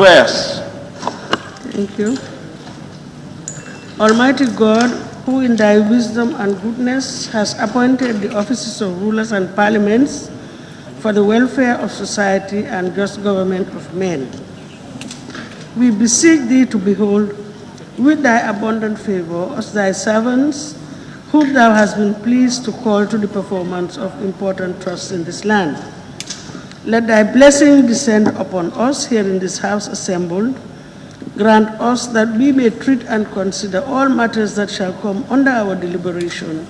Prayers. Thank you. Almighty God, who in thy wisdom and goodness has appointed the offices of rulers and parliaments for the welfare of society and just government of men, we beseech thee to behold with thy abundant favor us thy servants, whom thou hast been pleased to call to the performance of important trusts in this land. Let thy blessing descend upon us here in this house assembled. Grant us that we may treat and consider all matters that shall come under our deliberation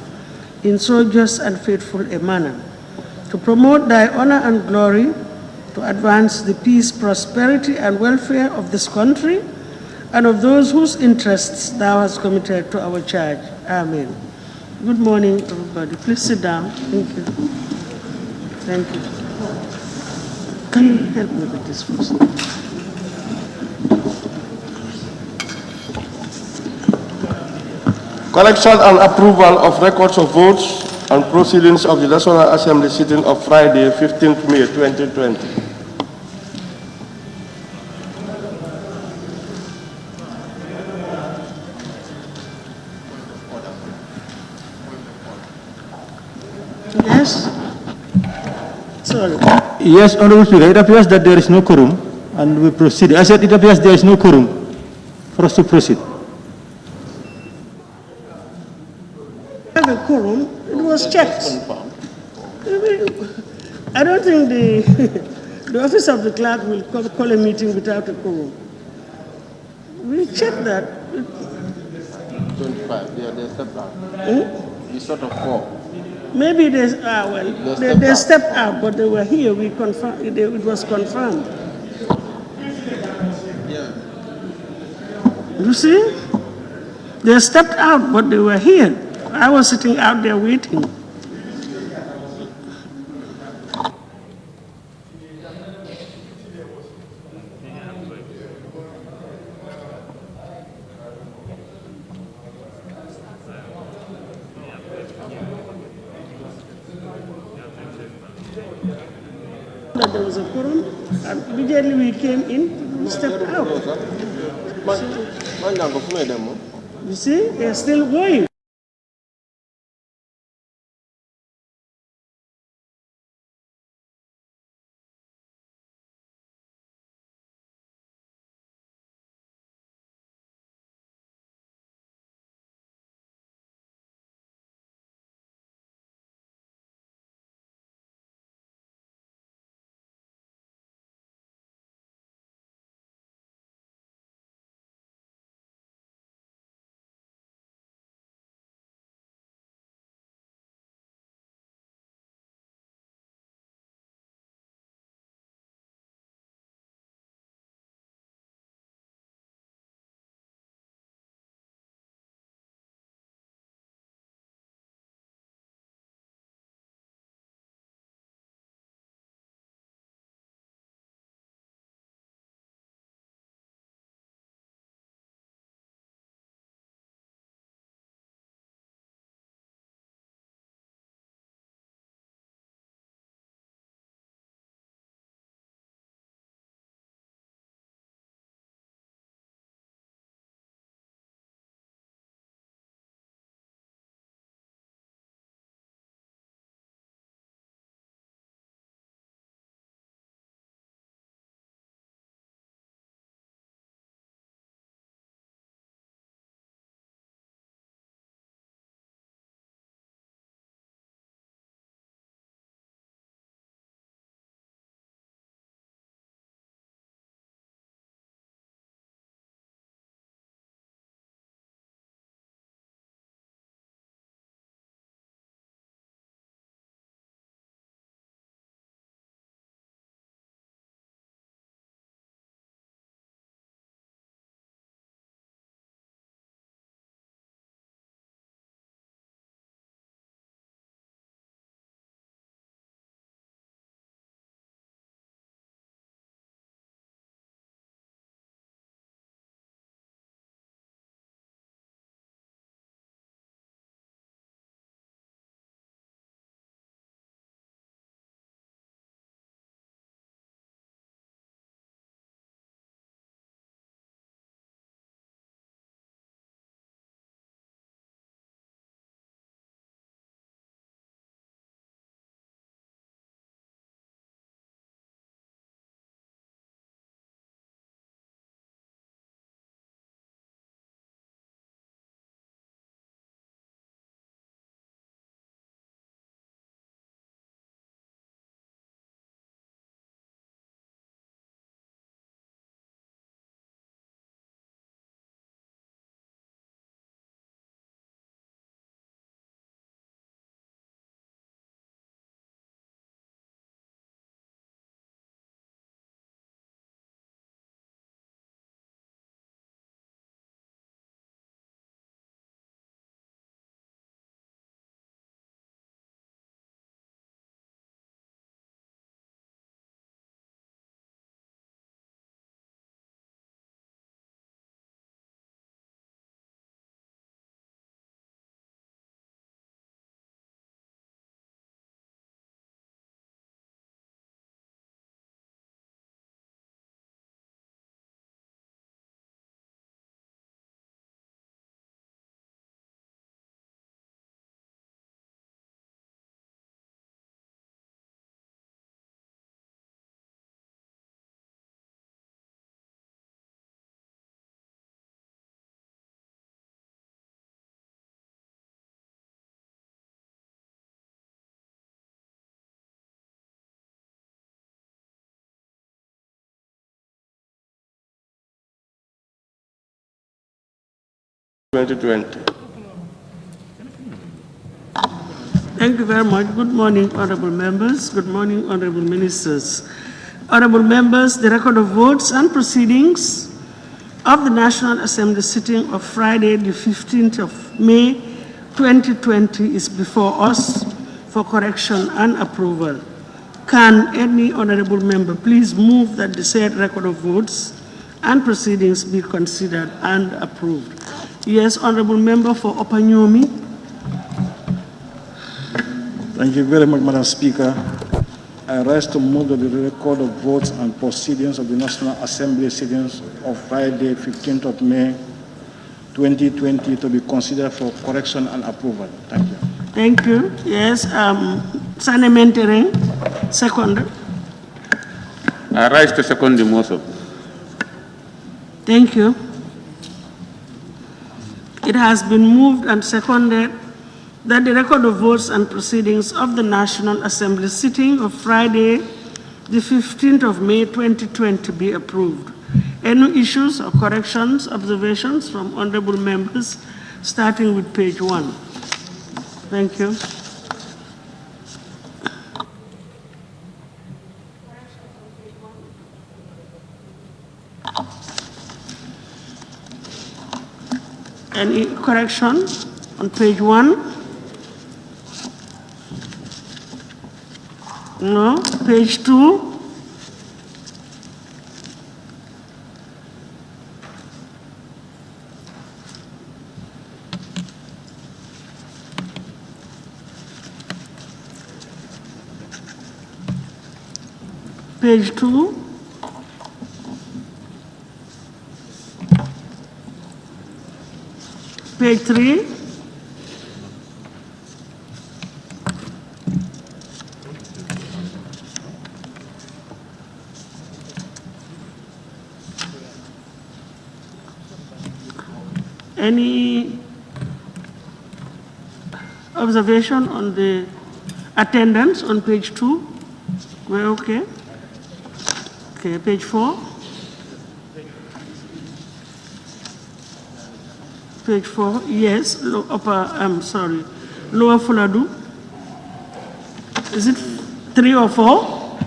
in so just and faithful a manner, to promote thy honor and glory, to advance the peace, prosperity, and welfare of this country and of those whose interests thou hast committed to our charge. Amen. Good morning, everybody. Please sit down. Thank you. Thank you. Can you help me with this first? Collection and approval of records of votes and proceedings of the National Assembly sitting of Friday, 15th May 2020. Yes? Sorry. Yes, Honorable Speaker, it appears that there is no quorum, and we proceed. I said it appears there is no quorum for us to proceed. Have a quorum. It was checked. I don't think the office of the clerk will call a meeting without a quorum. We checked that. 25, they stepped out. We sort of four. Maybe they stepped out, but they were here. We confirmed. It was confirmed. Yeah. You see, they stepped out, but they were here. I was sitting out there waiting. That there was a quorum, and immediately we came in, we stepped out. You see, they're still going. 2020. Thank you very much. Good morning, honorable members. Good morning, honorable ministers. Honorable members, the record of votes and proceedings of the National Assembly sitting of Friday, the 15th of May, 2020 is before us for correction and approval. Can any honorable member please move that the said record of votes and proceedings be considered and approved? Yes, honorable member for Opanyomi. Thank you very much, Madam Speaker. I rise to move that the record of votes and proceedings of the National Assembly sittings of Friday, 15th of May, 2020 to be considered for correction and approval. Thank you. Thank you. Yes, Sanementereng, second. I rise to second the motion. Thank you. It has been moved and seconded that the record of votes and proceedings of the National Assembly sitting of Friday, the 15th of May, 2020 be approved. Any issues or corrections, observations from honorable members, starting with page 1? Thank you. Any correction on page 1? No. Page 2? Page 2? Page 3? Any observation on the attendance on page 2? We're okay. Okay, page 4. Page 4, yes, I'm sorry, Lower Fuladu. Is it 3 or 4?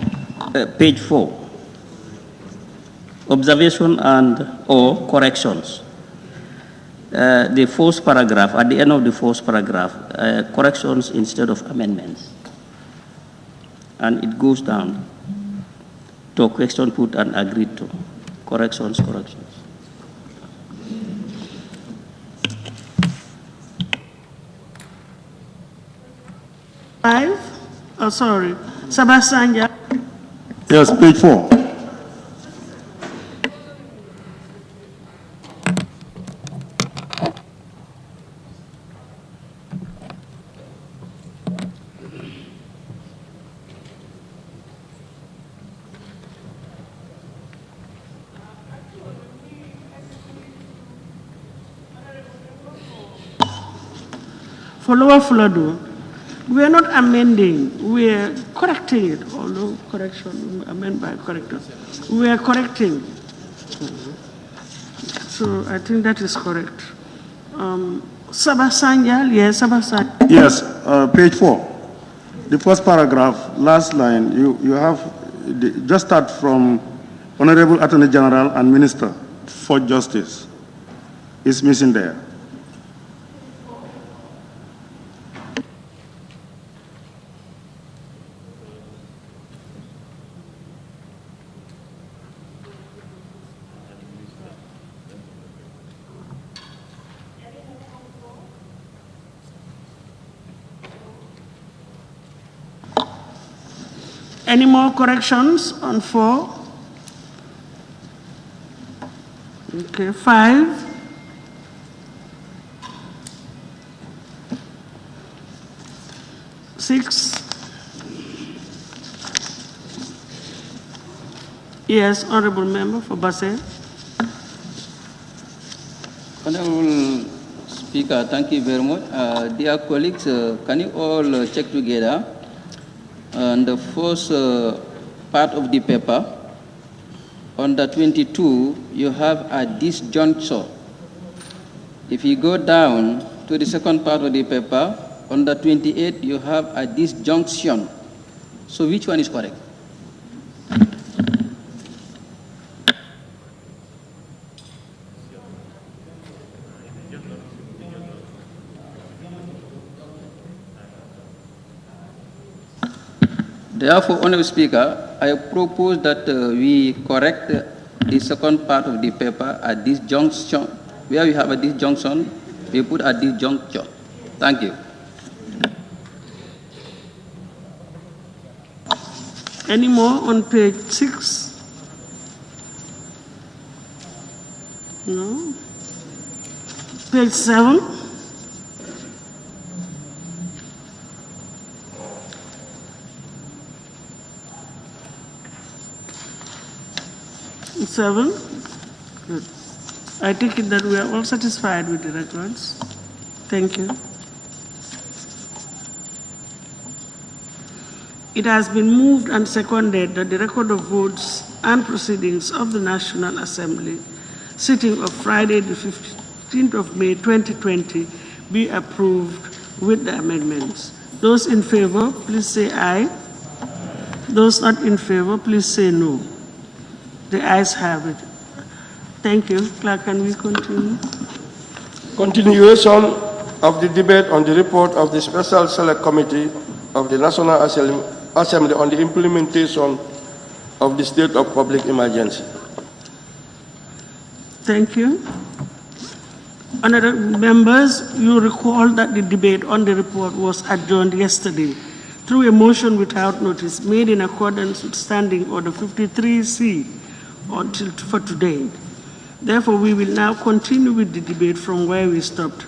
Page 4. Observation and or corrections. The fourth paragraph, at the end of the fourth paragraph, corrections instead of amendments. And it goes down to question put and agreed to. Corrections. Sabasanja. Yes, page 4. For Lower Fuladu, we are not amending, we are correcting it, although correction, amend by corrector. We are correcting. So I think that is correct. Sabasanya, yes, Sabasanya. Yes, page 4. The first paragraph, last line, you have, just start from Honorable Attorney General and Minister for Justice. It's missing there. Any more corrections on 4? Okay, 5. Six. Yes, honorable member for Basse. Honorable Speaker, thank you very much. Dear colleagues, can you all check together? And the first part of the paper, on the 22, you have a disjuncture. If you go down to the second part of the paper, under 28, you have a disjunction. So which one is correct? Therefore, Honourable Speaker, I propose that we correct the second part of the paper at disjunction. Where we have a disjunction, we put a disjuncture. Thank you. Any more on page 6? No. Page 7? Good. I take it that we are all satisfied with the records. Thank you. It has been moved and seconded that the record of votes and proceedings of the National Assembly sitting of Friday, the 15th of May, 2020, be approved with the amendments. Those in favor, please say aye. Those not in favor, please say no. The ayes have it. Thank you. Clerk, can we continue? Continuation of the debate on the report of the Special Select Committee of the National Assembly on the implementation of the state of public emergency. Thank you. Honourable members, you recall that the debate on the report was adjourned yesterday through a motion without notice made in accordance with Standing Order 53C until for today. Therefore, we will now continue with the debate from where we stopped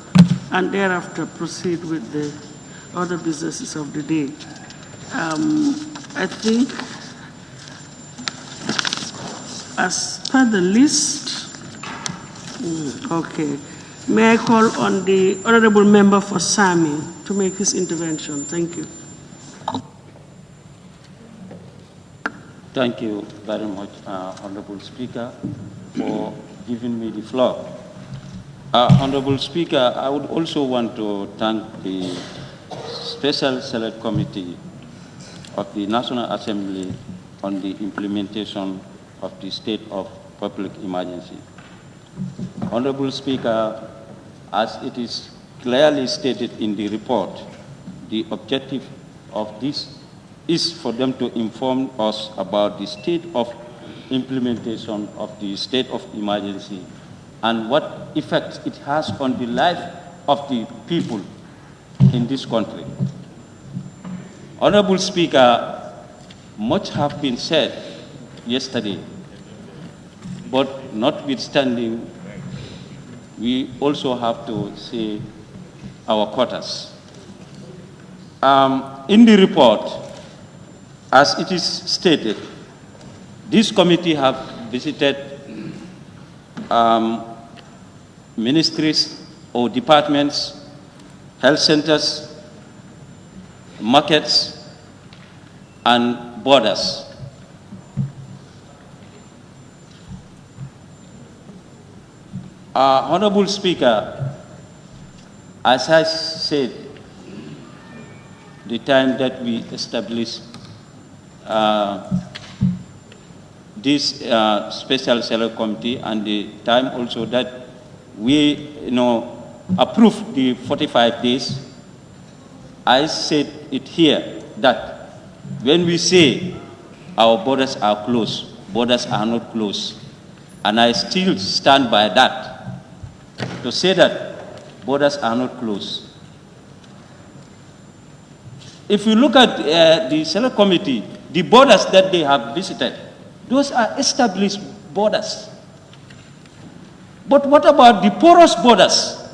and thereafter proceed with the other businesses of the day. I think, as per the list, okay. May I call on the Honourable Member for Sami to make his intervention? Thank you. Thank you very much, Honorable Speaker, for giving me the floor. Honorable Speaker, I would also want to thank the Special Select Committee of the National Assembly on the implementation of the state of public emergency. Honorable Speaker, as it is clearly stated in the report, the objective of this is for them to inform us about the state of implementation of the state of emergency and what effect it has on the life of the people in this country. Honorable Speaker, much have been said yesterday, but notwithstanding, we also have to say our quarters. In the report, as it is stated, this committee have visited ministries or departments, health centers, markets, and borders. Honorable Speaker, as I said, the time that we established this Special Select Committee and the time also that we, approved the 45 days, I said it here that when we say our borders are closed, borders are not closed, and I still stand by that, to say that borders are not closed. If you look at the Select Committee, the borders that they have visited, those are established borders. But what about the porous borders?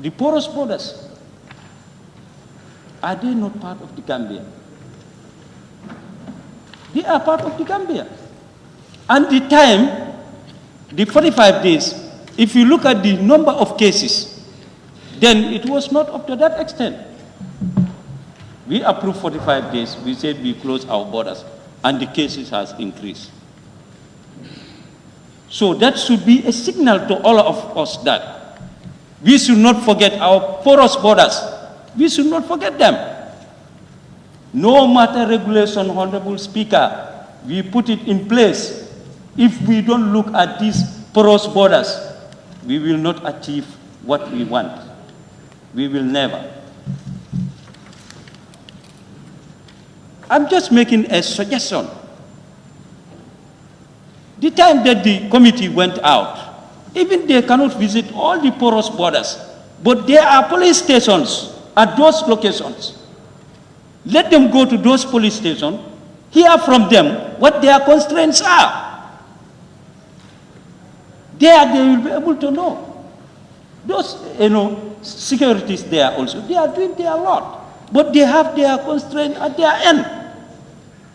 The porous borders, are they not part of the Gambia? They are part of the Gambia. And the time, the 45 days, if you look at the number of cases, then it was not up to that extent. We approved 45 days, we said we close our borders, and the cases has increased. So that should be a signal to all of us that we should not forget our porous borders. We should not forget them. No matter regulation, Honorable Speaker, we put it in place. If we don't look at these porous borders, we will not achieve what we want. We will never. I'm just making a suggestion. The time that the committee went out, even they cannot visit all the porous borders, but there are police stations at those locations. Let them go to those police stations, hear from them what their constraints are. There they will be able to know. Those, securities there also, they are doing their lot, but they have their constraint at their end.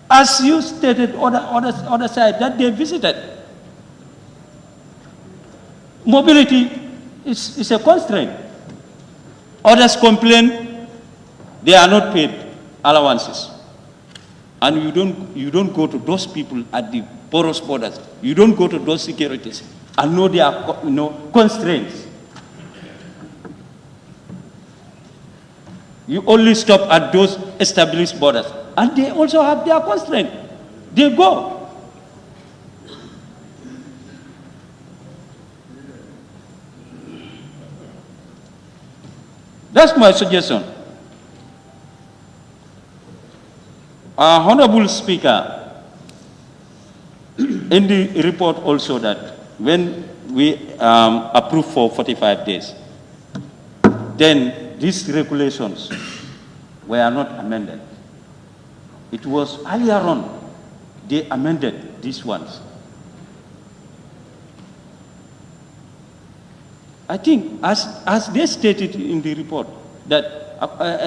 As you stated on the other side that they visited. Mobility is a constraint. Others complain they are not paid allowances. And you don't go to those people at the porous borders. You don't go to those securities and know their constraints. You only stop at those established borders. And they also have their constraint. They go. That's my suggestion. Honorable Speaker, in the report also that when we approve for 45 days, then these regulations were not amended. It was earlier on they amended these ones. I think, as they stated in the report, that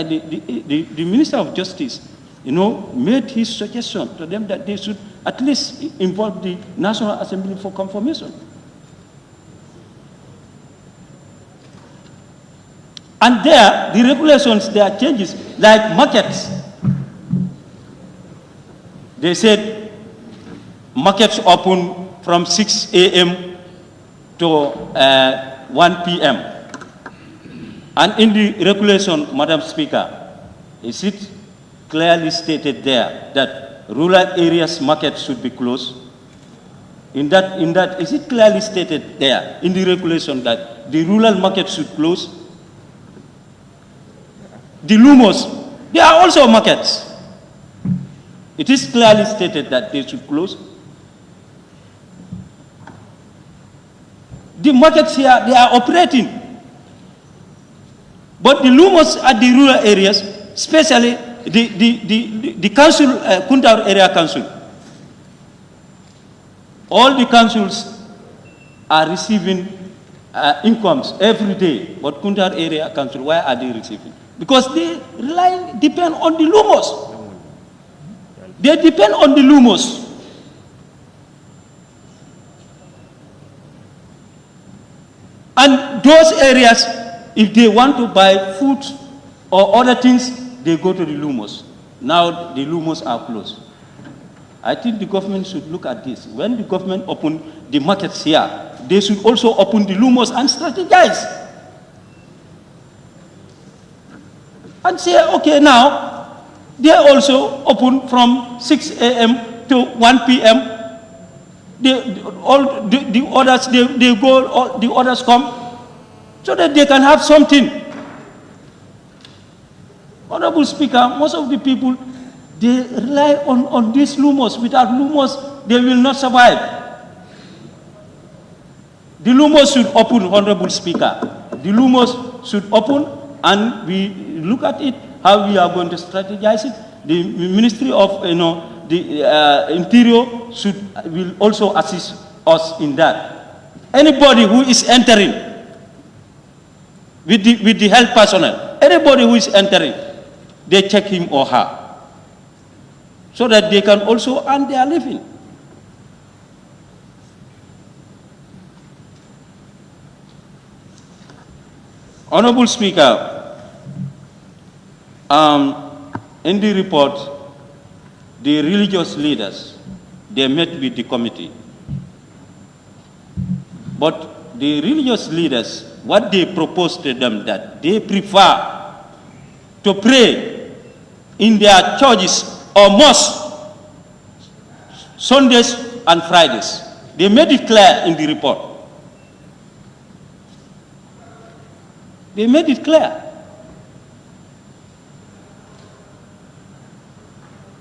the Minister of Justice, made his suggestion to them that they should at least involve the National Assembly for confirmation. And there, the regulations, there are changes, like markets. They said markets open from 6 a.m. to 1 p.m. And in the regulation, Madam Speaker, is it clearly stated there that rural areas markets should be closed? In that, is it clearly stated there in the regulation that the rural market should close? The Lumos, they are also markets. It is clearly stated that they should close. The markets here, they are operating. But the Lumos at the rural areas, especially the council, Kuntar Area Council, all the councils are receiving incomes every day. But Kuntar Area Council, why are they receiving? Because they depend on the Lumos. They depend on the Lumos. And those areas, if they want to buy food or other things, they go to the Lumos. Now the Lumos are closed. I think the government should look at this. When the government open the markets here, they should also open the Lumos and strategize. And say, okay, now, they also open from 6 a.m. to 1 p.m. The others, they go, the others come, so that they can have something. Honorable Speaker, most of the people, they rely on these Lumos. Without Lumos, they will not survive. The Lumos should open, Honorable Speaker. The Lumos should open, and we look at it, how we are going to strategize it. The Ministry of the Interior will also assist us in that. Anybody who is entering with the health personnel, anybody who is entering, they check him or her, so that they can also earn their living. Honorable Speaker, in the report, the religious leaders, they met with the committee. But the religious leaders, what they propose to them, that they prefer to pray in their churches or mosques Sundays and Fridays. They made it clear in the report. They made it clear.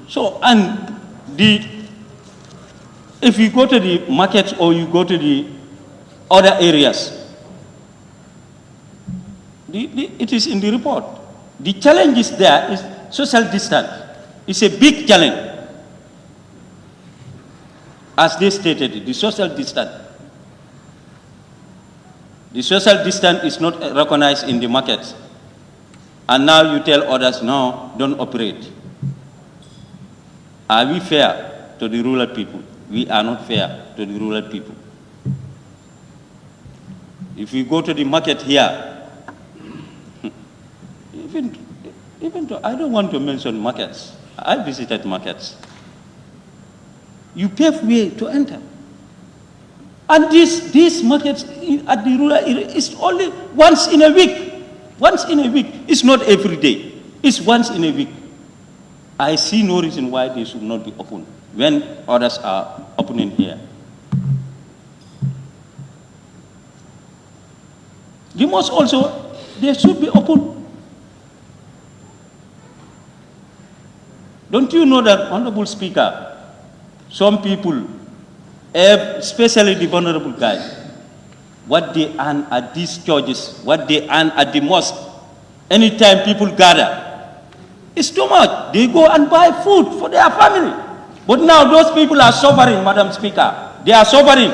So, and if you go to the markets or you go to the other areas, it is in the report. The challenge is there is social distance. It's a big challenge. As they stated it, the social distance. The social distance is not recognized in the markets. And now you tell others, no, don't operate. Are we fair to the rural people? We are not fair to the rural people. If we go to the market here, even though I don't want to mention markets, I visited markets. You pave way to enter. And these markets at the rural area is only once in a week. Once in a week. It's not every day. It's once in a week. I see no reason why they should not be open when others are opening here. The mosque also, they should be open. Don't you know that, Honorable Speaker, some people, especially the vulnerable guys, what they earn at these churches, what they earn at the mosque, anytime people gather, it's too much. They go and buy food for their family. But now those people are suffering, Madam Speaker. They are suffering.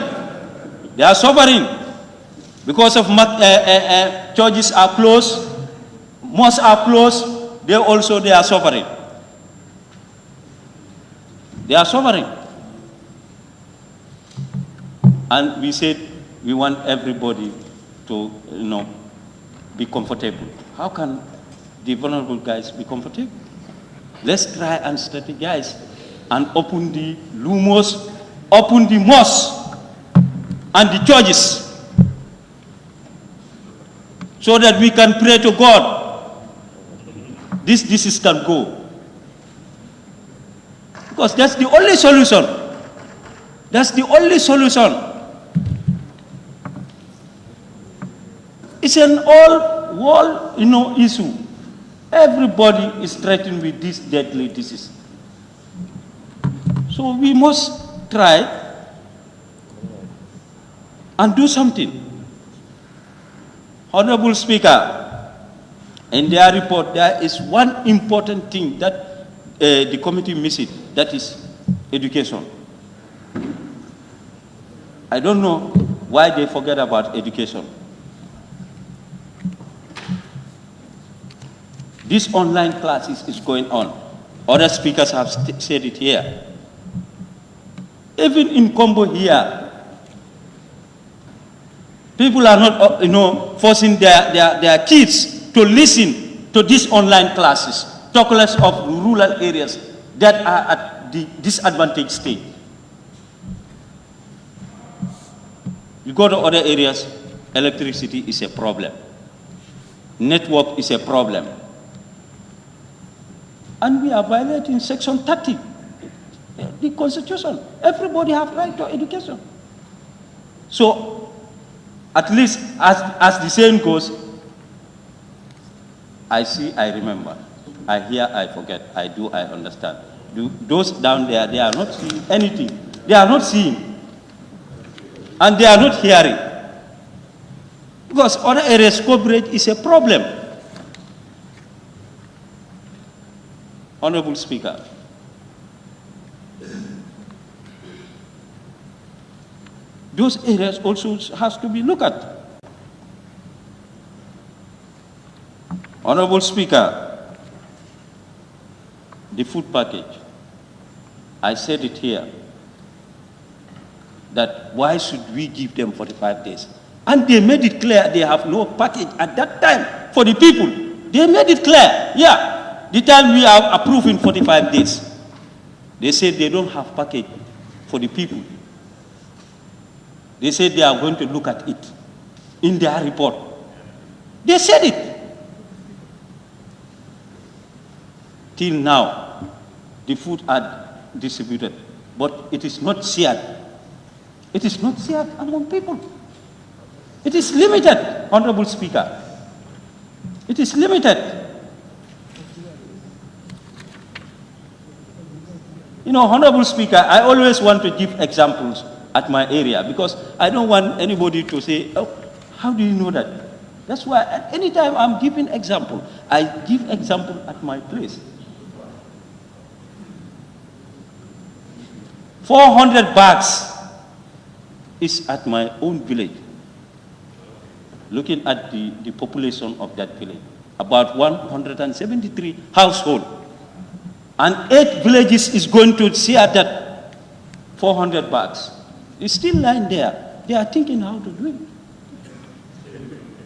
They are suffering because of churches are closed, mosques are closed. They are suffering. They are suffering. And we said we want everybody to, be comfortable. How can the vulnerable guys be comfortable? Let's try and strategize and open the lumos, open the mosques and the churches so that we can pray to God. This disease can go. Because that's the only solution. That's the only solution. It's an all-world, issue. Everybody is threatened with this deadly disease. So we must try and do something. Honorable Speaker, in their report, there is one important thing that the committee misses, that is education. I don't know why they forget about education. This online classes is going on. Other speakers have said it here. Even in Combo here, people are not, forcing their kids to listen to these online classes, talk less of rural areas that are at the disadvantaged state. You go to other areas, electricity is a problem. Network is a problem. And we are violating Section 30, the Constitution. Everybody has right to education. So, at least as the saying goes, I see, I remember. I hear, I forget. I do, I understand. Those down there, they are not seeing anything. They are not seeing. And they are not hearing. Because other areas coverage is a problem. Honorable Speaker, those areas also has to be looked at. Honorable Speaker, the food package, I said it here, that why should we give them 45 days? And they made it clear they have no package at that time for the people. They made it clear, yeah. The time we are approving 45 days, they said they don't have package for the people. They said they are going to look at it in their report. They said it. Till now, the food are distributed, but it is not shared. It is not shared among people. It is limited, Honorable Speaker. It is limited. You know, Honorable Speaker, I always want to give examples at my area because I don't want anybody to say, oh, how do you know that? That's why anytime I'm giving example, I give example at my place. 400 bags is at my own village. Looking at the population of that village, about 173 households. And 8 villages is going to share that 400 bags. It's still lying there. They are thinking how to do it.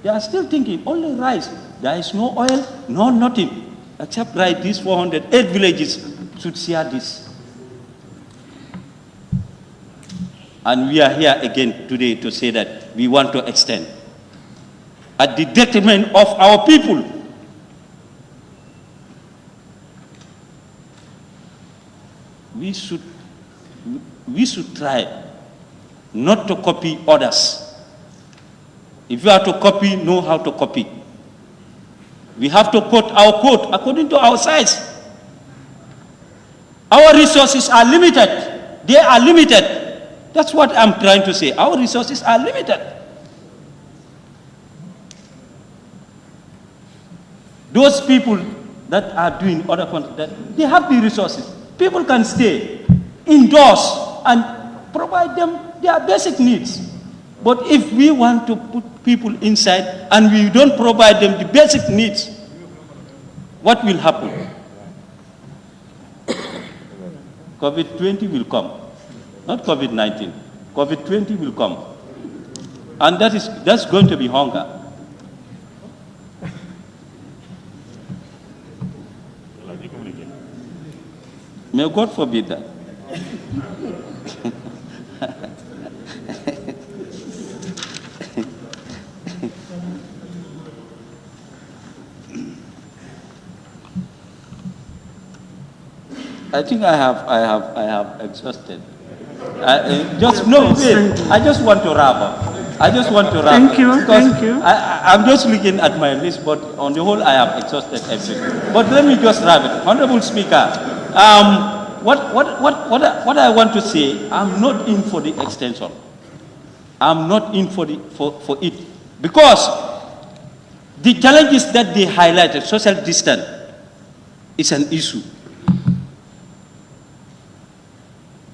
They are still thinking, only rice. There is no oil, no nothing. Except rice, these 408 villages should share this. And we are here again today to say that we want to extend. At the detriment of our people. We should try not to copy others. If you are to copy, know how to copy. We have to put our code according to our size. Our resources are limited. They are limited. That's what I'm trying to say. Our resources are limited. Those people that are doing other countries, they have the resources. People can stay indoors and provide them their basic needs. But if we want to put people inside and we don't provide them the basic needs, what will happen? COVID-20 will come. Not COVID-19. COVID-20 will come. And that's going to be hunger. May God forbid that. I think I have exhausted. I just want to wrap up. Thank you. I'm just looking at my list, but on the whole, I have exhausted everything. But let me just wrap it. Honorable Speaker, what I want to say, I'm not in for the extension. I'm not in for it. Because the challenges that they highlighted, social distance, is an issue.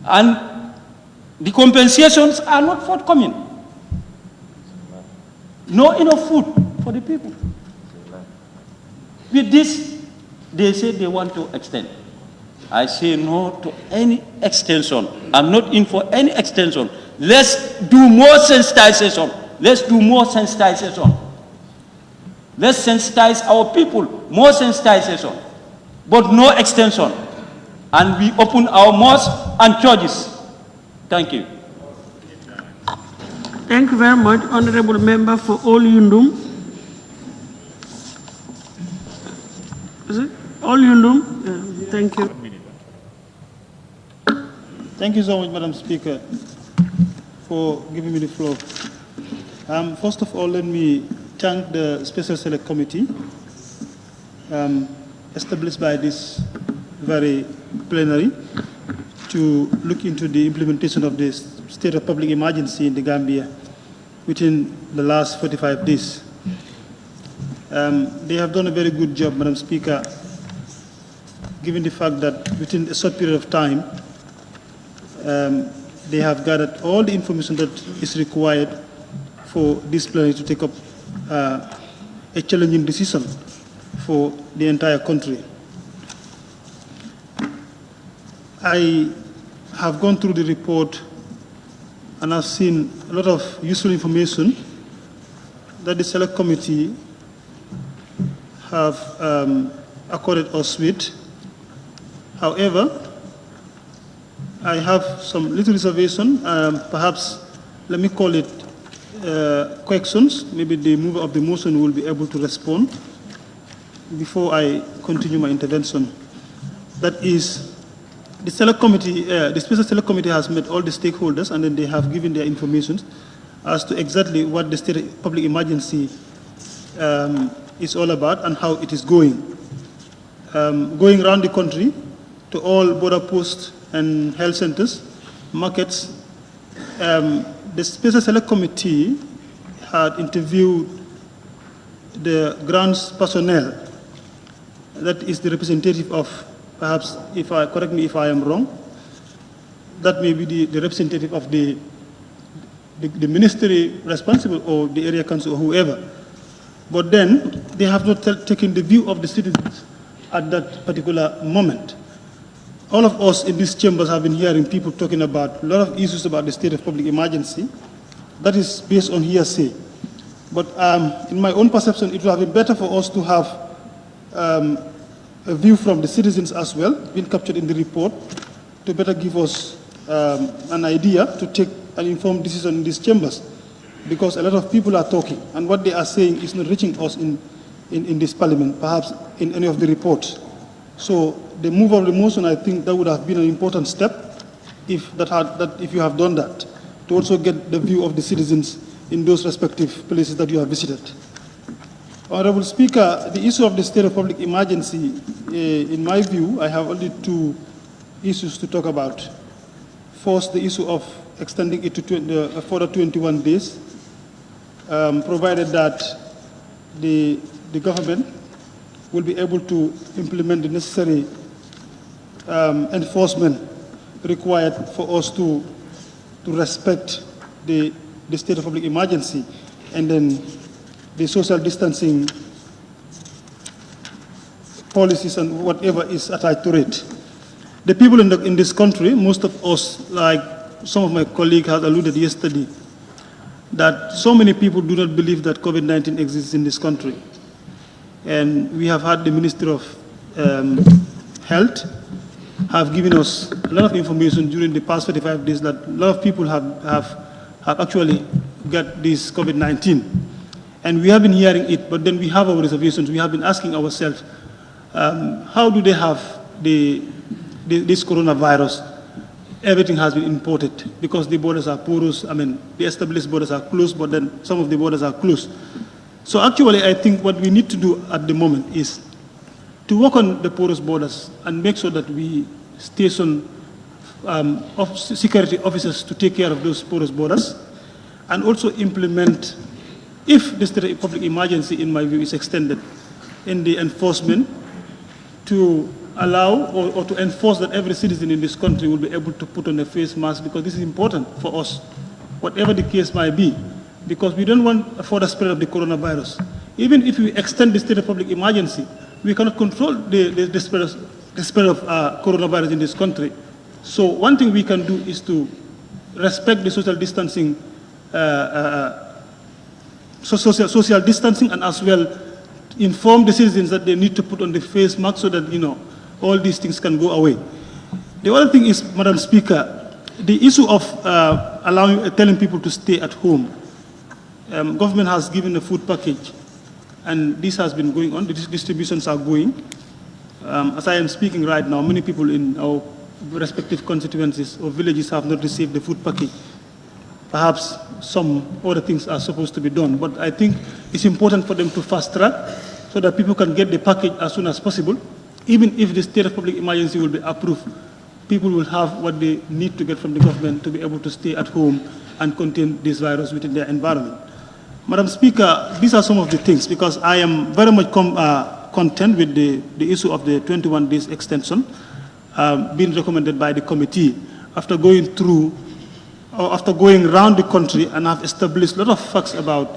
And the compensations are not forthcoming. No enough food for the people. With this, they say they want to extend. I say no to any extension. I'm not in for any extension. Let's do more sensitization. Let's do more sensitization. Let's sensitize our people, more sensitization, but no extension. And we open our mosques and churches. Thank you. Thank you very much, Honorable Member for All Yundum. Is it? All Yundum? Yeah, thank you. Thank you so much, Madam Speaker, for giving me the floor. First of all, let me thank the Special Select Committee established by this very plenary to look into the implementation of this state of public emergency in the Gambia within the last 45 days. They have done a very good job, Madam Speaker, given the fact that within a short period of time, they have gathered all the information that is required for this plenary to take up a challenging decision for the entire country. I have gone through the report and I've seen a lot of useful information that the Select Committee have accorded us with. However, I have some little reservation. Perhaps let me call it, questions. Maybe the mover of the motion will be able to respond before I continue my intervention. That is, the select committee, the special select committee has met all the stakeholders, and then they have given their information as to exactly what the state of public emergency is all about and how it is going. Going around the country to all border posts and health centers, markets, the special select committee had interviewed the grounds personnel. That is the representative of, perhaps, correct me if I am wrong, that may be the representative of the ministry responsible or the area council or whoever. But then they have not taken the view of the citizens at that particular moment. All of us in these chambers have been hearing people talking about a lot of issues about the state of public emergency. That is based on hearsay. But in my own perception, it would have been better for us to have a view from the citizens as well, being captured in the report, to better give us an idea to take an informed decision in these chambers. Because a lot of people are talking, and what they are saying is not reaching us in this parliament, perhaps in any of the reports. So the move of the motion, I think that would have been an important step if you have done that, to also get the view of the citizens in those respective places that you have visited. Honorable Speaker, the issue of the state of public emergency, in my view, I have only two issues to talk about. First, the issue of extending it to further 21 days, provided that the government will be able to implement the necessary enforcement required for us to respect the state of public emergency, and then the social distancing policies and whatever is attached to it. The people in this country, most of us, like some of my colleagues have alluded yesterday, that so many people do not believe that COVID-19 exists in this country. And we have had the Ministry of Health have given us a lot of information during the past 45 days that a lot of people have actually got this COVID-19. And we have been hearing it, but then we have our reservations. We have been asking ourselves, how do they have this coronavirus? Everything has been imported because the borders are porous. I mean, the established borders are closed, but then some of the borders are closed. So actually, I think what we need to do at the moment is to work on the porous borders and make sure that we station security officers to take care of those porous borders, and also implement, if the state of public emergency, in my view, is extended in the enforcement, to allow or to enforce that every citizen in this country will be able to put on a face mask, because this is important for us, whatever the case might be, because we don't want a further spread of the coronavirus. Even if we extend the state of public emergency, we cannot control the spread of coronavirus in this country. So one thing we can do is to respect the social distancing, social distancing, and as well inform the citizens that they need to put on the face mask so that, all these things can go away. The other thing is, Madam Speaker, the issue of telling people to stay at home. Government has given a food package, and this has been going on. The distributions are going. As I am speaking right now, many people in our respective constituencies or villages have not received the food package. Perhaps some other things are supposed to be done, but I think it's important for them to fast track so that people can get the package as soon as possible. Even if the state of public emergency will be approved, people will have what they need to get from the government to be able to stay at home and contain this virus within their environment. Madam Speaker, these are some of the things, because I am very much content with the issue of the 21 days extension being recommended by the committee after going through, or after going around the country and have established a lot of facts about,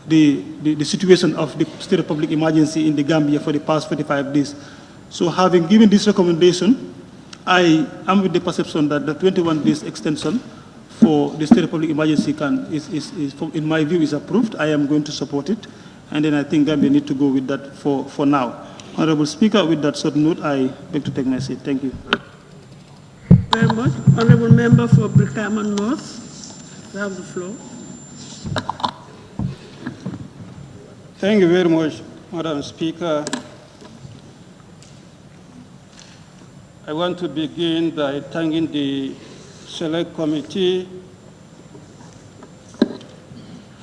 the situation of the state of public emergency in the Gambia for the past 45 days. So having given this recommendation, I am with the perception that the 21 days extension for the state of public emergency in my view, is approved. I am going to support it. And then I think Gambia need to go with that for now. Honorable Speaker, with that short note, I beg to take my seat. Thank you. Very much. Honorable Member for Brikama North. You have the floor. Thank you very much, Madam Speaker. I want to begin by thanking the Select Committee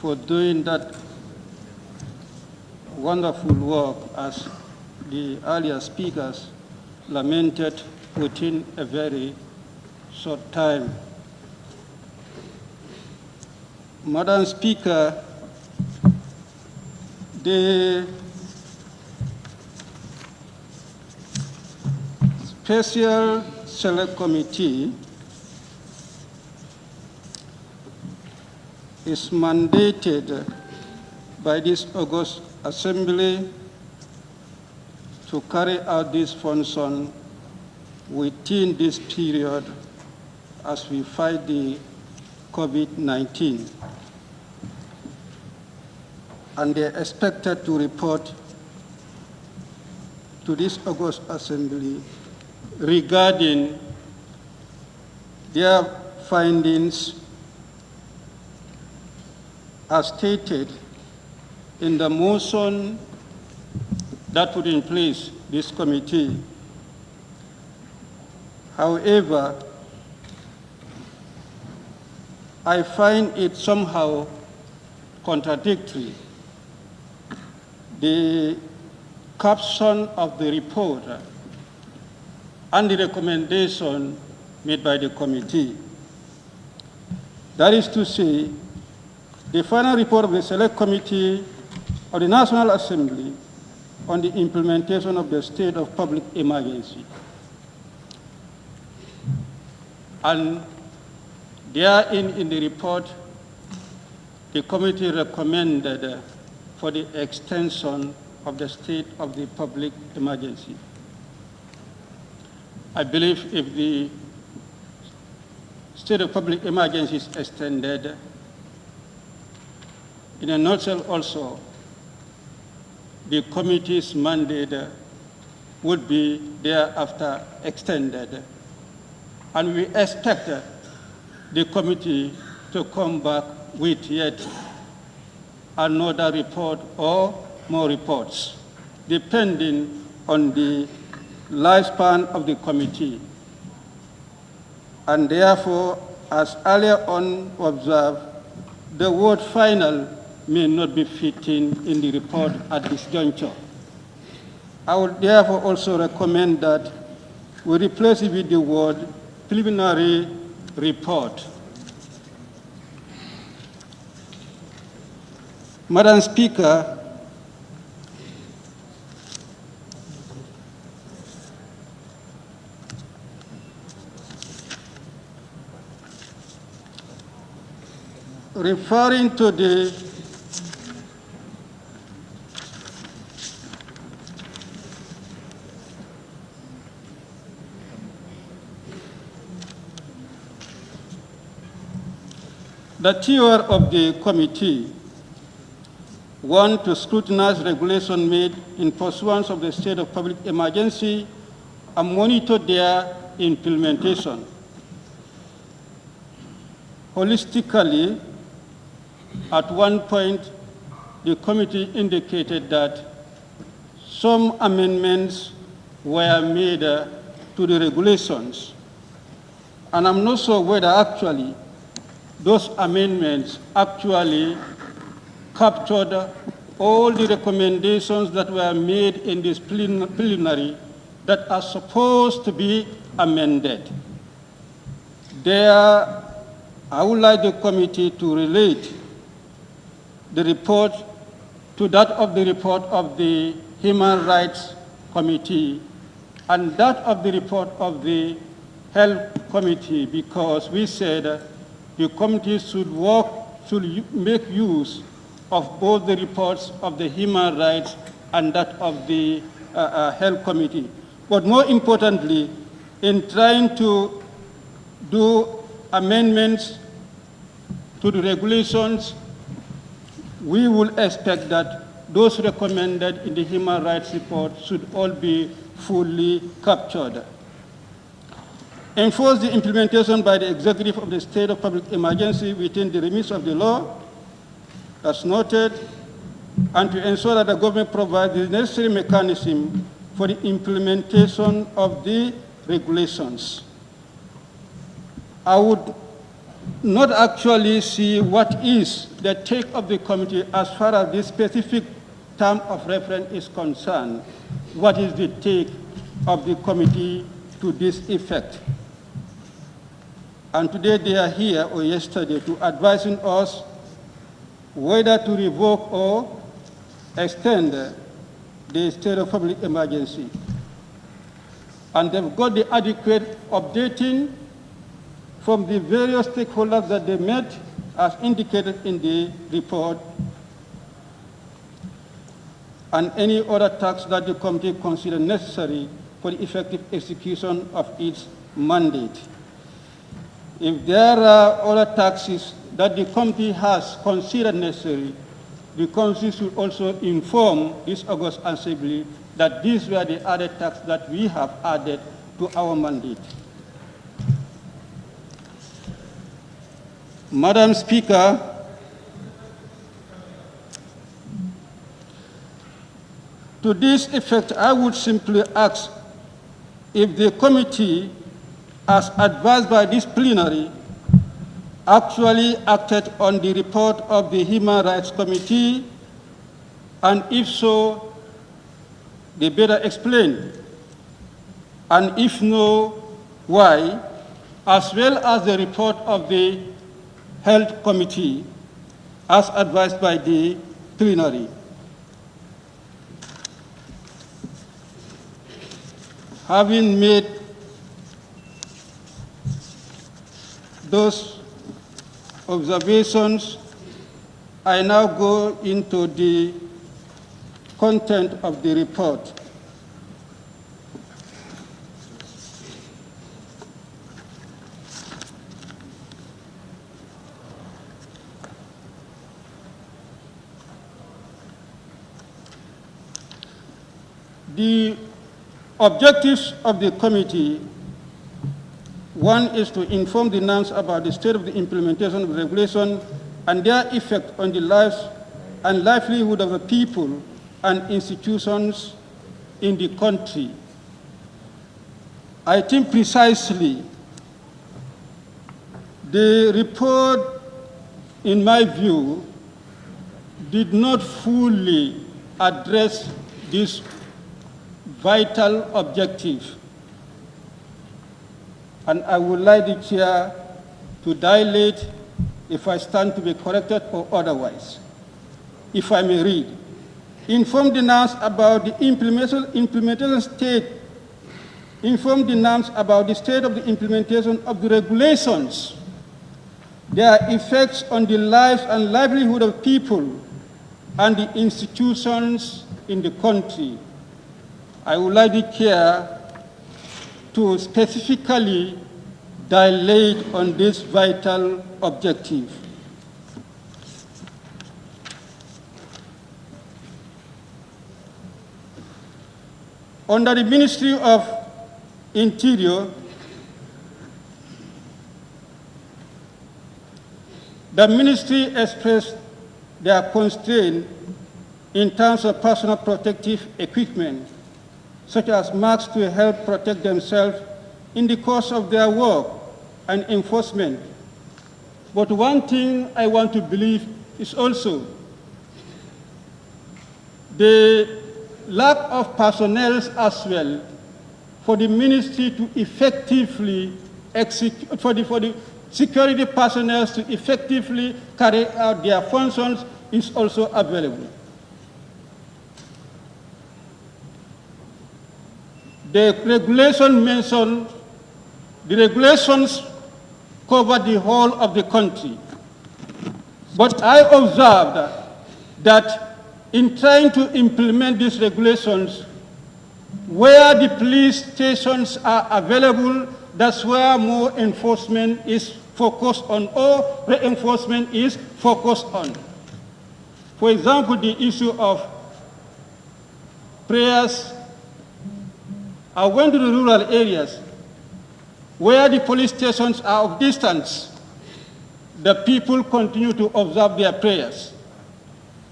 for doing that wonderful work, as the earlier speakers lamented, within a very short time. Madam Speaker, the Special Select Committee is mandated by this August Assembly to carry out this function within this period as we fight the COVID-19. And they are expected to report to this August Assembly regarding their findings as stated in the motion that put in place this committee. However, I find it somehow contradictory. The caption of the report and the recommendation made by the committee. That is to say, the final report of the Select Committee of the National Assembly on the implementation of the state of public emergency. And therein in the report, the committee recommended for the extension of the state of the public emergency. I believe if the state of public emergency is extended, in a nutshell also, the committee's mandate would be thereafter extended. And we expect the committee to come back with yet another report or more reports, depending on the lifespan of the committee. And therefore, as earlier on observed, the word final may not be fitting in the report at this juncture. I would therefore also recommend that we replace it with the word preliminary report. Madam Speaker, referring to the tier of the committee, one, to scrutinize regulation made in pursuance of the state of public emergency and monitor their implementation. Holistically, at one point, the committee indicated that some amendments were made to the regulations. And I'm not sure whether actually those amendments actually captured all the recommendations that were made in this preliminary that are supposed to be amended. There, I would like the committee to relate the report to that of the report of the Human Rights Committee and that of the report of the Health Committee, because we said the committee should make use of both the reports of the Human Rights and that of the Health Committee. But more importantly, in trying to do amendments to the regulations, we will expect that those recommended in the Human Rights Report should all be fully captured. enforce the implementation by the executive of the state of public emergency within the limits of the law, as noted, and to ensure that the government provides the necessary mechanism for the implementation of the regulations. I would not actually see what is the take of the committee as far as this specific term of reference is concerned. What is the take of the committee to this effect? And today they are here, or yesterday, to advising us whether to revoke or extend the state of public emergency. And they've got the adequate updating from the various stakeholders that they met, as indicated in the report, and any other tax that the committee considers necessary for the effective execution of its mandate. If there are other taxes that the committee has considered necessary, the committee should also inform this August Assembly that these were the other taxes that we have added to our mandate. Madam Speaker, to this effect, I would simply ask if the committee, as advised by this plenary, actually acted on the report of the Human Rights Committee, and if so, they better explain, and if no, why, as well as the report of the Health Committee, as advised by the plenary. Having made those observations, I now go into the content of the report. The objectives of the committee: one is to inform the NAMS about the state of the implementation of the regulation and their effect on the lives and livelihood of the people and institutions in the country. I think precisely the report, in my view, did not fully address this vital objective. And I would like the chair to dilate if I stand to be corrected or otherwise. If I may read: inform the NAMS about the implementation state, inform the NAMS about the state of the implementation of the regulations, their effects on the lives and livelihood of people and the institutions in the country. I would like the chair to specifically dilate on this vital objective. Under the Ministry of Interior, the ministry expressed their constraint in terms of personal protective equipment, such as masks to help protect themselves in the course of their work and enforcement. But one thing I want to believe is also the lack of personnel as well for the ministry to effectively execute, for the security personnel to effectively carry out their functions is also available. The regulations cover the whole of the country. But I observed that in trying to implement these regulations, where the police stations are available, that's where more enforcement is focused on, or reinforcement is focused on. For example, the issue of prayers. I went to the rural areas. where the police stations are of distance, the people continue to observe their prayers.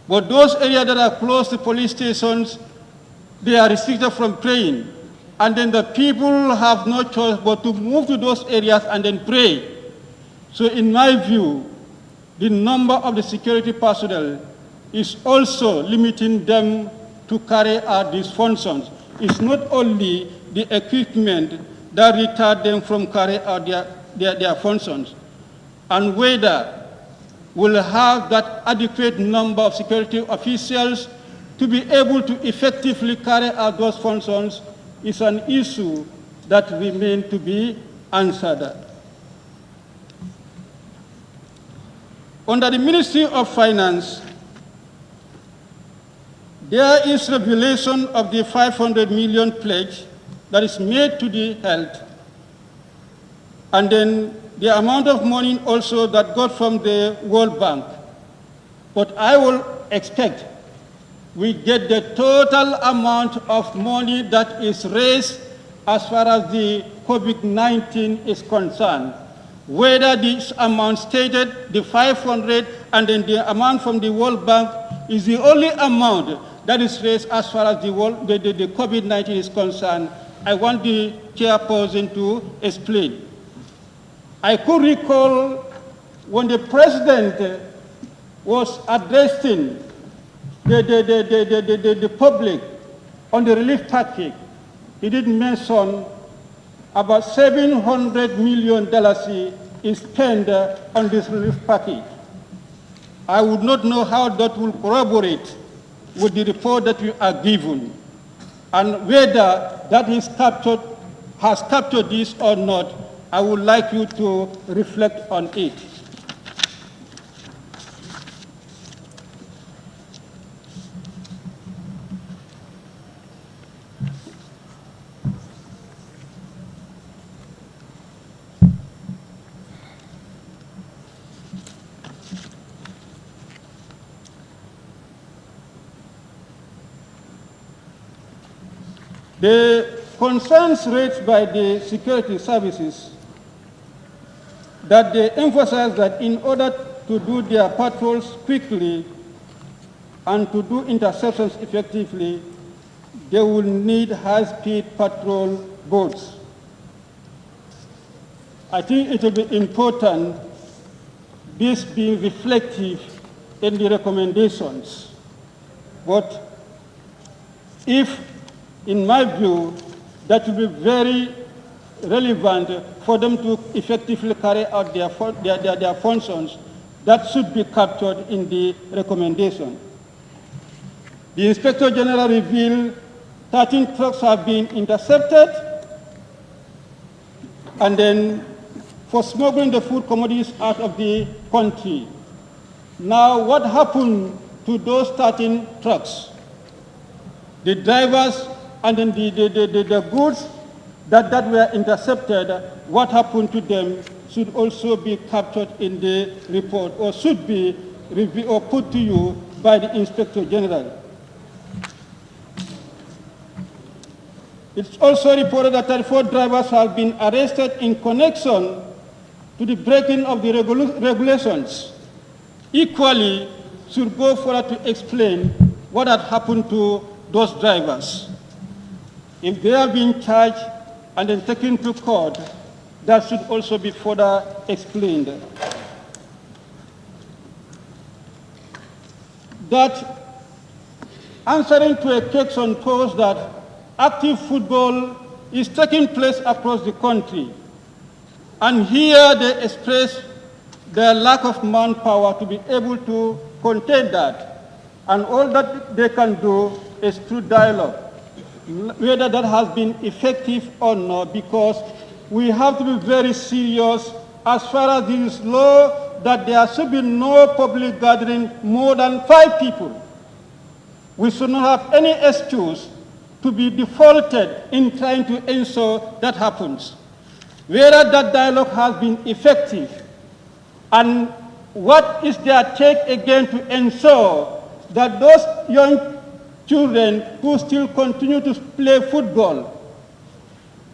But those areas that are close to police stations, they are restricted from praying. And then the people have no choice but to move to those areas and then pray. So in my view, the number of the security personnel is also limiting them to carry out these functions. It's not only the equipment that retard them from carrying out their functions, and whether we'll have that adequate number of security officials to be able to effectively carry out those functions is an issue that remains to be answered. Under the Ministry of Finance, there is revelation of the 500 million pledge that is made to the health, and then the amount of money also that got from the World Bank. But I will expect we get the total amount of money that is raised as far as the COVID-19 is concerned. Whether this amount stated, the 500, and then the amount from the World Bank is the only amount that is raised as far as the COVID-19 is concerned, I want the chairperson to explain. I could recall when the president was addressing the public on the relief package, he did mention about $700 million is spent on this relief package. I would not know how that will corroborate with the report that we are given, and whether that is has captured this or not. I would like you to reflect on it. The concerns raised by the security services that they emphasize that in order to do their patrols quickly and to do interceptions effectively, they will need high-speed patrol boats. I think it will be important, this being reflective in the recommendations. But if, in my view, that will be very relevant for them to effectively carry out their functions, that should be captured in the recommendation. The Inspector General revealed 13 trucks have been intercepted, and then for smuggling the food commodities out of the country. Now, what happened to those 13 trucks? The drivers and then the goods that were intercepted, what happened to them should also be captured in the report, or should be reviewed or put to you by the Inspector General. It's also reported that 34 drivers have been arrested in connection to the breaking of the regulations. Equally, should go further to explain what had happened to those drivers. If they have been charged and then taken to court, that should also be further explained. That answering to a question posed that active football is taking place across the country, and here they express their lack of manpower to be able to contain that, and all that they can do is through dialogue. Whether that has been effective or not, because we have to be very serious as far as this law that there should be no public gathering more than 5 people. We should not have any excuse to be defaulted in trying to ensure that happens. Whether that dialogue has been effective, and what is their take again to ensure that those young children who still continue to play football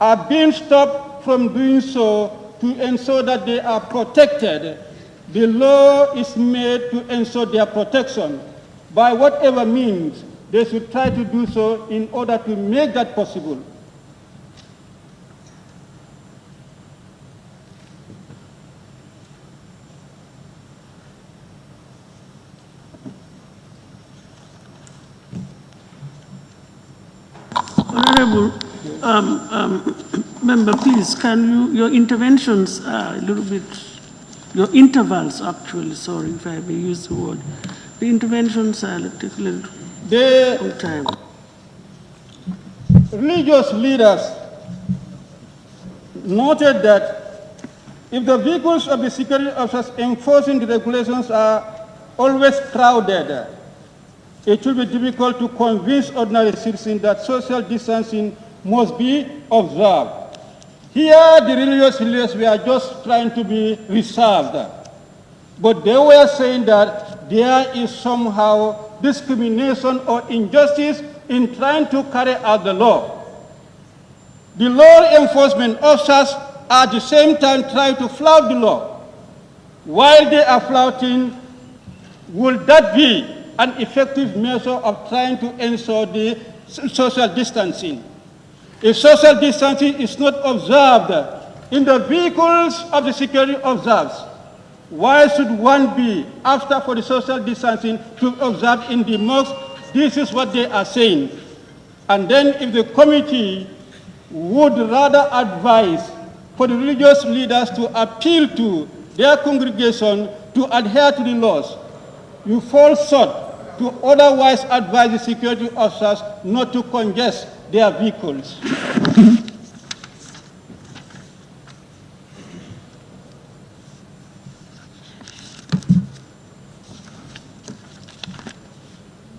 are being stopped from doing so to ensure that they are protected. The law is made to ensure their protection. By whatever means, they should try to do so in order to make that possible. Honorable member, please, can you, your interventions are a little bit, your intervals actually, sorry if I may use the word. The interventions are a little long time. Religious leaders noted that if the vehicles of the security officers enforcing the regulations are always crowded, it will be difficult to convince ordinary citizens that social distancing must be observed. Here, the religious leaders were just trying to be reserved, but they were saying that there is somehow discrimination or injustice in trying to carry out the law. The law enforcement officers are at the same time trying to flout the law. While they are flouting, will that be an effective measure of trying to ensure the social distancing? If social distancing is not observed in the vehicles of the security officers, why should one be after for the social distancing to observe in the mosque? This is what they are saying. And then if the committee would rather advise for the religious leaders to appeal to their congregation to adhere to the laws, you fall short to otherwise advise the security officers not to congest their vehicles.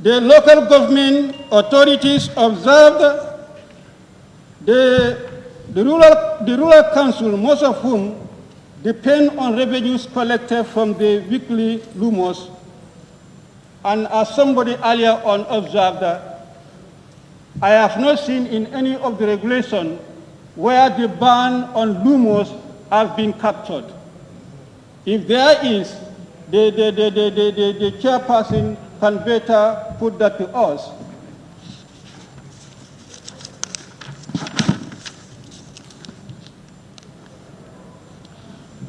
The local government authorities observed the rural council, most of whom depend on revenues collected from the weekly lumos. And as somebody earlier on observed, I have not seen in any of the regulations where the ban on lumos has been captured. If there is, the chairperson can better put that to us.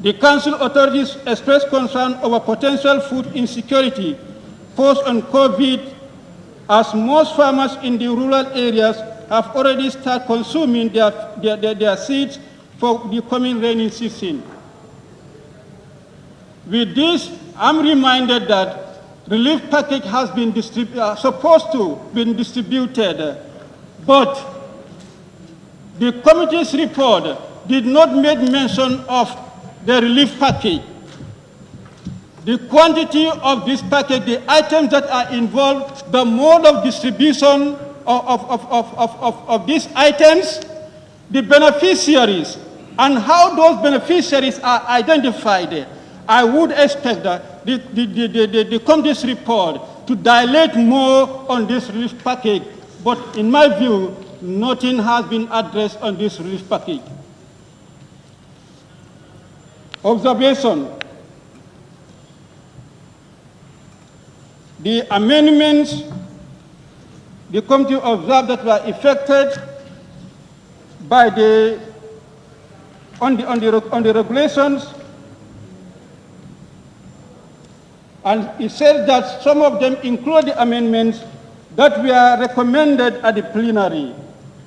The council authorities expressed concern over potential food insecurity posed on COVID, as most farmers in the rural areas have already started consuming their seeds for the coming rainy season. With this, I'm reminded that relief package has been supposed to be distributed, but the committee's report did not make mention of the relief package. The quantity of this package, the items that are involved, the mode of distribution of these items, the beneficiaries, and how those beneficiaries are identified. I would expect that the committee's report to dilate more on this relief package, but in my view, nothing has been addressed on this relief package. Observation. The amendments the committee observed that were effected by on the regulations, and it said that some of them include the amendments that were recommended at the plenary.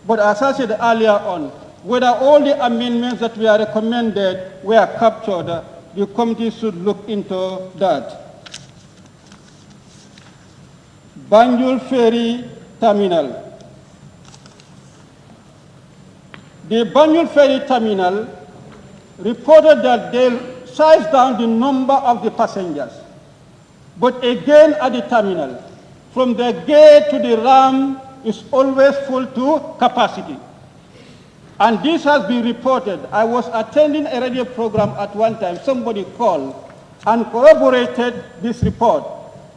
But as I said earlier on, whether all the amendments that were recommended were captured, the committee should look into that. Banjul Ferry Terminal. The Banjul Ferry Terminal reported that they sized down the number of the passengers. But again at the terminal, from the gate to the ramp is always full to capacity. And this has been reported. I was attending a radio program at one time. Somebody called and corroborated this report,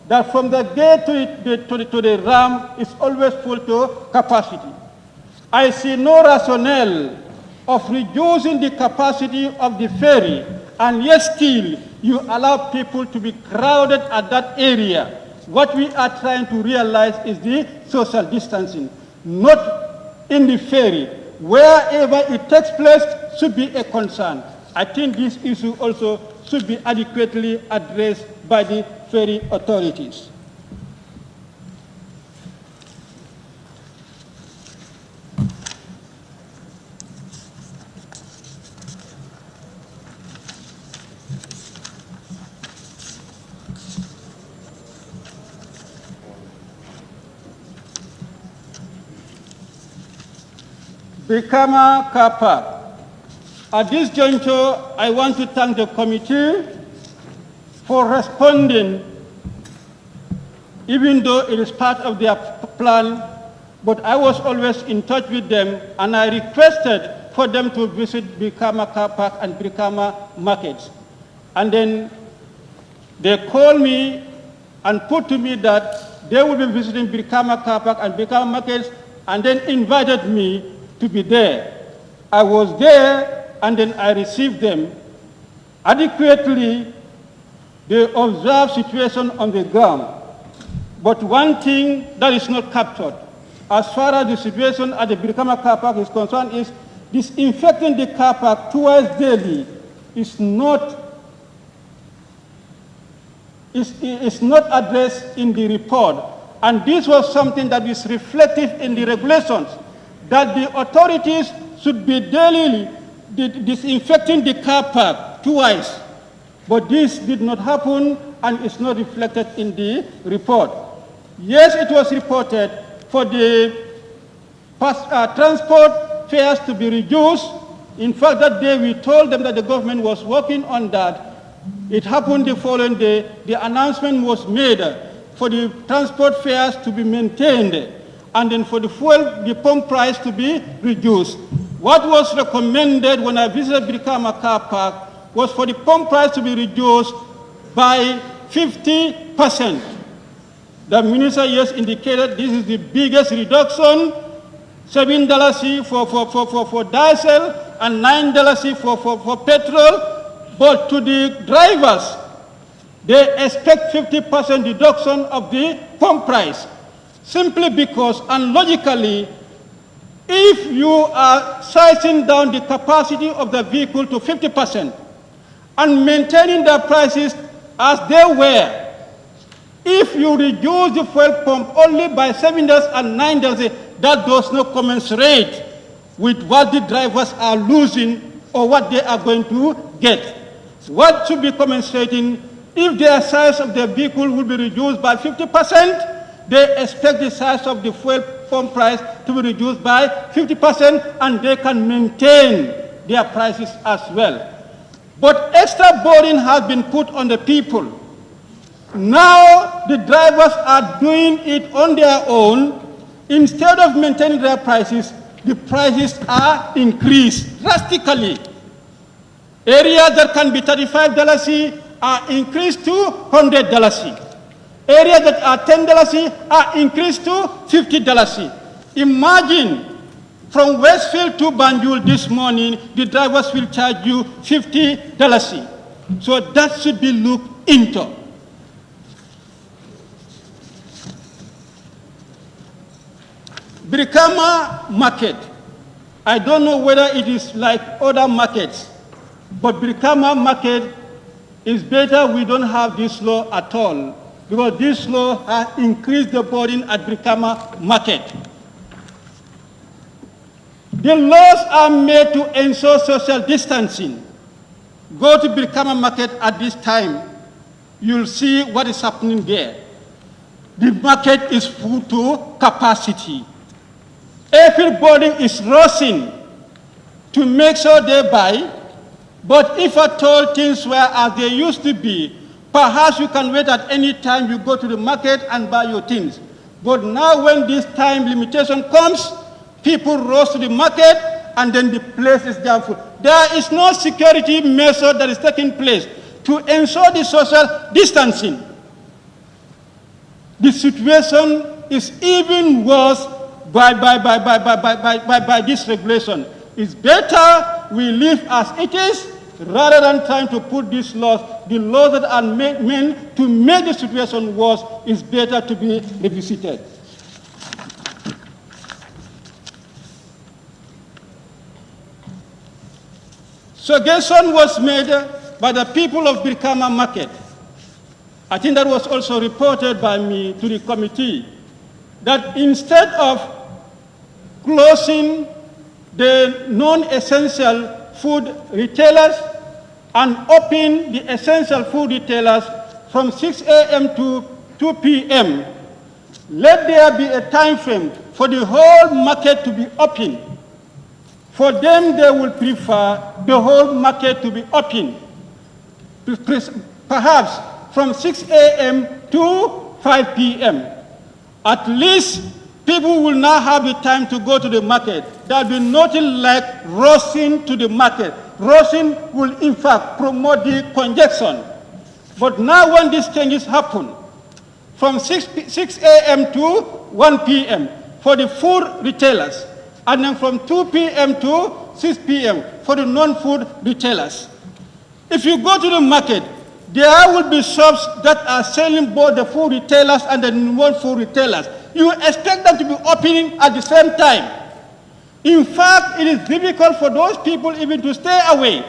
that from the gate to the ramp is always full to capacity. I see no rationale of reducing the capacity of the ferry, and yet still you allow people to be crowded at that area. What we are trying to realize is the social distancing, not in the ferry. Wherever it takes place should be a concern. I think this issue also should be adequately addressed by the ferry authorities. Brikama Car Park. At this juncture, I want to thank the committee for responding, even though it is part of their plan, but I was always in touch with them, and I requested for them to visit Brikama Car Park and Brikama markets. And then they called me and put to me that they will be visiting Brikama Car Park and Brikama markets, and then invited me to be there. I was there, and then I received them adequately. They observed situation on the ground. But one thing that is not captured, as far as the situation at the Brikama car park is concerned, is disinfecting the car park twice daily is not addressed in the report. And this was something that is reflected in the regulations, that the authorities should be daily disinfecting the car park twice. But this did not happen, and it's not reflected in the report. Yes, it was reported for the transport fares to be reduced. In fact, that day we told them that the government was working on that. It happened the following day. The announcement was made for the transport fares to be maintained, and then for the fuel, the pump price to be reduced. What was recommended when I visited Brikama car park was for the pump price to be reduced by 50%. The minister, yes, indicated this is the biggest reduction, $7 for diesel and $9 for petrol. But to the drivers, they expect 50% reduction of the pump price, simply because, and logically, if you are sizing down the capacity of the vehicle to 50% and maintaining the prices as they were, if you reduce the fuel pump only by $7 and $9, that does not commensurate with what the drivers are losing or what they are going to get. What should be commensurating, if the size of the vehicle will be reduced by 50%, they expect the size of the fuel pump price to be reduced by 50%, and they can maintain their prices as well. But extra burden has been put on the people. Now the drivers are doing it on their own. Instead of maintaining their prices, the prices are increased drastically. Areas that can be $35 are increased to $100. Areas that are $10 are increased to $50. Imagine, from Westfield to Banjul this morning, the drivers will charge you $50. So that should be looked into. Brikama market, I don't know whether it is like other markets, but Brikama market is better we don't have this law at all, because this law has increased the burden at Brikama market. The laws are made to ensure social distancing. Go to Brikama market at this time, you'll see what is happening there. The market is full to capacity. Everybody is rushing to make sure they buy, but if at all things were as they used to be, perhaps you can wait at any time you go to the market and buy your things. But now when this time limitation comes, people rush to the market and then the place is jam full. There is no security measure that is taking place to ensure the social distancing. The situation is even worse by this regulation. It's better we leave as it is rather than trying to put these laws, the laws that are meant to make the situation worse, is better to be revisited. Suggestion was made by the people of Brikama Market. I think that was also reported by me to the committee, that instead of closing the non-essential food retailers and open the essential food retailers from 6 a.m. to 2 p.m., let there be a time frame for the whole market to be open. For them, they will prefer the whole market to be open, perhaps from 6 a.m. to 5 p.m. At least people will now have the time to go to the market. There will be nothing like rushing to the market. Rushing will, in fact, promote the congestion. But now when these changes happen, from 6 a.m. to 1 p.m. for the food retailers, and then from 2 p.m. to 6 p.m. for the non-food retailers. If you go to the market, there will be shops that are selling both the food retailers and the non-food retailers. You expect them to be opening at the same time. In fact, it is difficult for those people even to stay away.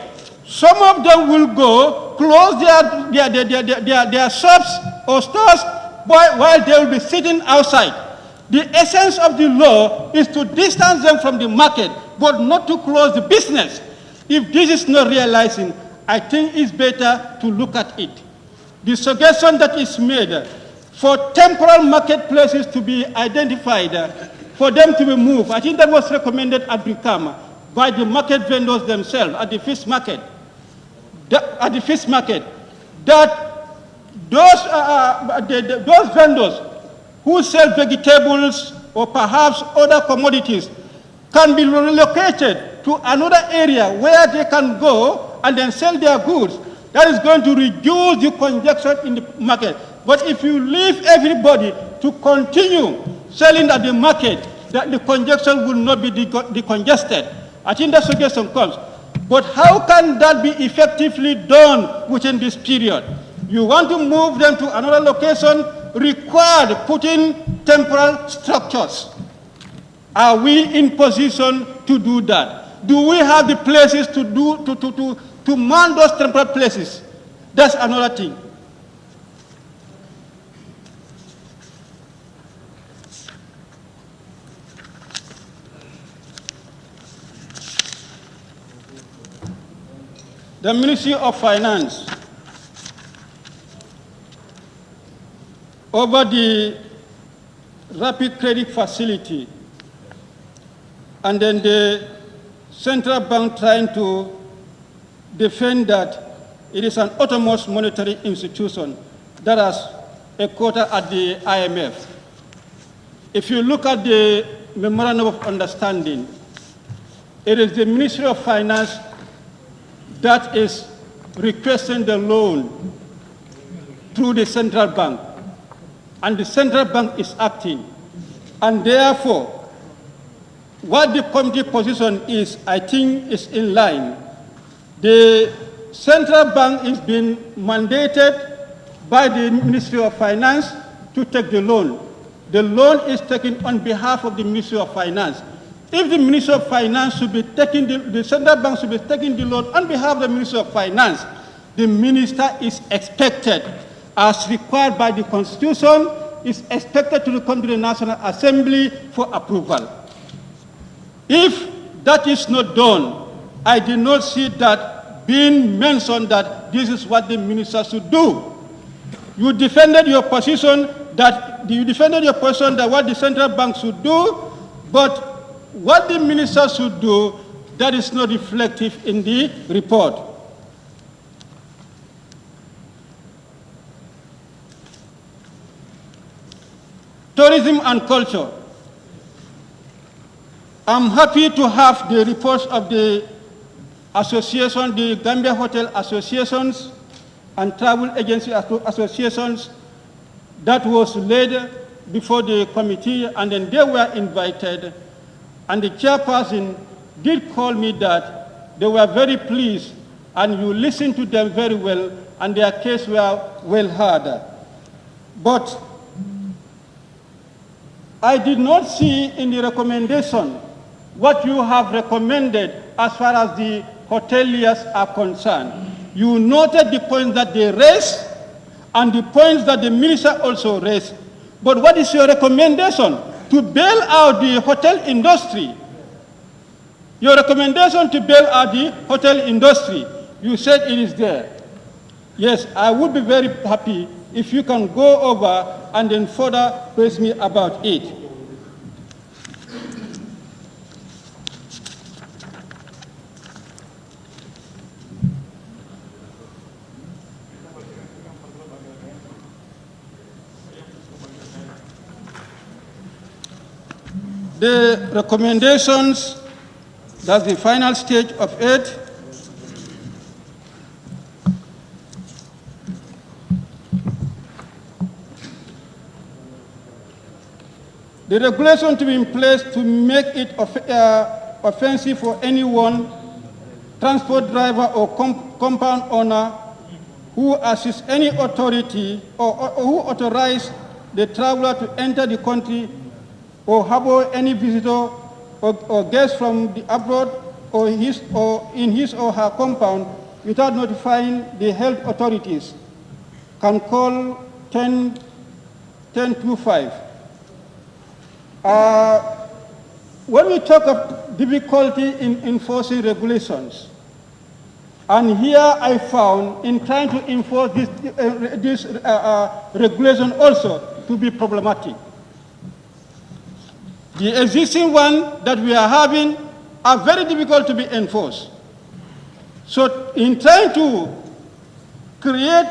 Some of them will go close their shops or stores while they will be sitting outside. The essence of the law is to distance them from the market, but not to close the business. If this is not realizing, I think it's better to look at it. The suggestion that is made for temporal marketplaces to be identified, for them to be moved, I think that was recommended at Brikama by the market vendors themselves at the fish market. That those vendors who sell vegetables or perhaps other commodities can be relocated to another area where they can go and then sell their goods. That is going to reduce the congestion in the market. But if you leave everybody to continue selling at the market, the congestion will not be decongested. I think that suggestion comes. But how can that be effectively done within this period? You want to move them to another location, required putting temporal structures. Are we in position to do that? Do we have the places to man those temporal places? That's another thing. The Ministry of Finance, over the rapid credit facility, and then the central bank trying to defend that it is an autonomous monetary institution that has a quota at the IMF. If you look at the memorandum of understanding, it is the Ministry of Finance that is requesting the loan through the central bank, and the central bank is acting. And therefore, what the committee position is, I think, is in line. The central bank is being mandated by the Ministry of Finance to take the loan. The loan is taken on behalf of the Ministry of Finance. If the Ministry of Finance should be taking the central bank should be taking the loan on behalf of the Ministry of Finance, the minister is expected, as required by the Constitution, is expected to come to the National Assembly for approval. If that is not done, I did not see that being mentioned that this is what the minister should do. You defended your position that what the central bank should do, but what the minister should do, that is not reflective in the report. Tourism and culture. I'm happy to have the reports of the association, the Gambia Hotel Associations and Travel Agency Associations, that was laid before the committee, and then they were invited, and the chairperson did call me that they were very pleased and you listened to them very well and their case were well heard. But I did not see in the recommendation what you have recommended as far as the hoteliers are concerned. You noted the points that they raised and the points that the minister also raised. But what is your recommendation? To bail out the hotel industry. Your recommendation to bail out the hotel industry, you said it is there. Yes, I would be very happy if you can go over and then further praise me about it. The recommendations, that's the final stage of it. The regulation to be in place to make it offensive for anyone, transport driver or compound owner who assists any authority or who authorize the traveler to enter the country or harbor any visitor or guest from the abroad or in his or her compound without notifying the health authorities can call 1025. When we talk of difficulty in enforcing regulations, and here I found in trying to enforce this regulation also to be problematic. The existing one that we are having are very difficult to be enforced. So in trying to create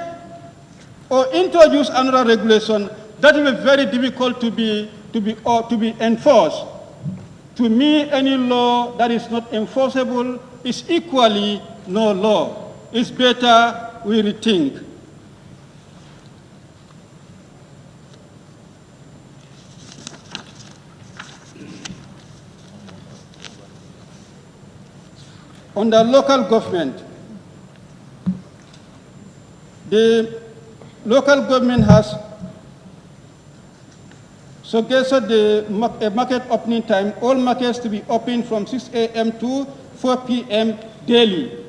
or introduce another regulation, that will be very difficult to be enforced. To me, any law that is not enforceable is equally no law. It's better we rethink. Under local government, the local government has suggested the market opening time, all markets to be open from 6 a.m. to 4 p.m. daily.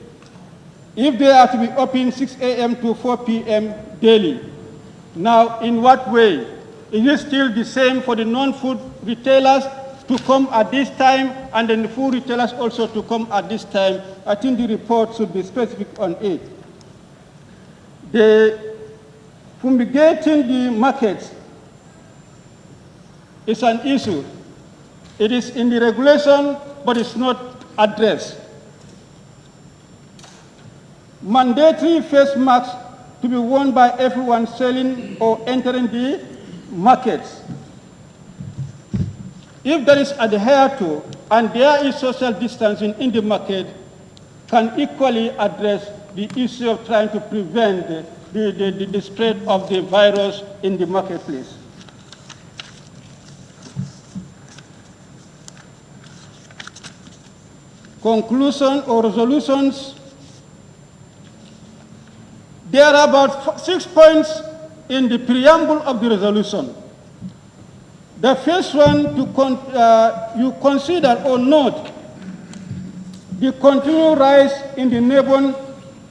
If they are to be open 6 a.m. to 4 p.m. daily, now in what way? Is it still the same for the non-food retailers to come at this time and then the food retailers also to come at this time? I think the report should be specific on it. The fumigating the markets is an issue. It is in the regulation, but it's not addressed. Mandatory face masks to be worn by everyone selling or entering the markets. If that is adhered to and there is social distancing in the market, can equally address the issue of trying to prevent the spread of the virus in the marketplace. Conclusion or resolutions. There are about 6 points in the preamble of the resolution. The first one, you consider or note the continual rise in the neighboring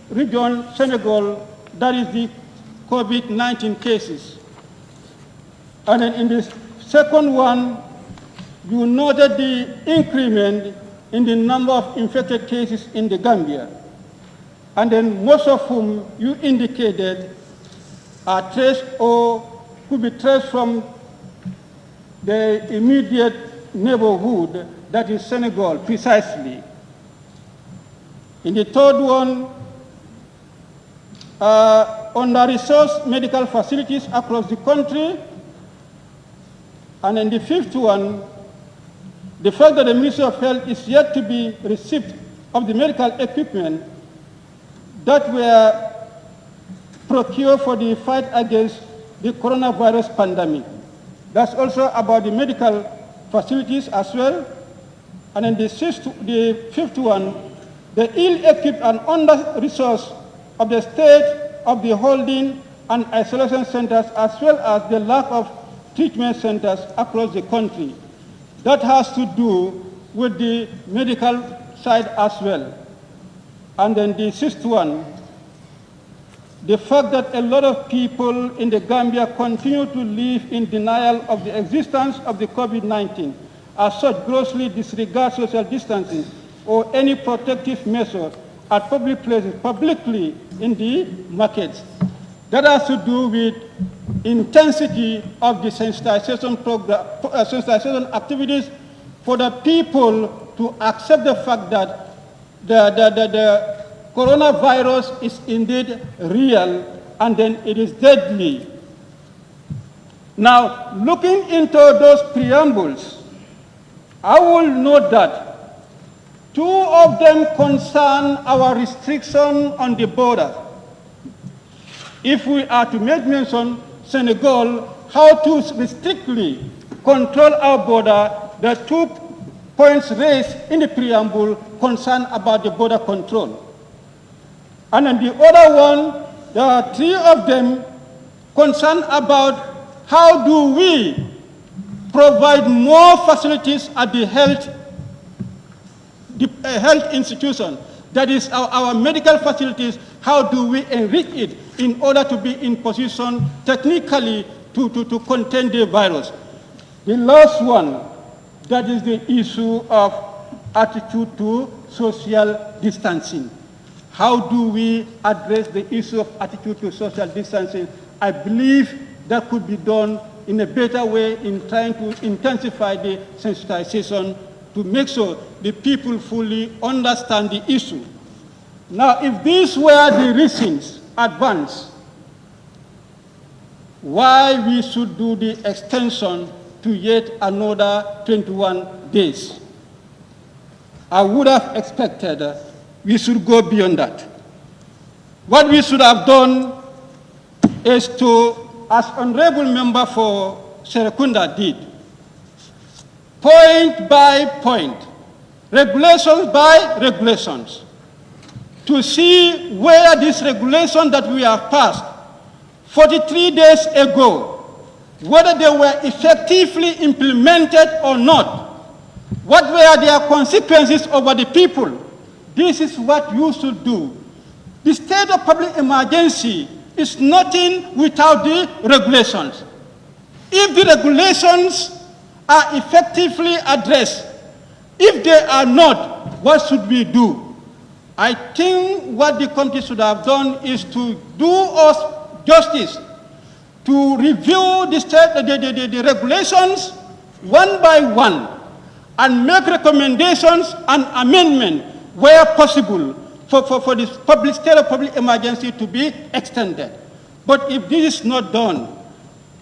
region, Senegal, that is the COVID-19 cases. And then in the second one, you noted the increment in the number of infected cases in the Gambia. And then most of whom you indicated are traced or could be traced from the immediate neighborhood, that is Senegal, precisely. In the third one, under-resourced medical facilities across the country. And in the fifth one, the fact that the Ministry of Health is yet to be received of the medical equipment that were procured for the fight against the coronavirus pandemic. That's also about the medical facilities as well. And then the fifth one, the ill-equipped and under-resourced of the state of the holding and isolation centers, as well as the lack of treatment centers across the country. That has to do with the medical side as well. And then the sixth one, the fact that a lot of people in the Gambia continue to live in denial of the existence of the COVID-19, as such grossly disregard social distancing or any protective measure at public places, publicly in the markets. That has to do with intensity of the sensitization program, sensitization activities for the people to accept the fact that the coronavirus is indeed real and then it is deadly. Now, looking into those preambles, I will note that two of them concern our restriction on the border. If we are to make mention Senegal, how to strictly control our border, the 2 points raised in the preamble concern about the border control. And then the other one, there are three of them concern about how do we provide more facilities at the health institution. That is our medical facilities. How do we enrich it in order to be in position technically to contain the virus? The last one, that is the issue of attitude to social distancing. How do we address the issue of attitude to social distancing? I believe that could be done in a better way in trying to intensify the sensitization to make sure the people fully understand the issue. Now, if these were the reasons advanced why we should do the extension to yet another 21 days, I would have expected we should go beyond that. What we should have done is to, as Honorable Member for Serekunda did, point by point, regulations by regulations, to see where this regulation that we have passed 43 days ago, whether they were effectively implemented or not, what were their consequences over the people. This is what you should do. The state of public emergency is nothing without the regulations. If the regulations are effectively addressed, if they are not, what should we do? I think what the committee should have done is to do us justice, to review the regulations one by one and make recommendations and amendments where possible for the state of public emergency to be extended. But if this is not done,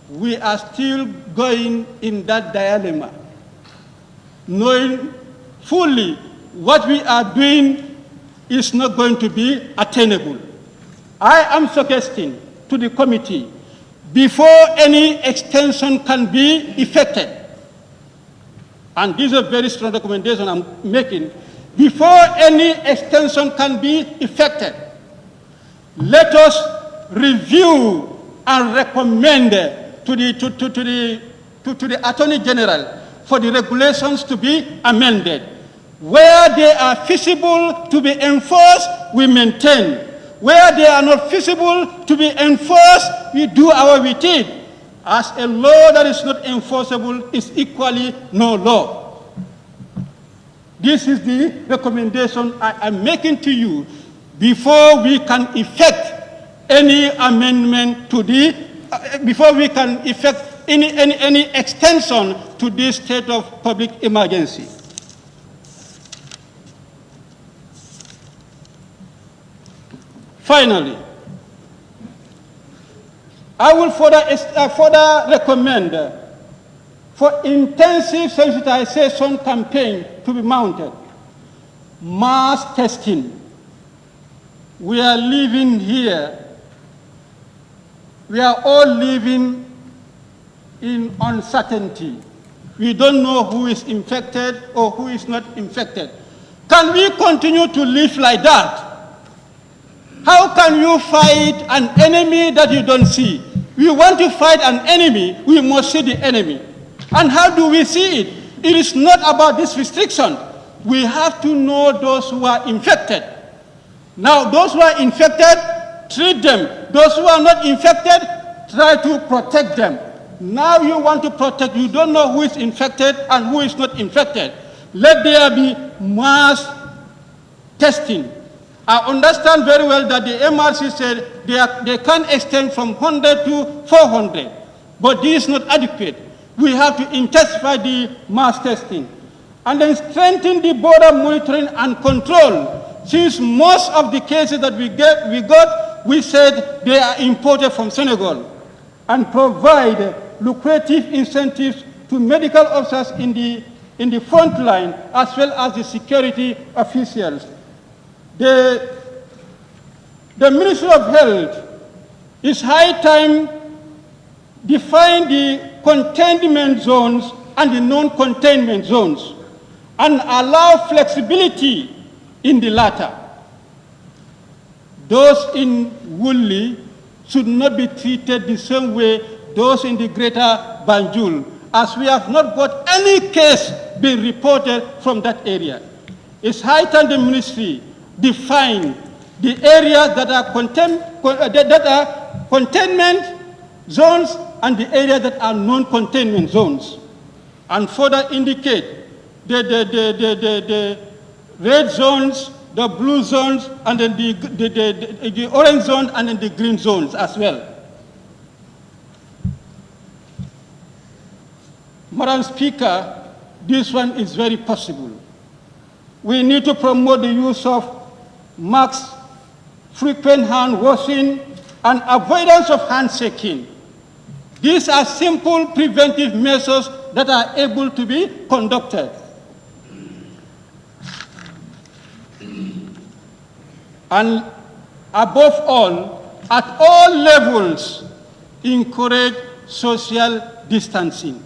we are still going in that dilemma, knowing fully what we are doing is not going to be attainable. I am suggesting to the committee, before any extension can be effected, and this is a very strong recommendation I'm making, before any extension can be effected, let us review and recommend to the Attorney General for the regulations to be amended. Where they are feasible to be enforced, we maintain. Where they are not feasible to be enforced, we do our with it. As a law that is not enforceable is equally no law. This is the recommendation I am making to you before we can effect any amendment to the, before we can effect any extension to this state of public emergency. Finally, I will further recommend for intensive sensitization campaign to be mounted. Mass testing. We are living here. We are all living in uncertainty. We don't know who is infected or who is not infected. Can we continue to live like that? How can you fight an enemy that you don't see? We want to fight an enemy, we must see the enemy. And how do we see it? It is not about this restriction. We have to know those who are infected. Now, those who are infected, treat them. Those who are not infected, try to protect them. Now you want to protect, you don't know who is infected and who is not infected. Let there be mass testing. I understand very well that the MRC said they can extend from 100 to 400, but this is not adequate. We have to intensify the mass testing. And then strengthen the border monitoring and control. Since most of the cases that we said they are imported from Senegal, and provide lucrative incentives to medical officers in the front line, as well as the security officials. The Ministry of Health, it's high time define the containment zones and the non-containment zones and allow flexibility in the latter. Those in Wuli should not be treated the same way those in the greater Banjul, as we have not got any case being reported from that area. It's high time the ministry define the areas that are containment zones and the areas that are non-containment zones, and further indicate the red zones, the blue zones, and then the orange zone, and then the green zones as well. Madam Speaker, this one is very possible. We need to promote the use of masks, frequent hand washing, and avoidance of handshaking. These are simple preventive measures that are able to be conducted. And above all, at all levels, encourage social distancing.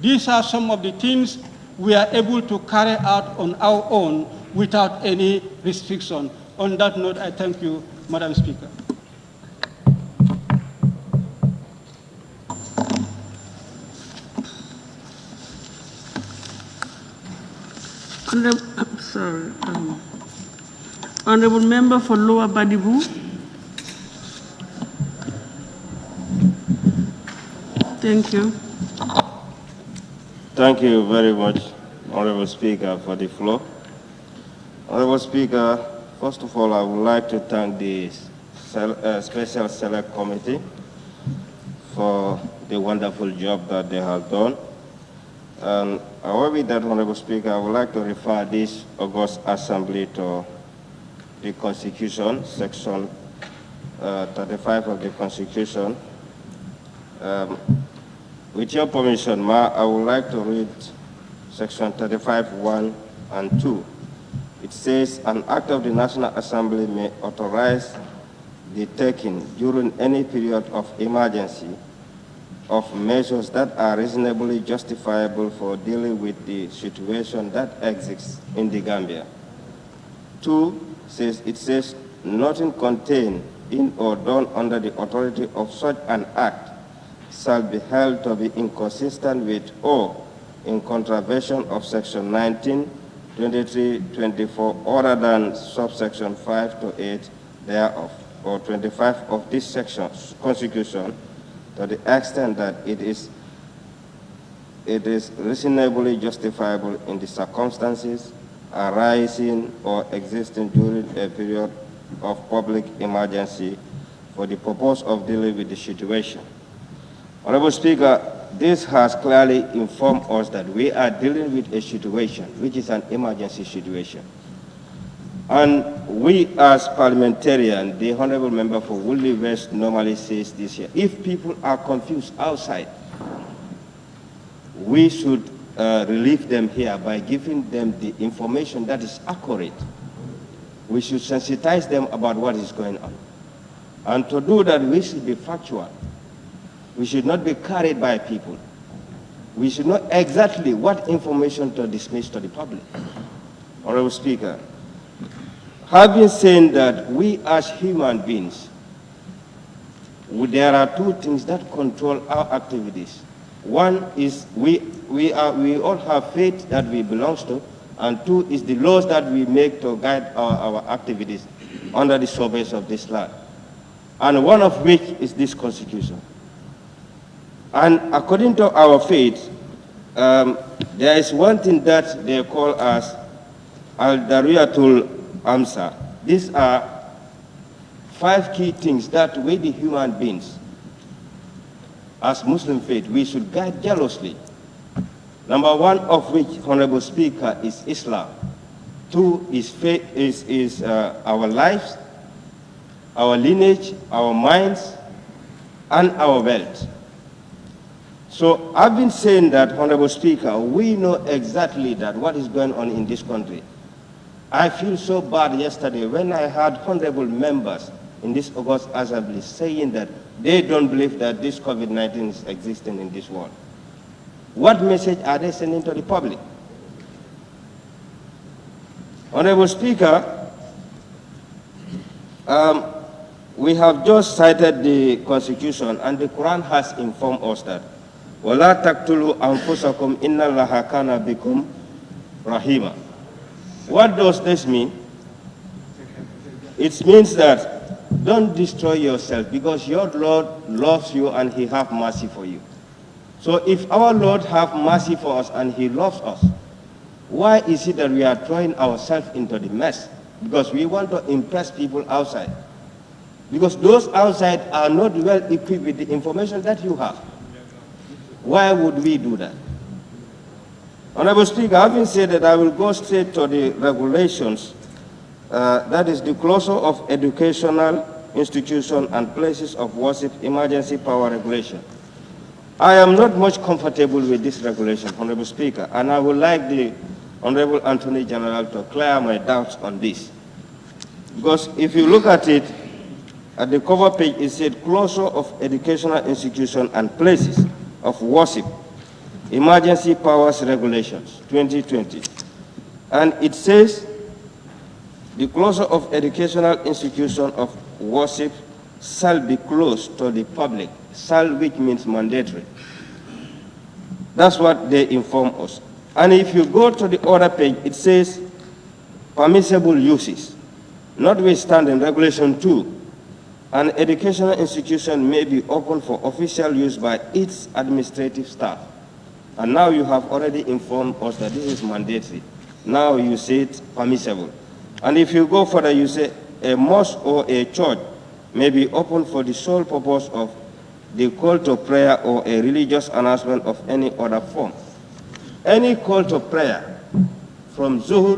These are some of the things we are able to carry out on our own without any restriction. On that note, I thank you, Madam Speaker. Honorable Member for Lower Badibu. Thank you. Thank you very much, Honorable Speaker, for the floor. Honorable Speaker, first of all, I would like to thank the Special Select Committee for the wonderful job that they have done. However, with that, Honorable Speaker, I would like to refer this August Assembly to the Constitution, Section 35 of the Constitution. With your permission, Ma, I would like to read Section 35(1) and 2. It says, an act of the National Assembly may authorize the taking during any period of emergency of measures that are reasonably justifiable for dealing with the situation that exists in the Gambia. 2 says, it says, nothing contained in or done under the authority of such an act shall be held to be inconsistent with or in contravention of Section 19, 23, 24, other than subsection 5 to 8 thereof, or 25 of this section, Constitution, to the extent that it is reasonably justifiable in the circumstances arising or existing during a period of public emergency for the purpose of dealing with the situation. Honorable Speaker, this has clearly informed us that we are dealing with a situation which is an emergency situation. And we as parliamentarians, the Honorable Member for Woodley West normally says this here, if people are confused outside, we should relieve them here by giving them the information that is accurate. We should sensitize them about what is going on. And to do that, we should be factual. We should not be carried by people. we should know exactly what information to dismiss to the public. Honorable Speaker, having said that we as human beings, there are two things that control our activities. One is we all have faith that we belong to, and two is the laws that we make to guide our activities under the surface of this land. And one of which is this Constitution. And according to our faith, there is one thing that they call as Al-Dariyatul Amsa. These are 5 key things that we, the human beings, as Muslim faith, we should guide jealously. Number 1 of which, Honorable Speaker, is Islam. 2 is faith, is our lives, our lineage, our minds, and our wealth. So I've been saying that, Honorable Speaker, we know exactly that what is going on in this country. I feel so bad yesterday when I heard honorable members in this August Assembly saying that they don't believe that this COVID-19 is existing in this world. What message are they sending to the public? Honorable Speaker, we have just cited the Constitution, and the Quran has informed us that وَلَا تَقْتُلُوا أَنفُسَكُمْ إِنَّ اللَّهَ كَانَ بِكُمْ رَحِيمًا. What does this mean? It means that don't destroy yourself, because your Lord loves you and he has mercy for you. So if our Lord has mercy for us and he loves us, why is it that we are throwing ourselves into the mess? Because we want to impress people outside. Because those outside are not well equipped with the information that you have. Why would we do that? Honorable Speaker, having said that, I will go straight to the regulations. That is the closure of educational institutions and places of worship emergency power regulation. I am not much comfortable with this regulation, Honorable Speaker, and I would like the Honorable Attorney General to clear my doubts on this. Because if you look at it, at the cover page, it said closure of educational institutions and places of worship, emergency powers regulations, 2020. And it says the closure of educational institution of worship shall be closed to the public, shall, which means mandatory. That's what they inform us. And if you go to the other page, it says permissible uses, notwithstanding regulation 2, an educational institution may be open for official use by its administrative staff. And now you have already informed us that this is mandatory. Now you say it's permissible. And if you go further, you say a mosque or a church may be open for the sole purpose of the call to prayer or a religious announcement of any other form. Any call to prayer, from Zuhur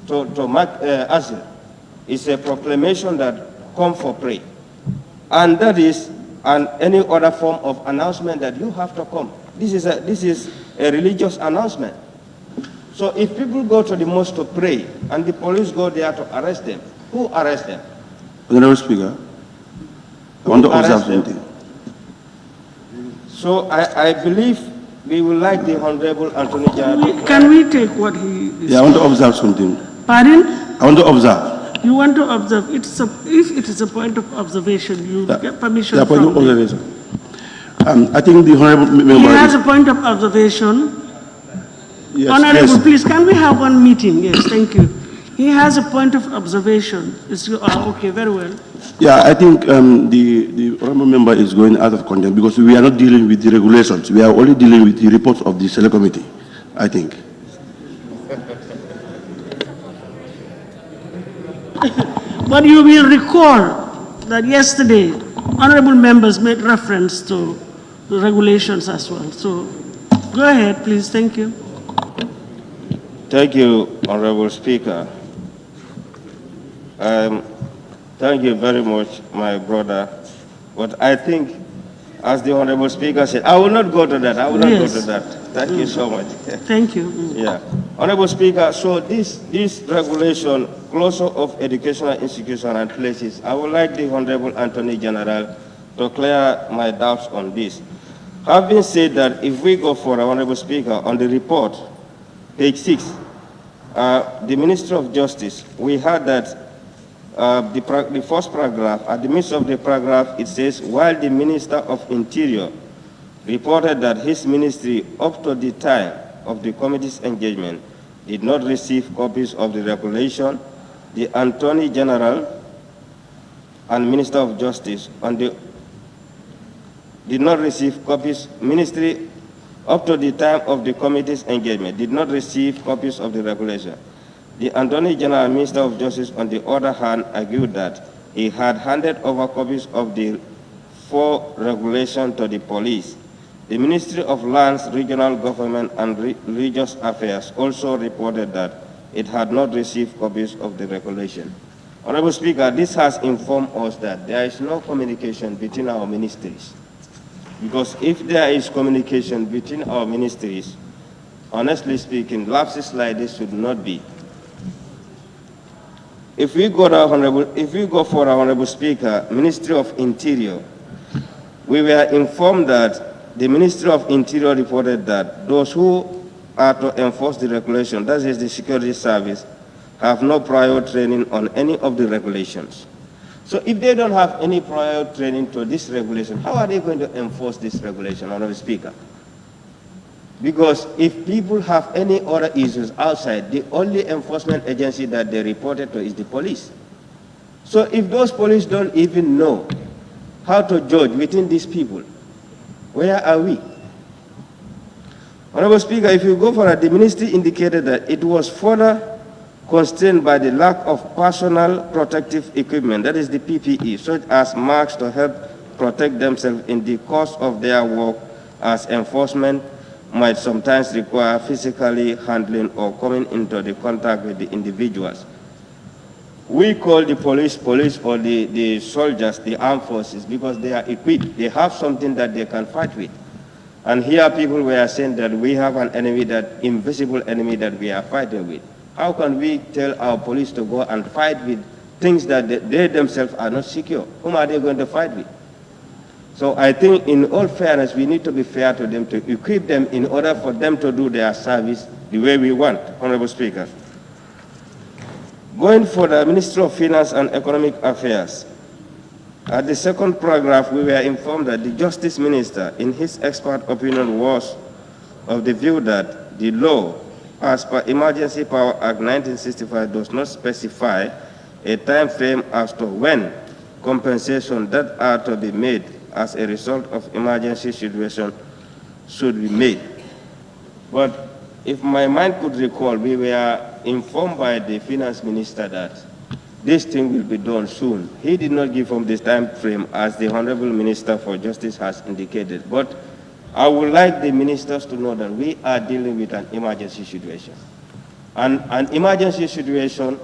to Asr, is a proclamation that come for prayer. And that is any other form of announcement that you have to come. This is a religious announcement. So if people go to the mosque to pray and the police go there to arrest them, who arrests them? Honorable Speaker, I want to observe something. So I believe we would like the Honorable Attorney General. Can we take what he is? Yeah, I want to observe something. Pardon? I want to observe. You want to observe? If it is a point of observation, you get permission point from of observation. I think the Honorable member... He has a point of observation. Yes, Honorable, yes. please, can we have one meeting? Yes, thank you. He has a point of observation. Okay, very well. Yeah, I think the Honorable member is going out of content because we are not dealing with the regulations. We are only dealing with the reports of the Select Committee, I think. But you will recall that yesterday, honorable members made reference to the regulations as well. So go ahead, please. Thank you. Thank you, Honorable Speaker. Thank you very much, my brother. But I think, as the Honorable Speaker said, I will not go to that. I will not go to that. Thank you so much. Thank you. Yeah. Honorable Speaker, so this regulation, closure of educational institutions and places, I would like the Honorable Attorney General to clear my doubts on this. Having said that, if we go for our Honorable Speaker on the report, page 6, the Minister of Justice, we heard that the first paragraph, at the midst of the paragraph, it says, while the Minister of Interior reported that his ministry, up to the time of the committee's engagement, did not receive copies of the regulation, the Attorney General and Minister of Justice did not receive copies. Ministry, up to the time of the committee's engagement, did not receive copies of the regulation. The Attorney General and Minister of Justice, on the other hand, argued that he had handed over copies of the 4 regulations to the police. The Ministry of Lands, Regional Government and Religious Affairs also reported that it had not received copies of the regulation. Honorable Speaker, this has informed us that there is no communication between our ministries. Because if there is communication between our ministries, honestly speaking, lapses like this should not be. If we go for our Honorable Speaker, Ministry of Interior, we were informed that the Ministry of Interior reported that those who are to enforce the regulation, that is the security service, have no prior training on any of the regulations. So if they don't have any prior training to this regulation, how are they going to enforce this regulation, Honorable Speaker? Because if people have any other issues outside, the only enforcement agency that they reported to is the police. So if those police don't even know how to judge within these people, where are we? Honorable Speaker, if you go for it, the ministry indicated that it was further constrained by the lack of personal protective equipment, that is the PPE, such as masks to help protect themselves in the course of their work, as enforcement might sometimes require physically handling or coming into the contact with the individuals. We call the police or the soldiers, the armed forces, because they are equipped. They have something that they can fight with. And here people were saying that we have an enemy, that invisible enemy that we are fighting with. How can we tell our police to go and fight with things that they themselves are not secure? Whom are they going to fight with? So I think in all fairness, we need to be fair to them, to equip them in order for them to do their service the way we want, Honorable Speaker. Going for the Ministry of Finance and Economic Affairs, at the second paragraph, we were informed that the Justice Minister, in his expert opinion, was of the view that the law, as per Emergency Power Act 1965, does not specify a time frame as to when compensation that are to be made as a result of emergency situation should be made. But if my mind could recall, we were informed by the Finance Minister that this thing will be done soon. He did not give him this time frame as the Honorable Minister for Justice has indicated. But I would like the ministers to know that we are dealing with an emergency situation. And an emergency situation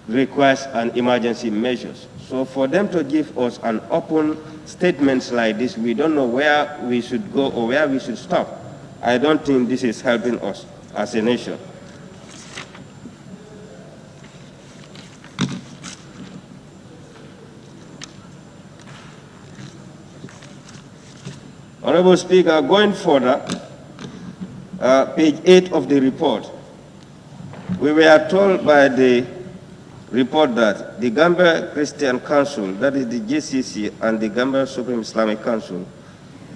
requires an emergency measures. So for them to give us an open statements like this, we don't know where we should go or where we should stop. I don't think this is helping us as a nation. Honorable Speaker, going further, page 8 of the report, we were told by the report that the Gambia Christian Council, that is the GCC, and the Gambia Supreme Islamic Council,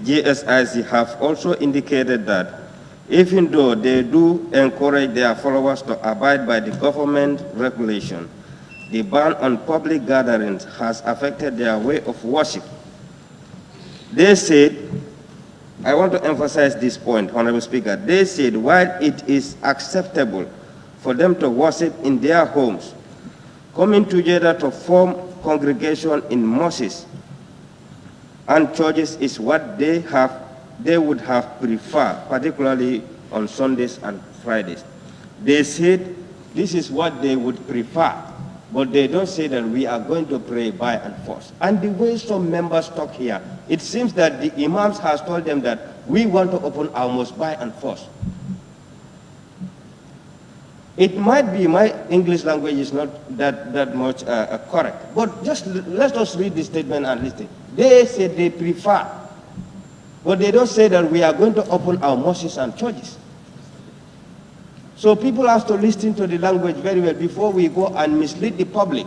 GSIC, have also indicated that even though they do encourage their followers to abide by the government regulation, the ban on public gatherings has affected their way of worship. They said, I want to emphasize this point, Honorable Speaker. They said while it is acceptable for them to worship in their homes, coming together to form congregation in mosques and churches is what they would have preferred, particularly on Sundays and Fridays. They said this is what they would prefer, but they don't say that we are going to pray by and force. And the way some members talk here, it seems that the imams has told them that we want to open our mosque by and force. It might be my English language is not that much correct, but just let us read the statement and listen. They said they prefer But they don't say that we are going to open our mosques and churches. So people have to listen to the language very well before we go and mislead the public.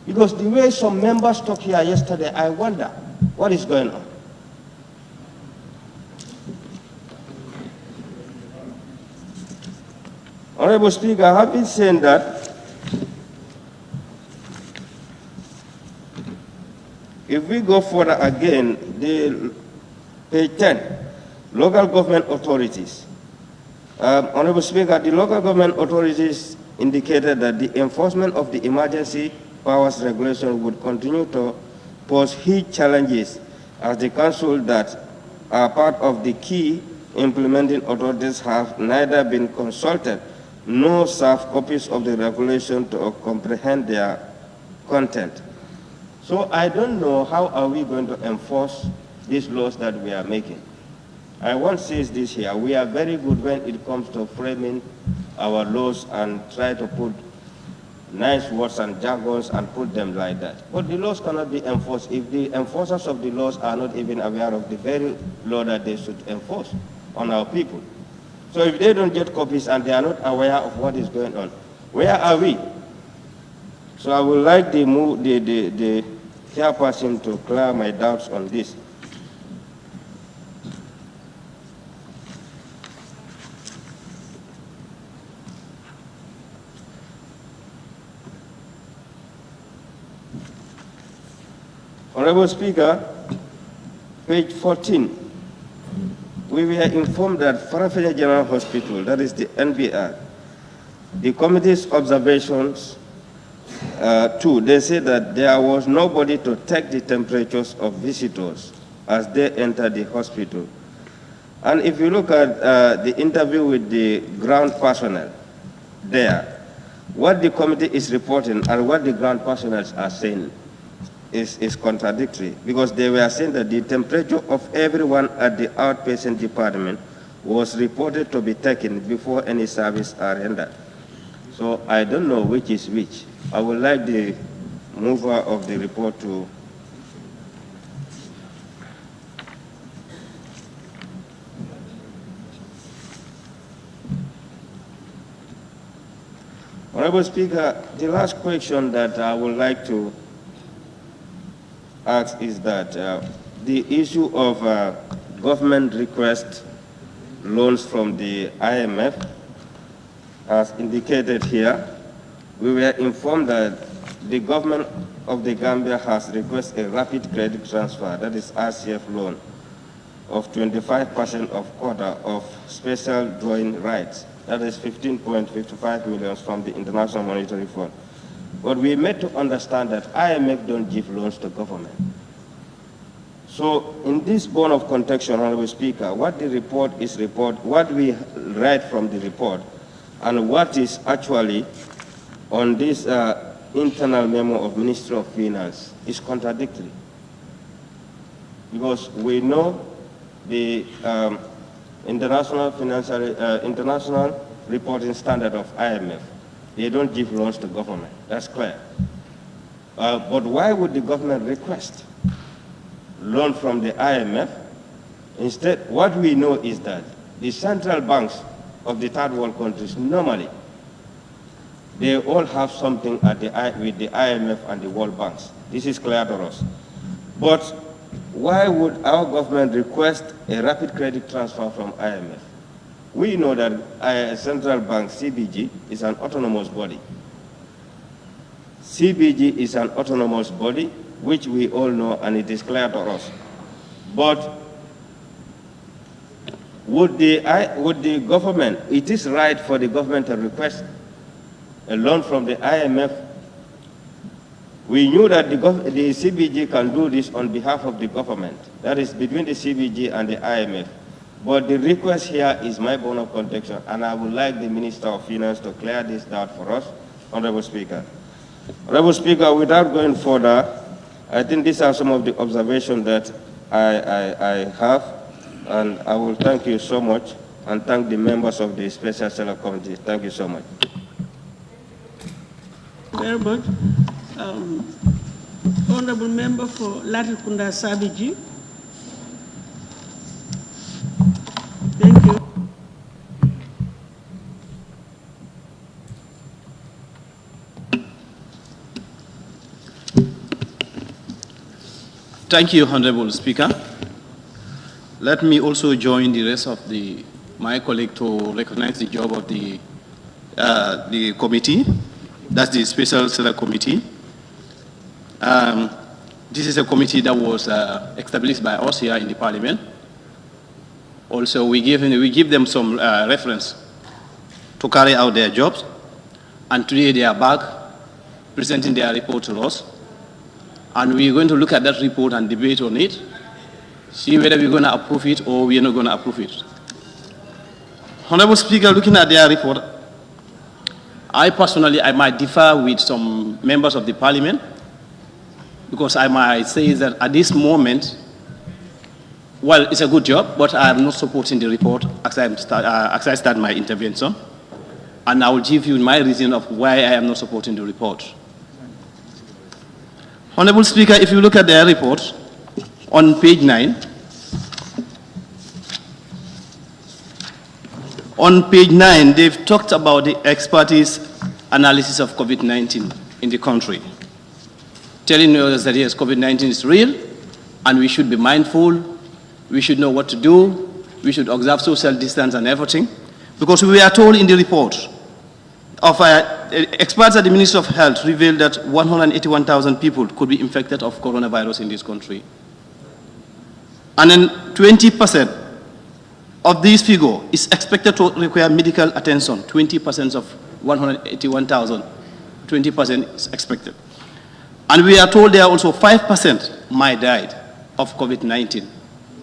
Because the way some members talked here yesterday, I wonder what is going on. Honorable Speaker, I have been saying that if we go further again, the page 10, local government authorities. Honorable Speaker, the local government authorities indicated that the enforcement of the emergency powers regulation would continue to pose huge challenges as the council that are part of the key implementing authorities have neither been consulted nor served copies of the regulation to comprehend their content. So I don't know how are we going to enforce these laws that we are making. I once said this here, we are very good when it comes to framing our laws and try to put nice words and jargons and put them like that. But the laws cannot be enforced if the enforcers of the laws are not even aware of the very law that they should enforce on our people. So if they don't get copies and they are not aware of what is going on, where are we? So I would like the chairperson to clear my doubts on this. Honorable Speaker, page 14. We were informed that Farafenni General Hospital, that is the NBR, the committee's observations too, they say that there was nobody to take the temperatures of visitors as they enter the hospital. And if you look at the interview with the ground personnel there, what the committee is reporting and what the ground personnel are saying is contradictory, because they were saying that the temperature of everyone at the outpatient department was reported to be taken before any service are rendered. So I don't know which is which. I would like the mover of the report to Honorable Speaker, the last question that I would like to ask is that the issue of government request loans from the IMF, as indicated here, we were informed that the government of the Gambia has requested a rapid credit transfer, that is RCF loan, of 25% of quota of special drawing rights, that is 15.55 million from the International Monetary Fund. But we made to understand that IMF don't give loans to government. So in this bone of contention, Honorable Speaker, what the report is what we write from the report, and what is actually on this internal memo of Ministry of Finance is contradictory. Because we know the international reporting standard of IMF. They don't give loans to government. That's clear. But why would the government request loan from the IMF? Instead, what we know is that the central banks of the third world countries normally, they all have something with the IMF and the World Banks. This is clear to us. But why would our government request a rapid credit transfer from IMF? We know that central bank, CBG, is an autonomous body. CBG is an autonomous body, which we all know, and it is clear to us. But would the government, it is right for the government to request a loan from the IMF. We knew that the CBG can do this on behalf of the government. That is between the CBG and the IMF. But the request here is my bone of contention, and I would like the Minister of Finance to clear this doubt for us, Honorable Speaker. Honorable Speaker, without going further, I think these are some of the observations that I have, and I will thank you so much, and thank the members of the Special Select Committee. Thank you so much. Very much. Honorable Member for Latrikunda Sabiji. Thank you, Honorable Speaker. Let me also join the rest of my colleague to recognize the job of the committee. That's the Special Select Committee. This is a committee that was established by us here in the Parliament. Also, we give them some reference to carry out their jobs, and today they are back presenting their report to us. And we're going to look at that report and debate on it, see whether we're going to approve it or we're not going to approve it. Honorable Speaker, looking at their report, I might differ with some members of the Parliament, because I might say that at this moment, well, it's a good job, but I am not supporting the report as I start my intervention. And I will give you my reason of why I am not supporting the report. Honorable Speaker, if you look at their report on page 9, they've talked about the expertise analysis of COVID-19 in the country, telling us that yes, COVID-19 is real, and we should be mindful, we should know what to do, we should observe social distance and everything, because we are told in the report of experts at the Ministry of Health revealed that 181,000 people could be infected of coronavirus in this country. And then 20% of this figure is expected to require medical attention. 20% of 181,000, 20% is expected. And we are told there are also 5% might die of COVID-19.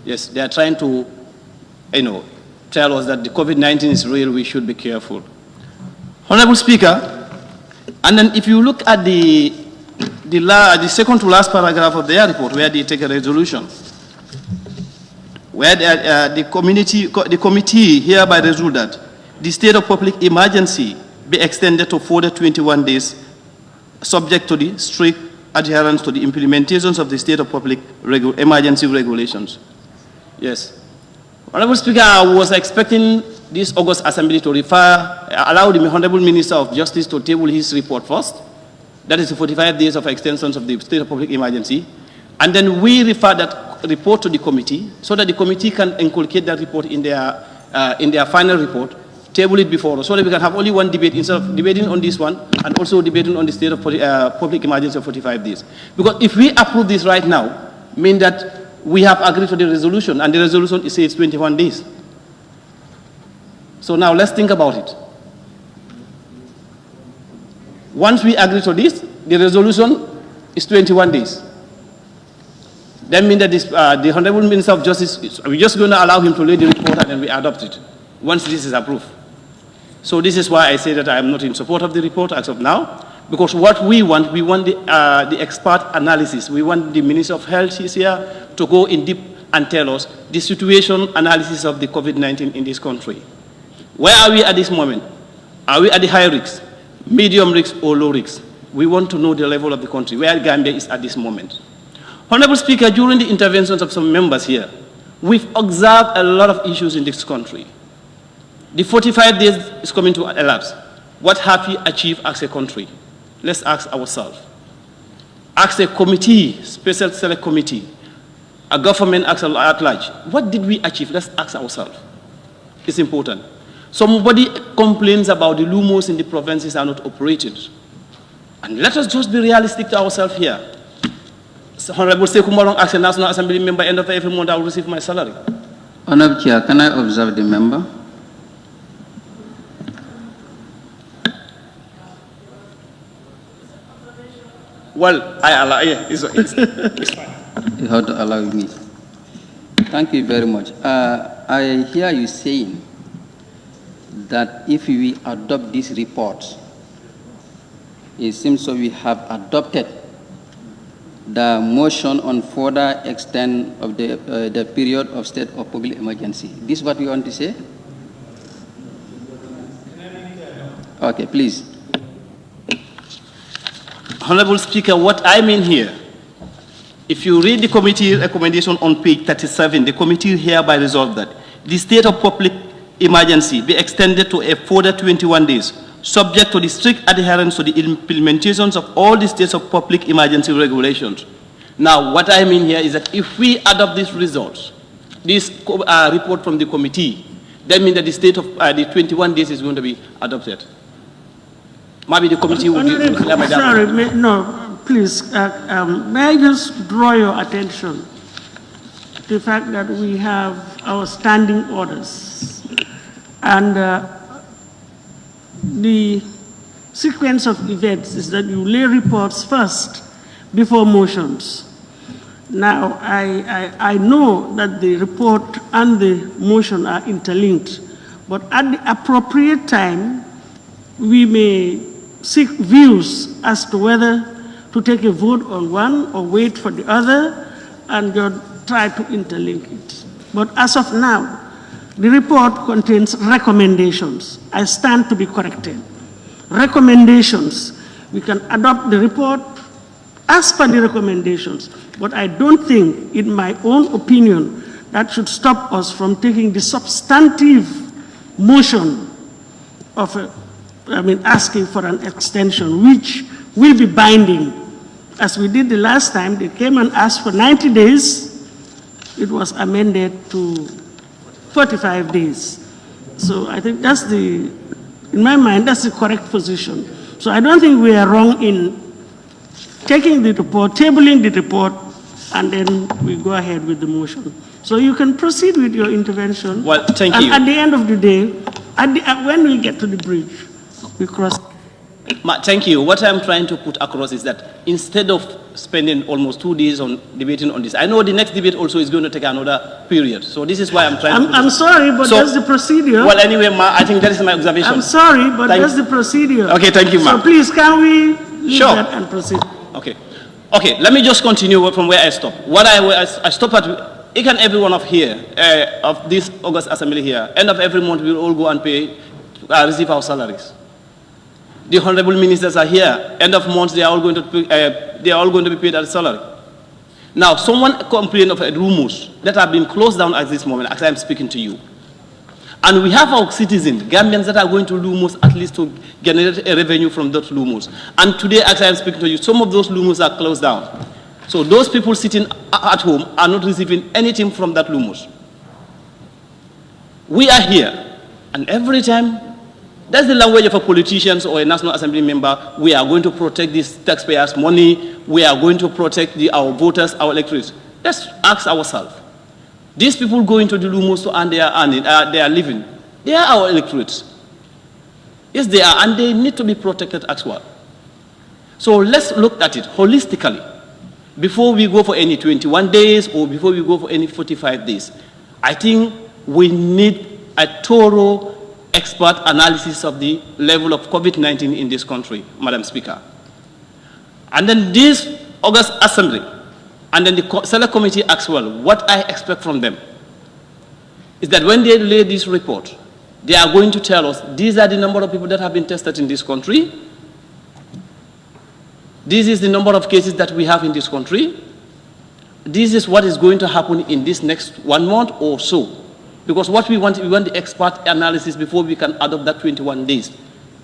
Yes, they are trying to, tell us that the COVID-19 is real, we should be careful. Honorable Speaker, and then if you look at the second to last paragraph of their report, where they take a resolution, where the committee hereby resolved that the state of public emergency be extended to further 21 days, subject to the strict adherence to the implementations of the state of public emergency regulations. Yes. Honorable Speaker, I was expecting this August Assembly to allow the Honorable Minister of Justice to table his report first. That is the 45 days of extensions of the state of public emergency. And then we refer that report to the committee so that the committee can inculcate that report in their final report, table it before us, so that we can have only one debate instead of debating on this one and also debating on the state of public emergency of 45 days. Because if we approve this right now, mean that we have agreed to the resolution, and the resolution says 21 days. So now let's think about it. Once we agree to this, the resolution is 21 days. That means that the Honorable Minister of Justice, we're just going to allow him to lay the report and then we adopt it once this is approved. So this is why I say that I am not in support of the report as of now, because what we want the expert analysis. We want the Minister of Health is here to go in deep and tell us the situation analysis of the COVID-19 in this country. Where are we at this moment? Are we at the high risk, medium risk, or low risk? We want to know the level of the country, where Gambia is at this moment. Honorable Speaker, during the interventions of some members here, we've observed a lot of issues in this country. The 45 days is coming to elapse. What have we achieved as a country? Let's ask ourselves. Ask a committee, special select committee, a government at large, what did we achieve? Let's ask ourselves. It's important. Somebody complains about the lumos in the provinces are not operated. And let us just be realistic to ourselves here. Honorable Sekumbalong asks a National Assembly member, end of every month I will receive my salary. Honorable Chair, can I observe the member? Well, I allow, yeah, it's fine. You have to allow me. Thank you very much. I hear you saying that if we adopt this report, it seems so we have adopted the motion on further extent of the period of state of public emergency. This is what you want to say? Okay, please. Honorable Speaker, what I mean here, if you read the committee recommendation on page 37, the committee hereby resolved that the state of public emergency be extended to a further 21 days, subject to the strict adherence to the implementations of all the states of public emergency regulations. Now, what I mean here is that if we adopt these results, this report from the committee, that means that the state of the 21 days is going to be adopted. Maybe the committee will be... Sorry, no, please, may I just draw your attention to the fact that we have our standing orders, and the sequence of events is that you lay reports first before motions. Now, I know that the report and the motion are interlinked, but at the appropriate time, we may seek views as to whether to take a vote on one or wait for the other and try to interlink it. But as of now, the report contains recommendations. I stand to be corrected. Recommendations. We can adopt the report as per the recommendations, but I don't think, in my own opinion, that should stop us from taking the substantive motion of asking for an extension, which will be binding. As we did the last time, they came and asked for 90 days. It was amended to 45 days. So I think that's in my mind, that's the correct position. So I don't think we are wrong in taking the report, tabling the report, and then we go ahead with the motion. So you can proceed with your intervention. Well, thank you. And at the end of the day, when we get to the bridge, we cross. Thank you. What I'm trying to put across is that instead of spending almost 2 days on debating on this, I know the next debate also is going to take another period. So this is why I'm trying I'm sorry, but that's the procedure. Well, anyway, I think that is my observation. I'm sorry, but that's the procedure. Okay, thank you, ma'am. So please, can we leave that and proceed? Okay. Okay, let me just continue from where I stopped. I stopped at each and every one of here, of this August Assembly here. End of every month, we will all go and receive our salaries. The honorable ministers are here. End of month, they are all going to be paid their salary. Now, someone complained of rumors that have been closed down at this moment, as I'm speaking to you. And we have our citizens, Gambians, that are going to Lumos at least to generate a revenue from those Lumos. And today, as I'm speaking to you, some of those Lumos are closed down. So those people sitting at home are not receiving anything from that Lumos. We are here, and every time, that's the language of a politician or a National Assembly member. We are going to protect these taxpayers' money. We are going to protect our voters, our electorates. Let's ask ourselves. These people going to the Lumos to earn their living, they are our electorates. Yes, they are, and they need to be protected as well. So let's look at it holistically. Before we go for any 21 days or before we go for any 45 days, I think we need a thorough expert analysis of the level of COVID-19 in this country, Madam Speaker. And then this August Assembly, and then the Select Committee as well, what I expect from them is that when they lay this report, they are going to tell us, these are the number of people that have been tested in this country. This is the number of cases that we have in this country. This is what is going to happen in this next 1 month or so. Because what we want the expert analysis before we can adopt that 21 days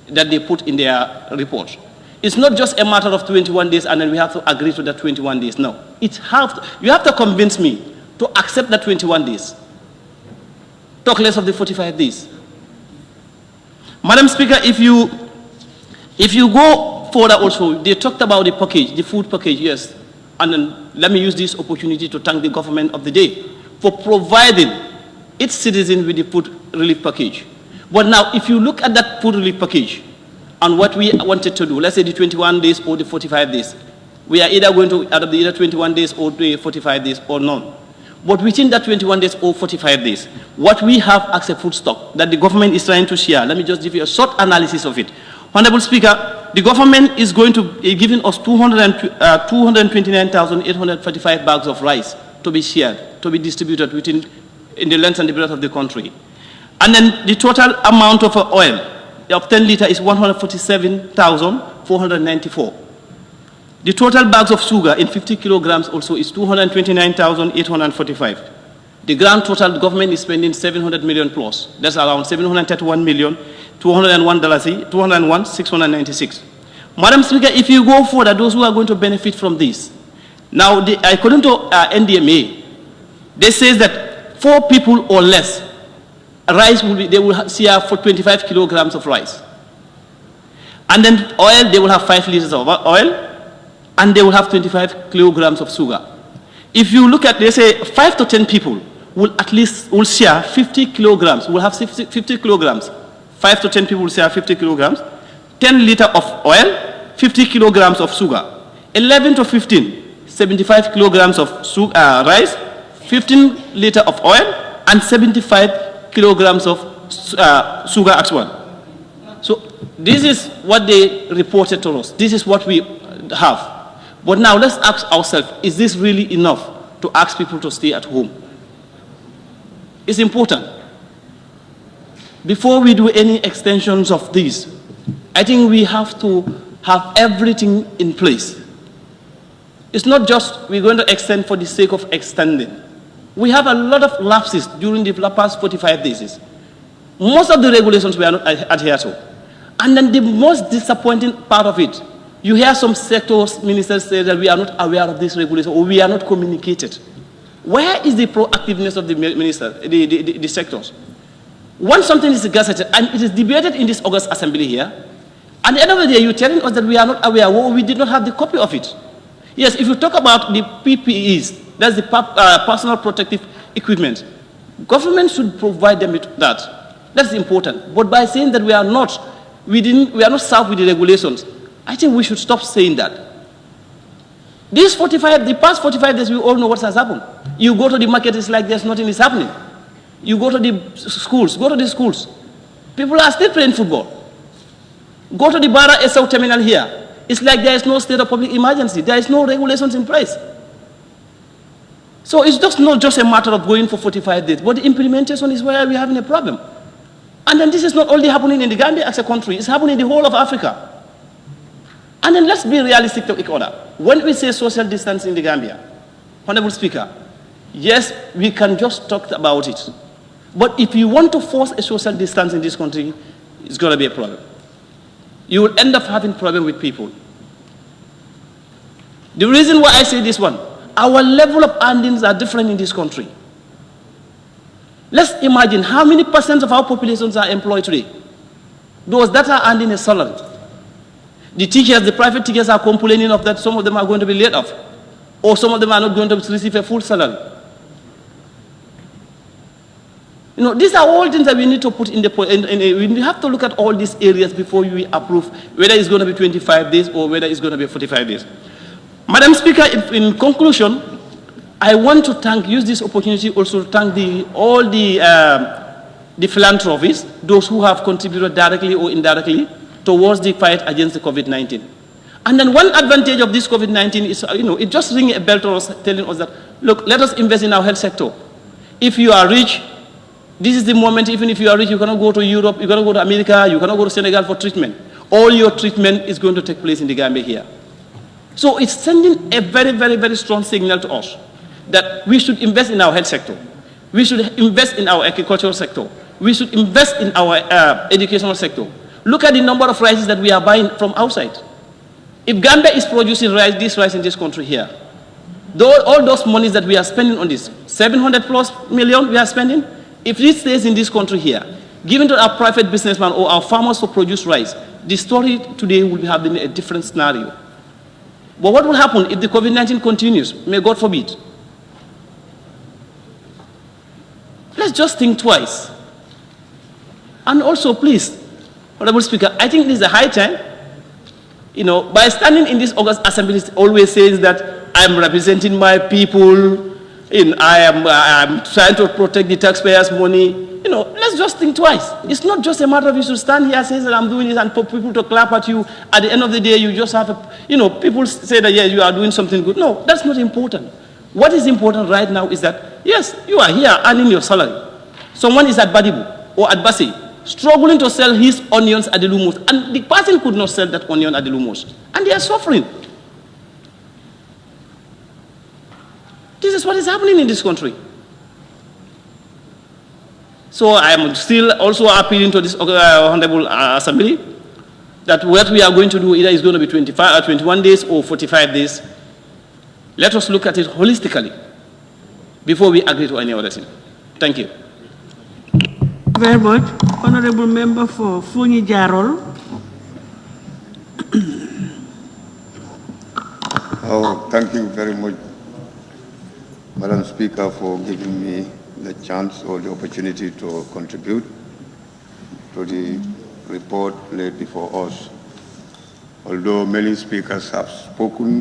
that they put in their report. It's not just a matter of 21 days and then we have to agree to that 21 days. No. You have to convince me to accept that 21 days. Talk less of the 45 days. Madam Speaker, if you go further also, they talked about the package, the food package, yes. And then let me use this opportunity to thank the government of the day for providing its citizens with the food relief package. But now, if you look at that food relief package and what we wanted to do, let's say the 21 days or the 45 days, we are either going to adopt either 21 days or the 45 days or none. But within that 21 days or 45 days, what we have as a food stock that the government is trying to share, let me just give you a short analysis of it. Honorable Speaker, the government is going to be giving us 229,845 bags of rice to be shared, to be distributed in the length and the breadth of the country. And then the total amount of oil of 10 liters is 147,494. The total bags of sugar in 50 kilograms also is 229,845. The grand total government is spending 700 million plus. That's around 731 million, $201,696. Madam Speaker, if you go further, those who are going to benefit from this, Now, according to NDMA, they say that 4 people or less, rice will be, they will share for 25 kilograms of rice. And then oil, they will have 5 liters of oil, and they will have 25 kilograms of sugar. If you look at, they say 5 to 10 people will at least will share 50 kilograms, will have 50 kilograms. 5 to 10 people will share 50 kilograms, 10 liters of oil, 50 kilograms of sugar. 11 to 15, 75 kilograms of rice, 15 liters of oil, and 75 kilograms of sugar as well. So this is what they reported to us. This is what we have. But now let's ask ourselves, is this really enough to ask people to stay at home? It's important. Before we do any extensions of this, I think we have to have everything in place. It's not just we're going to extend for the sake of extending. We have a lot of lapses during the past 45 days. Most of the regulations we are not adhered to. And then the most disappointing part of it, you hear some sectors ministers say that we are not aware of this regulation or we are not communicated. Where is the proactiveness of the minister, the sectors? Once something is gazetted and it is debated in this August Assembly here, at the end of the day, you're telling us that we are not aware, or we did not have the copy of it. Yes, if you talk about the PPEs, that's the personal protective equipment, government should provide them with that. That's important. But by saying that we are not served with the regulations, I think we should stop saying that. The past 45 days, we all know what has happened. You go to the market, it's like there's nothing is happening. You go to the schools, people are still playing football. Go to the Barra SO terminal here. It's like there is no state of public emergency. There is no regulations in place. So it's just not just a matter of going for 45 days, but the implementation is where we're having a problem. And then this is not only happening in the Gambia as a country, it's happening in the whole of Africa. And then let's be realistic to each other. When we say social distancing in the Gambia, Honorable Speaker, yes, we can just talk about it. But if you want to force a social distance in this country, it's going to be a problem. You will end up having a problem with people. The reason why I say this one, our level of earnings are different in this country. Let's imagine how many percent of our populations are employed today. Those that are earning a salary. The teachers, the private teachers are complaining of that some of them are going to be laid off. Or some of them are not going to receive a full salary. You know, these are all things that we need to put in we have to look at all these areas before we approve whether it's going to be 25 days or whether it's going to be 45 days. Madam Speaker, in conclusion, I want to use this opportunity also to thank all the philanthropists, those who have contributed directly or indirectly towards the fight against the COVID-19. And then one advantage of this COVID-19 is, it just rings a bell to us, telling us that, look, let us invest in our health sector. If you are rich, this is the moment. Even if you are rich, you cannot go to Europe, you cannot go to America, you cannot go to Senegal for treatment. All your treatment is going to take place in the Gambia here. So it's sending a very, very, very strong signal to us that we should invest in our health sector. We should invest in our agricultural sector. We should invest in our educational sector. Look at the number of rices that we are buying from outside. If Gambia is producing this rice in this country here, all those monies that we are spending on this, 700 plus million we are spending, if this stays in this country here, given to our private businessmen or our farmers to produce rice, the story today will be having a different scenario. But what will happen if the COVID-19 continues? May God forbid. Let's just think twice. And also, please, Honorable Speaker, I think this is a high time, by standing in this August Assembly, it always says that I'm representing my people, and I am trying to protect the taxpayers' money. Let's just think twice. It's not just a matter of you should stand here, say that I'm doing this, and for people to clap at you. At the end of the day, you just have people say that, yes, you are doing something good. No, that's not important. What is important right now is that, yes, you are here earning your salary. Someone is at Badibu or at Basi, struggling to sell his onions at the Lumos, and the person could not sell that onion at the Lumos, and they are suffering. This is what is happening in this country. So I am still also appealing to this Honorable Assembly that what we are going to do either is going to be 21 days or 45 days. Let us look at it holistically before we agree to any other thing. Thank you. Very much. Honorable Member for Funyi Jarol. Oh, thank you very much, Madam Speaker, for giving me the chance or the opportunity to contribute to the report laid before us. Although many speakers have spoken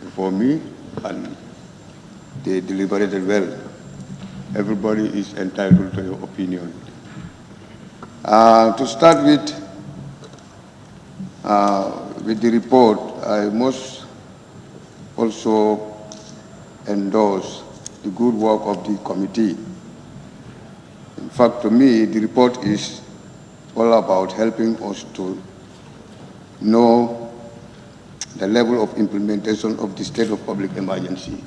before me and they deliberated well, everybody is entitled to your opinion. To start with the report, I must also endorse the good work of the committee. In fact, to me, the report is all about helping us to know the level of implementation of the state of public emergency,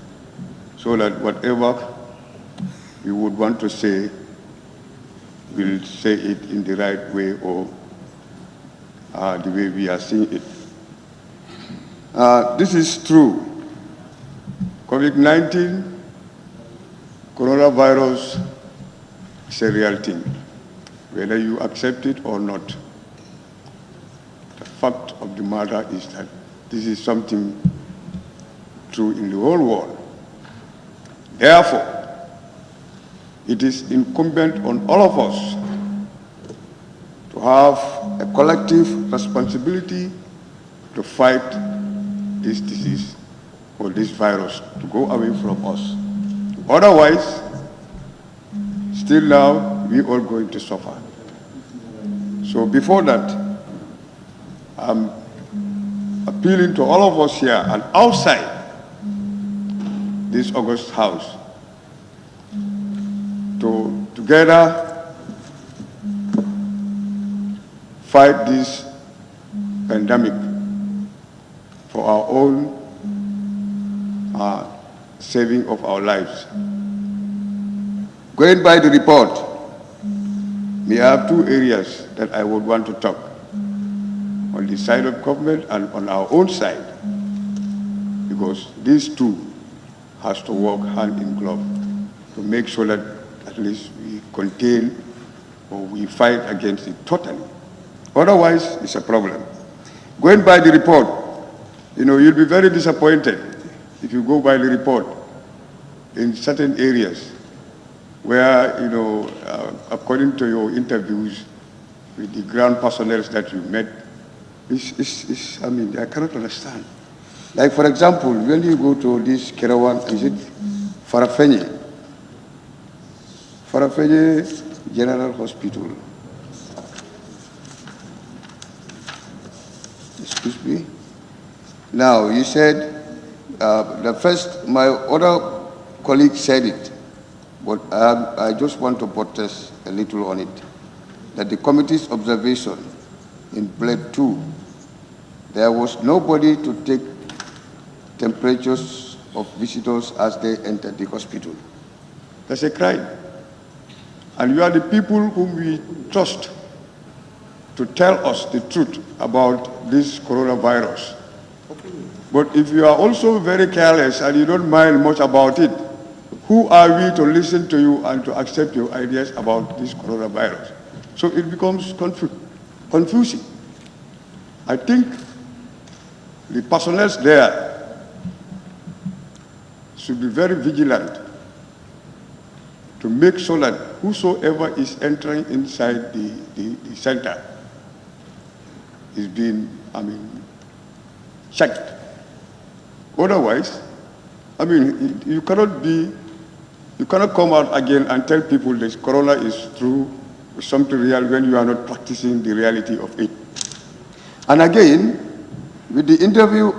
so that whatever we would want to say, we'll say it in the right way or the way we are seeing it. This is true. COVID-19, coronavirus is a real thing, whether you accept it or not. The fact of the matter is that this is something true in the whole world. Therefore, it is incumbent on all of us to have a collective responsibility to fight this disease or this virus to go away from us. Otherwise, still now, we are going to suffer. So before that, I'm appealing to all of us here and outside this August House to together fight this pandemic for our own saving of our lives. Going by the report, we have two areas that I would want to talk, on the side of government and on our own side, because these two has to work hand in glove to make sure that at least we contain or we fight against it totally. Otherwise, it's a problem. Going by the report, you'll be very disappointed if you go by the report in certain areas where, according to your interviews with the ground personnel that you met, I cannot understand. Like, for example, when you go to this Kerawan, is it Farafenye General Hospital. Excuse me. Now, you said, my other colleague said it, but I just want to protest a little on it, that the committee's observation in Bled 2, there was nobody to take temperatures of visitors as they entered the hospital. That's a crime. And you are the people whom we trust to tell us the truth about this coronavirus. But if you are also very careless and you don't mind much about it, who are we to listen to you and to accept your ideas about this coronavirus? So it becomes confusing. I think the personnel there should be very vigilant to make sure that whosoever is entering inside the center is being, checked. Otherwise, you cannot come out again and tell people this corona is true, something real, when you are not practicing the reality of it. And again, with the interview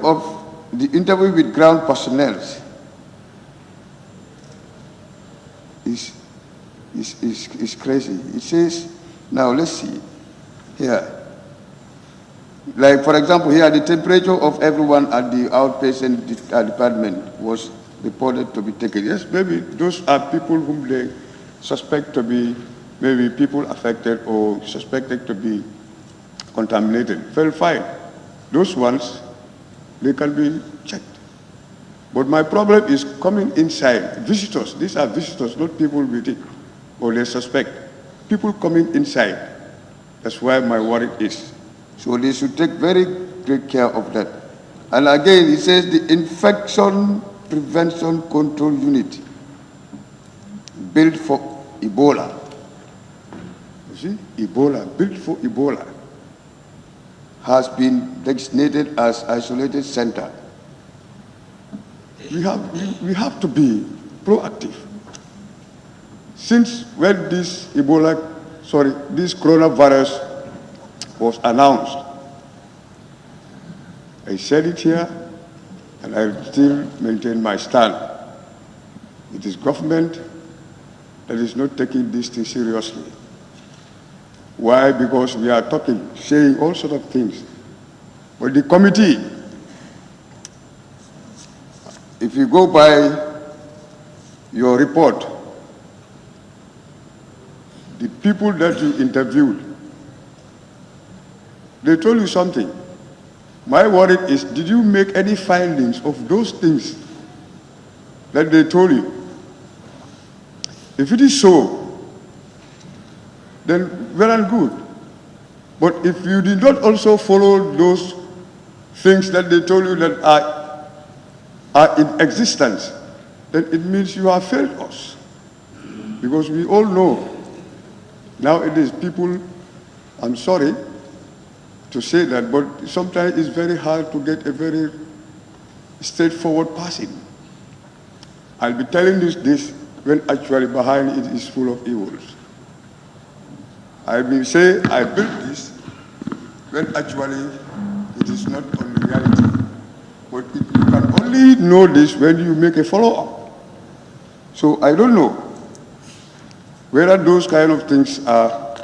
with ground personnel is crazy. It says, now let's see here. Like, for example, here the temperature of everyone at the outpatient department was reported to be taken. Yes, maybe those are people whom they suspect to be maybe people affected or suspected to be contaminated. Well, fine. Those ones, they can be checked. But my problem is coming inside. Visitors, these are visitors, not people with it, or they suspect. People coming inside. That's why my worry is. So they should take very great care of that. And again, it says the Infection Prevention Control Unit, built for Ebola. You see, Ebola, built for Ebola, has been designated as isolated center. We have to be proactive. Since when this coronavirus was announced, I said it here, and I still maintain my stand. It is government that is not taking this thing seriously. Why? Because we are talking, saying all sorts of things. But the committee, if you go by your report, the people that you interviewed, they told you something. My worry is, did you make any findings of those things that they told you? If it is so, then well and good. But if you did not also follow those things that they told you that are in existence, then it means you have failed us. Because we all know nowadays people, I'm sorry to say that, but sometimes it's very hard to get a very straightforward person. I'll be telling you this when actually behind it is full of evils. I will say I built this when actually it is not on reality. But you can only know this when you make a follow-up. So I don't know whether those kind of things are,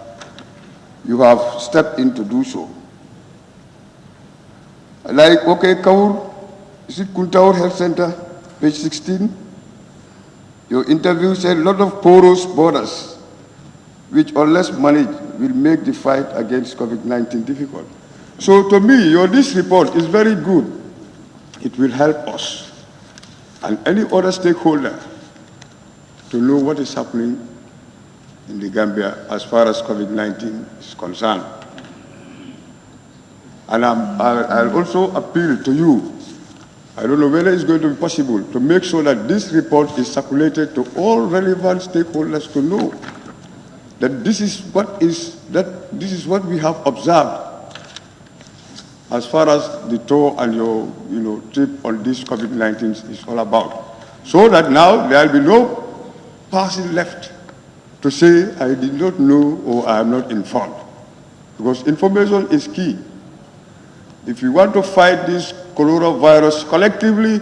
you have stepped in to do so. Like, okay, Kaur, is it Kuntaur Health Center, page 16? Your interview said a lot of porous borders, which unless managed will make the fight against COVID-19 difficult. So to me, this report is very good. It will help us and any other stakeholder to know what is happening in the Gambia as far as COVID-19 is concerned. And I'll also appeal to you, I don't know whether it's going to be possible, to make sure that this report is circulated to all relevant stakeholders to know that this is what we have observed as far as the tour and your trip on this COVID-19 is all about. So that now there will be no person left to say, I did not know or I am not informed. Because information is key. If we want to fight this coronavirus collectively,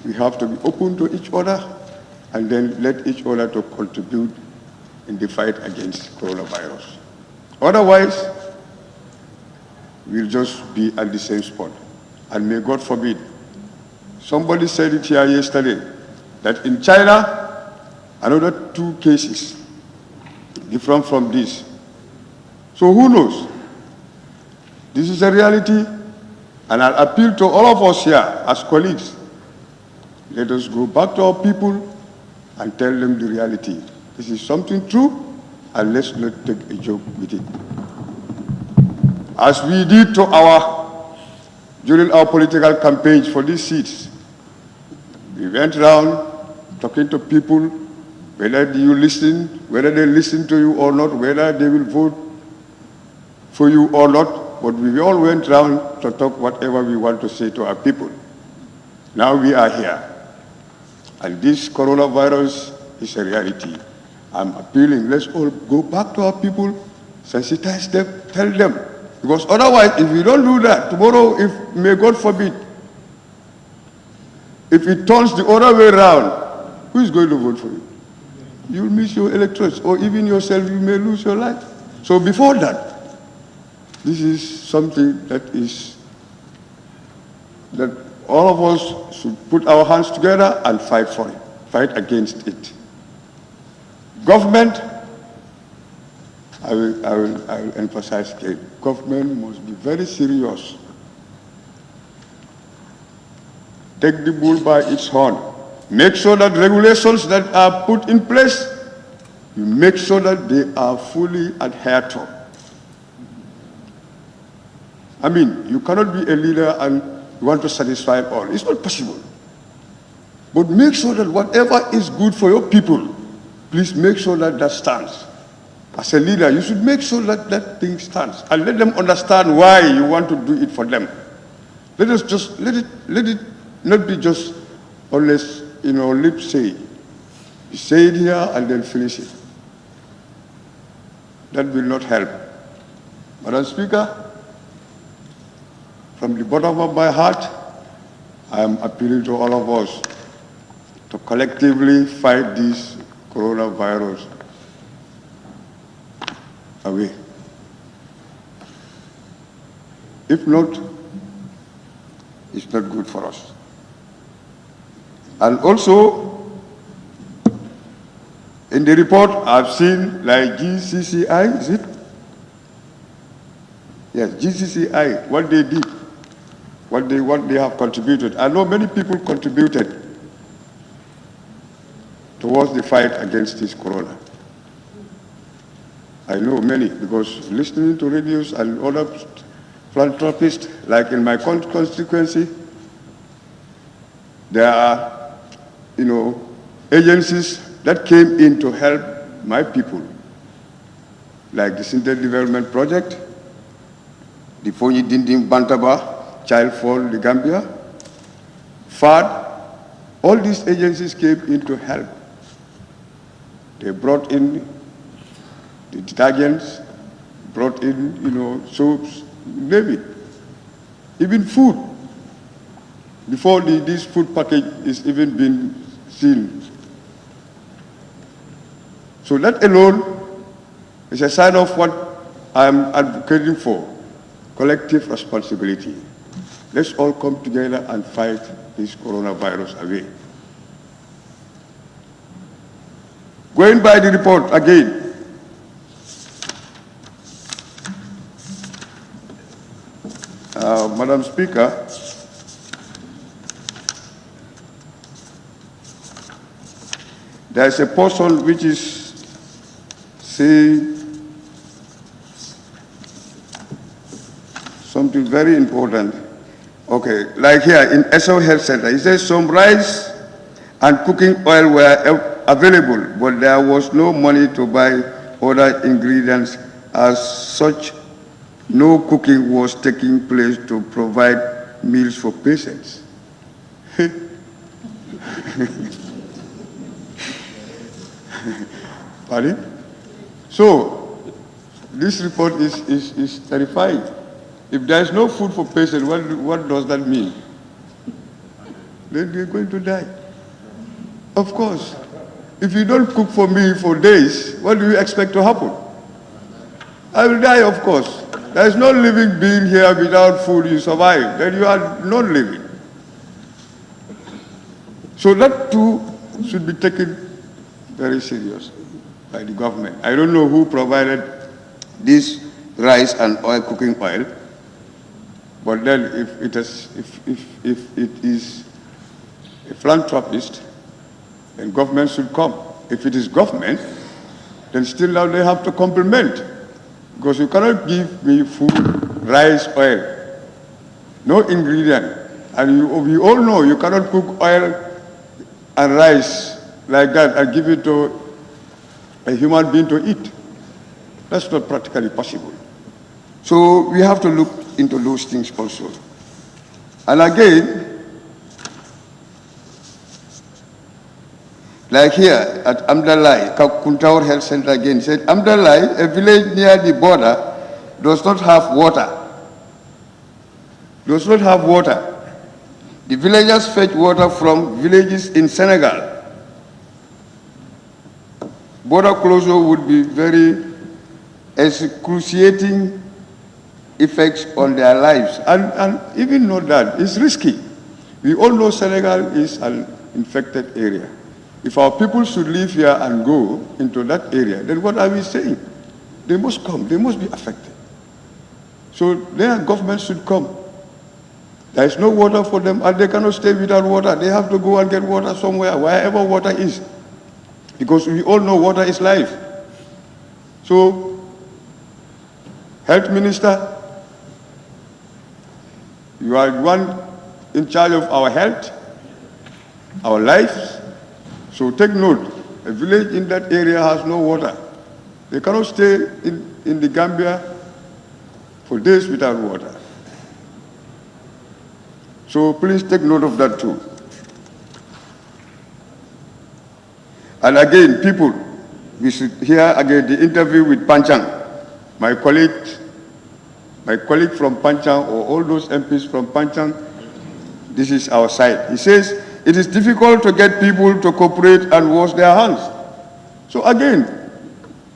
we have to be open to each other and then let each other to contribute in the fight against coronavirus. Otherwise, we'll just be at the same spot. And may God forbid, somebody said it here yesterday, that in China, another 2 cases different from this. So who knows? This is a reality, and I'll appeal to all of us here as colleagues. Let us go back to our people and tell them the reality. This is something true, and let's not take a joke with it. As we did during our political campaigns for these seats, we went around talking to people, whether you listen, whether they listen to you or not, whether they will vote for you or not, but we all went around to talk whatever we want to say to our people. Now we are here, and this coronavirus is a reality. I'm appealing, let's all go back to our people, sensitize them, tell them. Because otherwise, if we don't do that, tomorrow, if, may God forbid, if it turns the other way around, who is going to vote for you? You'll miss your electorates, or even yourself, you may lose your life. So before that, this is something that all of us should put our hands together and fight for it, fight against it. Government, I will emphasize again, government must be very serious take the bull by its horn. Make sure that regulations that are put in place, you make sure that they are fully adhered to. I mean, you cannot be a leader and you want to satisfy all. It's not possible. But make sure that whatever is good for your people, please make sure that that stands. As a leader, you should make sure that that thing stands and let them understand why you want to do it for them. Let it not be just always, lip say. You say it here and then finish it. That will not help. Madam Speaker, from the bottom of my heart, I am appealing to all of us to collectively fight this coronavirus away. If not, it's not good for us. And also, in the report, I've seen like GCCI, is it? Yes, GCCI, what they did, what they have contributed. I know many people contributed towards the fight against this corona. I know many, because listening to radios and other philanthropists, like in my constituency, there are, agencies that came in to help my people, like the Synthetic Development Project, the Fonyi Dinding Bantaba, Child for the Gambia, FAD, all these agencies came in to help. They brought in the detergents, brought in, soaps, name it. Even food. Before this food package is even been seen. So that alone is a sign of what I'm advocating for, collective responsibility. Let's all come together and fight this coronavirus away. Going by the report again, Madam Speaker, there is a portion which is saying something very important. Okay, like here in SO Health Center, it says some rice and cooking oil were available, but there was no money to buy other ingredients. As such, no cooking was taking place to provide meals for patients. Pardon? So, this report is terrifying. If there is no food for patients, what does that mean? Then they're going to die. Of course. If you don't cook for me for days, what do you expect to happen? I will die, of course. There is no living being here without food, you survive. Then you are not living. So that too should be taken very seriously by the government. I don't know who provided this rice and oil, cooking oil, but then if it is a philanthropist, then government should come. If it is government, then still now they have to complement. Because you cannot give me food, rice, oil, no ingredient. And we all know you cannot cook oil and rice like that and give it to a human being to eat. That's not practically possible. So we have to look into those things also. And again, like here at Amdalai, Kuntawar Health Center again said, Amdalai, a village near the border, does not have water. Does not have water. The villagers fetch water from villages in Senegal. Border closure would be very excruciating effects on their lives. And even know that, it's risky. We all know Senegal is an infected area. If our people should live here and go into that area, then what are we saying? They must come, they must be affected. So their government should come There is no water for them, and they cannot stay without water. They have to go and get water somewhere, wherever water is. Because we all know water is life. So, Health Minister, you are the one in charge of our health, our lives. So take note, a village in that area has no water. They cannot stay in the Gambia for days without water. So please take note of that too. And again, people, we should hear again the interview with Panchang, my colleague from Panchang, or all those MPs from Panchang. This is our side. He says, it is difficult to get people to cooperate and wash their hands. So again,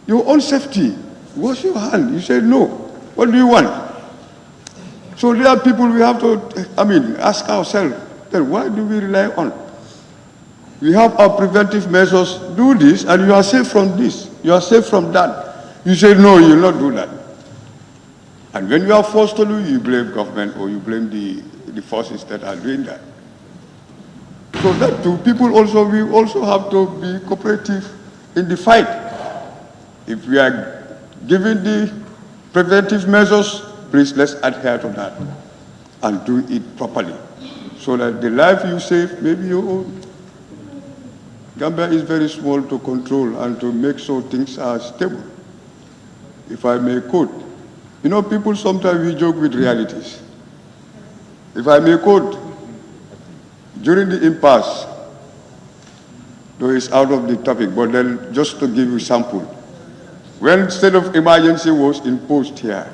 your own safety, wash your hand. You say no. What do you want? So there are people we have to, ask ourselves, then why do we rely on? We have our preventive measures, do this, and you are safe from this, you are safe from that. You say, no, you will not do that. And when you are forced to do, you blame government or you blame the forces that are doing that. So that too, people also, we also have to be cooperative in the fight. If we are giving the preventive measures, please let's adhere to that and do it properly so that the life you save may be your own. Gambia is very small to control and to make sure things are stable. If I may quote, you know, people sometimes we joke with realities. If I may quote, during the impasse, though it's out of the topic, but then just to give you a sample, when state of emergency was imposed here,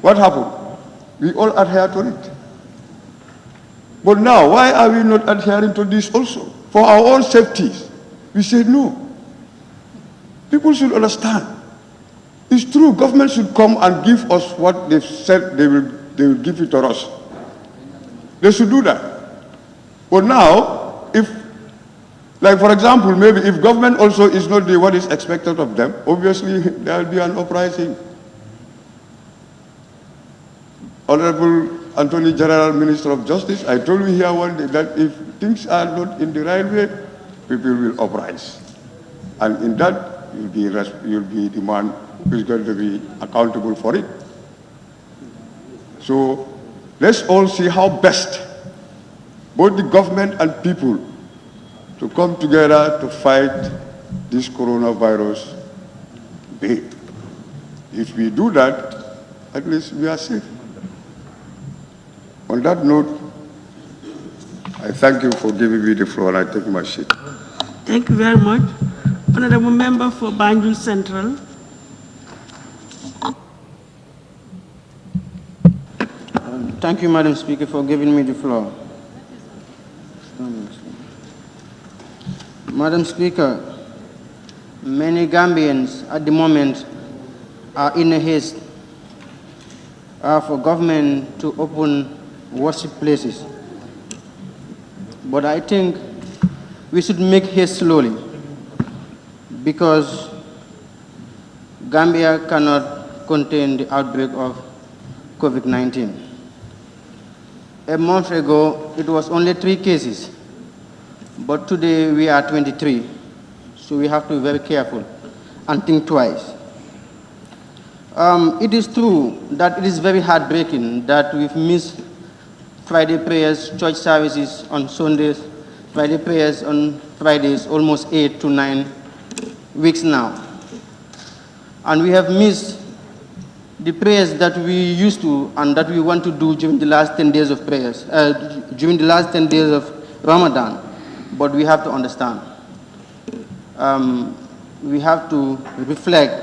what happened? We all adhere to it. But now, why are we not adhering to this also? For our own safety, we said no. People should understand. It's true, government should come and give us what they've said they will give it to us. They should do that. But now, if, like for example, maybe if government also is not doing what is expected of them, obviously there will be an uprising. Honorable Attorney General, Minister of Justice, I told you here one day that if things are not in the right way, people will uprise. And in that, you'll be the man who is going to be accountable for it. So let's all see how best both the government and people to come together to fight this coronavirus. If we do that, at least we are safe. On that note, I thank you for giving me the floor and I take my seat. Thank you very much. Honorable Member for Banjul Central. Thank you, Madam Speaker, for giving me the floor. Madam Speaker, many Gambians at the moment are in a haste for government to open worship places. But I think we should make haste slowly because Gambia cannot contain the outbreak of COVID-19. A month ago, it was only 3 cases, but today we are 23, so we have to be very careful and think twice. It is true that it is very heartbreaking that we've missed Friday prayers, church services on Sundays, Friday prayers on Fridays, almost 8 to 9 weeks now. And we have missed the prayers that we used to and that we want to do during the last 10 days of prayers, during the last 10 days of Ramadan. But we have to understand. We have to reflect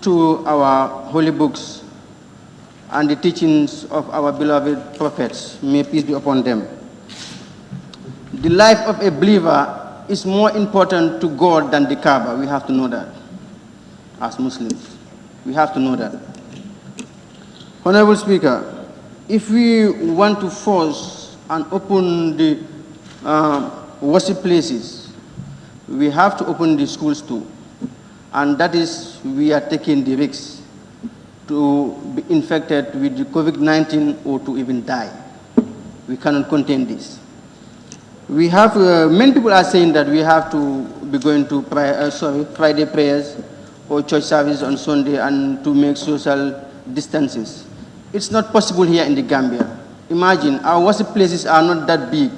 to our holy books and the teachings of our beloved prophets. May peace be upon them. The life of a believer is more important to God than the Kaaba. We have to know that as Muslims. We have to know that. Honorable Speaker, if we want to force and open the worship places, we have to open the schools too. And that is, we are taking the risk to be infected with the COVID-19 or to even die. We cannot contain this. We have, many people are saying that we have to be going to Friday prayers or church service on Sunday and to make social distances. It's not possible here in the Gambia. Imagine, our worship places are not that big.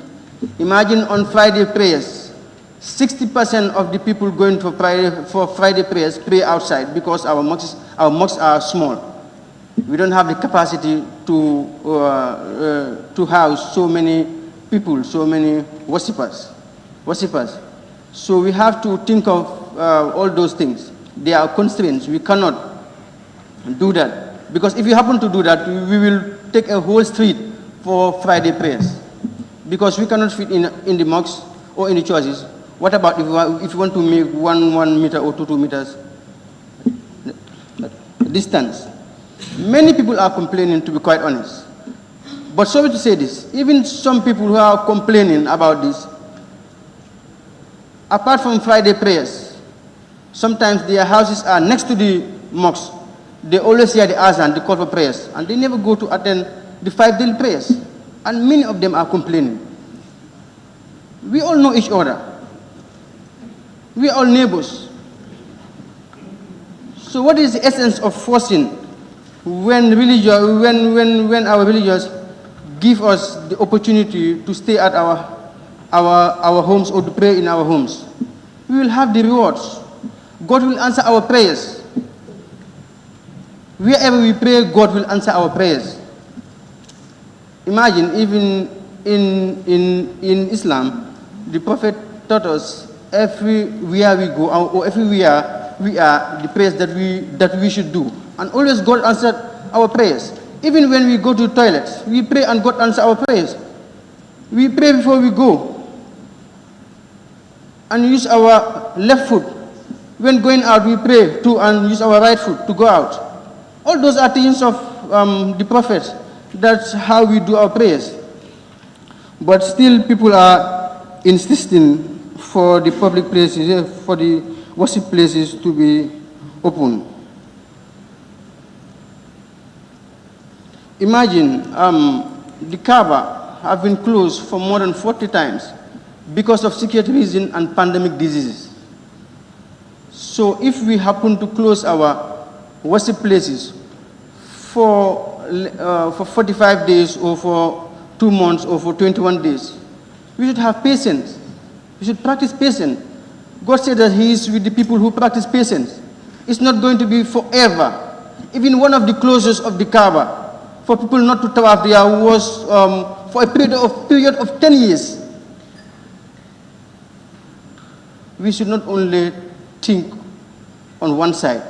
Imagine on Friday prayers, 60% of the people going for Friday prayers pray outside because our mosques are small. We don't have the capacity to house so many people, so many worshippers. So we have to think of all those things. There are constraints. We cannot do that. Because if you happen to do that, we will take a whole street for Friday prayers. Because we cannot fit in the mosques or in the churches. What about if you want to make 1 meter or 2 meters distance? Many people are complaining, to be quite honest. But sorry to say this, even some people who are complaining about this, apart from Friday prayers, sometimes their houses are next to the mosques. They always hear the azan, the call for prayers, and they never go to attend the 5 daily prayers. And many of them are complaining. We all know each other. We are all neighbors. So what is the essence of forcing when our religious give us the opportunity to stay at our homes or to pray in our homes? We will have the rewards. God will answer our prayers. Wherever we pray, God will answer our prayers. Imagine, even in Islam, the Prophet taught us everywhere we go or everywhere we are, the prayers that we should do. And always God answered our prayers. Even when we go to toilets, we pray and God answers our prayers. We pray before we go and use our left foot. When going out, we pray too and use our right foot to go out. All those are things of the prophets. That's how we do our prayers. But still people are insisting for the public places, for the worship places to be open. Imagine the Kaaba have been closed for more than 40 times because of security reasons and pandemic diseases. So if we happen to close our worship places for 45 days or for 2 months or for 21 days, we should have patience. We should practice patience. God said that He is with the people who practice patience. It's not going to be forever. Even one of the closures of the Kaaba, for people not to tawaf there, was for a period of 10 years. We should not only think on one side.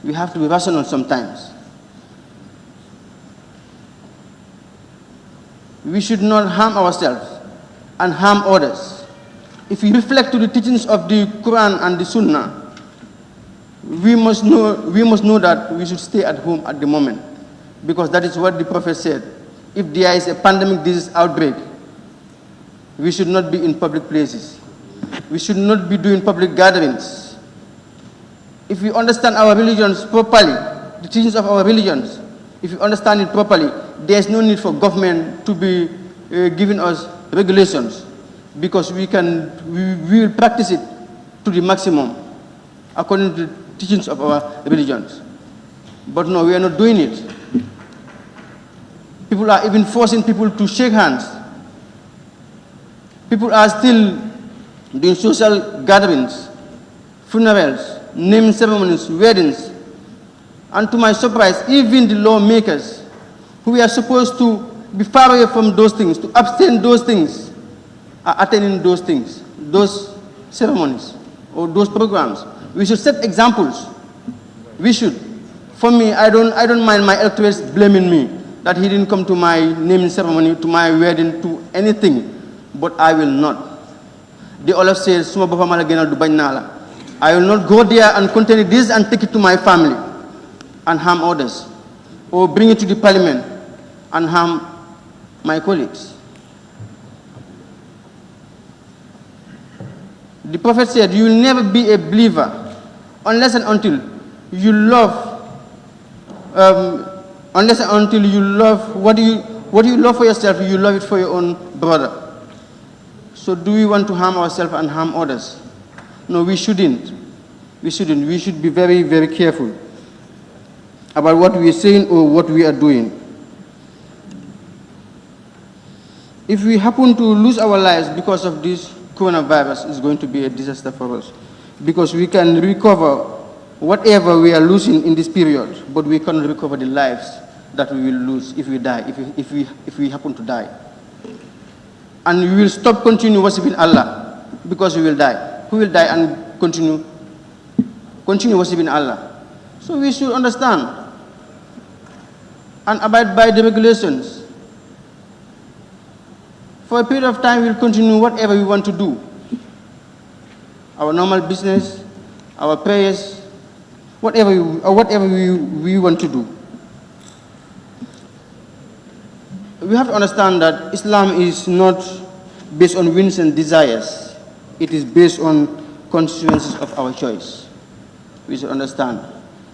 We have to be rational sometimes. We should not harm ourselves and harm others. If we reflect to the teachings of the Quran and the Sunnah, we must know that we should stay at home at the moment, because that is what the Prophet said. If there is a pandemic disease outbreak, we should not be in public places. We should not be doing public gatherings. If we understand our religions properly, the teachings of our religions, if we understand it properly, there is no need for government to be giving us regulations, because we will practice it to the maximum according to the teachings of our religions. But no, we are not doing it. People are even forcing people to shake hands. People are still doing social gatherings, funerals, naming ceremonies, weddings. And to my surprise, even the lawmakers, who are supposed to be far away from those things, to abstain those things, are attending those things, those ceremonies, or those programs. We should set examples. We should. For me, I don't mind my electors blaming me that he didn't come to my naming ceremony, to my wedding, to anything, but I will not. They all have said, I will not go there and continue this and take it to my family and harm others, or bring it to the parliament and harm my colleagues. The Prophet said, you will never be a believer unless and until you love, what what you love for yourself, you love it for your own brother. So do we want to harm ourselves and harm others? No, we shouldn't. We shouldn't. We should be very, very careful about what we are saying or what we are doing. If we happen to lose our lives because of this coronavirus, it's going to be a disaster for us, because we can recover whatever we are losing in this period, but we cannot recover the lives that we will lose if we die, if we happen to die. And we will stop continue worshiping Allah because we will die. Who will die and continue worshiping Allah? So we should understand and abide by the regulations. For a period of time, we'll continue whatever we want to do. Our normal business, our prayers, whatever we want to do. We have to understand that Islam is not based on whims and desires. It is based on consequences of our choice. We should understand.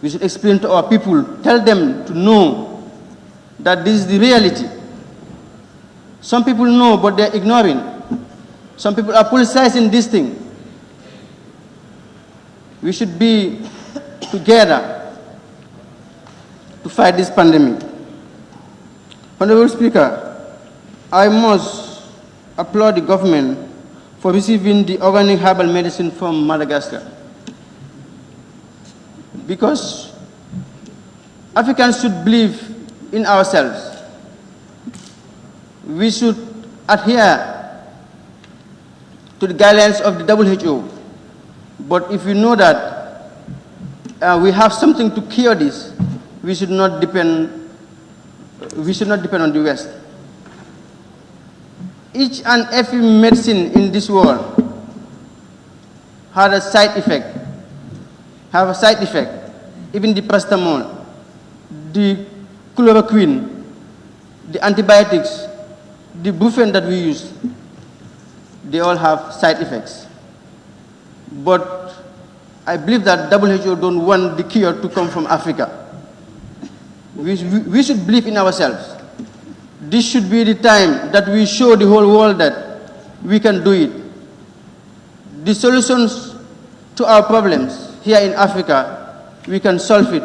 We should explain to our people, tell them to know that this is the reality. Some people know, but they're ignoring. Some people are politicizing this thing. We should be together to fight this pandemic. Honorable Speaker, I must applaud the government for receiving the organic herbal medicine from Madagascar, because Africans should believe in ourselves. We should adhere to the guidelines of the WHO. But if we know that we have something to cure this, we should not depend on the West. Each and every medicine in this world had a side effect, Even the paracetamol, the chloroquine, the antibiotics, the brufen that we use, they all have side effects. But I believe that WHO don't want the cure to come from Africa. We should believe in ourselves. This should be the time that we show the whole world that we can do it. The solutions to our problems here in Africa, we can solve it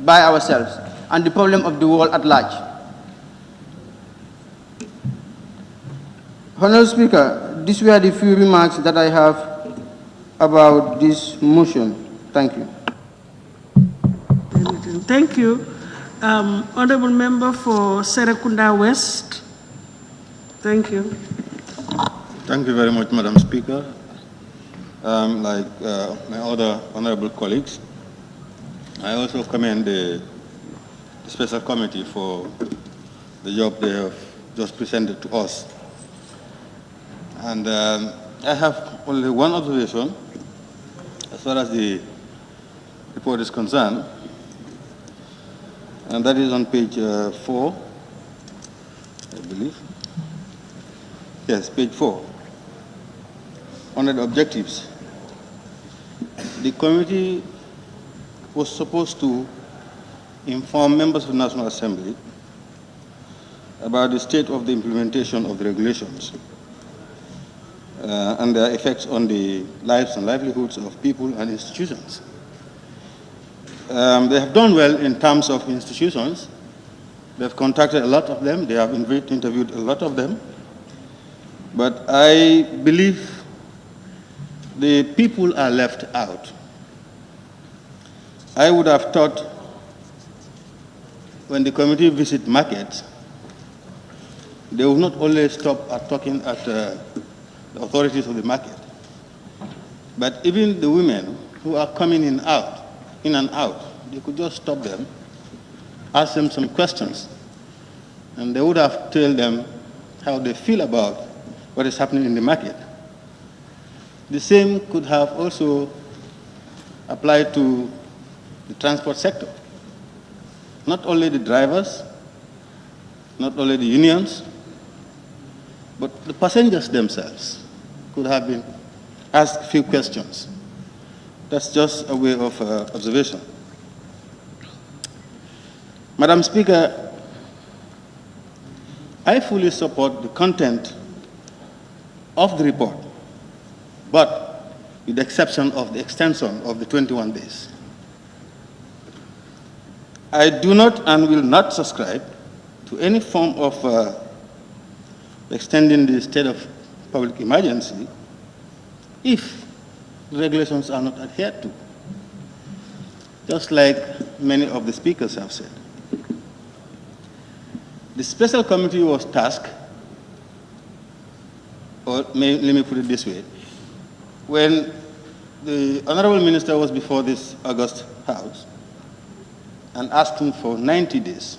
by ourselves, and the problem of the world at large. Honorable Speaker, these were the few remarks that I have about this motion. Thank you. Thank you. Honorable Member for Serekunda West. Thank you. Thank you very much, Madam Speaker. Like my other honorable colleagues, I also commend the special committee for the job they have just presented to us. And I have only one observation as far as the report is concerned, and that is on page 4, I believe. Yes, page 4. Under the objectives, the committee was supposed to inform members of the National Assembly about the state of the implementation of the regulations and their effects on the lives and livelihoods of people and institutions. They have done well in terms of institutions. They have contacted a lot of them. They have interviewed a lot of them. But I believe the people are left out. I would have thought when the committee visit markets, they will not only stop at talking at the authorities of the market, but even the women who are coming in and out, they could just stop them, ask them some questions, and they would have told them how they feel about what is happening in the market. The same could have also applied to the transport sector. Not only the drivers, not only the unions, but the passengers themselves could have been asked a few questions. That's just a way of observation. Madam Speaker, I fully support the content of the report, but with the exception of the extension of the 21 days. I do not and will not subscribe to any form of extending the state of public emergency if the regulations are not adhered to, just like many of the speakers have said. The special committee was tasked, or let me put it this way, when the Honorable Minister was before this August House and asking for 90 days,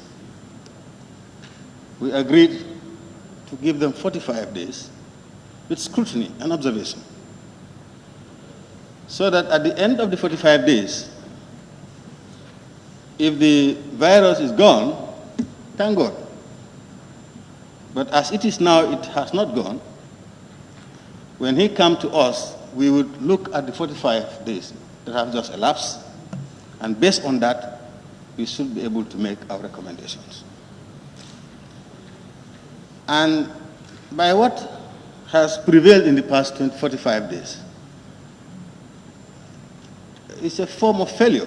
we agreed to give them 45 days with scrutiny and observation, so that at the end of the 45 days, if the virus is gone, thank God. But as it is now, it has not gone. When he comes to us, we would look at the 45 days that have just elapsed, and based on that, we should be able to make our recommendations. And by what has prevailed in the past 45 days, it's a form of failure.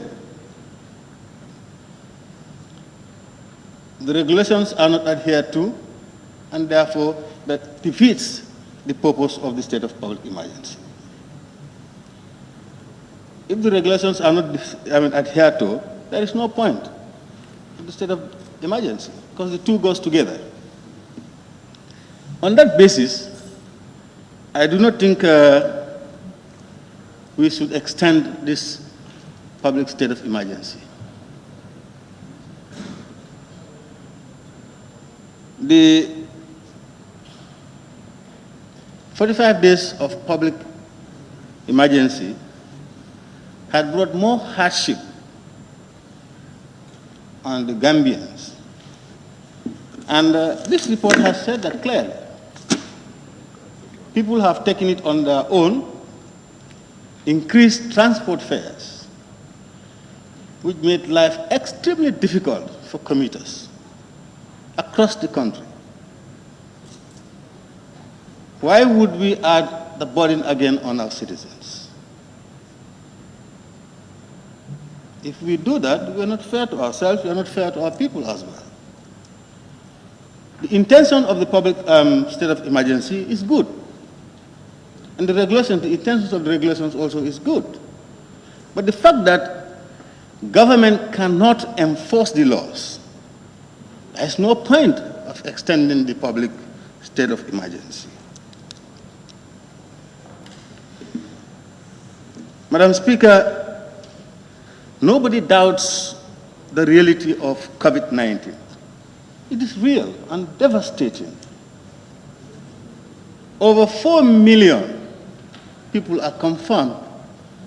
The regulations are not adhered to, and therefore that defeats the purpose of the state of public emergency. If the regulations are not adhered to, there is no point in the state of emergency, because the two goes together. On that basis, I do not think we should extend this public state of emergency. The 45 days of public emergency had brought more hardship on the Gambians. And this report has said that clearly. People have taken it on their own, increased transport fares, which made life extremely difficult for commuters across the country. Why would we add the burden again on our citizens? If we do that, we are not fair to ourselves, we are not fair to our people as well. The intention of the public state of emergency is good. And the intentions of the regulations also is good. But the fact that government cannot enforce the laws, there is no point of extending the public state of emergency. Madam Speaker, nobody doubts the reality of COVID-19. It is real and devastating. Over 4 million people are confirmed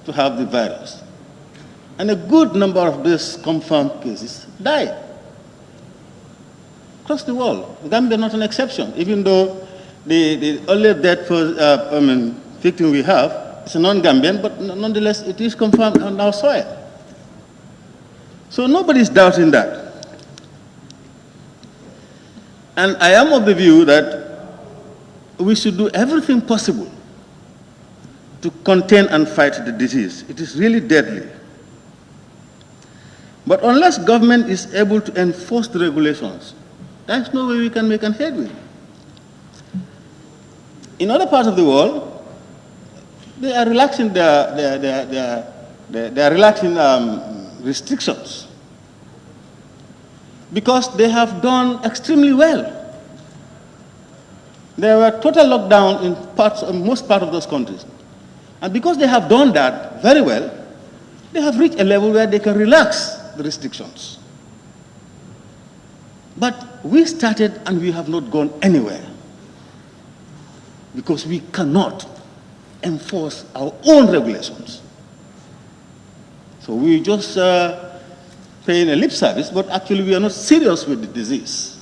to have the virus. And a good number of these confirmed cases died. Across the world, Gambia not an exception, even though the only death victim we have is a non-Gambian, but nonetheless it is confirmed on our soil. So nobody is doubting that. And I am of the view that we should do everything possible to contain and fight the disease. It is really deadly. But unless government is able to enforce the regulations, there is no way we can make a headway. In other parts of the world, they are relaxing restrictions because they have done extremely well. There were total lockdown in most parts of those countries. And because they have done that very well, they have reached a level where they can relax the restrictions. But we started and we have not gone anywhere because we cannot enforce our own regulations. So we just paying a lip service, but actually we are not serious with the disease.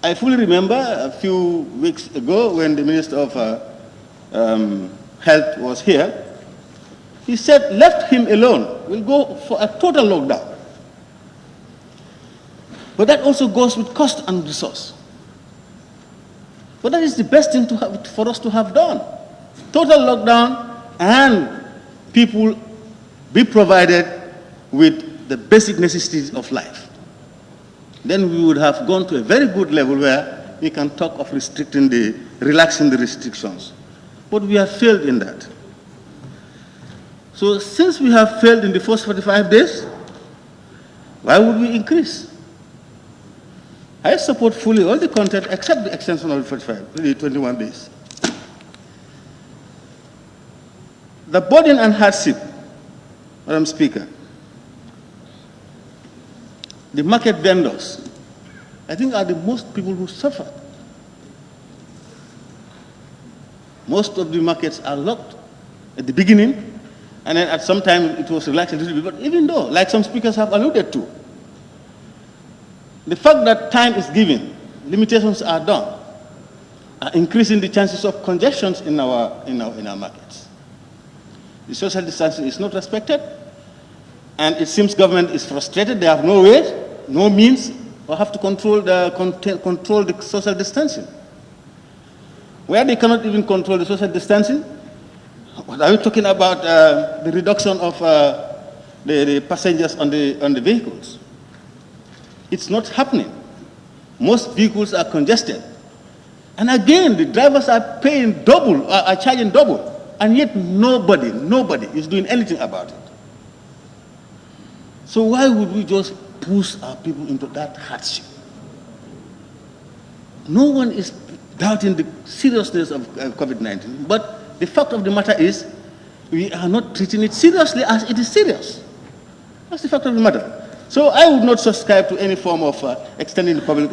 I fully remember a few weeks ago when the Minister of Health was here, he said, left him alone, we'll go for a total lockdown. But that also goes with cost and resource. But that is the best thing for us to have done. Total lockdown and people be provided with the basic necessities of life. Then we would have gone to a very good level where we can talk of relaxing the restrictions. But we have failed in that. So since we have failed in the first 45 days, why would we increase? I support fully all the content except the extension of the 21 days. The burden and hardship, Madam Speaker, the market vendors, I think are the most people who suffer. Most of the markets are locked at the beginning, and then at some time it was relaxed a little bit, but even though, like some speakers have alluded to, the fact that time is given, limitations are done, are increasing the chances of congestions in our markets. The social distancing is not respected, and it seems government is frustrated. They have no way, no means, or have to control the social distancing. Where they cannot even control the social distancing, what are we talking about the reduction of the passengers on the vehicles? It's not happening. Most vehicles are congested. And again, the drivers are paying double, are charging double, and yet nobody is doing anything about it. So why would we just push our people into that hardship? No one is doubting the seriousness of COVID-19, but the fact of the matter is we are not treating it seriously as it is serious. That's the fact of the matter. So I would not subscribe to any form of extending the public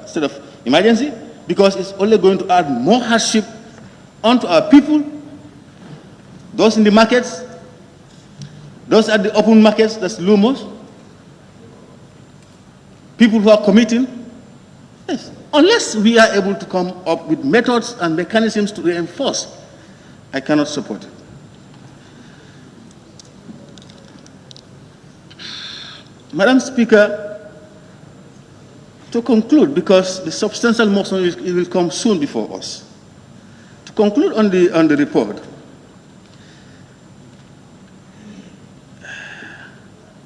state of emergency, because it's only going to add more hardship onto our people, those in the markets, those at the open markets, that's Lumos, people who are committing. Yes. Unless we are able to come up with methods and mechanisms to reinforce, I cannot support it. Madam Speaker, to conclude, because the substantial motion will come soon before us, to conclude on the report,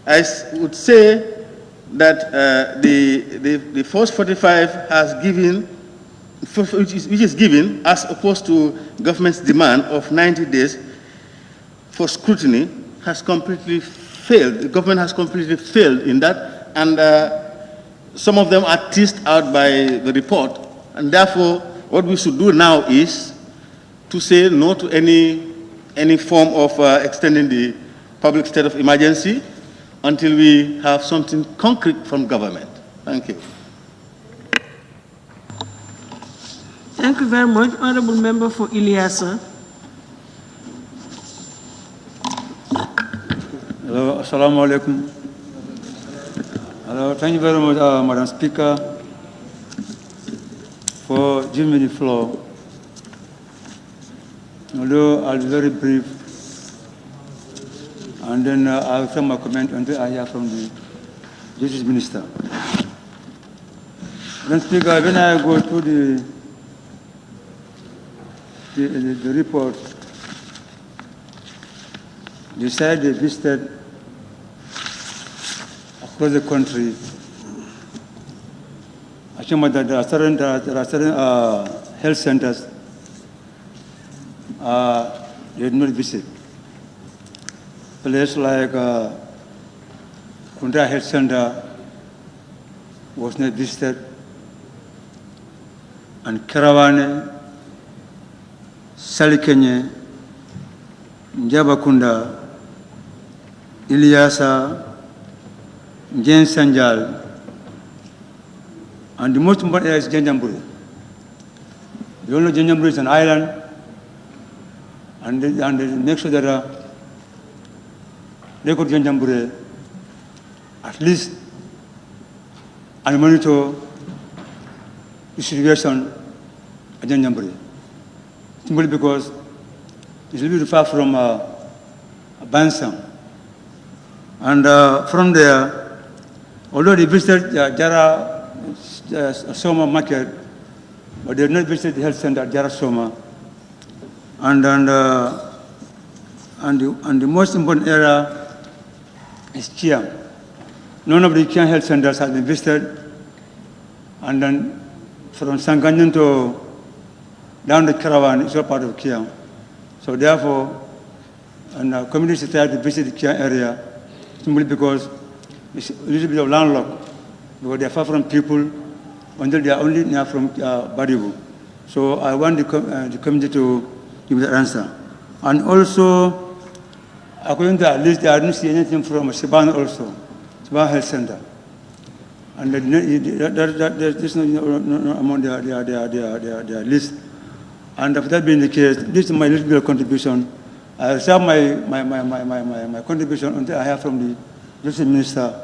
I would say that the first 45 has given, which is given as opposed to government's demand of 90 days for scrutiny, has completely failed. The government has completely failed in that, and some of them are teased out by the report. And therefore, what we should do now is to say no to any form of extending the public state of emergency until we have something concrete from government. Thank you. Thank you very much, Honorable Member for Ilyasa. Hello, assalamu alaikum. Hello, thank you very much, Madam Speaker, for giving me the floor. Although I'll be very brief, and then I'll turn my comment until I hear from the Justice Minister. Madam Speaker, when I go through the report, the site they visited across the country, I think that there are certain health centers they did not visit. Places like Kundra Health Center was not visited, and Karawane, Salikenye, Njabakunda, Ilyasa, Jen Sanjal, and the most important area is Janjamburi. You all know Janjamburi is an island, and they make sure that they could Janjamburi at least and monitor the situation at Janjamburi. Simply because it's a little far from Bansang. And from there, Although they visited Jara Soma market, but they did not visit the health center at Jara Soma. And the most important area is Kiang. None of the Kiang health centers have been visited. And then from Sanganyan to down the Caravan is all part of Kiang. So therefore, and our community decided to visit the Kiang area simply because it's a little bit of landlocked, because they are far from people until they are only near from Badibu. So I want the community to give that answer. And also, according to our list, I didn't see anything from Siban also, Siban Health Center. And there's no among their list. And after that being the case, this is my little bit of contribution. I'll share my contribution until I hear from the Justice Minister.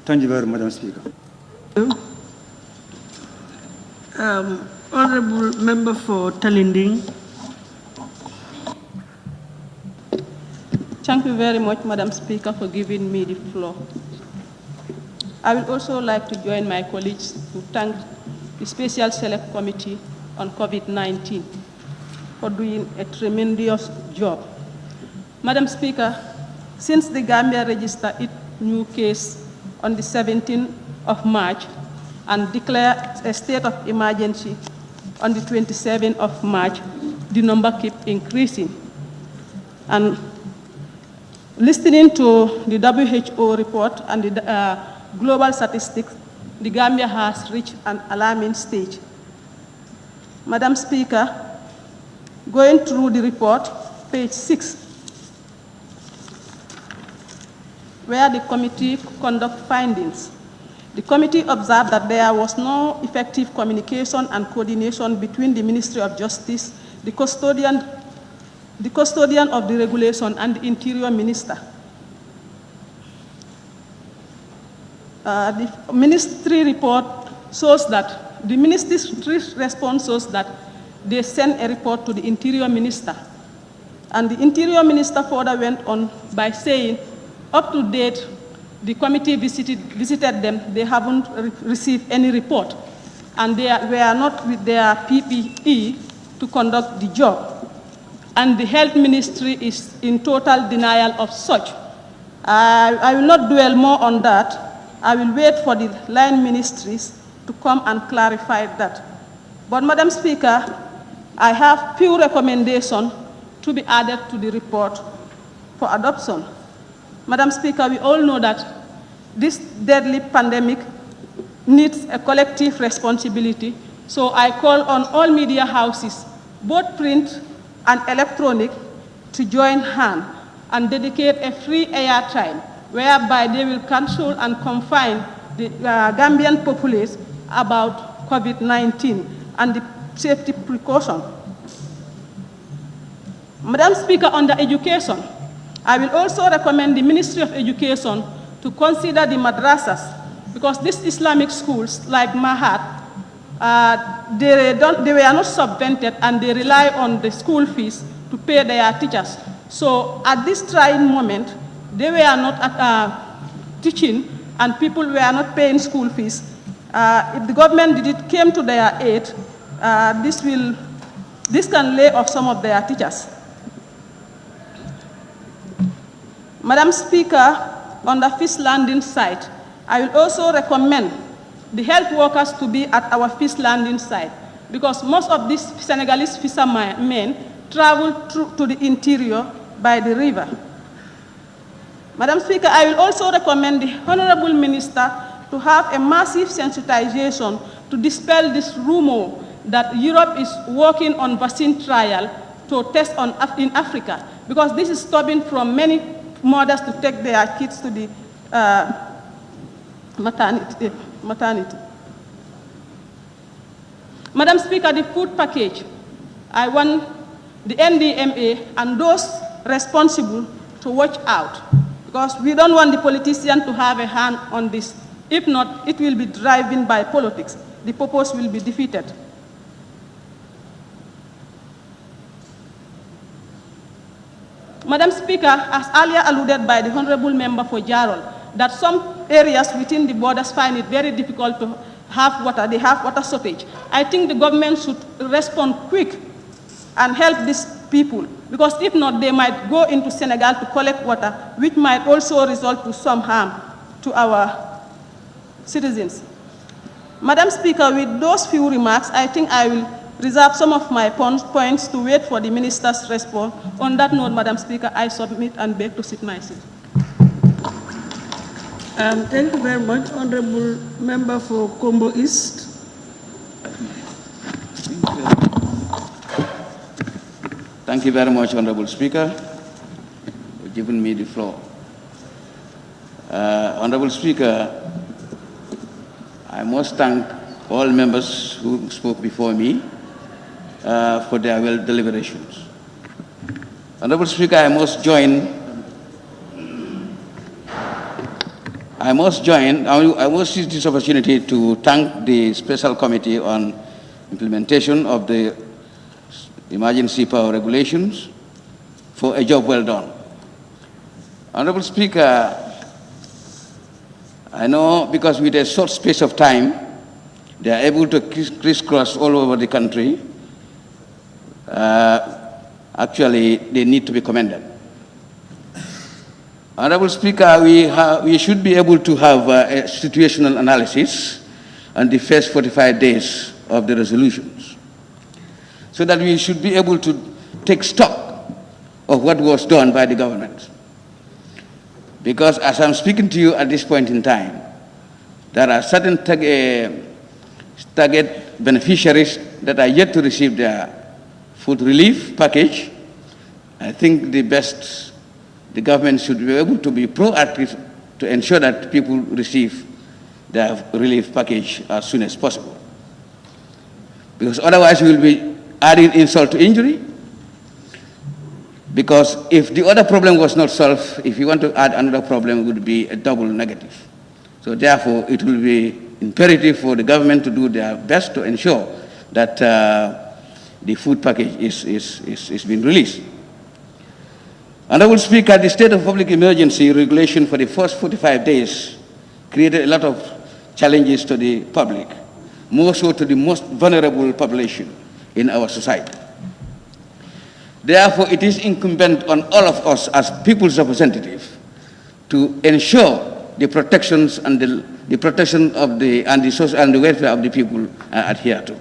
Thank you very much, Madam Speaker. Honorable Member for Talinding. Thank you very much, Madam Speaker, for giving me the floor. I would also like to join my colleagues to thank the Special Select Committee on COVID-19 for doing a tremendous job. Madam Speaker, since the Gambia registered its new case on the 17th of March and declared a state of emergency on the 27th of March, the number keeps increasing. And listening to the WHO report and the global statistics, the Gambia has reached an alarming stage. Madam Speaker, going through the report, page 6, where the committee conducted findings, the committee observed that there was no effective communication and coordination between the Ministry of Justice, the custodian of the regulation, and the Interior Minister. The ministry report shows that the ministry's response shows that they sent a report to the Interior Minister. And the Interior Minister further went on by saying, up to date, the committee visited them, they haven't received any report, and they were not with their PPE to conduct the job. And the health ministry is in total denial of such. I will not dwell more on that. I will wait for the line ministries to come and clarify that. But Madam Speaker, I have few recommendations to be added to the report for adoption. Madam Speaker, we all know that this deadly pandemic needs a collective responsibility. So I call on all media houses, both print and electronic, to join hands and dedicate a free airtime whereby they will control and confine the Gambian populace about COVID-19 and the safety precaution. Madam Speaker, on the education, I will also recommend the Ministry of Education to consider the madrasas, because these Islamic schools like Mahat, they were not subvented and they rely on the school fees to pay their teachers. So at this trying moment, they were not teaching and people were not paying school fees. If the government came to their aid, this can lay off some of their teachers. Madam Speaker, on the fish landing site, I will also recommend the health workers to be at our fish landing site, because most of these Senegalese fishermen travel to the interior by the river. Madam Speaker, I will also recommend the Honorable Minister to have a massive sensitization to dispel this rumor that Europe is working on vaccine trial to test in Africa, because this is stopping from many mothers to take their kids to the maternity. Madam Speaker, the food package, I want the NDMA and those responsible to watch out, because we don't want the politician to have a hand on this. If not, it will be driven by politics. The purpose will be defeated. Madam Speaker, as earlier alluded by the Honorable Member for Jarol, that some areas within the borders find it very difficult to have water. They have water shortage. I think the government should respond quick and help these people, because if not, they might go into Senegal to collect water, which might also result to some harm to our citizens. Madam Speaker, with those few remarks, I think I will reserve some of my points to wait for the minister's response. On that note, Madam Speaker, I submit and beg to sit my seat. Thank you very much, Honorable Member for Combo East. Thank you very much, Honorable Speaker, for giving me the floor. Honorable Speaker, I must thank all members who spoke before me for their well deliberations. Honorable Speaker, I must use this opportunity to thank the Special Committee on Implementation of the Emergency Power Regulations for a job well done. Honorable Speaker, I know because with a short space of time, they are able to crisscross all over the country. Actually, they need to be commended. Honorable Speaker, we should be able to have a situational analysis on the first 45 days of the resolutions, so that we should be able to take stock of what was done by the government. Because as I'm speaking to you at this point in time, there are certain target beneficiaries that are yet to receive their food relief package. I think the government should be able to be proactive to ensure that people receive their relief package as soon as possible. Because otherwise we will be adding insult to injury. Because if the other problem was not solved, if you want to add another problem, it would be a double negative. So therefore, it will be imperative for the government to do their best to ensure that the food package is being released. Honorable Speaker, the state of public emergency regulation for the first 45 days created a lot of challenges to the public, more so to the most vulnerable population in our society. Therefore, it is incumbent on all of us as people's representatives to ensure the protections and the protection of the social and the welfare of the people are adhered to.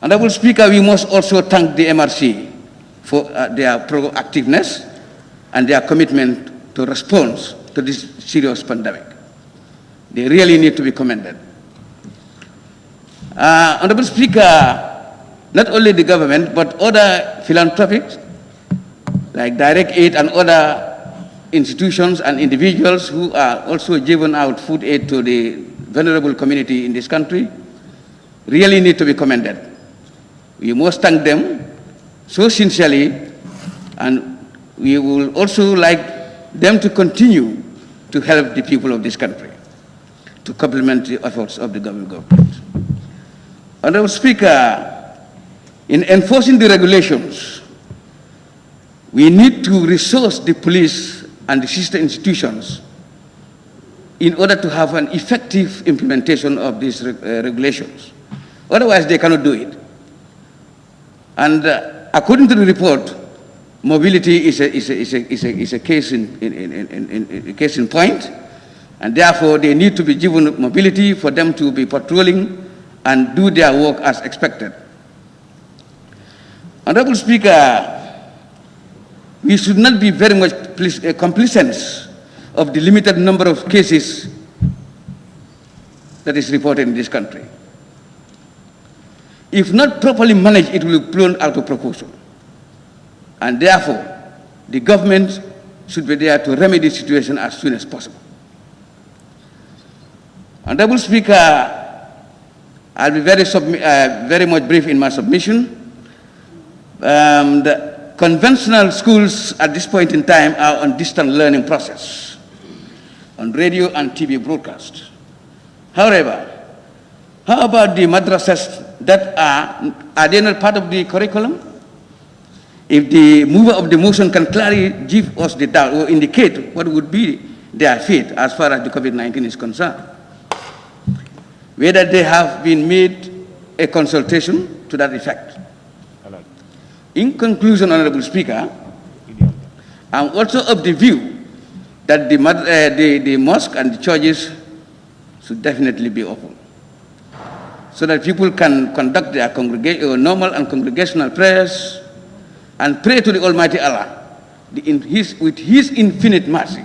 Honorable Speaker, we must also thank the MRC for their proactiveness and their commitment to response to this serious pandemic. They really need to be commended. Honorable Speaker, not only the government, but other philanthropics, like Direct Aid and other institutions and individuals who are also giving out food aid to the vulnerable community in this country, really need to be commended. We must thank them so sincerely, and we will also like them to continue to help the people of this country, to complement the efforts of the government. Honorable Speaker, in enforcing the regulations, we need to resource the police and the sister institutions in order to have an effective implementation of these regulations. Otherwise, they cannot do it. And according to the report, mobility is a case in point, and therefore they need to be given mobility for them to be patrolling and do their work as expected. Honorable Speaker, we should not be very much complacent of the limited number of cases that is reported in this country. If not properly managed, it will be blown out of proportion. And therefore, the government should be there to remedy the situation as soon as possible. Honorable Speaker, I'll be very much brief in my submission. The conventional schools at this point in time are on distant learning process, on radio and TV broadcast. However, how about the madrasas that are they not part of the curriculum? If the mover of the motion can clearly give us the doubt or indicate what would be their faith as far as the COVID-19 is concerned. Whether they have been made a consultation to that effect. In conclusion, Honorable Speaker, I'm also of the view that the mosque and the churches should definitely be open, so that people can conduct their normal and congregational prayers and pray to the Almighty Allah with His infinite mercy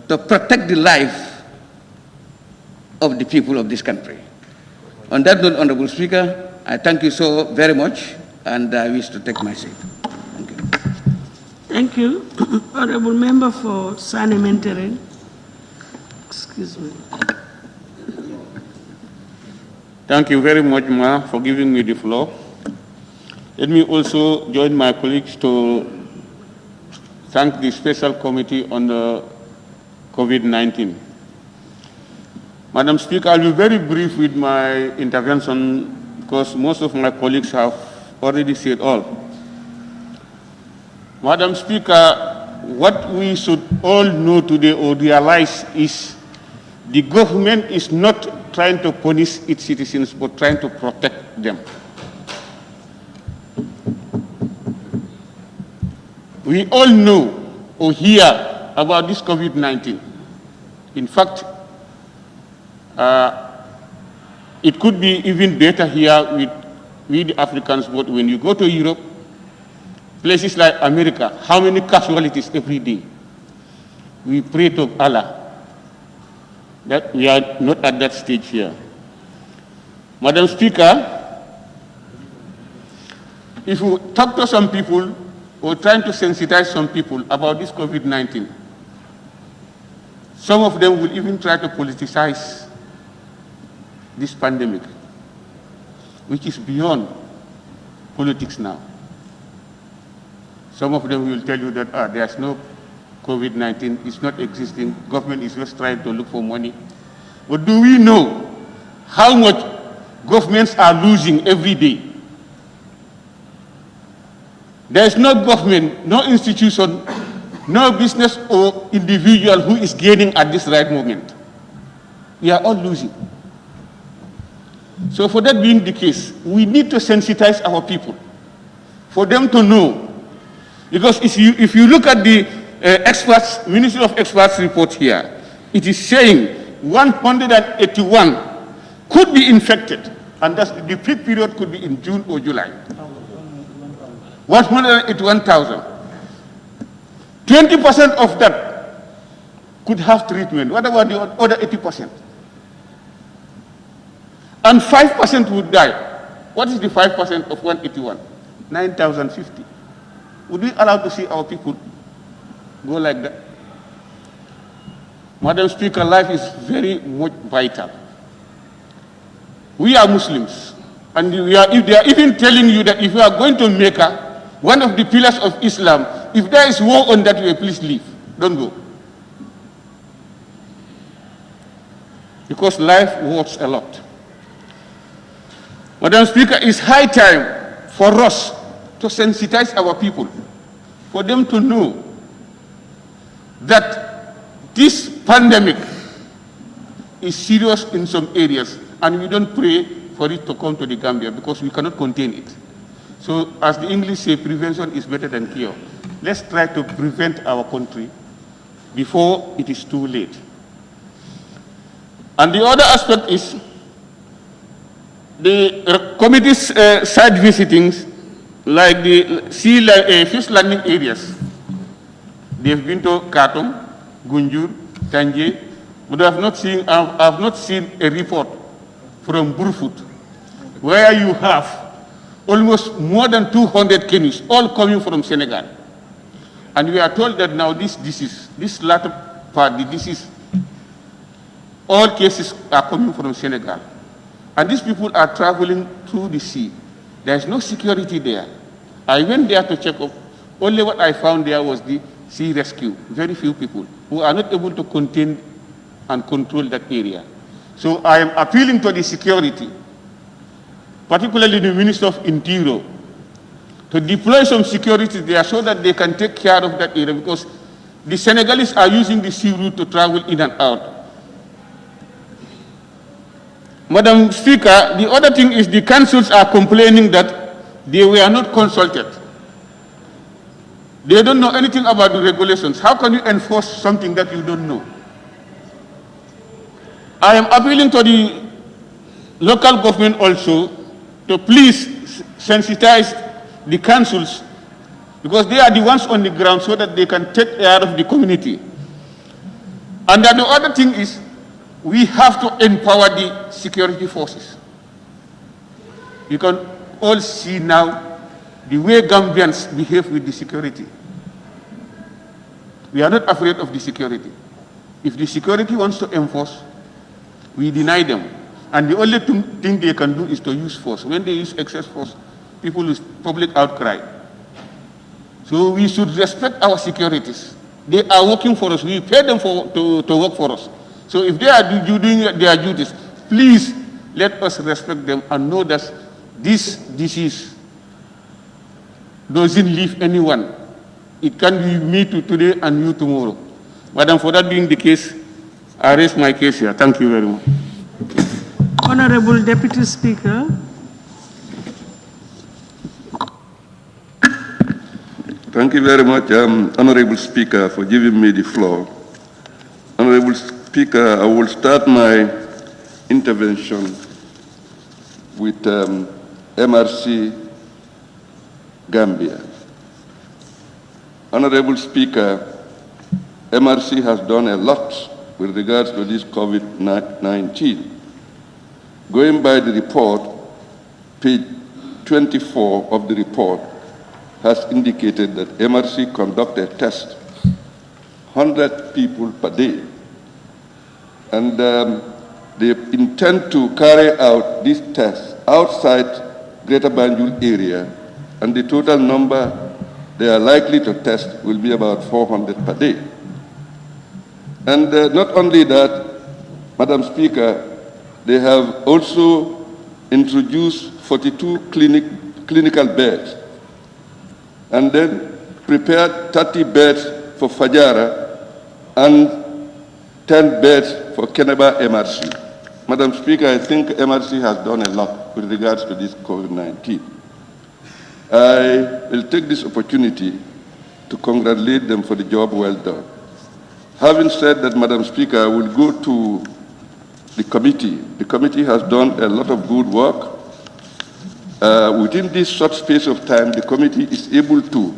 to protect the life of the people of this country. On that note, Honorable Speaker, I thank you so very much, and I wish to take my seat. Thank you. Thank you. Honorable Member for Sani Mentere. Excuse me. Thank you very much, Ma, for giving me the floor. Let me also join my colleagues to thank the Special Committee on the COVID-19. Madam Speaker, I'll be very brief with my intervention because most of my colleagues have already said all. Madam Speaker, what we should all know today or realize is the government is not trying to punish its citizens, but trying to protect them. We all know or hear about this COVID-19. In fact, it could be even better here with the Africans, but when you go to Europe, places like America, how many casualties every day? We pray to Allah that we are not at that stage here. Madam Speaker, if you talk to some people or trying to sensitize some people about this COVID-19, some of them will even try to politicize this pandemic, which is beyond politics now. Some of them will tell you that there's no COVID-19, it's not existing, government is just trying to look for money. But do we know how much governments are losing every day? There is no government, no institution, no business or individual who is gaining at this right moment. We are all losing. So for that being the case, we need to sensitize our people, for them to know. Because if you look at the Ministry of Experts report here, it is saying 181 could be infected, and that's the peak period could be in June or July. 181,000. 20% of that could have treatment. What about the other 80%? And 5% would die. What is the 5% of 181? 9,050. Would we allow to see our people go like that? Madam Speaker, life is very much vital. We are Muslims, and if they are even telling you that if you are going to Mecca, one of the pillars of Islam, if there is war on that way, please leave. Don't go. Because life works a lot. Madam Speaker, it's high time for us to sensitize our people, for them to know that this pandemic is serious in some areas, and we don't pray for it to come to the Gambia because we cannot contain it. So as the English say, prevention is better than cure. Let's try to prevent our country before it is too late. And the other aspect is the committee's site visitings, like the fish landing areas. They've been to Katong, Gunjur, Tanje, but I have not seen a report from Burfoot where you have almost more than 200 canoes, all coming from Senegal. And we are told that now this disease, this latter part, the disease, all cases are coming from Senegal. And these people are traveling through the sea. There is no security there. I went there to check up. Only what I found there was the sea rescue. Very few people who are not able to contain and control that area. So I am appealing to the security, particularly the Minister of Interior, to deploy some security there so that they can take care of that area, because the Senegalese are using the sea route to travel in and out. Madam Speaker, the other thing is the councils are complaining that they were not consulted. They don't know anything about the regulations. How can you enforce something that you don't know? I am appealing to the local government also to please sensitize the councils, because they are the ones on the ground, so that they can take care of the community. And then the other thing is, we have to empower the security forces. You can all see now the way Gambians behave with the security. We are not afraid of the security. If the security wants to enforce, we deny them. And the only thing they can do is to use force. When they use excess force, people use public outcry. So we should respect our securities. They are working for us. We pay them to work for us. So if they are doing their duties, please let us respect them and know that this disease doesn't leave anyone. It can be me today and you tomorrow. Madam, for that being the case, I raise my case here. Thank you very much. Honorable Deputy Speaker. Thank you very much, Honorable Speaker, for giving me the floor. Honorable Speaker, I will start my intervention with MRC Gambia. Honorable Speaker, MRC has done a lot with regards to this COVID-19. Going by the report, page 24 of the report has indicated that MRC conducted tests 100 people per day. And they intend to carry out these tests outside Greater Banjul area, and the total number they are likely to test will be about 400 per day. And not only that, Madam Speaker, they have also introduced 42 clinical beds, and then prepared 30 beds for Fajara and 10 beds for Keneba MRC. Madam Speaker, I think MRC has done a lot with regards to this COVID-19. I will take this opportunity to congratulate them for the job well done. Having said that, Madam Speaker, I will go to the committee. The committee has done a lot of good work. Within this short space of time, the committee is able to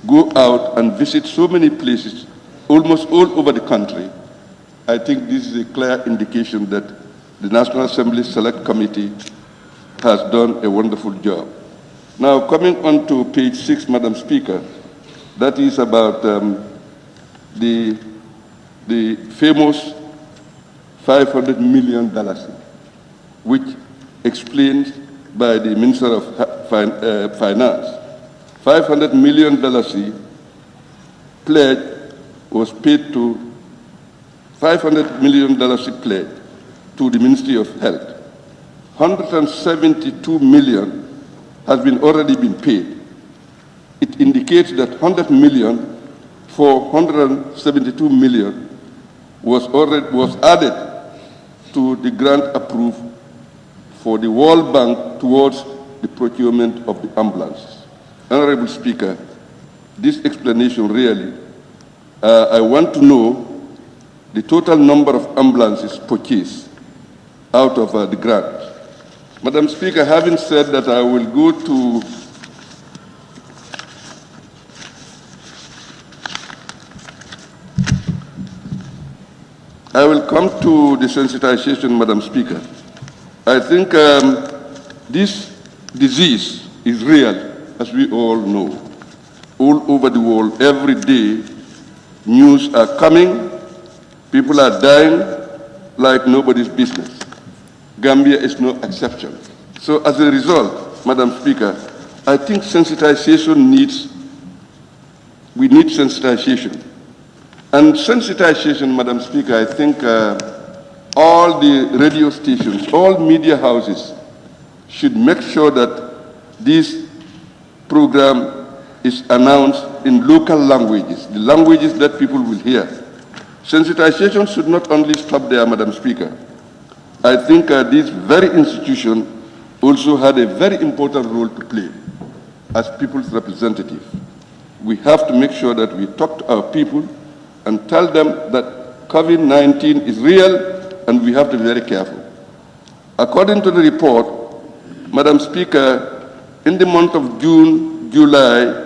go out and visit so many places, almost all over the country. I think this is a clear indication that the National Assembly Select Committee has done a wonderful job. Now, coming on to page 6, Madam Speaker, that is about the famous $500 million, which explained by the Minister of Finance. $500 million pledge was paid to $500 million pledge to the Ministry of Health. 172 million has already been paid. It indicates that 100 million for 172 million was added to the grant approved for the World Bank towards the procurement of the ambulances. Honorable Speaker, this explanation really, I want to know the total number of ambulances purchased out of the grant. Madam Speaker, having said that, I will go to I will come to the sensitization, Madam Speaker. I think this disease is real, as we all know. All over the world, every day, news are coming, people are dying like nobody's business. Gambia is no exception. So as a result, Madam Speaker, I think we need sensitization. And sensitization, Madam Speaker, I think all the radio stations, all media houses should make sure that this program is announced in local languages, the languages that people will hear. Sensitization should not only stop there, Madam Speaker. I think this very institution also had a very important role to play as people's representative. We have to make sure that we talk to our people and tell them that COVID-19 is real and we have to be very careful. According to the report, Madam Speaker, in the month of June, July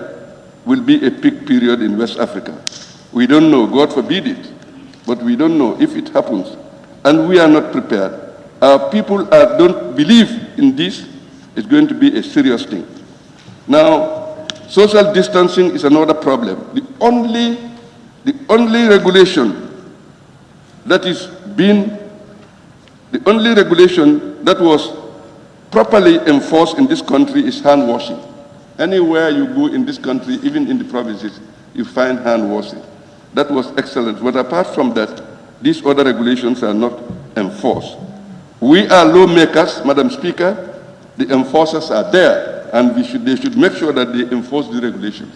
will be a peak period in West Africa. We don't know, God forbid it, but we don't know if it happens. And we are not prepared. Our people don't believe in this. It's going to be a serious thing. Now, social distancing is another problem. The only regulation that was properly enforced in this country is hand washing. Anywhere you go in this country, even in the provinces, you find hand washing. That was excellent. But apart from that, these other regulations are not enforced. We are lawmakers, Madam Speaker. The enforcers are there, and they should make sure that they enforce the regulations.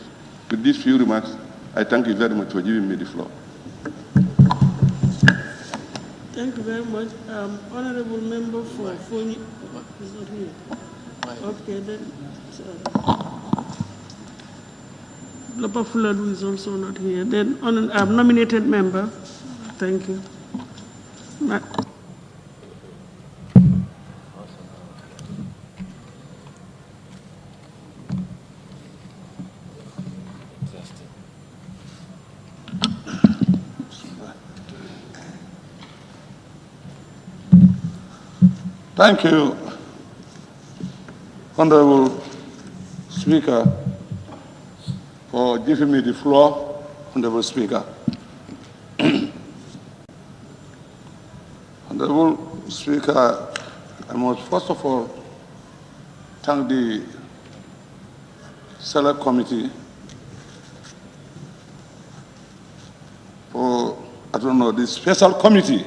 With these few remarks, I thank you very much for giving me the floor. Thank you very much. Honorable Member for Foni is not here. Okay, then. Lopa Fuladu is also not here. Then, nominated member. Thank you. Thank you, Honorable Speaker, for giving me the floor, Honorable Speaker. Honorable Speaker, I must first of all thank the Select Committee for, the special committee,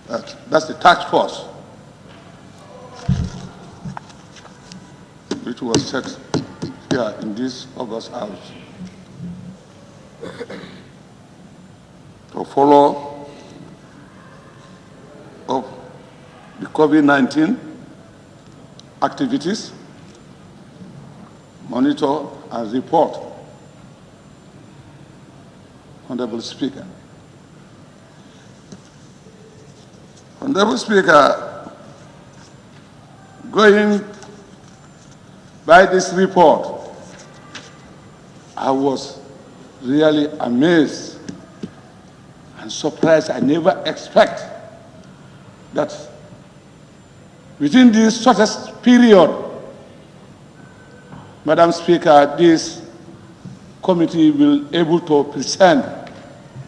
that's the task force, which was set here in this August House to follow up the COVID-19 activities, monitor and report. Honorable Speaker. Honorable Speaker, going by this report, I was really amazed and surprised. I never expect that within this shortest period, Madam Speaker, this committee will be able to present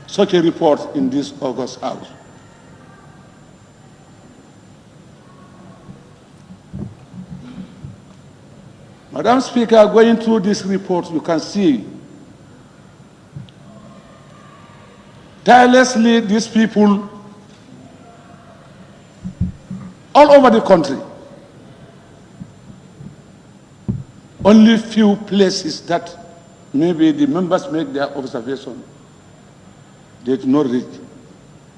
such a report in this August House. Madam Speaker, going through this report, you can see tirelessly these people all over the country. Only few places that maybe the members make their observation, they do not reach.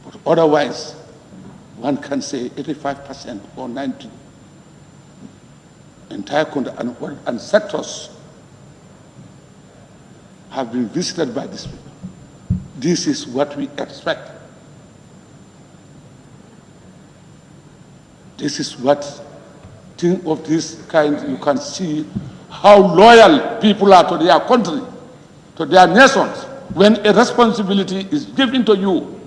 But otherwise, one can say 85% or 90%. Entire country and sectors have been visited by these people. This is what we expect. This is what thing of this kind, you can see how loyal people are to their country, to their nations. When a responsibility is given to you,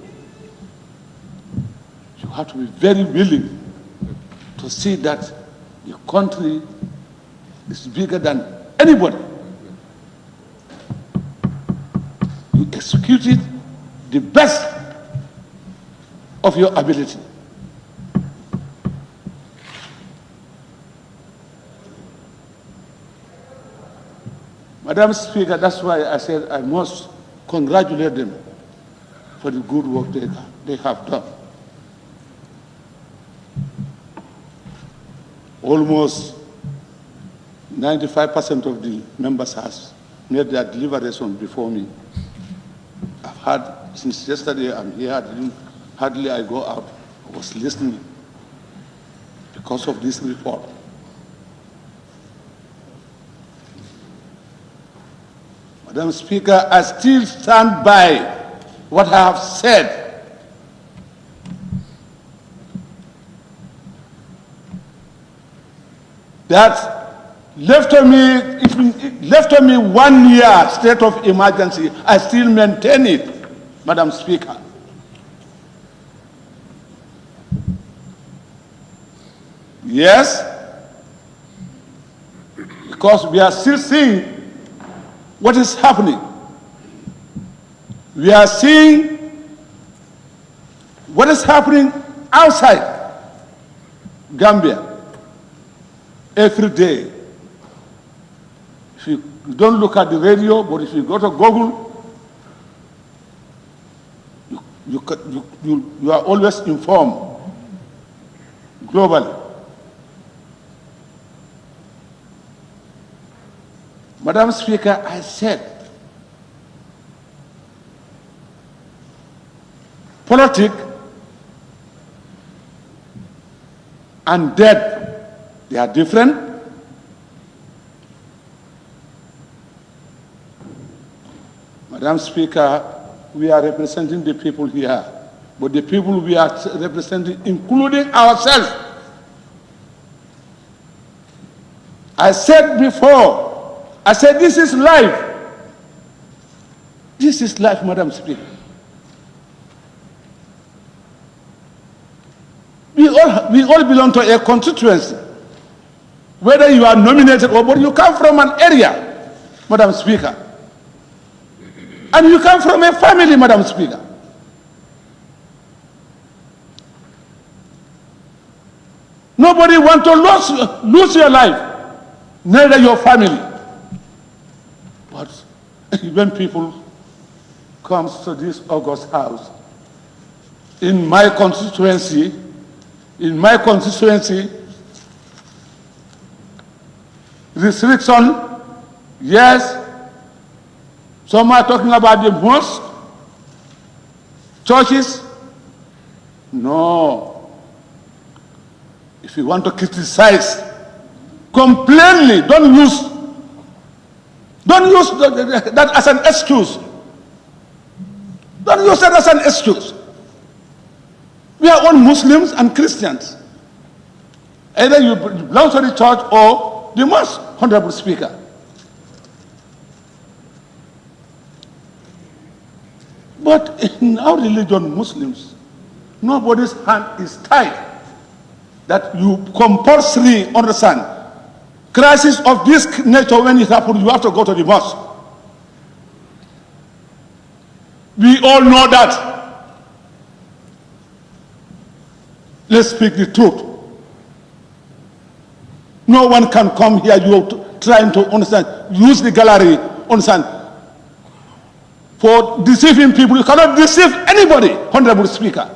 you have to be very willing to see that the country is bigger than anybody. You execute it the best of your ability. Madam Speaker, that's why I said I must congratulate them for the good work they have done. Almost 95% of the members has made their deliberation before me. I've had, since yesterday I'm here, hardly I go out. I was listening because of this report. Madam Speaker, I still stand by what I have said. That left on me 1 year state of emergency, I still maintain it, Madam Speaker. Yes, because we are still seeing what is happening. We are seeing what is happening outside Gambia every day. If you don't look at the radio, but if you go to Google, you are always informed globally. Madam Speaker, I said, politics and death, they are different. Madam Speaker, we are representing the people here, but the people we are representing, including ourselves. I said before, I said this is life. This is life, Madam Speaker. We all belong to a constituency. Whether you are nominated or but you come from an area, Madam Speaker. And you come from a family, Madam Speaker. Nobody wants to lose your life, neither your family. But when people come to this August house, in my constituency, restriction, yes. Some are talking about the mosque, churches. No. If you want to criticize, complainly, don't use that as an excuse. Don't use that as an excuse. We are all Muslims and Christians. Either you belong to the church or the mosque, Honorable Speaker. But in our religion, Muslims, nobody's hand is tied that you compulsory understand. Crisis of this nature, when it happens, you have to go to the mosque. We all know that. Let's speak the truth. No one can come here, you're trying to understand, use the gallery, understand, for deceiving people. You cannot deceive anybody, Honorable Speaker.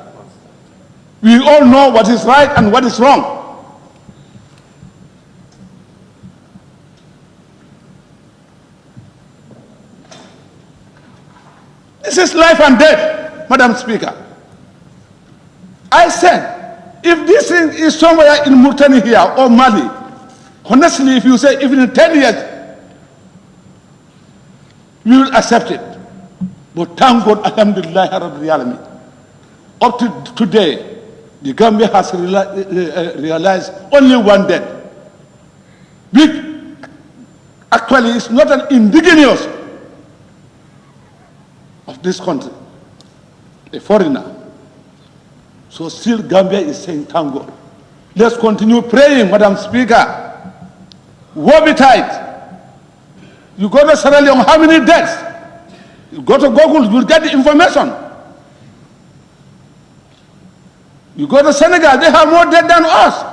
We all know what is right and what is wrong. This is life and death, Madam Speaker. I said, if this thing is somewhere in Mauritania here or Mali, honestly, if you say even in 10 years, we will accept it. But thank God, alhamdulillah, Rabbil Alameen. Up to today, the Gambia has realized only one death. Which actually is not an indigenous of this country, a foreigner. So still Gambia is saying thank God. Let's continue praying, Madam Speaker. Woe betide. You go to Sierra Leone, how many deaths? You go to Google, you'll get the information. You go to Senegal, they have more deaths than us.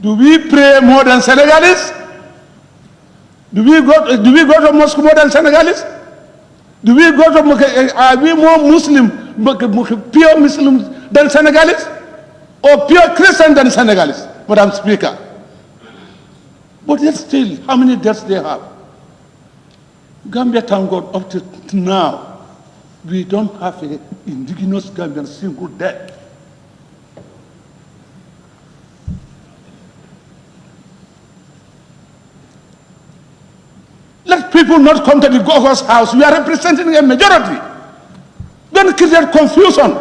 Do we pray more than Senegalese? Do we go to mosque more than Senegalese? Do we go to, are we more Muslim, pure Muslims than Senegalese? or pure Christian than Senegalese, Madam Speaker. But yet still, how many deaths they have? Gambia, thank God, up to now, we don't have an indigenous Gambian single death. Let people not come to the governor's house. We are representing a majority. Don't create confusion.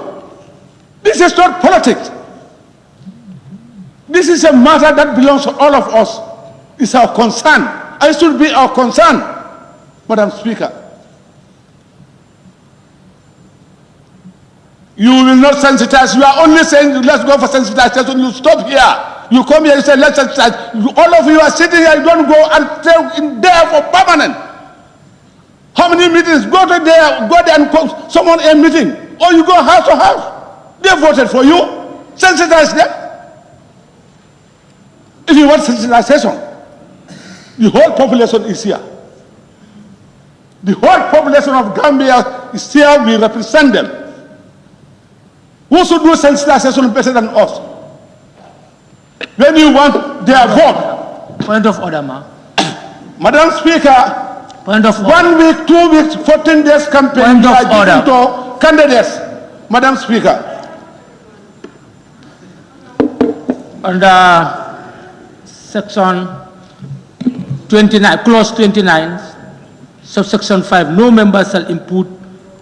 This is not politics. This is a matter that belongs to all of us. It's our concern. It should be our concern, Madam Speaker. You will not sensitize. You are only saying, let's go for sensitization. You stop here. You come here, you say, let's sensitize. All of you are sitting here, you don't go and stay in there for permanent. How many meetings? Go there and call someone a meeting. Or you go house to house. They voted for you. Sensitize them. If you want sensitization, the whole population is here. The whole population of Gambia is here. We represent them. Who should do sensitization better than us? When you want their vote. Point of order, ma. Madam Speaker, point of order. 1 week, 2 weeks, 14 days campaign. Point of order. To candidates. Madam Speaker. Under section 29, clause 29, subsection 5, no member shall impute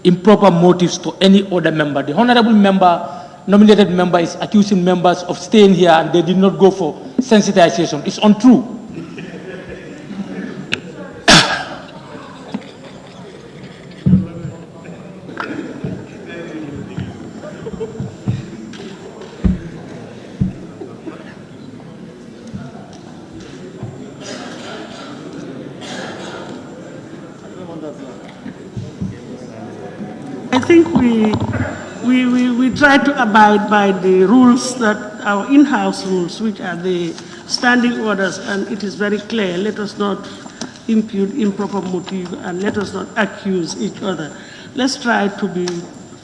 improper motives to any other member. The honorable member, nominated member, is accusing members of staying here and they did not go for sensitization. It's untrue. I think we try to abide by the rules that our in-house rules, which are the standing orders, and it is very clear. Let us not impute improper motive and let us not accuse each other. Let's try to be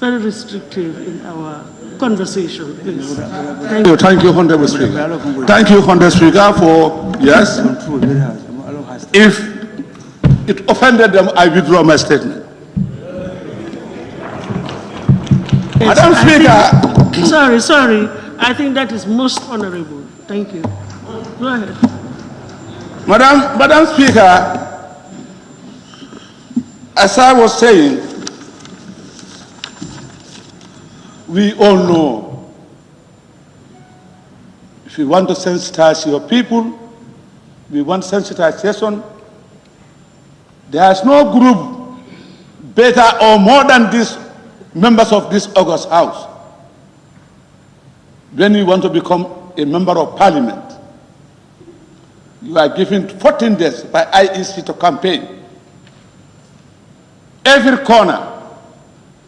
very restrictive in our conversation, please. Thank you. Thank you, Honorable Speaker. Thank you, Honorable Speaker, for, yes. If it offended them, I withdraw my statement. Yes, Madam Speaker. Sorry. I think that is most honorable. Thank you. Go ahead. Madam Speaker, as I was saying, we all know if you want to sensitize your people, we want sensitization. There is no group better or more than these members of this August House. When you want to become a member of parliament, you are given 14 days by IEC to campaign. Every corner,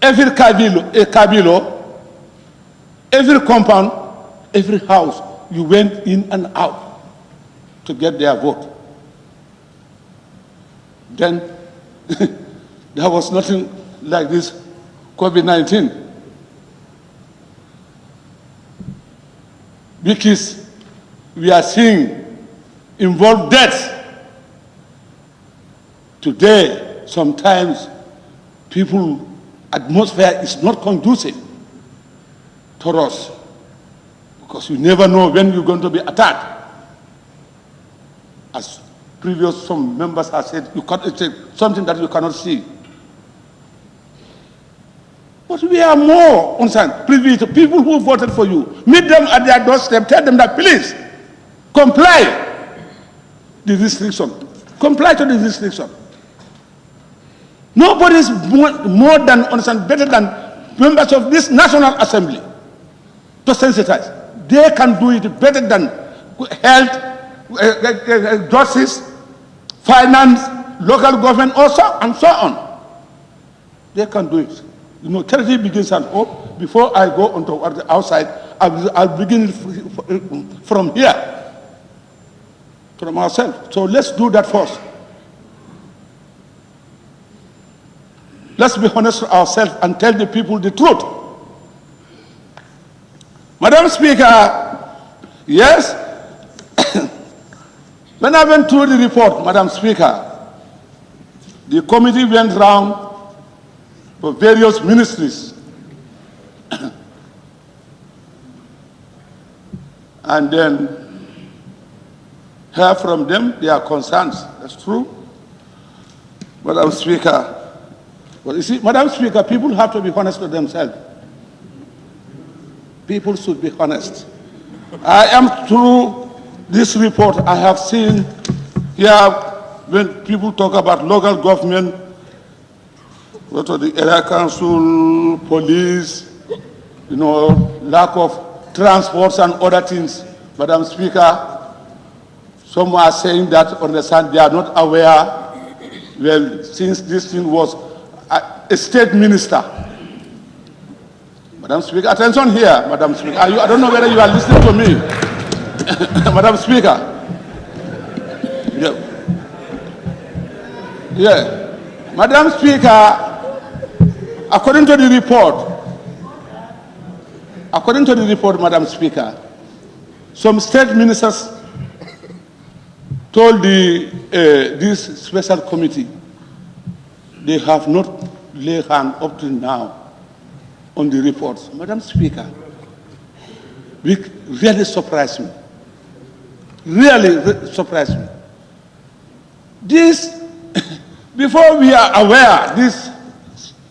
every cabilo, every compound, every house, you went in and out to get their vote. Then there was nothing like this COVID-19. Because we are seeing involved deaths. Today, sometimes people, atmosphere is not conducive to us because you never know when you're going to be attacked. As previous some members have said, it's something that you cannot see. But we are more concerned, privy to people who voted for you. Meet them at their doorstep, tell them that please comply the restriction. Comply to the restriction. Nobody is more than understand, better than members of this National Assembly to sensitize. They can do it better than health, justice, finance, local government also, and so on. They can do it. You know, charity begins at home. Before I go on to the outside, I'll begin from here, from ourselves. So let's do that first. Let's be honest with ourselves and tell the people the truth. Madam Speaker, yes, when I went through the report, Madam Speaker, the committee went round for various ministries and then hear from them their concerns. That's true. Madam Speaker, well, you see, Madam Speaker, people have to be honest with themselves. People should be honest. I am through this report, I have seen here when people talk about local government, what are the area council, police, you know, lack of transports and other things. Madam Speaker, some are saying that understand they are not aware. Well, since this thing was a state minister. Madam Speaker, attention here, Madam Speaker. I don't know whether you are listening to me. Madam Speaker. Yeah. Madam Speaker, according to the report, Madam Speaker, some state ministers told this special committee they have not laid hand up to now on the reports. Madam Speaker, it really surprised me. Really surprised me. This, before we are aware, this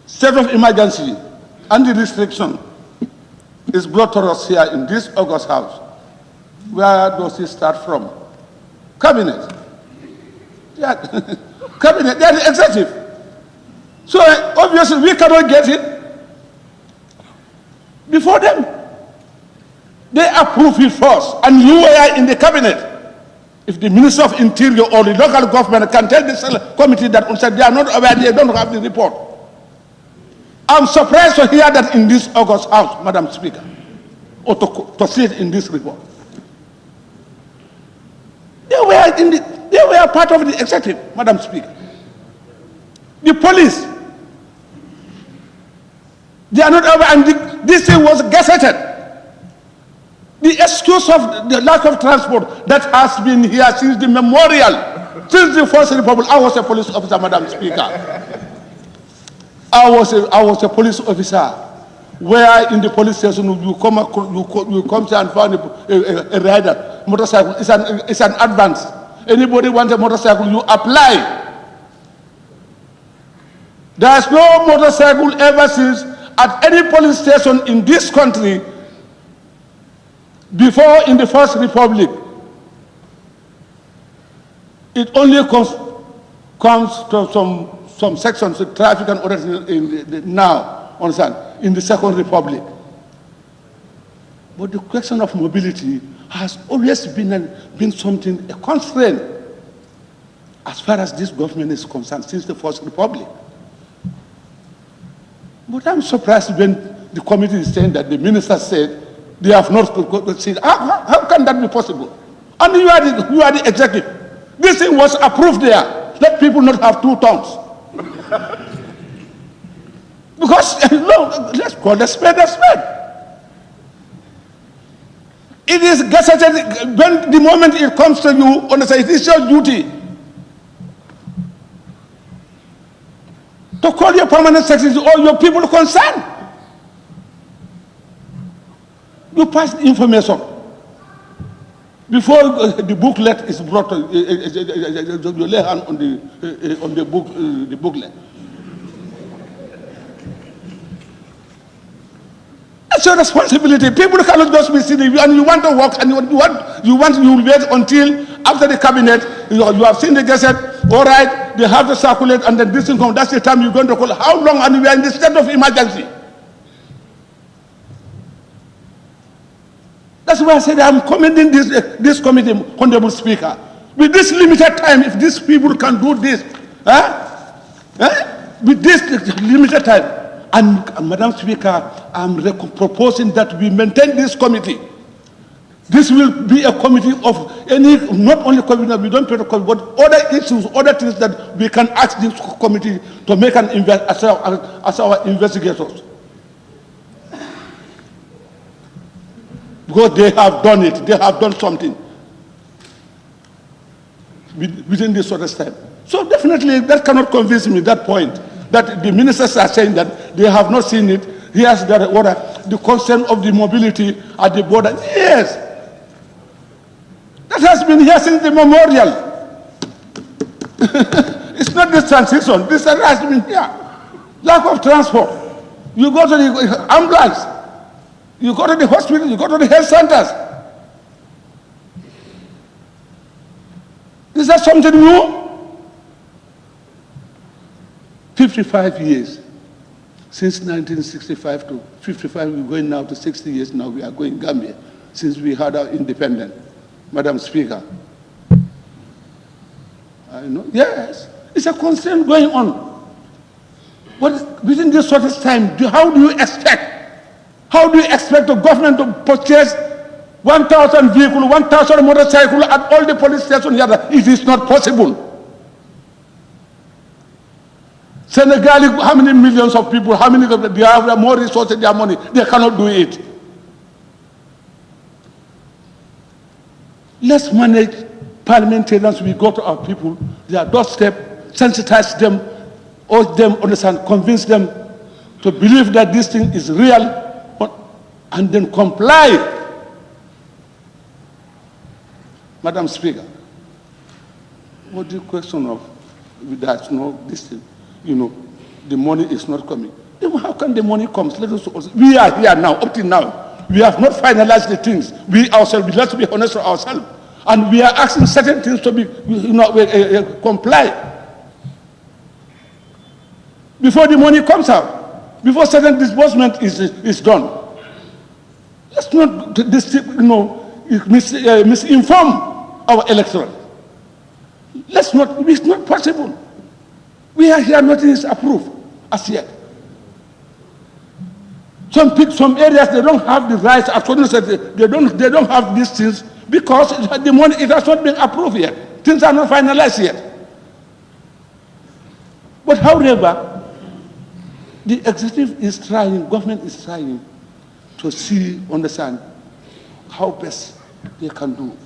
state of emergency and the restriction is brought to us here in this August House. Where does it start from? Cabinet. Yeah. Cabinet, they are the executive. So obviously we cannot get it before them. They approve it first, and you were in the cabinet. If the Minister of Interior or the local government can tell the committee that they are not aware, they don't have the report. I'm surprised to hear that in this August House, Madam Speaker, or to see it in this report. They were part of the executive, Madam Speaker. The police, they are not aware, and this thing was gazetted. The excuse of the lack of transport that has been here since the memorial, since the First Republic. I was a police officer, Madam Speaker. I was a police officer, where in the police station you come and find a rider, motorcycle. It's an advance. Anybody wants a motorcycle, you apply. There's no motorcycle ever since at any police station in this country before in the First Republic. It only comes to some sections of traffic and others now, understand, in the Second Republic. But the question of mobility has always been something, a constraint, as far as this government is concerned, since the First Republic. But I'm surprised when the committee is saying that the minister said they have not seen. How can that be possible? And you are the executive. This thing was approved there. Let people not have two tongues. Because, no, let's call a spade a spade. It is gazetted when the moment it comes to you, understand, it is your duty to call your permanent secretary or your people concerned. You pass the information before the booklet is brought. You lay hand on the booklet. That's your responsibility. People cannot just be sitting and you want to work and you will wait until after the cabinet. You have seen the gazette. All right, they have to circulate and then this income. That's the time you're going to call. How long? And we are in the state of emergency. That's why I said I'm commending this committee, Honorable Speaker. With this limited time, if these people can do this, with this limited time, and Madam Speaker, I'm proposing that we maintain this committee. This will be a committee of not only committee, we don't pay the committee, but other issues, other things that we can ask this committee to make an as our investigators. because they have done it. They have done something within this sort of time. So definitely that cannot convince me, that point, that the ministers are saying that they have not seen it. Here's the order, the concern of the mobility at the border. Yes, that has been here since the memorial. It's not this transition. This has been here. Lack of transport. You go to the ambulance, you go to the hospital, you go to the health centers. Is that something new? 55 years. Since 1965 to 55, we're going now to 60 years now. We are going Gambia since we had our independence. Madam Speaker. I know, yes, it's a concern going on. But within this sort of time, how do you expect the government to purchase 1,000 vehicles, 1,000 motorcycles at all the police stations here? It is not possible. Senegal, how many millions of people, how many of them, they have more resources, their money, they cannot do it. Let's manage parliamentarians. We go to our people, their doorstep, sensitize them, urge them, understand, convince them to believe that this thing is real, and then comply. Madam Speaker, what the question of that, this thing, the money is not coming. Then how can the money come? Let us also, we are here now, up till now. We have not finalized the things. We ourselves, let's be honest with ourselves. And we are asking certain things to be, comply. Before the money comes out, before certain disbursement is done. Let's not misinform our electorate. It's not possible. We are here, nothing is approved as yet. Some areas, they don't have the rights, they don't have these things because the money, it has not been approved yet. Things are not finalized yet. But however, the executive is trying, government is trying to see, understand how best they can do.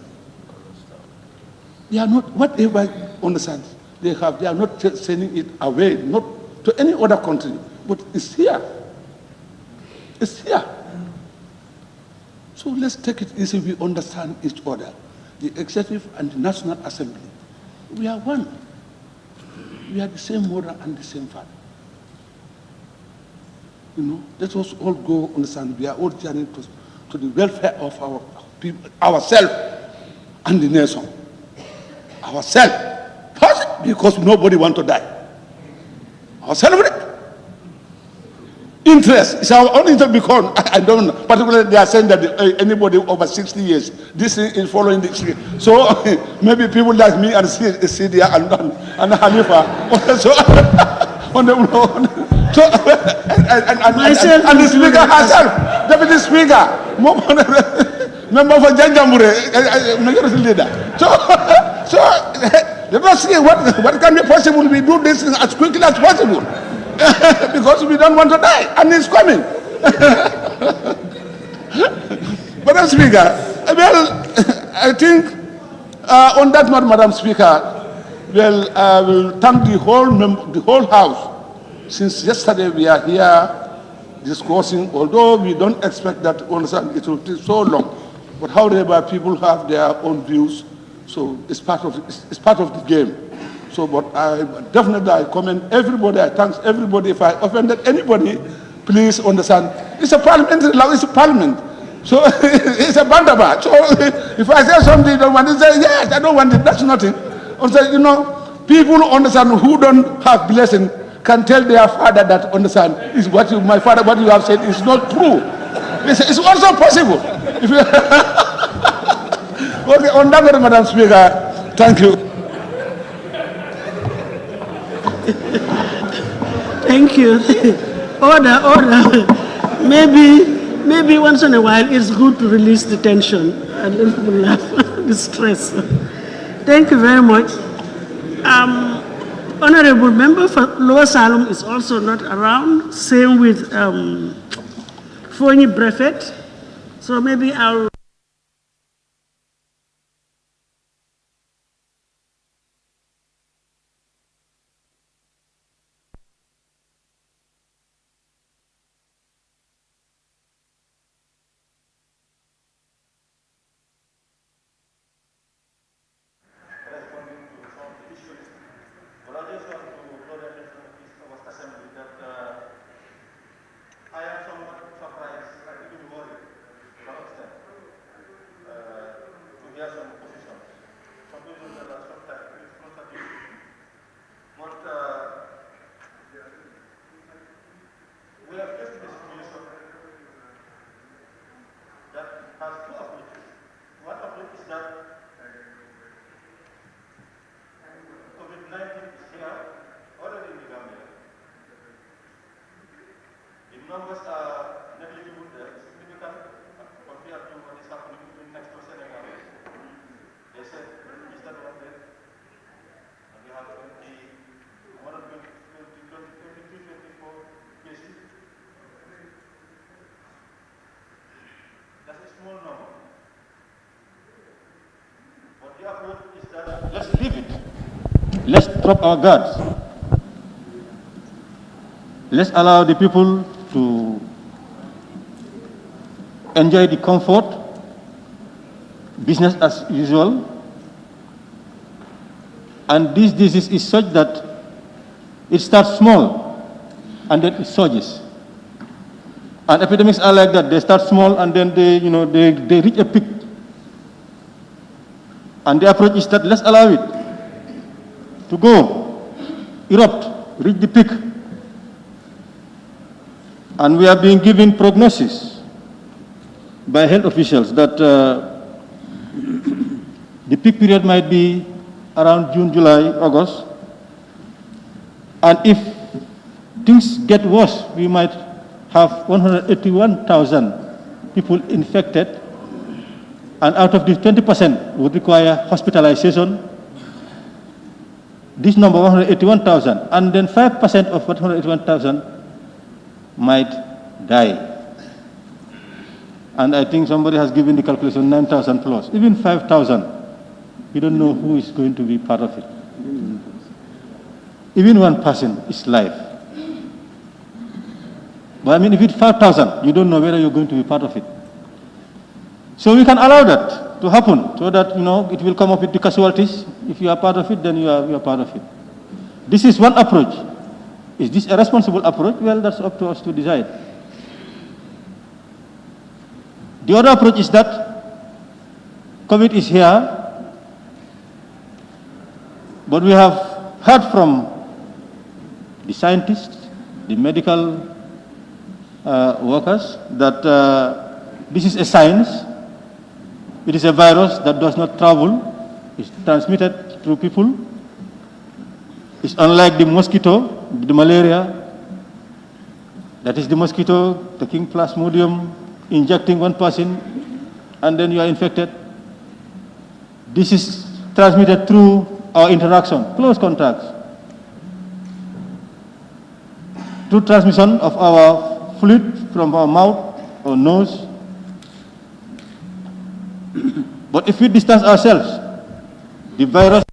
They are not, whatever, understand, they are not sending it away, not to any other country, but it's here. It's here. So let's take it easy, we understand each other. The executive and the National Assembly, we are one. We are the same mother and the same father. Let us all go understand, we are all journeying to the welfare of our people, ourselves and the nation. Ourselves. First, because nobody wants to die. Ourselves. Interest is our own interest because, I don't know, particularly they are saying that anybody over 60 years, this is following this. So maybe people like me and Sidia and Hanifa, and the speaker herself, deputy speaker, member for Janjambure, majority leader. So let us see what can be possible. We do this as quickly as possible. Because we don't want to die, and it's coming. Madam Speaker, well, I think on that note, Madam Speaker, well, I will thank the whole House. Since yesterday we are here discussing, although we don't expect that it will take so long, but however, people have their own views, so it's part of the game. So, but I commend everybody, I thank everybody. If I offended anybody, please understand. It's a parliamentary law, it's a parliament. So, it's a bandaber. So, if I say something you don't want to say, yes, I don't want it, that's nothing. Also, people understand who don't have blessing can tell their father that understand is what you have said is not true. It's also possible. Okay, on that note, Madam Speaker, thank you. Thank you. Order. Maybe once in a while it's good to release the tension and let people laugh, the stress. Thank you very much. Honorable member for Lower Salem is also not around. Same with Fonyi Brevet. So maybe I'll numbers are negligible there, significant compared to what is happening next to Senegal. They said registered 100, and we have 24 cases. That's a small number. But the approach is that let's leave it. Let's drop our guards. Let's allow the people to enjoy the comfort, business as usual. And this disease is such that it starts small and then it surges. And epidemics are like that. They start small and then they reach a peak. And the approach is that let's allow it to go, erupt, reach the peak. And we are being given prognosis by health officials that the peak period might be around June, July, August. And if things get worse, we might have 181,000 people infected, and out of this 20% would require hospitalization. This number, 181,000, and then 5% of 181,000 might die. And I think somebody has given the calculation 9,000 plus, even 5,000. We don't know who is going to be part of it. Even one person is life. But I mean, if it's 5,000, you don't know whether you're going to be part of it. So we can allow that to happen, so that it will come up with the casualties. If you are part of it, then you are part of it. This is one approach. Is this a responsible approach? Well, that's up to us to decide. The other approach is that COVID is here, but we have heard from the scientists, the medical workers, that this is a science. It is a virus that does not travel. It's transmitted through people. It's unlike the mosquito, the malaria. That is the mosquito taking plasmodium, injecting one person, and then you are infected. This is transmitted through our interaction, close contacts. Through transmission of our fluid from our mouth or nose. But if we distance ourselves, the virus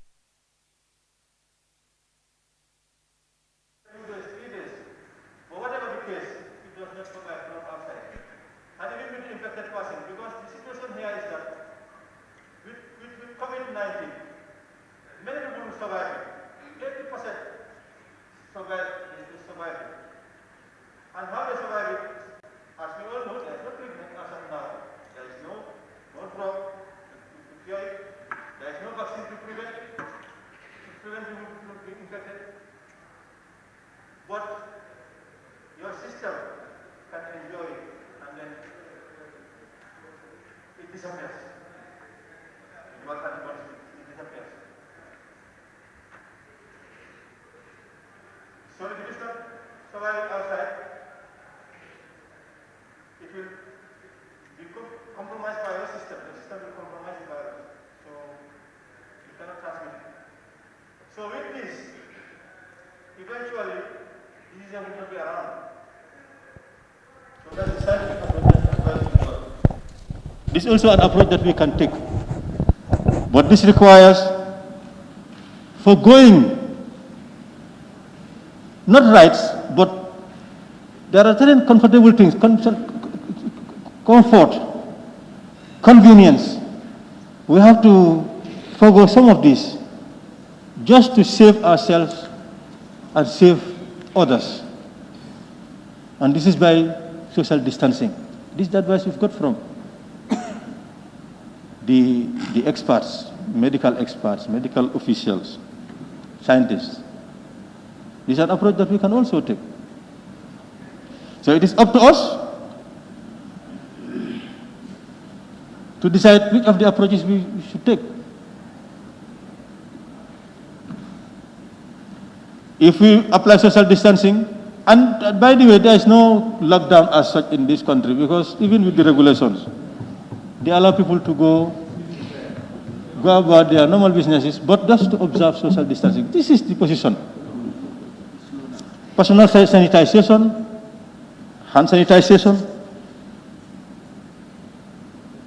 This is also an approach that we can take. But this requires foregoing, not rights, but there are certain comfortable things, comfort, convenience. We have to forego some of this just to save ourselves and save others. And this is by social distancing. This is the advice we've got from the experts, medical officials, scientists. This is an approach that we can also take. So it is up to us to decide which of the approaches we should take. If we apply social distancing And by the way, there is no lockdown as such in this country, because even with the regulations, they allow people to go about their normal businesses, but just to observe social distancing. This is the position. Personal sanitization, hand sanitization,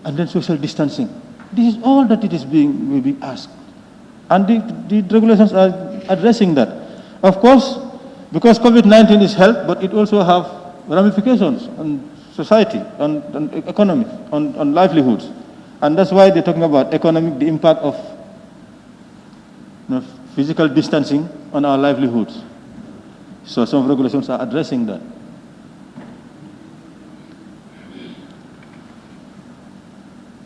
and then social distancing. This is all that it is will be asked. And the regulations are addressing that. Of course, because COVID-19 is health, but it also have ramifications on society, on economy, on livelihoods. And that's why they're talking about economic, the impact of physical distancing on our livelihoods. So some regulations are addressing that.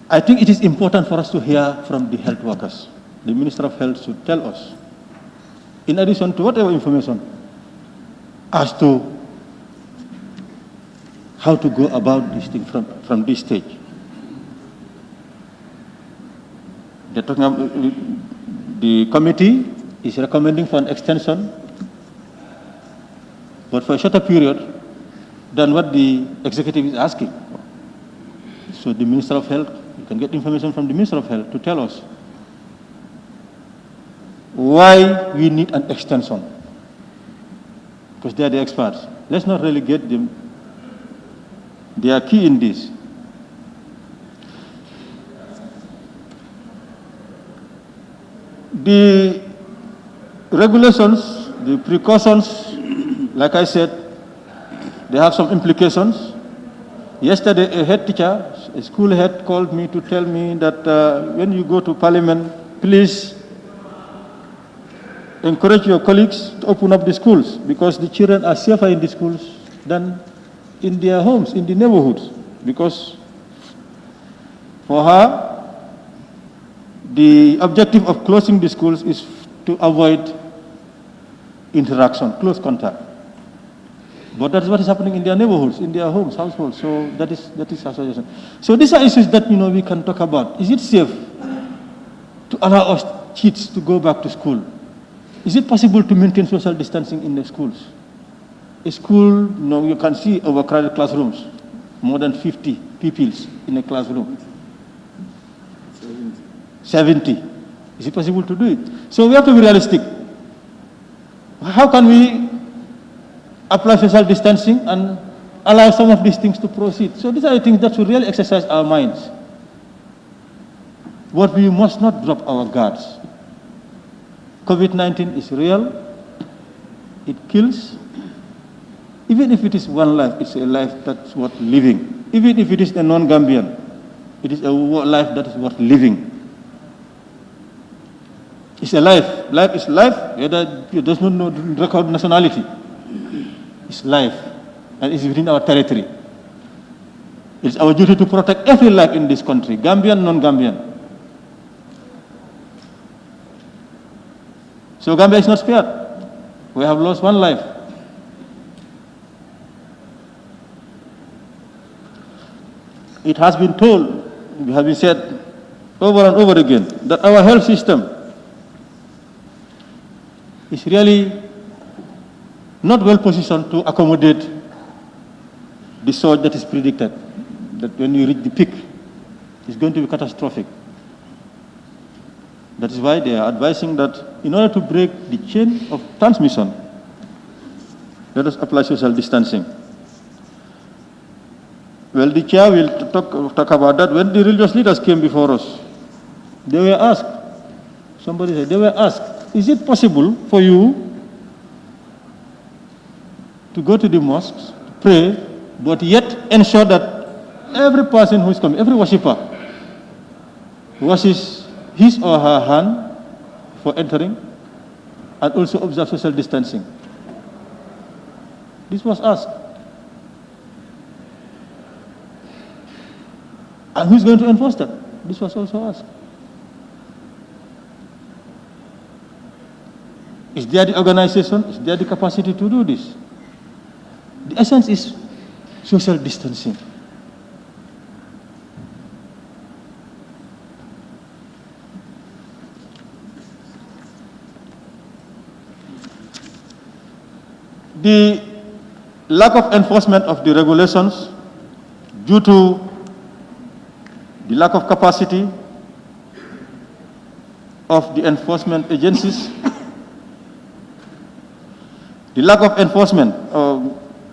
I think it is important for us to hear from the health workers. The Minister of Health should tell us, in addition to whatever information, as to how to go about this thing from this stage. They're talking about, the committee is recommending for an extension, but for a shorter period than what the executive is asking. So the Minister of Health, you can get information from the Minister of Health to tell us why we need an extension, because they are the experts. Let's not relegate them. They are key in this. The regulations, the precautions, like I said, they have some implications. Yesterday, a head teacher, a school head, called me to tell me that when you go to Parliament, please encourage your colleagues to open up the schools, because the children are safer in the schools than in their homes, in the neighborhoods. Because for her, the objective of closing the schools is to avoid interaction, close contact. But that's what is happening in their neighborhoods, in their homes, households. So that is our suggestion. So these are issues that we can talk about. Is it safe to allow us kids to go back to school? Is it possible to maintain social distancing in the schools? A school, you can see overcrowded classrooms, more than 50 pupils in a classroom. 70. Is it possible to do it? So we have to be realistic. How can we apply social distancing and allow some of these things to proceed? So these are the things that should really exercise our minds. But we must not drop our guards. COVID-19 is real. It kills. Even if it is one life, it's a life that's worth living. Even if it is a non-Gambian, it is a life that is worth living. It's a life. Life is life. It does not record nationality. It's life. And it's within our territory. It's our duty to protect every life in this country, Gambian, non-Gambian. So Gambia is not spared. We have lost one life. It has been told, we have been said over and over again, that our health system is really not well positioned to accommodate the surge that is predicted, that when you reach the peak, it's going to be catastrophic. That is why they are advising that in order to break the chain of transmission, let us apply social distancing. Well, the chair will talk about that. When the religious leaders came before us, they were asked, somebody said, they were asked, is it possible for you to go to the mosques, pray, but yet ensure that every person who is coming, every worshipper, washes his or her hand for entering, and also observe social distancing? This was asked. And who's going to enforce that? This was also asked. Is there the organization? Is there the capacity to do this? The essence is social distancing. The lack of enforcement of the regulations due to the lack of capacity of the enforcement agencies, the lack of enforcement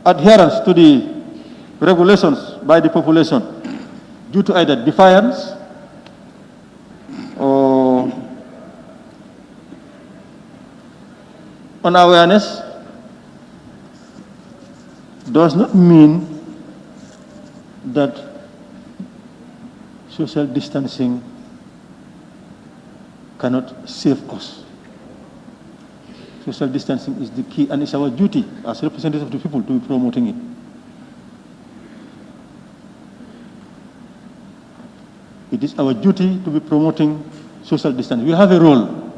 adherence to the regulations by the population due to either defiance or unawareness does not mean that social distancing cannot save us. Social distancing is the key, and it's our duty as representatives of the people to be promoting it. It is our duty to be promoting social distancing. We have a role.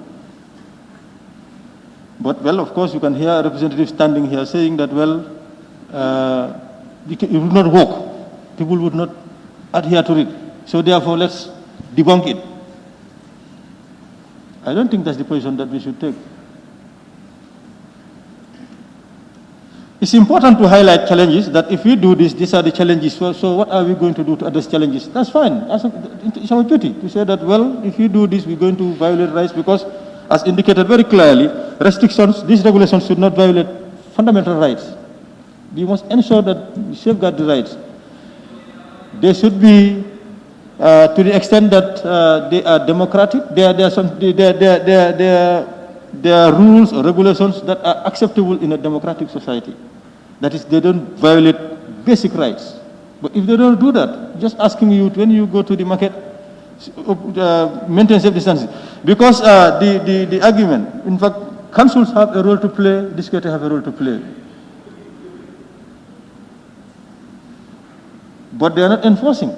But, well, of course, you can hear a representative standing here saying that, well, it would not work. People would not adhere to it. So, therefore, let's debunk it. I don't think that's the position that we should take. It's important to highlight challenges, that if we do this, these are the challenges. So what are we going to do to address challenges? That's fine. It's our duty to say that, well, if you do this, we're going to violate rights, because, as indicated very clearly, restrictions, these regulations should not violate fundamental rights. We must ensure that we safeguard the rights. They should be, to the extent that they are democratic, there are rules or regulations that are acceptable in a democratic society. That is, they don't violate basic rights. But if they don't do that, just asking you, when you go to the market, maintain safe distancing. Because the argument, in fact, councils have a role to play, this committee have a role to play. But they are not enforcing.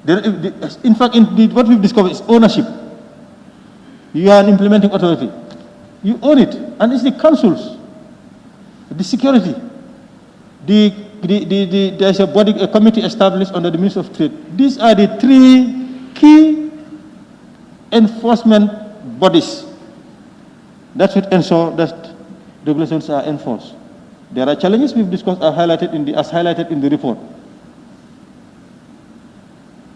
In fact, what we've discovered is ownership. You are an implementing authority. You own it, and it's the councils, the security. There's a body, a committee established under the Ministry of Trade. These are the three key enforcement bodies that should ensure that regulations are enforced. There are challenges we've discussed, as highlighted in the report,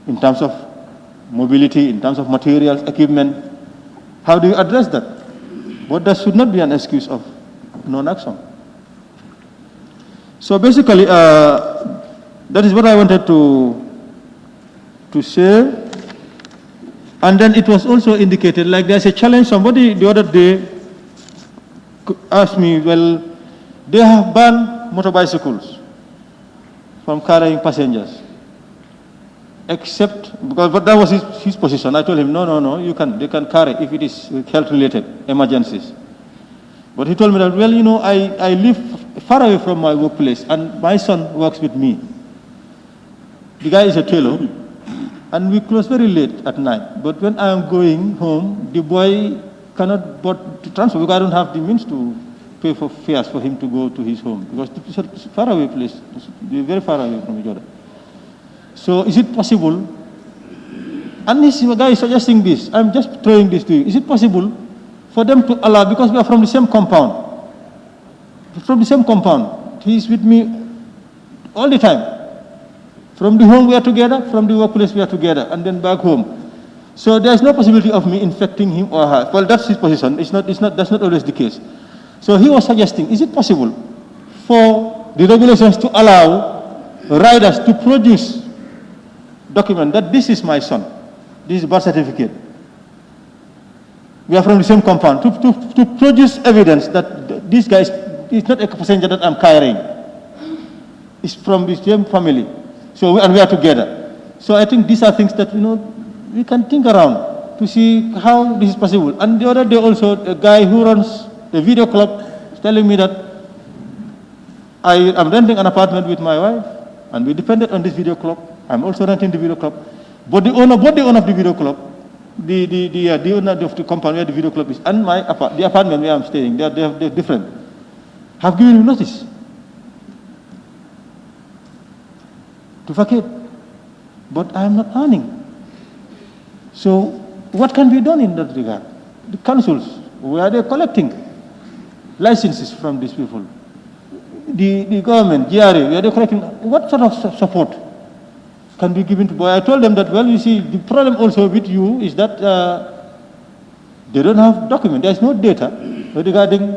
in terms of mobility, in terms of materials, equipment. How do you address that? But that should not be an excuse of non-action. So basically, that is what I wanted to say. And then it was also indicated, like there's a challenge. Somebody the other day asked me, well, they have banned motorbicycles from carrying passengers. Except, because that was his position. I told him, no, they can carry if it is health-related emergencies. But he told me that, well, you know, I live far away from my workplace, and my son works with me. The guy is a tailor, and we close very late at night. But when I am going home, the boy cannot board to transfer, because I don't have the means to pay for fares for him to go to his home, because it's a far away place. They're very far away from each other. So is it possible, and this guy is suggesting this, I'm just throwing this to you, is it possible for them to allow, because we are from the same compound, he is with me all the time. From the home we are together, from the workplace we are together, and then back home. So there is no possibility of me infecting him or her. Well, that's his position. That's not always the case. So he was suggesting, is it possible for the regulations to allow riders to produce document that this is my son, this is birth certificate, we are from the same compound, to produce evidence that this guy is not a passenger that I'm carrying, it's from the same family, so and we are together. So I think these are things that, you know, we can think around to see how this is possible. And the other day also, a guy who runs a video club is telling me that I am renting an apartment with my wife, and we depended on this video club. I'm also renting the video club, but the owner of the video club, the owner of the company where the video club is, and the apartment where I'm staying, they're different, have given me notice to vacate, but I am not earning. So what can be done in that regard? The councils, where are they collecting licenses from these people? the government, GRA, we are collecting, what sort of support can be given to boy? I told them that, well, you see, the problem also with you is that they don't have document. There's no data regarding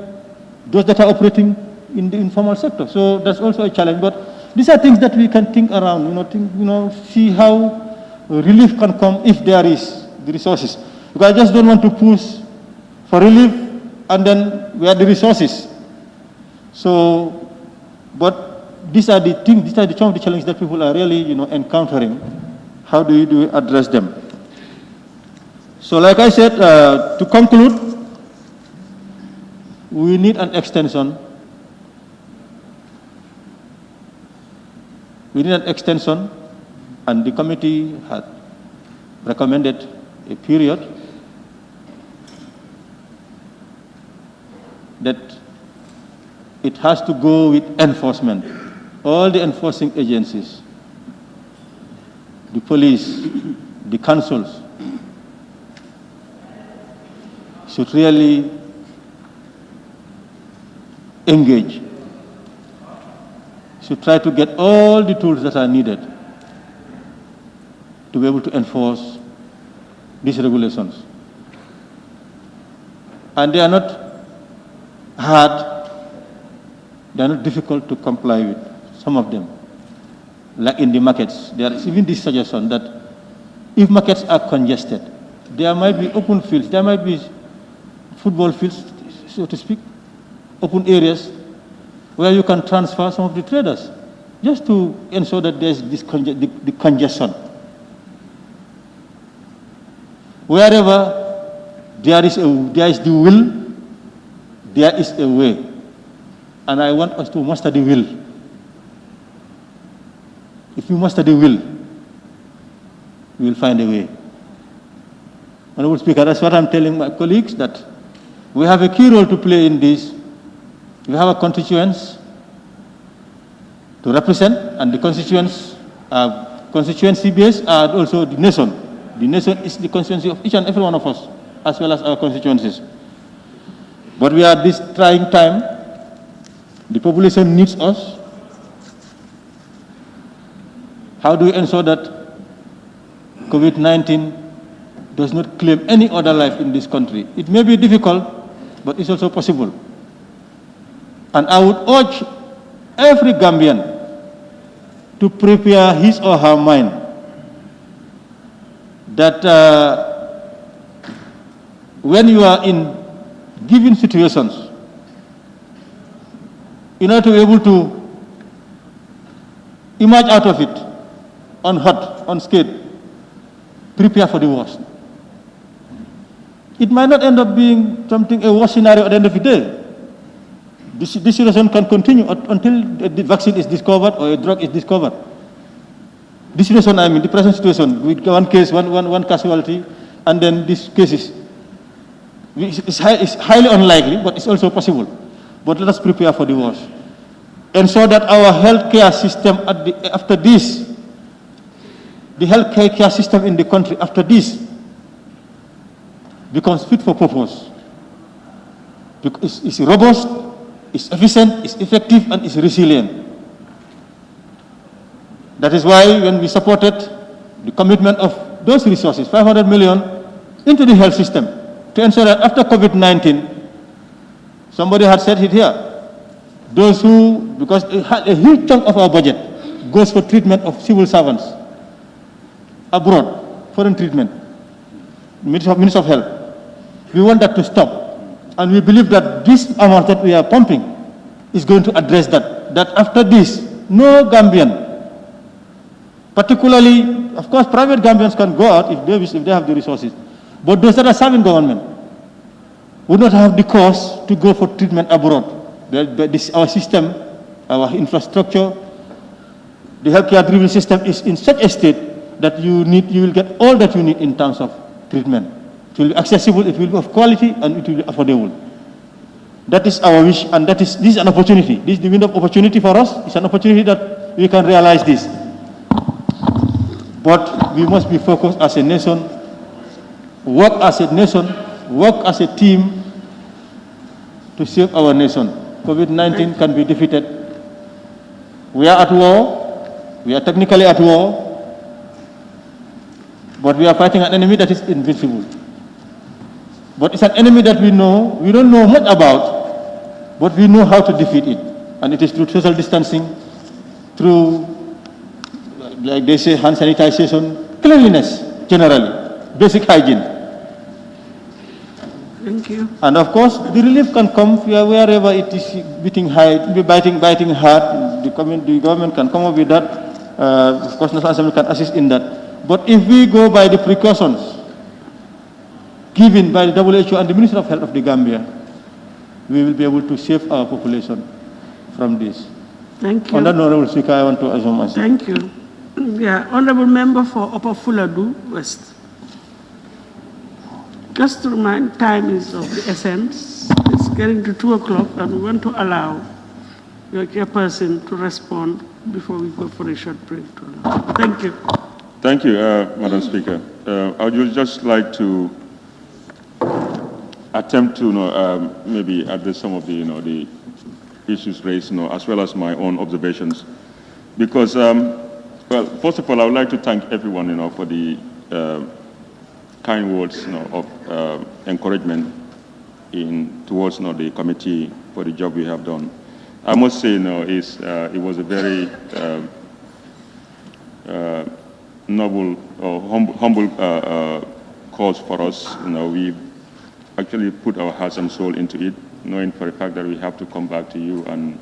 those that are operating in the informal sector. So that's also a challenge. But these are things that we can think around, see how relief can come if there is the resources. Because I just don't want to push for relief and then where the resources. So, but these are the things, these are some of the challenges that people are really, encountering. How do you address them? So, like I said, to conclude, we need an extension. We need an extension, and the committee had recommended a period that it has to go with enforcement. All the enforcing agencies, the police, the councils, should really engage, should try to get all the tools that are needed to be able to enforce these regulations. And they are not hard, they are not difficult to comply with, some of them. Like in the markets, there is even this suggestion that if markets are congested, there might be open fields, there might be football fields, so to speak, open areas where you can transfer some of the traders, just to ensure that there's this the congestion. Wherever there is the will, there is a way. And I want us to master the will. If we master the will, we will find a way. Honorable Speaker, that's what I'm telling my colleagues, that we have a key role to play in this. We have a constituents to represent, and the constituents are constituency-based, and also the nation. The nation is the constituency of each and every one of us, as well as our constituencies. But we are at this trying time. The population needs us. How do we ensure that COVID-19 does not claim any other life in this country? It may be difficult, but it's also possible. And I would urge every Gambian to prepare his or her mind that when you are in given situations, in order to be able to emerge out of it unhurt, unscathed, prepare for the worst. It might not end up being a worse scenario at the end of the day. This situation can continue until the vaccine is discovered or a drug is discovered. This situation, I mean, the present situation, with one case, one casualty, and then these cases, it's highly unlikely, but it's also possible. But let us prepare for the worst. Ensure that our healthcare system after this, the healthcare system in the country after this, becomes fit for purpose. It's robust, it's efficient, it's effective, and it's resilient. That is why when we supported the commitment of those resources, 500 million, into the health system, to ensure that after COVID-19, somebody had said it here, those who, because a huge chunk of our budget goes for treatment of civil servants abroad, foreign treatment, Minister of Health. We want that to stop. And we believe that this amount that we are pumping is going to address that. That after this, no Gambian, particularly, of course, private Gambians can go out if they have the resources. But those that are serving government would not have the cost to go for treatment abroad. Our system, our infrastructure, the healthcare delivery system is in such a state that you will get all that you need in terms of treatment. It will be accessible, it will be of quality, and it will be affordable. That is our wish, and this is an opportunity. This is the window of opportunity for us. It's an opportunity that we can realize this. But we must be focused as a nation, work as a nation, work as a team to save our nation. COVID-19 can be defeated We are at war. We are technically at war. But we are fighting an enemy that is invincible. But it's an enemy that we know, we don't know much about, but we know how to defeat it. And it is through social distancing, through, like they say, hand sanitization, cleanliness, generally, basic hygiene. Thank you. And of course, the relief can come wherever it is biting hard. The government can come up with that. Of course, National Assembly can assist in that. But if we go by the precautions given by the WHO and the Ministry of Health of the Gambia, we will be able to save our population from this. Thank you. On that, Honorable Speaker, I want to assume myself. Thank you. Yeah, Honorable Member for Upper Fuladu West. Just to remind, time is of the essence. It's getting to 2 o'clock, and we want to allow your chairperson to respond before we go for a short break. Thank you. Thank you, Madam Speaker. I would just like to attempt to maybe address some of the the issues raised, as well as my own observations, because well, first of all, I would like to thank everyone for the kind words of encouragement towards the committee for the job we have done. I must say, it was a very noble or humble cause for us. We actually put our hearts and soul into it, knowing for the fact that we have to come back to you and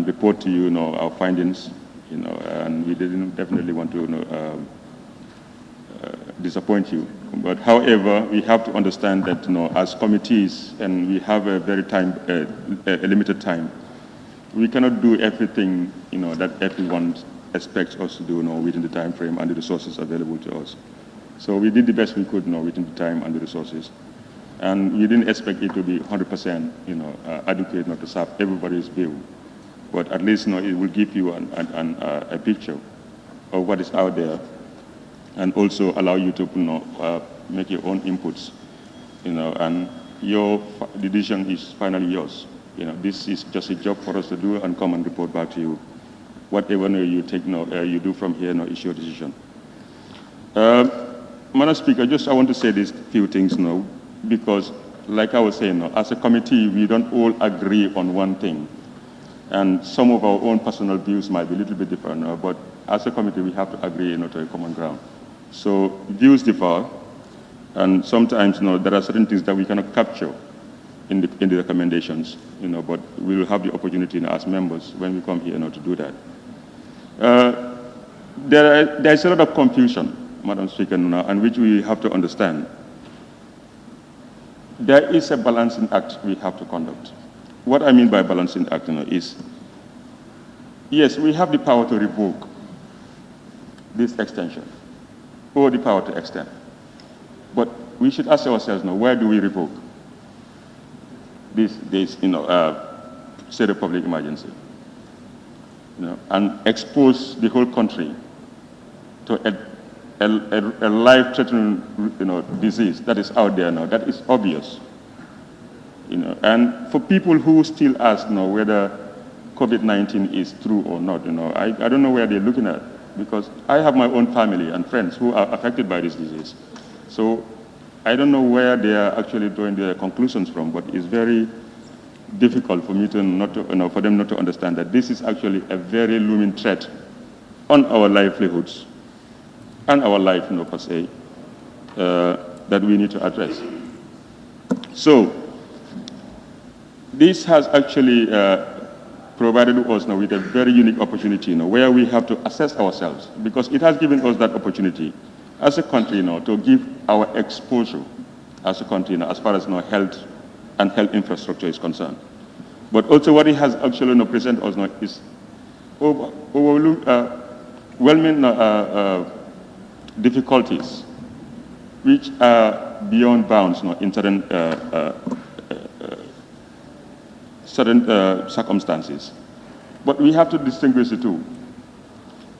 report to you, our findings, and we didn't definitely want to disappoint you. But however, we have to understand that as committees, and we have a very a limited time, we cannot do everything that everyone expects us to do within the time frame and the resources available to us. So we did the best we could within the time and the resources. And we didn't expect it to be 100% adequate not to serve everybody's view. But at least it will give you a picture of what is out there, and also allow you to make your own inputs. And your decision is finally yours. This is just a job for us to do and come and report back to you. Whatever you take, you do from here, is your decision. Madam Speaker, I want to say these few things now, because like I was saying, as a committee, we don't all agree on one thing. And some of our own personal views might be a little bit different, but as a committee, we have to agree to a common ground. So views differ, and sometimes there are certain things that we cannot capture in the recommendations, but we will have the opportunity as members when we come here to do that. There is a lot of confusion, Madam Speaker, and which we have to understand. There is a balancing act we have to conduct. What I mean by balancing act is, yes, we have the power to revoke this extension, or the power to extend. But we should ask ourselves where do we revoke this state of public emergency? And expose the whole country to a life-threatening disease that is out there now, that is obvious. And for people who still ask whether COVID-19 is true or not, I don't know where they're looking at, because I have my own family and friends who are affected by this disease. So I don't know where they are actually drawing their conclusions from, but it's very difficult for me for them not to understand that this is actually a very looming threat on our livelihoods and our life, per se, that we need to address. So this has actually provided us with a very unique opportunity, where we have to assess ourselves, because it has given us that opportunity as a country, to give our exposure as a country, as far as health and health infrastructure is concerned. But also what it has actually presented us is overwhelming difficulties, which are beyond bounds in certain circumstances. But we have to distinguish the two.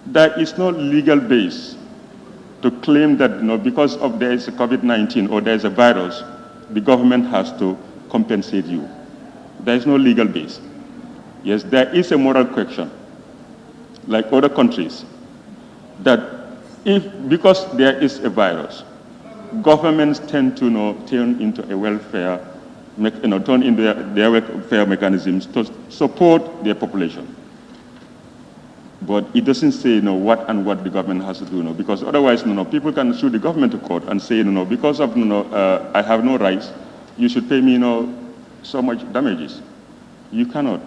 There is no legal base to claim that because there is a COVID-19 or there is a virus, the government has to compensate you. There is no legal base. Yes, there is a moral question like other countries, that because there is a virus, governments tend to turn into a welfare, turn into their welfare mechanisms to support their population. But it doesn't say what the government has to do, because otherwise people can sue the government to court and say because of I have no rights, you should pay me so much damages. You cannot.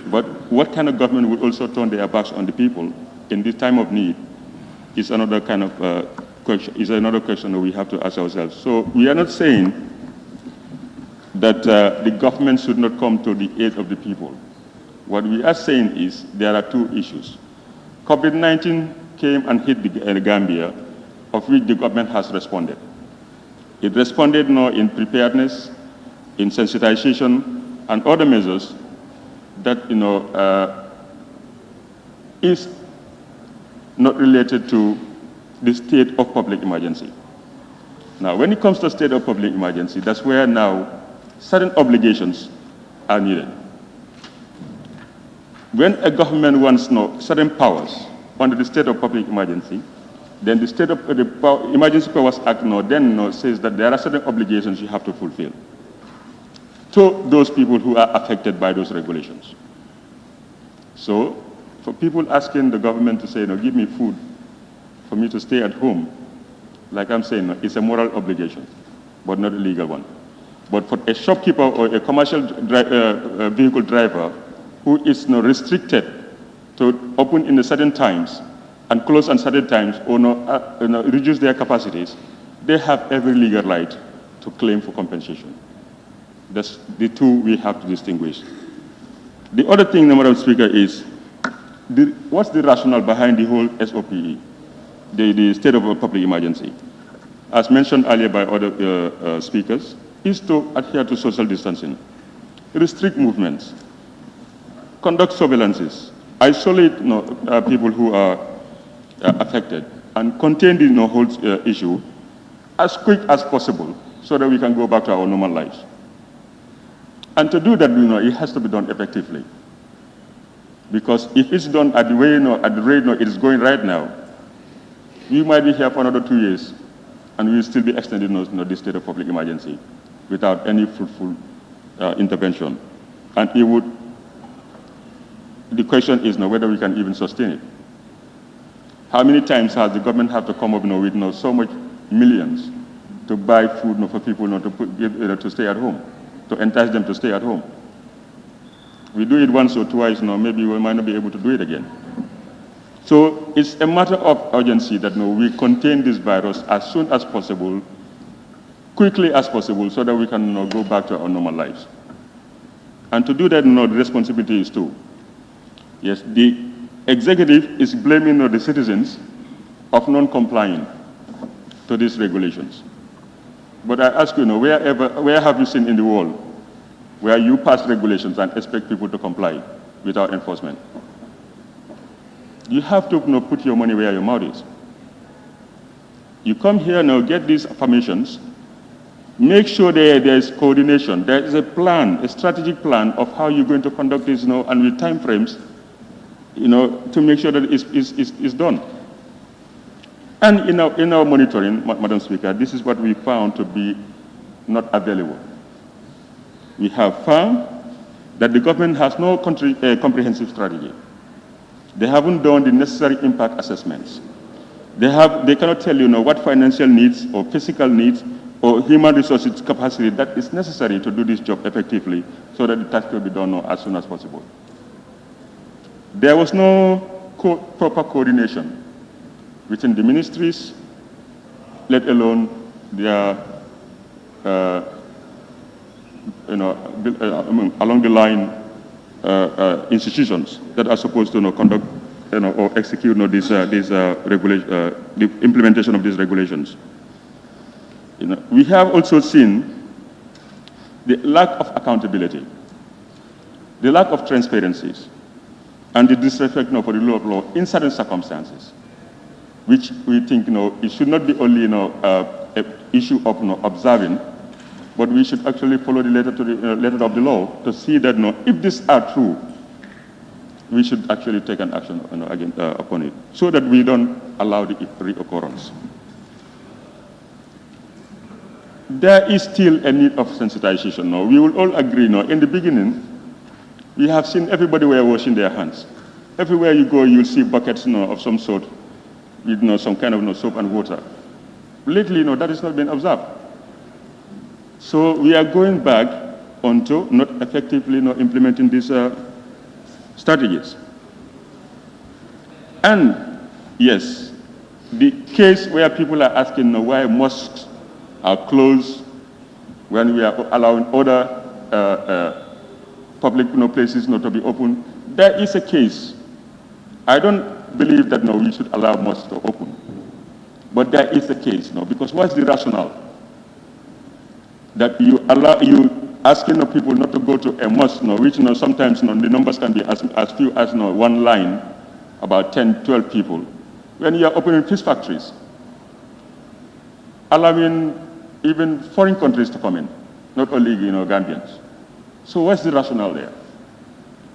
But what kind of government would also turn their backs on the people in this time of need is another kind of question. Is another question that we have to ask ourselves. So we are not saying that the government should not come to the aid of the people. What we are saying is there are two issues. COVID-19 came and hit the Gambia, of which the government has responded. It responded in preparedness, in sensitization, and other measures that is not related to the state of public emergency. Now, when it comes to state of public emergency, that's where now certain obligations are needed. When a government wants certain powers under the state of public emergency, then the state of the Emergency Powers Act says that there are certain obligations you have to fulfill to those people who are affected by those regulations. So, for people asking the government to say, give me food for me to stay at home, like I'm saying, it's a moral obligation, but not a legal one. But for a shopkeeper or a commercial vehicle driver who is restricted to open in certain times and close on certain times or reduce their capacities, they have every legal right to claim for compensation. That's the two we have to distinguish. The other thing, Madam Speaker, is what's the rationale behind the whole SOPE, the state of a public emergency? As mentioned earlier by other speakers, is to adhere to social distancing, restrict movements, conduct surveillances, isolate people who are affected, and contain the whole issue as quick as possible so that we can go back to our normal lives. And to do that, it has to be done effectively. Because if it's done at the way, at the rate it is going right now, we might be here for another 2 years, and we will still be extending the state of public emergency without any fruitful intervention. And the question is whether we can even sustain it. How many times has the government have to come up with so much millions to buy food for people to stay at home, to entice them to stay at home? We do it once or twice, maybe we might not be able to do it again. So it's a matter of urgency that we contain this virus as soon as possible, quickly as possible, so that we can go back to our normal lives. And to do that, the responsibility is two. Yes, the executive is blaming the citizens of non-complying to these regulations. But I ask you, where have you seen in the world where you pass regulations and expect people to comply without enforcement? You have to put your money where your mouth is. You come here now, get these permissions, make sure there is coordination. There is a plan, a strategic plan of how you're going to conduct this, and with time frames, to make sure that it's done. And in our monitoring, Madam Speaker, this is what we found to be not available. We have found that the government has no comprehensive strategy. They haven't done the necessary impact assessments. They cannot tell you what financial needs or physical needs or human resources capacity that is necessary to do this job effectively so that the task will be done as soon as possible. There was no proper coordination within the ministries, let alone their, along the line institutions that are supposed to conduct or execute the implementation of these regulations. We have also seen the lack of accountability, the lack of transparencies, and the disrespect for the rule of law in certain circumstances, which we think it should not be only an issue of observing, but we should actually follow the letter of the law to see that if these are true, we should actually take an action again, upon it, so that we don't allow the reoccurrence. There is still a need of sensitization. No? We will all agree, no? In the beginning, we have seen everybody were washing their hands. Everywhere you go, you'll see buckets of some sort, with some kind of soap and water. Lately, that has not been observed. So we are going back onto not effectively implementing these strategies. And yes, the case where people are asking why mosques are closed when we are allowing other public places not to be open, there is a case. I don't believe that we should allow mosques to open. But there is a case, because what's the rationale? That you asking people not to go to a mosque, which sometimes the numbers can be as few as one line, about 10, 12 people, when you are opening fish factories, allowing even foreign countries to come in, not only Gambians. So what's the rationale there?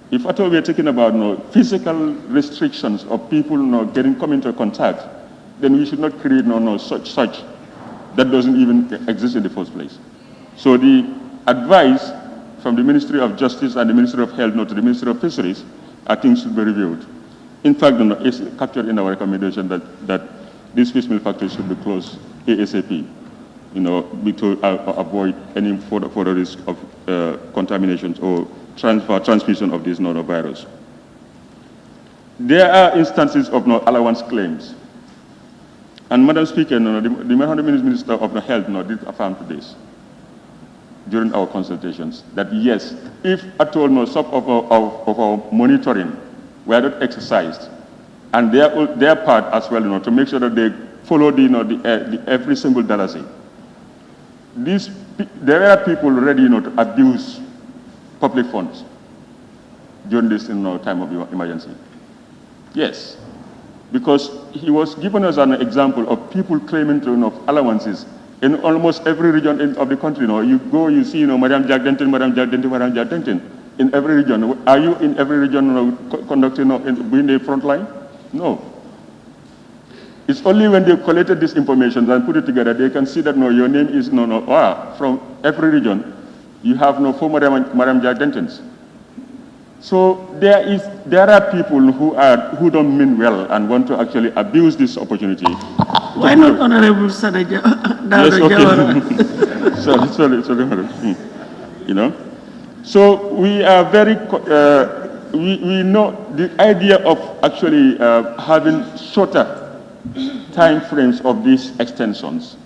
If at all we are talking about physical restrictions of people coming into contact, then we should not create such that doesn't even exist in the first place. So the advice from the Ministry of Justice and the Ministry of Health to the Ministry of Fisheries, I think should be reviewed. In fact, it's captured in our recommendation that these fish meal factories should be closed ASAP, to avoid any further risk of contaminations or transmission of this virus. There are instances of allowance claims. And Madam Speaker, the Honourable Minister of the Health did affirm to this during our consultations, that yes, if at all some of our monitoring were not exercised, and their part as well, to make sure that they follow the every single policy. There are people ready to abuse public funds during this time of emergency. Yes, because he was giving us an example of people claiming allowances in almost every region of the country. You go, you see, Madam Jack Denton, Madam Jack Denton, Madam Jack Denton, in every region. Are you in every region conducting being the front line? No. It's only when they collected this information and put it together, they can see that your name is from every region. You have four Madam Jack Dentons. So there are people who don't mean well and want to actually abuse this opportunity. Why not Honorable Sanaja? Yes, okay. sorry. So we are very, we know the idea of actually having shorter time frames of these extensions.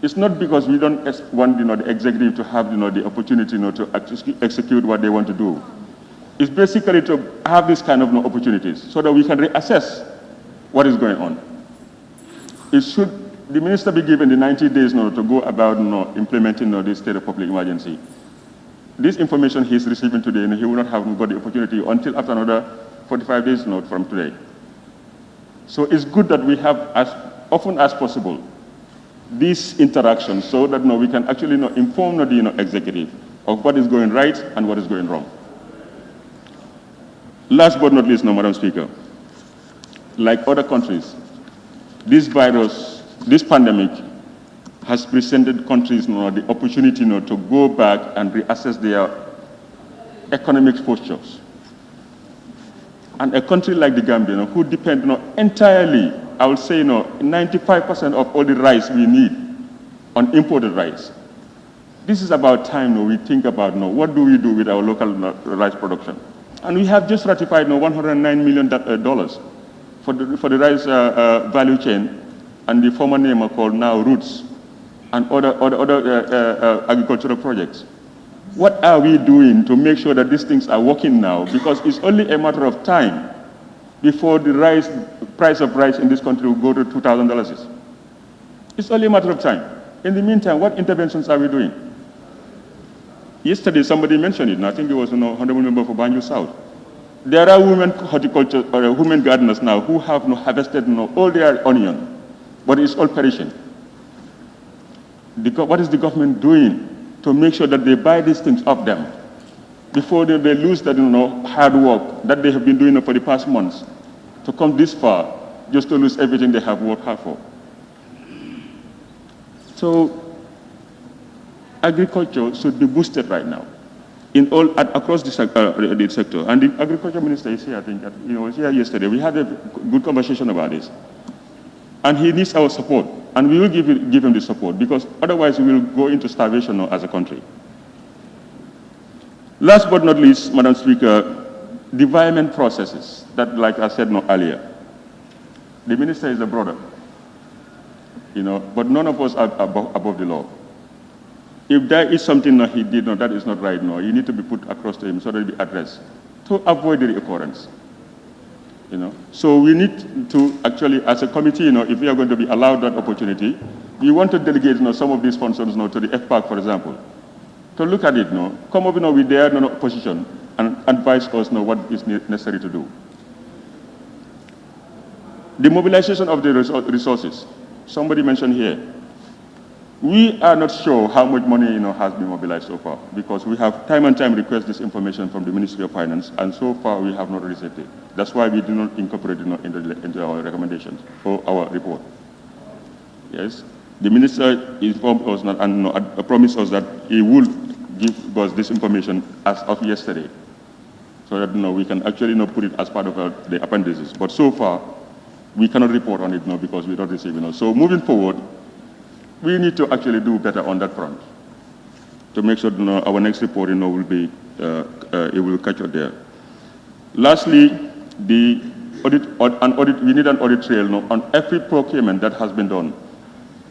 It's not because we don't want the executive to have the opportunity to execute what they want to do. It's basically to have this kind of opportunities so that we can reassess what is going on. It should the minister be given the 90 days to go about implementing this state of public emergency. This information he's receiving today, he will not have got the opportunity until after another 45 days from today. So it's good that we have, as often as possible, these interactions so that we can actually inform the executive of what is going right and what is going wrong. Last but not least, Madam Speaker, like other countries, this virus, this pandemic has presented countries the opportunity to go back and reassess their economic postures. And a country like the Gambia, who depend entirely, I would say 95% of all the rice we need on imported rice. This is about time we think about what do we do with our local rice production. And we have just ratified $109 million for the rice value chain and the former name called now Roots and other agricultural projects. What are we doing to make sure that these things are working now? Because it's only a matter of time before the price of rice in this country will go to $2,000. It's only a matter of time. In the meantime, what interventions are we doing? Yesterday, somebody mentioned it, and I think it was an honorable member for Banjul South. There are women horticulture or women gardeners now who have harvested all their onion, but it's all perishing. What is the government doing to make sure that they buy these things off them? before they lose that hard work that they have been doing for the past months, to come this far, just to lose everything they have worked hard for. So agriculture should be boosted right now across the sector. And the agriculture minister is here, I think. He was here yesterday. We had a good conversation about this. And he needs our support. And we will give him the support, because otherwise we will go into starvation as a country. Last but not least, Madam Speaker, development processes that, like I said earlier, the minister is a brother, but none of us are above the law. If there is something that he did, that is not right, you need to be put across to him so that it be addressed to avoid the recurrence. So we need to actually, as a committee, if we are going to be allowed that opportunity, we want to delegate some of these functions to the FPAC, for example, to look at it, come up with their position and advise us what is necessary to do. The mobilization of the resources, somebody mentioned here. We are not sure how much money has been mobilized so far, because we have time and time requested this information from the Ministry of Finance, and so far we have not received it. That's why we do not incorporate it into our recommendations or our report. Yes, the minister informed us and promised us that he will give us this information as of yesterday, so that we can actually put it as part of the appendices. But so far, we cannot report on it because we don't receive it. So moving forward, we need to actually do better on that front to make sure our next report will be it will catch up there. Lastly, the audit. We need an audit trail on every procurement that has been done,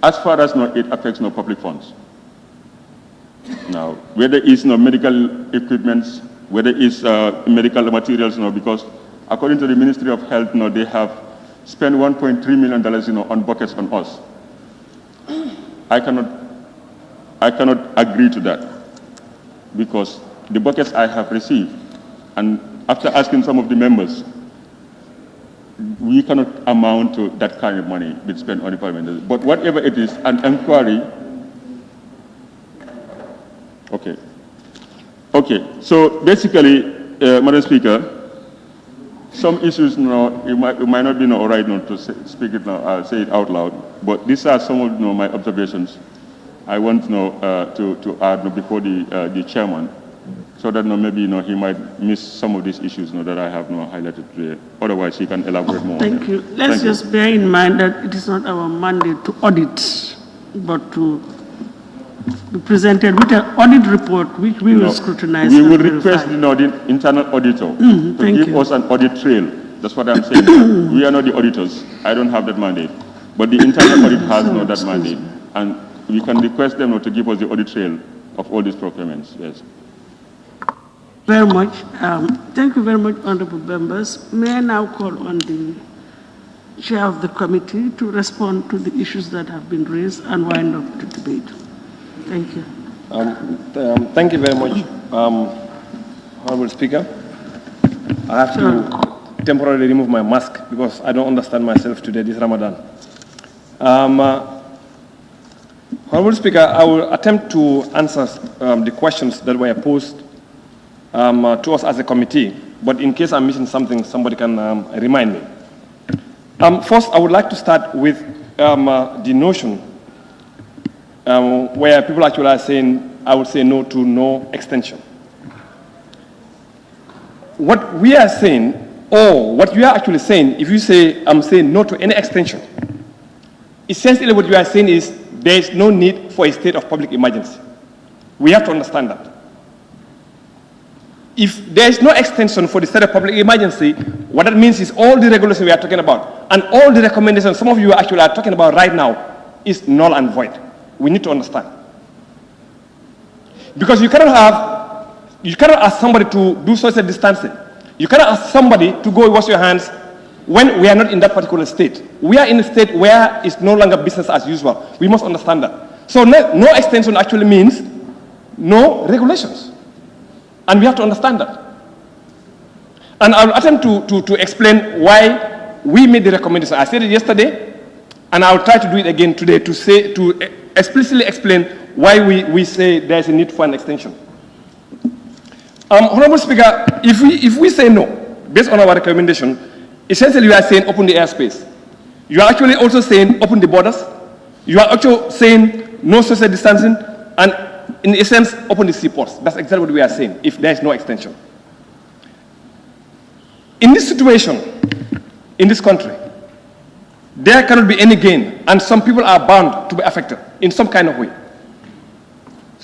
as far as it affects public funds. Now, whether it's medical equipment, whether it's medical materials, because according to the Ministry of Health, they have spent $1.3 million on buckets on us. I cannot agree to that, because the buckets I have received, and after asking some of the members, we cannot amount to that kind of money we spent on the parliament. But whatever it is, an inquiry. Okay. So basically, Madam Speaker, some issues it might not be all right to speak it now, say it out loud, but these are some of my observations I want to add before the chairman, so that maybe he might miss some of these issues that I have highlighted today. Otherwise, he can elaborate more. Thank you. Let's just bear in mind that it is not our mandate to audit, but to be presented with an audit report, which we will scrutinize. We will request the internal auditor to give us an audit trail. That's what I'm saying. We are not the auditors. I don't have that mandate. But the internal audit has that mandate. And we can request them to give us the audit trail of all these procurements. Yes. Very much. Thank you very much, honorable members. May I now call on the chair of the committee to respond to the issues that have been raised and wind up the debate. Thank you. Thank you very much, Honorable Speaker. I have to temporarily remove my mask because I don't understand myself today, this Ramadan. Honorable Speaker, I will attempt to answer the questions that were posed to us as a committee, but in case I'm missing something, somebody can remind me. First, I would like to start with the notion where people actually are saying, I would say no to no extension. What we are saying, or what you are actually saying, if you say, I'm saying no to any extension, essentially what you are saying is there is no need for a state of public emergency. We have to understand that. If there is no extension for the state of public emergency, what that means is all the regulations we are talking about and all the recommendations some of you actually are talking about right now is null and void. We need to understand. Because you cannot ask somebody to do social distancing. You cannot ask somebody to go wash your hands when we are not in that particular state. We are in a state where it's no longer business as usual. We must understand that. So no extension actually means no regulations. And we have to understand that. And I'll attempt to explain why we made the recommendation. I said it yesterday, and I'll try to do it again today to explicitly explain why we say there's a need for an extension. Honorable Speaker, if we say no, based on our recommendation, essentially you are saying open the airspace. You are actually also saying open the borders. You are actually saying no social distancing, and in essence, open the seaports. That's exactly what we are saying, if there is no extension. In this situation, in this country, there cannot be any gain, and some people are bound to be affected in some kind of way.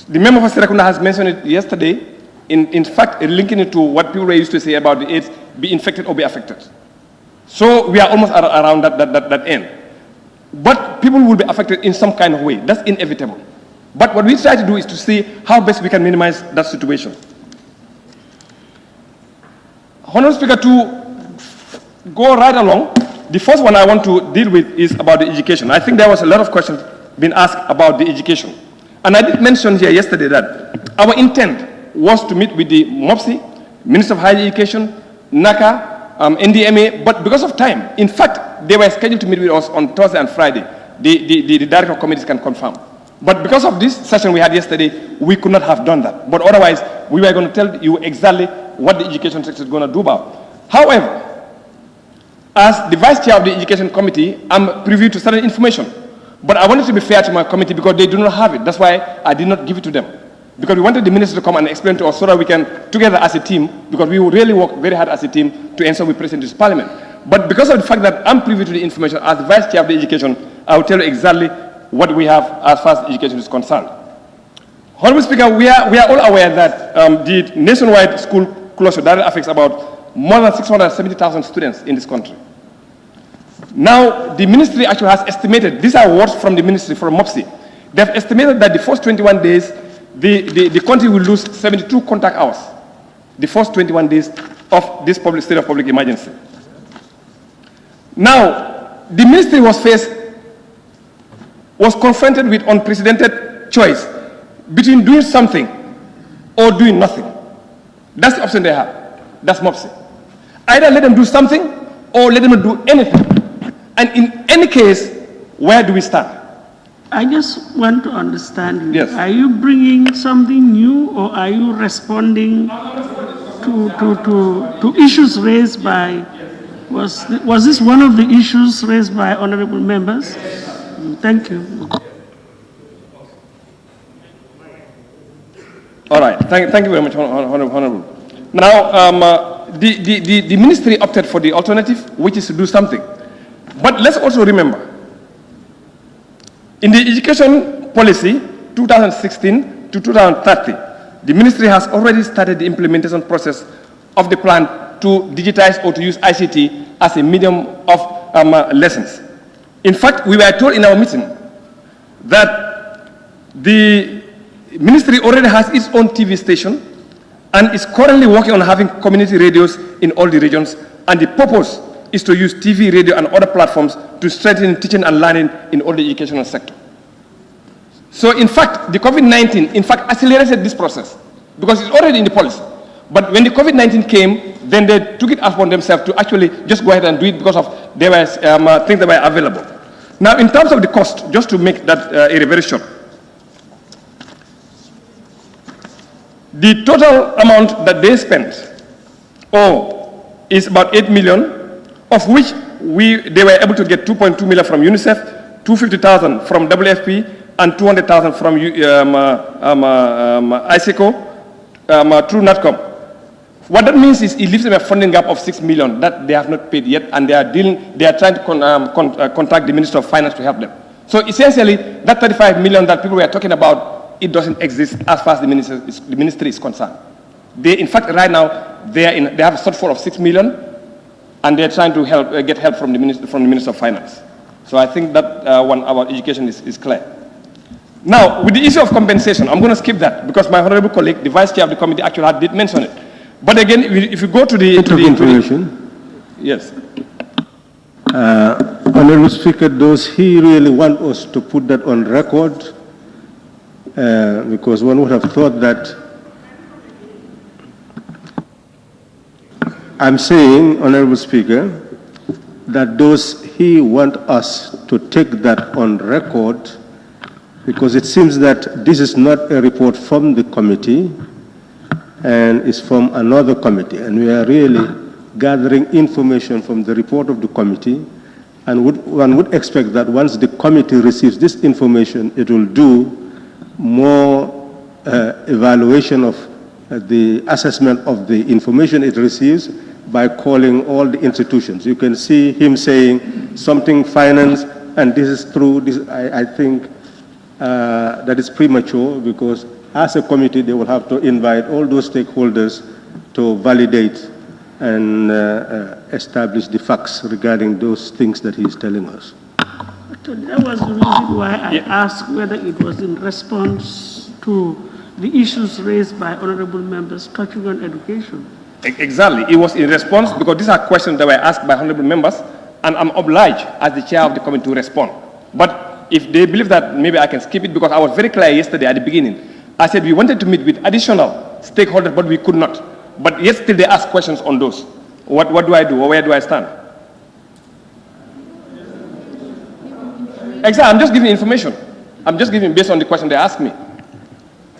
The member for Serekunda has mentioned it yesterday, in fact, linking it to what people used to say about the AIDS, be infected or be affected. So we are almost around that end. But people will be affected in some kind of way. That's inevitable. But what we try to do is to see how best we can minimize that situation. Honorable Speaker, to go right along, the first one I want to deal with is about the education. I think there was a lot of questions being asked about the education. And I did mention here yesterday that our intent was to meet with the MOPSI, Minister of Higher Education, NACA, NDMA, but because of time, in fact, they were scheduled to meet with us on Thursday and Friday. The director of committees can confirm. But because of this session we had yesterday, we could not have done that. But otherwise, we were going to tell you exactly what the education sector is going to do about. However, as the vice chair of the education committee, I'm privy to certain information. But I wanted to be fair to my committee because they do not have it. That's why I did not give it to them. Because we wanted the minister to come and explain to us so that we can, together as a team, because we will really work very hard as a team to ensure we present this parliament. But because of the fact that I'm privy to the information, as the vice chair of the education, I will tell you exactly what we have as far as education is concerned. Honorable Speaker, we are all aware that the nationwide school closure that affects about more than 670,000 students in this country. Now, the ministry actually has estimated, these are words from the ministry, from MOPSI, they've estimated that the first 21 days, the country will lose 72 contact hours, the first 21 days of this state of public emergency. Now, the ministry was confronted with unprecedented choice between doing something or doing nothing. That's the option they have. That's MOPSI. Either let them do something or let them not do anything. And in any case, where do we stand? I just want to understand you. Yes. Are you bringing something new, or are you responding to issues raised by, was this one of the issues raised by honorable members? Thank you. All right. Thank you very much, Honorable. Now, the ministry opted for the alternative, which is to do something. But let's also remember, in the education policy 2016 to 2030, the ministry has already started the implementation process of the plan to digitize or to use ICT as a medium of lessons. In fact, we were told in our meeting that the ministry already has its own TV station and is currently working on having community radios in all the regions, and the purpose is to use TV, radio, and other platforms to strengthen teaching and learning in all the educational sector. So in fact, the COVID-19, in fact, accelerated this process because it's already in the policy. But when the COVID-19 came, then they took it upon themselves to actually just go ahead and do it because of there were things that were available. Now, in terms of the cost, just to make that area very short, the total amount that they spent is about 8 million, of which they were able to get 2.2 million from UNICEF, 250,000 from WFP, and 200,000 from ISECO through NATCOM. What that means is it leaves them a funding gap of 6 million that they have not paid yet, and they are trying to contact the Minister of Finance to help them. So essentially, that 35 million that people were talking about, it doesn't exist as far as the ministry is concerned. They, in fact, right now, they have a shortfall of 6 million, and they're trying to get help from the Minister of Finance. So I think that one about education is clear. Now, with the issue of compensation, I'm going to skip that because my honorable colleague, the vice chair of the committee, actually did mention it. But again, if you go to the information. Yes. Honorable Speaker, does he really want us to put that on record? Because one would have thought that. I'm saying, Honorable Speaker, that does he want us to take that on record? Because it seems that this is not a report from the committee. and is from another committee. And we are really gathering information from the report of the committee. And one would expect that once the committee receives this information, it will do more evaluation of the assessment of the information it receives by calling all the institutions. You can see him saying something finance, and this is true. I think that is premature, because as a committee, they will have to invite all those stakeholders to validate and establish the facts regarding those things that he is telling us. That was the reason why I asked whether it was in response to the issues raised by honorable members touching on education. Exactly. It was in response, because these are questions that were asked by honorable members, and I'm obliged as the chair of the committee to respond. But if they believe that maybe I can skip it, because I was very clear yesterday at the beginning. I said we wanted to meet with additional stakeholders, but we could not. But yet still they ask questions on those. What do I do, or where do I stand? Exactly, I'm just giving information. I'm just giving based on the question they asked me.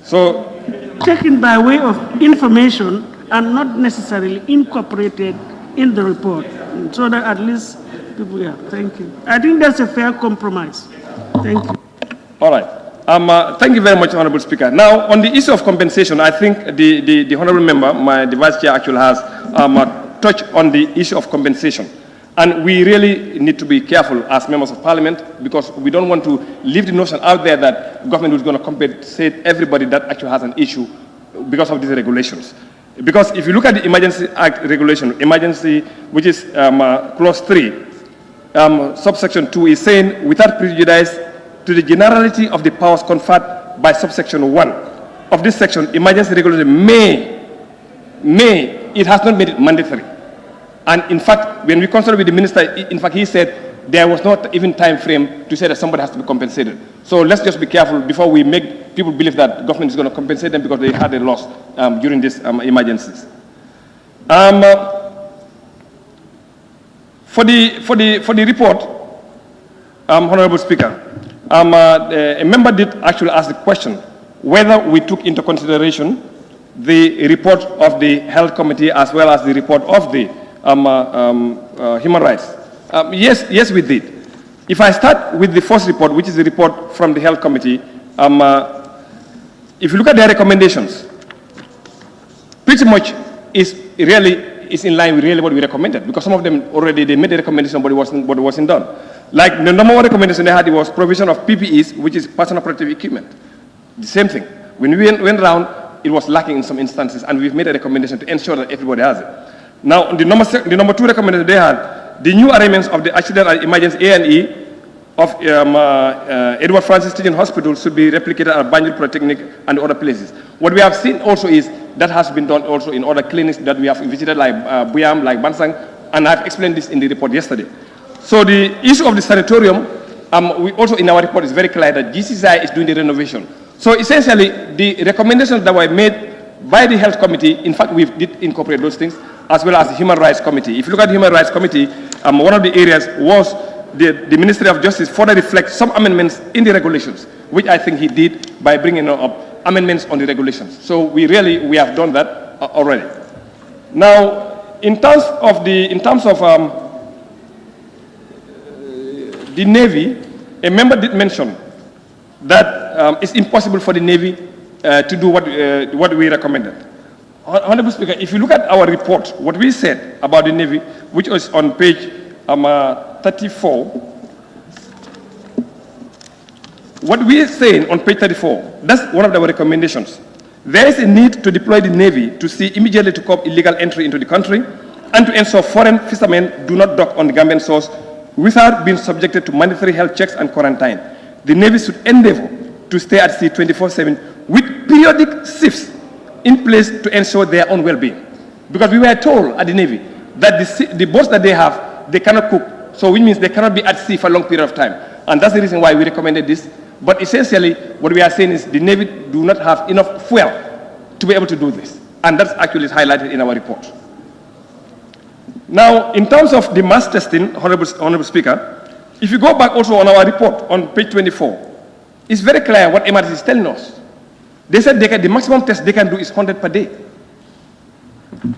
So, taken by way of information and not necessarily incorporated in the report, so that at least people, thank you. I think that's a fair compromise. Thank you. All right. Thank you very much, Honorable Speaker. Now, on the issue of compensation, I think the Honorable Member, the Vice Chair, actually has touched on the issue of compensation. And we really need to be careful as members of parliament, because we don't want to leave the notion out there that government is going to compensate everybody that actually has an issue because of these regulations. Because if you look at the Emergency Act regulation, emergency, which is clause 3, subsection 2 is saying, without prejudice to the generality of the powers conferred by subsection 1 of this section, emergency regulation may, it has not made it mandatory. And in fact, when we consulted with the minister, in fact, he said there was not even time frame to say that somebody has to be compensated. So let's just be careful before we make people believe that government is going to compensate them because they had a loss during these emergencies. For the report, Honorable Speaker, a member did actually ask the question whether we took into consideration the report of the Health Committee as well as the report of the Human Rights. Yes, we did. If I start with the first report, which is the report from the Health Committee, if you look at their recommendations, pretty much is in line with really what we recommended, because some of them already they made the recommendation, but it wasn't done. Like the number one recommendation they had was provision of PPEs, which is personal protective equipment. The same thing. When we went around, it was lacking in some instances, and we've made a recommendation to ensure that everybody has it. Now, the number two recommendation they had, the new arrangements of the accident and emergency A&E of Edward Francis Teaching Hospital should be replicated at Banjul Polytechnic and other places. What we have seen also is that has been done also in other clinics that we have visited, like Buyam, like Bansang, and I've explained this in the report yesterday. So the issue of the sanatorium, we also in our report is very clear that GCCI is doing the renovation. So essentially, the recommendations that were made by the Health Committee, in fact, we did incorporate those things, as well as the Human Rights Committee. If you look at the Human Rights Committee, one of the areas was the Ministry of Justice further reflect some amendments in the regulations, which I think he did by bringing up amendments on the regulations. So we have done that already. Now, in terms of the Navy, a member did mention that it's impossible for the Navy to do what we recommended. Honorable Speaker, if you look at our report, what we said about the Navy, which was on page 34, what we are saying on page 34, that's one of our recommendations. There is a need to deploy the Navy to see immediately to curb illegal entry into the country and to ensure foreign fishermen do not dock on the Gambian shores without being subjected to mandatory health checks and quarantine. The Navy should endeavor to stay at sea 24/7 with periodic shifts in place to ensure their own well-being. Because we were told at the Navy that the boats that they have, they cannot cook. So which means they cannot be at sea for a long period of time. And that's the reason why we recommended this. But essentially, what we are saying is the Navy do not have enough fuel to be able to do this. And that's actually highlighted in our report. Now, in terms of the mass testing, Honorable Speaker, if you go back also on our report on page 24, it's very clear what MRC is telling us. They said the maximum test they can do is 100 per day.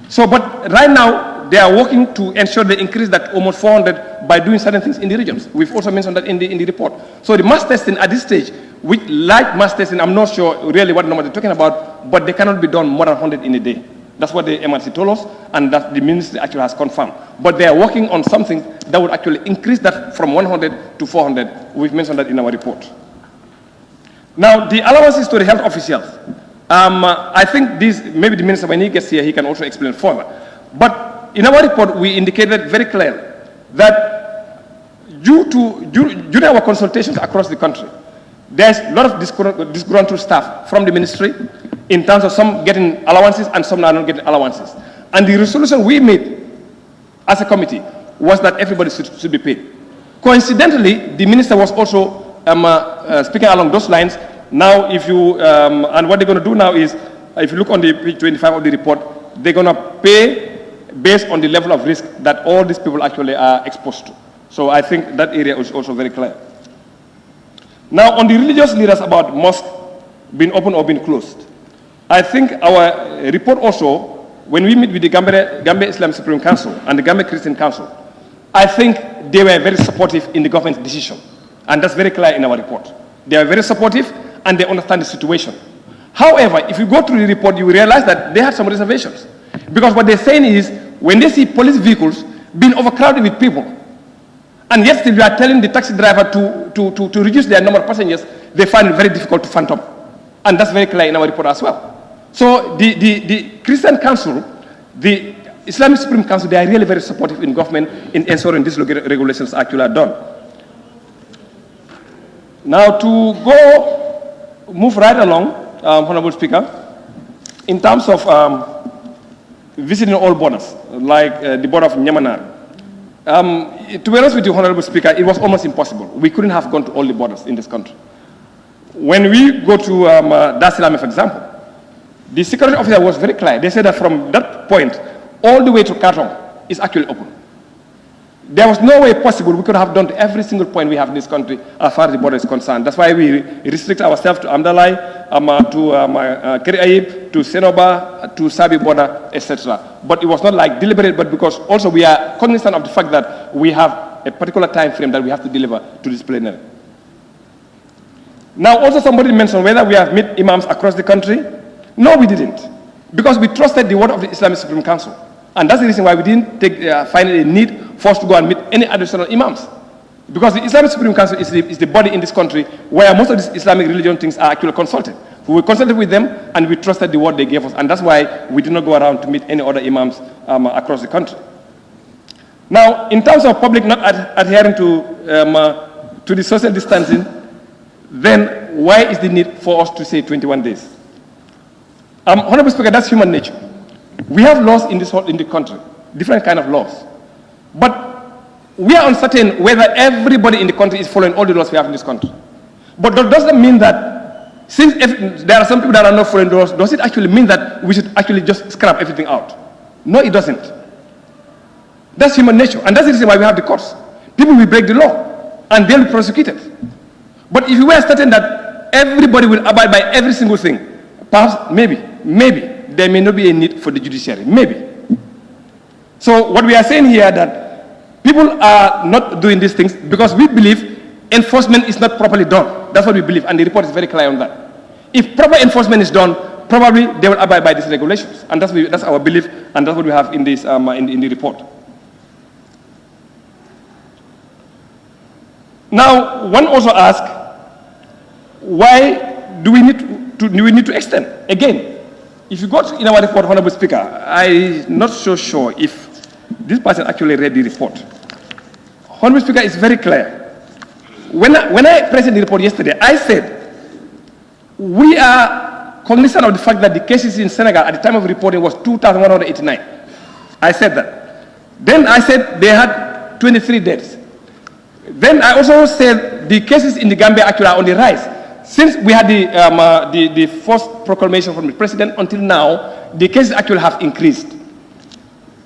So, but right now, they are working to ensure they increase that almost 400 by doing certain things in the regions. We've also mentioned that in the report. So the mass testing at this stage, with light mass testing, I'm not sure really what number they're talking about, but they cannot be done more than 100 in a day. That's what the MRC told us, and that the ministry actually has confirmed. But they are working on something that would actually increase that from 100 to 400. We've mentioned that in our report. Now, the allowances to the health officials. I think this, maybe the minister, when he gets here, he can also explain further. But in our report, we indicated very clearly that during our consultations across the country, there's a lot of disgruntled staff from the ministry in terms of some getting allowances and some are not getting allowances. And the resolution we made as a committee was that everybody should be paid. Coincidentally, the minister was also speaking along those lines. Now, if you, and what they're going to do now is, if you look on the page 25 of the report, they're going to pay based on the level of risk that all these people actually are exposed to. So I think that area is also very clear. Now, on the religious leaders about mosque being open or being closed, I think our report also, when we meet with the Gambia Islam Supreme Council and the Gambia Christian Council, I think they were very supportive in the government's decision. And that's very clear in our report. They are very supportive and they understand the situation. However, if you go through the report, you will realize that they had some reservations. Because what they're saying is, when they see police vehicles being overcrowded with people, and yet still you are telling the taxi driver to reduce their number of passengers, they find it very difficult to phantom. And that's very clear in our report as well. So the Christian Council, the Islamic Supreme Council, they are really very supportive in government in ensuring these regulations actually are done. Now to move right along, Honorable Speaker, in terms of visiting all borders, like the border of Nyamanar. To be honest with you, Honorable Speaker, it was almost impossible. We couldn't have gone to all the borders in this country. When we go to Dar es Salaam, for example, the security officer was very clear. They said that from that point, all the way to Khartoum is actually open. There was no way possible we could have done to every single point we have in this country as far as the border is concerned. That's why we restrict ourselves to Amdalai, to Keri Aib, to Senoba, to Sabi border, etc. But it was not like deliberate, but because also we are cognizant of the fact that we have a particular time frame that we have to deliver to this plenary. Now, also somebody mentioned whether we have met imams across the country. No, we didn't. Because we trusted the word of the Islamic Supreme Council. And that's the reason why we didn't find a need for us to go and meet any additional imams. Because the Islamic Supreme Council is the body in this country where most of these Islamic religion things are actually consulted. We consulted with them and we trusted the word they gave us. And that's why we did not go around to meet any other imams across the country. Now, in terms of public not adhering to the social distancing, then why is the need for us to say 21 days? Honorable Speaker, that's human nature. We have laws in the country, different kind of laws. But we are uncertain whether everybody in the country is following all the laws we have in this country. But that doesn't mean that, since there are some people that are not following the laws, does it actually mean that we should actually just scrap everything out? No, it doesn't. That's human nature, and that's the reason why we have the courts. People will break the law, and they'll be prosecuted. But if we were certain that everybody will abide by every single thing, perhaps, maybe, there may not be a need for the judiciary, maybe. So what we are saying here that people are not doing these things because we believe enforcement is not properly done. That's what we believe, and the report is very clear on that. If proper enforcement is done, probably they will abide by these regulations, and that's our belief, and that's what we have in this in the report. Now, one also asks, why do we need to extend? Again, if you go in our report, Honorable Speaker, I'm not so sure if this person actually read the report. Honorable Speaker, it's very clear. When I presented the report yesterday, I said, we are cognizant of the fact that the cases in Senegal at the time of reporting was 2,189. I said that. Then I said they had 23 deaths. Then I also said the cases in the Gambia actually are on the rise. Since we had the first proclamation from the president until now, the cases actually have increased.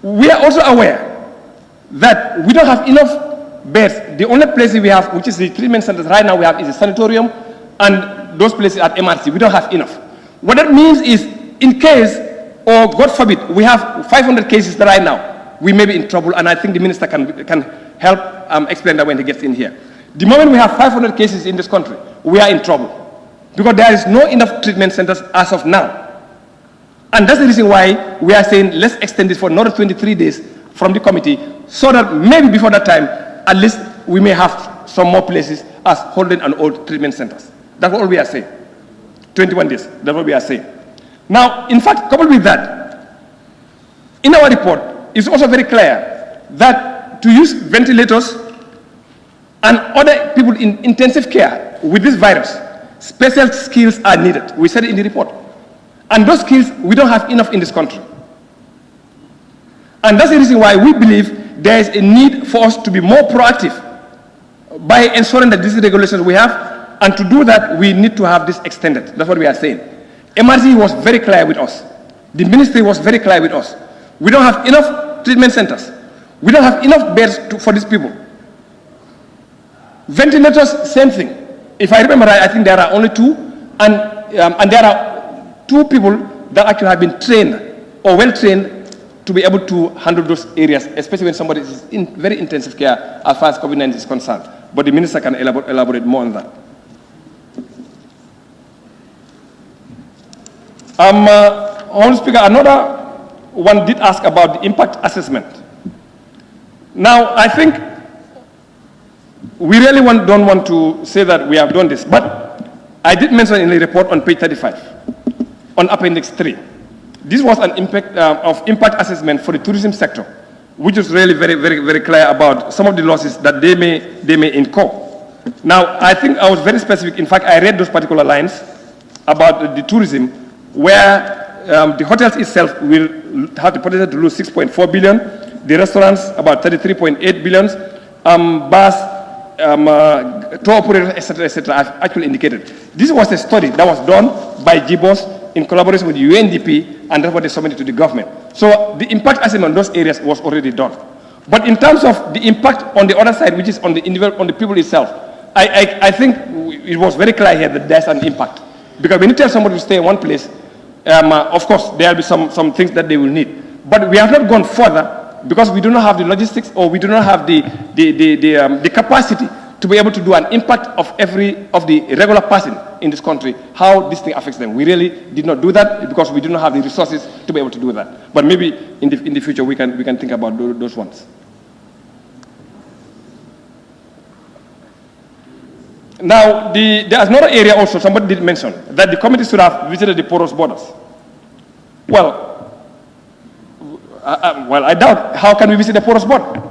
We are also aware that we don't have enough beds. The only places we have, which is the treatment centers right now we have, is a sanatorium, and those places at MRC, we don't have enough. What that means is, in case or God forbid, we have 500 cases right now, we may be in trouble, and I think the minister can help explain that when he gets in here. The moment we have 500 cases in this country, we are in trouble, because there is no enough treatment centers as of now. And that's the reason why we are saying let's extend this for another 23 days from the committee, so that maybe before that time, at least we may have some more places as holding and old treatment centers. That's what we are saying. 21 days, that's what we are saying. Now, in fact, coupled with that, in our report, it's also very clear that to use ventilators and other people in intensive care with this virus, special skills are needed. We said it in the report. And those skills, we don't have enough in this country. And that's the reason why we believe there is a need for us to be more proactive by ensuring that these regulations we have, and to do that, we need to have this extended. That's what we are saying. MRC was very clear with us. The ministry was very clear with us. We don't have enough treatment centers. We don't have enough beds for these people. Ventilators, same thing. If I remember right, I think there are only 2, and there are 2 people that actually have been trained or well trained to be able to handle those areas, especially when somebody is in very intensive care as far as COVID-19 is concerned. But the minister can elaborate more on that. Honorable Speaker, another one did ask about the impact assessment. Now, I think we really don't want to say that we have done this, but I did mention in the report on page 35, on Appendix 3. This was an impact assessment for the tourism sector, which is really very clear about some of the losses that they may incur. Now, I think I was very specific. In fact, I read those particular lines about the tourism, where the hotels itself will have the potential to lose 6.4 billion, the restaurants about 33.8 billion, bars, tour operators, etc., I've actually indicated. This was a study that was done by GBOS in collaboration with the UNDP, and that's what they submitted to the government. So the impact assessment on those areas was already done. But in terms of the impact on the other side, which is on the individual, on the people itself, I think it was very clear here that there's an impact. Because when you tell somebody to stay in one place, of course, there will be some things that they will need. But we have not gone further because we do not have the logistics, or we do not have the capacity to be able to do an impact of the regular person in this country, how this thing affects them. We really did not do that because we do not have the resources to be able to do that. But maybe in the future we can think about those ones. Now, there's another area also somebody did mention, that the committee should have visited the porous borders. Well, I doubt how can we visit the porous border?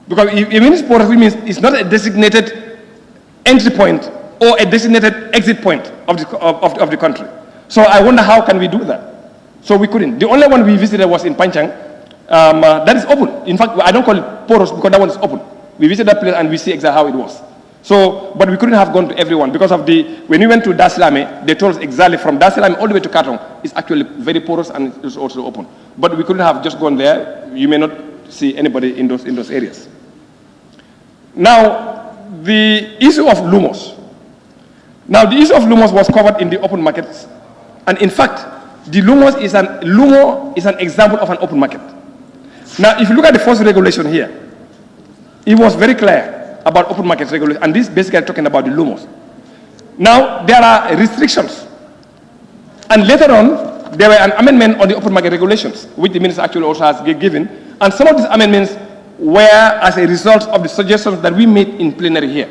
Because even it's porous, it means it's not a designated entry point or a designated exit point of the country. So I wonder how can we do that? So we couldn't. The only one we visited was in Panchang. That is open. In fact, I don't call it porous because that one is open. We visited that place and we see exactly how it was. So, but we couldn't have gone to everyone because of when we went to Dasilame, they told us exactly from Dasilame all the way to Katong, it's actually very porous and it's also open. But we couldn't have just gone there. You may not see anybody in those areas. Now, the issue of lumos. Now, the issue of lumos was covered in the open markets. And in fact, the lumo is an example of an open market. Now, if you look at the first regulation here, it was very clear about open market regulation, and this is basically talking about the lumos. Now, there are restrictions. And later on, there were an amendment on the open market regulations, which the minister actually also has given. And some of these amendments were as a result of the suggestions that we made in plenary here.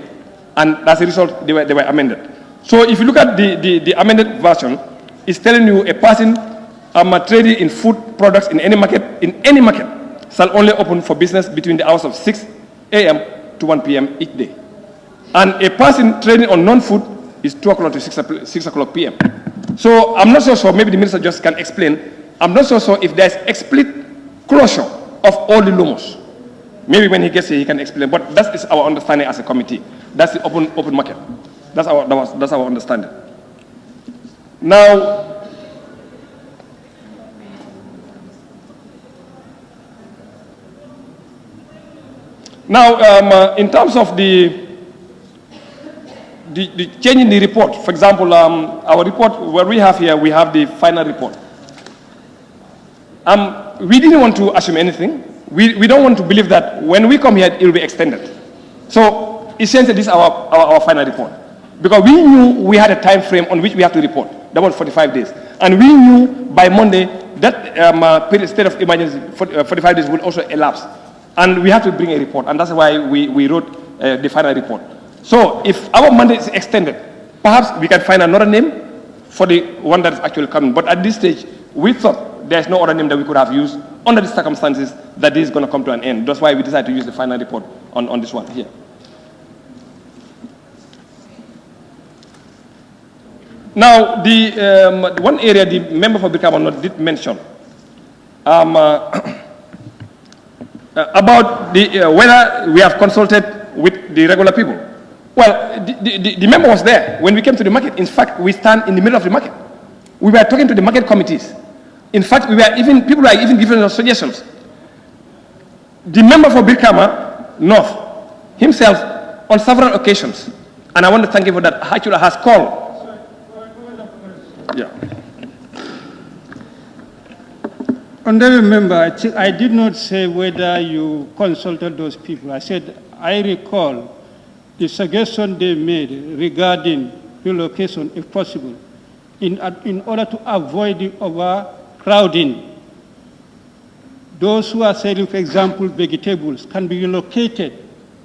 And as a result, they were amended. So if you look at the amended version, it's telling you a person trading in food products in any market, shall only open for business between the hours of 6 a.m. to 1 p.m. each day. And a person trading on non-food is 2 o'clock to 6 o'clock p.m. So I'm not so sure, maybe the minister just can explain, I'm not so sure if there's explicit closure of all the lumos. Maybe when he gets here he can explain, but that is our understanding as a committee. That's the open market. That's our understanding. Now, in terms of the change in the report, for example, our report, what we have here, we have the final report. We didn't want to assume anything. We don't want to believe that when we come here, it will be extended. So essentially, this is our final report. Because we knew we had a time frame on which we have to report. That was 45 days. And we knew by Monday that state of emergency, 45 days would also elapse. And we have to bring a report. And that's why we wrote the final report. So if our mandate is extended, perhaps we can find another name for the one that is actually coming. But at this stage, we thought there's no other name that we could have used under the circumstances that this is going to come to an end. That's why we decided to use the final report on this one here. Now, the one area the member for Birkama did mention about whether we have consulted with the regular people. Well, the member was there when we came to the market. In fact, we stand in the middle of the market. We were talking to the market committees. In fact, people were even giving us suggestions. The member for Birkama North himself on several occasions, and I want to thank him for that, actually has called. Yeah. Honorable member, I did not say whether you consulted those people. I said I recall the suggestion they made regarding relocation, if possible, in order to avoid the overcrowding. Those who are selling, for example, vegetables can be relocated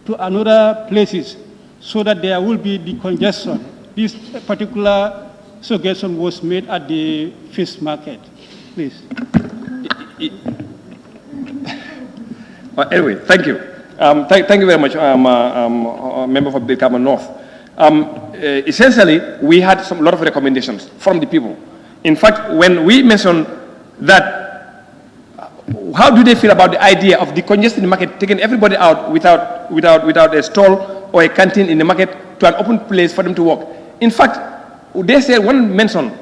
to another places so that there will be decongestion. This particular suggestion was made at the fish market. Please. Anyway, thank you. Thank you very much, member for Birkama North. Essentially, we had a lot of recommendations from the people. In fact, when we mentioned that, how do they feel about the idea of decongesting the market, taking everybody out without a stall or a canteen in the market to an open place for them to walk? In fact, they said, one mentioned,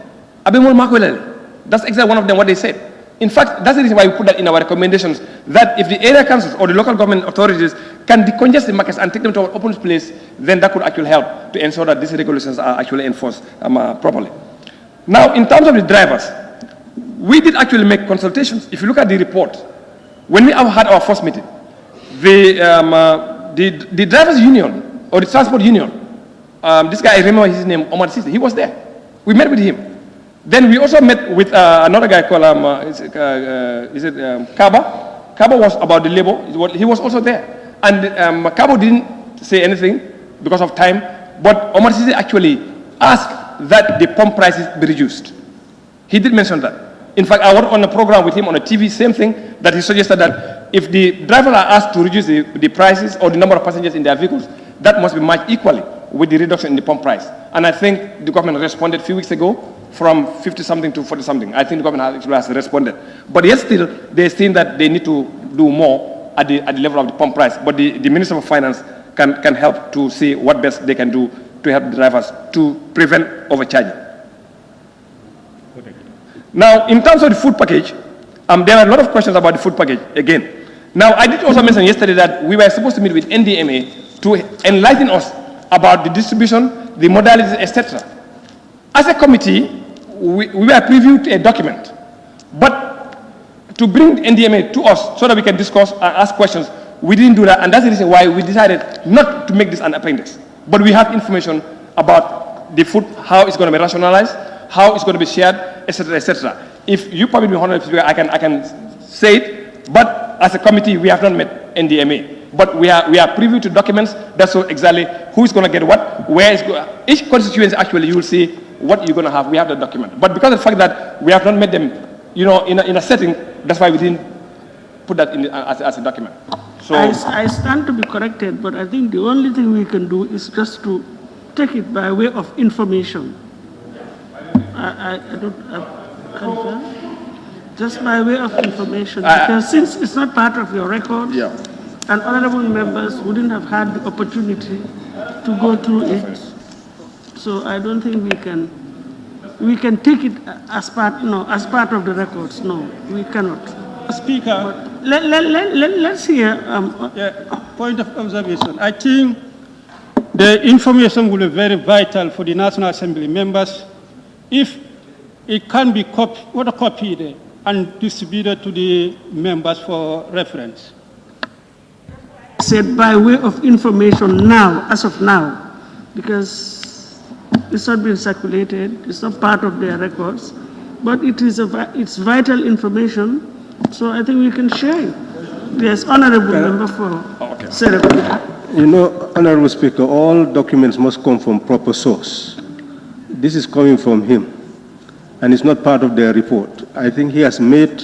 Abimol Makwelele. That's exactly one of them what they said. In fact, that's the reason why we put that in our recommendations, that if the area councils or the local government authorities can decongest the markets and take them to an open place, then that could actually help to ensure that these regulations are actually enforced properly. Now, in terms of the drivers, we did actually make consultations. If you look at the report, when we had our first meeting, the drivers union or the transport union, this guy, I remember his name, Omar Sisi, he was there. We met with him. Then we also met with another guy called, Kaba? Kaba was about the labor. He was also there. And Kaba didn't say anything because of time, but Omar Sisi actually asked that the pump prices be reduced. He did mention that. In fact, I worked on a program with him on a TV, same thing, that he suggested that if the drivers are asked to reduce the prices or the number of passengers in their vehicles, that must be matched equally with the reduction in the pump price. And I think the government responded a few weeks ago from 50-something to 40-something. I think the government has responded. But yet still, they're saying that they need to do more at the level of the pump price. But the Minister of Finance can help to see what best they can do to help the drivers to prevent overcharging. Now, in terms of the food package, there are a lot of questions about the food package again. Now, I did also mention yesterday that we were supposed to meet with NDMA to enlighten us about the distribution, the modalities, etc. As a committee, we were previewed a document, but to bring NDMA to us so that we can discuss and ask questions, we didn't do that, and that's the reason why we decided not to make this an appendix. But we have information about the food, how it's going to be rationalized, how it's going to be shared, etc., etc. If you permit me, Honorable, I can say it, but as a committee, we have not met NDMA. But we are privy to documents that show exactly who is going to get what, where is going. Each constituency actually you will see what you're going to have. We have the document. But because of the fact that we have not met them, in a setting, that's why we didn't put that in as a document. So I stand to be corrected, but I think the only thing we can do is just to take it by way of information. Just by way of information, because since it's not part of your record, and honorable members wouldn't have had the opportunity to go through it, so I don't think we can take it as part of the records. No, we cannot. Speaker, let's hear. Point of observation. I think the information will be very vital for the National Assembly members. If it can be copied and distributed to the members for reference. Said by way of information now, as of now, because it's not been circulated, it's not part of their records, but it's vital information, so I think we can share it. Yes, Honorable Member for Serekunda. You know, Honorable Speaker, all documents must come from proper source. This is coming from him, and it's not part of their report. I think he has made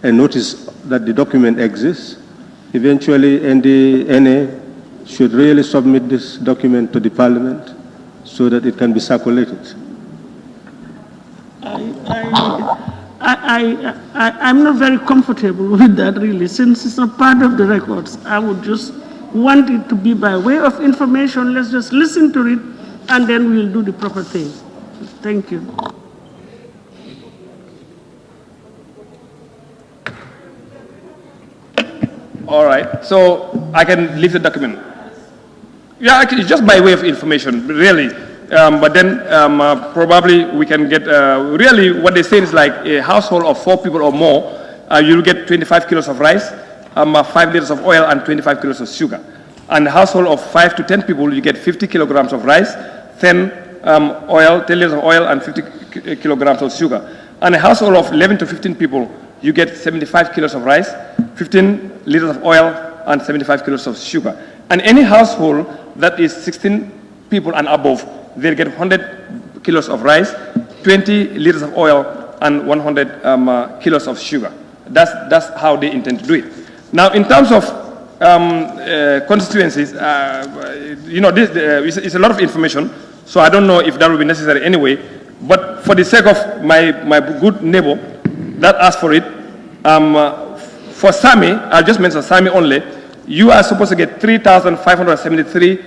a notice that the document exists. Eventually, NA should really submit this document to the Parliament so that it can be circulated. I'm not very comfortable with that, really, since it's not part of the records. I would just want it to be by way of information. Let's just listen to it, and then we'll do the proper thing. Thank you. All right, so I can leave the document. Yeah, actually, just by way of information, really. But then probably we can get, really what they say is like a household of 4 people or more, you'll get 25 kilos of rice, 5 liters of oil, and 25 kilos of sugar. And a household of 5 to 10 people, you get 50 kilograms of rice, 10 liters of oil, and 50 kilograms of sugar. And a household of 11 to 15 people, you get 75 kilos of rice, 15 liters of oil, and 75 kilos of sugar. And any household that is 16 people and above, they'll get 100 kilos of rice, 20 liters of oil, and 100 kilos of sugar. That's how they intend to do it. Now, in terms of constituencies, you know, it's a lot of information, so I don't know if that will be necessary anyway. But for the sake of my good neighbor that asked for it, for Sami, I'll just mention Sami only, you are supposed to get 3,573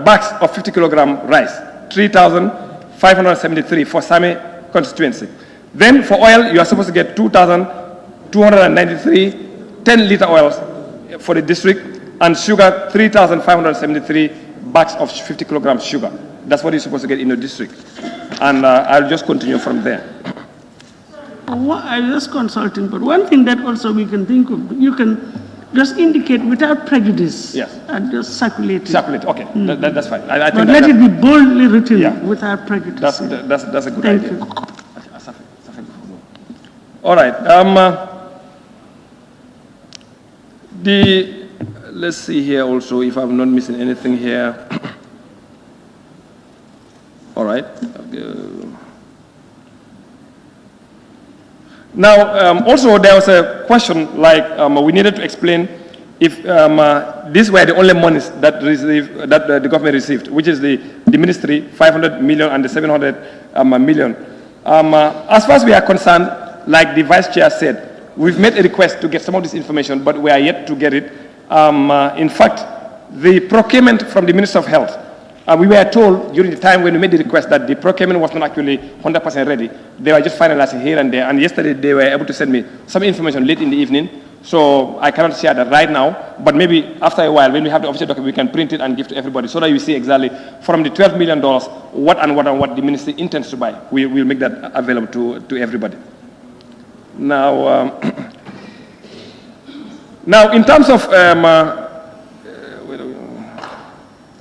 bags of 50 kilogram rice. 3,573 for Sami constituency. Then for oil, you are supposed to get 2,293 10-liter oils for the district, and sugar, 3,573 bags of 50 kilograms sugar. That's what you're supposed to get in your district. And I'll just continue from there. I'm just consulting, but one thing that also we can think of, you can just indicate without prejudice. Yes. And just circulate it. Circulate, okay. That's fine. I think but let it be boldly written without prejudice. That's a good Thank idea. you. All right. Let's see here also if I'm not missing anything here. All right. Now, also there was a question like we needed to explain if these were the only monies that the government received, which is the ministry 500 million and the 700 million. As far as we are concerned, like the vice chair said, we've made a request to get some of this information, but we are yet to get it. In fact, the procurement from the Minister of Health, we were told during the time when we made the request that the procurement was not actually 100% ready. They were just finalizing here and there, and yesterday they were able to send me some information late in the evening, so I cannot share that right now, but maybe after a while, when we have the official document, we can print it and give to everybody so that you see exactly from the $12 million, what the ministry intends to buy. We'll make that available to everybody. Now, now in terms of,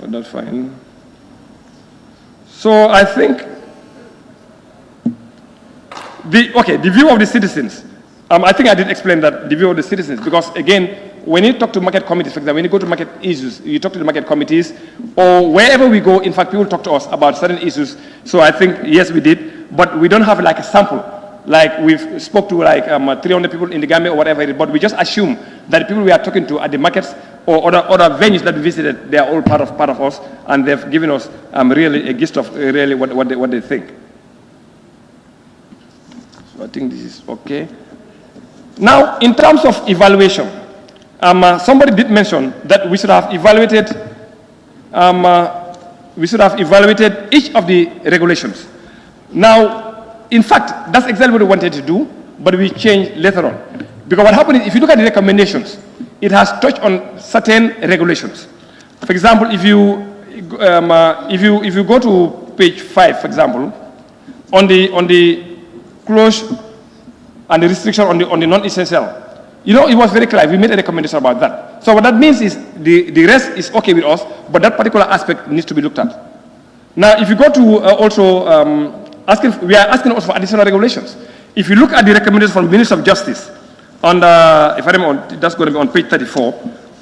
that's fine. So I think, the view of the citizens, I think I did explain that, the view of the citizens, because again, when you talk to market committees, for example, when you go to market issues, you talk to the market committees, or wherever we go, in fact, people talk to us about certain issues. So I think, yes, we did, but we don't have like a sample. Like we've spoke to like 300 people in the Gambia or whatever it is, but we just assume that the people we are talking to at the markets or other venues that we visited, they are all part of us, and they've given us really a gist of really what they think. So I think this is okay. Now, in terms of evaluation, somebody did mention that we should have evaluated each of the regulations. Now, in fact, that's exactly what we wanted to do, but we changed later on. Because what happened is, if you look at the recommendations, it has touched on certain regulations. For example, if you go to page 5, for example, on the close and the restriction on the non-essential. You know, it was very clear. We made a recommendation about that. So what that means is the rest is okay with us, but that particular aspect needs to be looked at. Now, if you go to we are asking also for additional regulations. If you look at the recommendations from the Minister of Justice, on if I remember, that's going to be on page 34,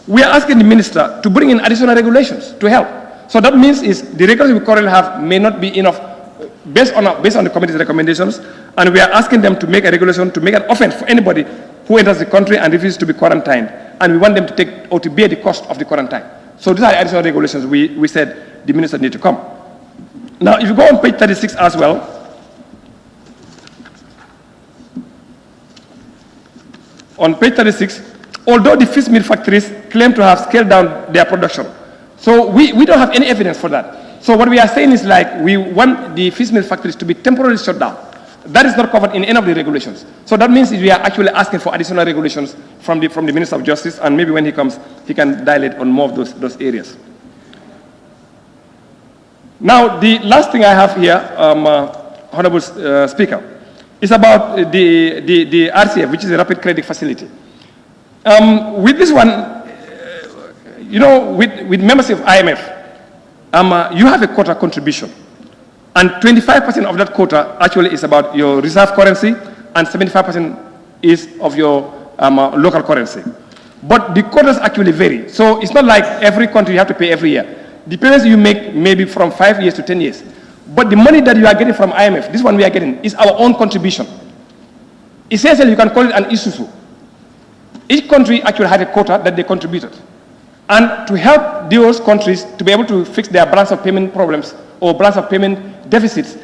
we are asking the Minister to bring in additional regulations to help. So that means is the regulations we currently have may not be enough based on the committee's recommendations, and we are asking them to make a regulation to make an offense for anybody who enters the country and refuses to be quarantined, and we want them to take or to bear the cost of the quarantine. So these are the additional regulations we said the Minister need to come. Now, if you go on page 36 as well, on page 36, although the fish meat factories claim to have scaled down their production, so we don't have any evidence for that. So what we are saying is like we want the fish meal factories to be temporarily shut down. That is not covered in any of the regulations. So that means we are actually asking for additional regulations from the Minister of Justice, and maybe when he comes, he can dilate on more of those areas. Now, the last thing I have here, Honorable Speaker, is about the RCF, which is a rapid credit facility. With this one, you know, with membership of IMF, you have a quota contribution. And 25% of that quota actually is about your reserve currency, and 75% is of your local currency. But the quotas actually vary. So it's not like every country you have to pay every year. The payments you make may be from 5 years to 10 years. But the money that you are getting from IMF, this one we are getting, is our own contribution. Essentially, you can call it an isusu. Each country actually had a quota that they contributed. And to help those countries to be able to fix their balance of payment problems or balance of payment deficits,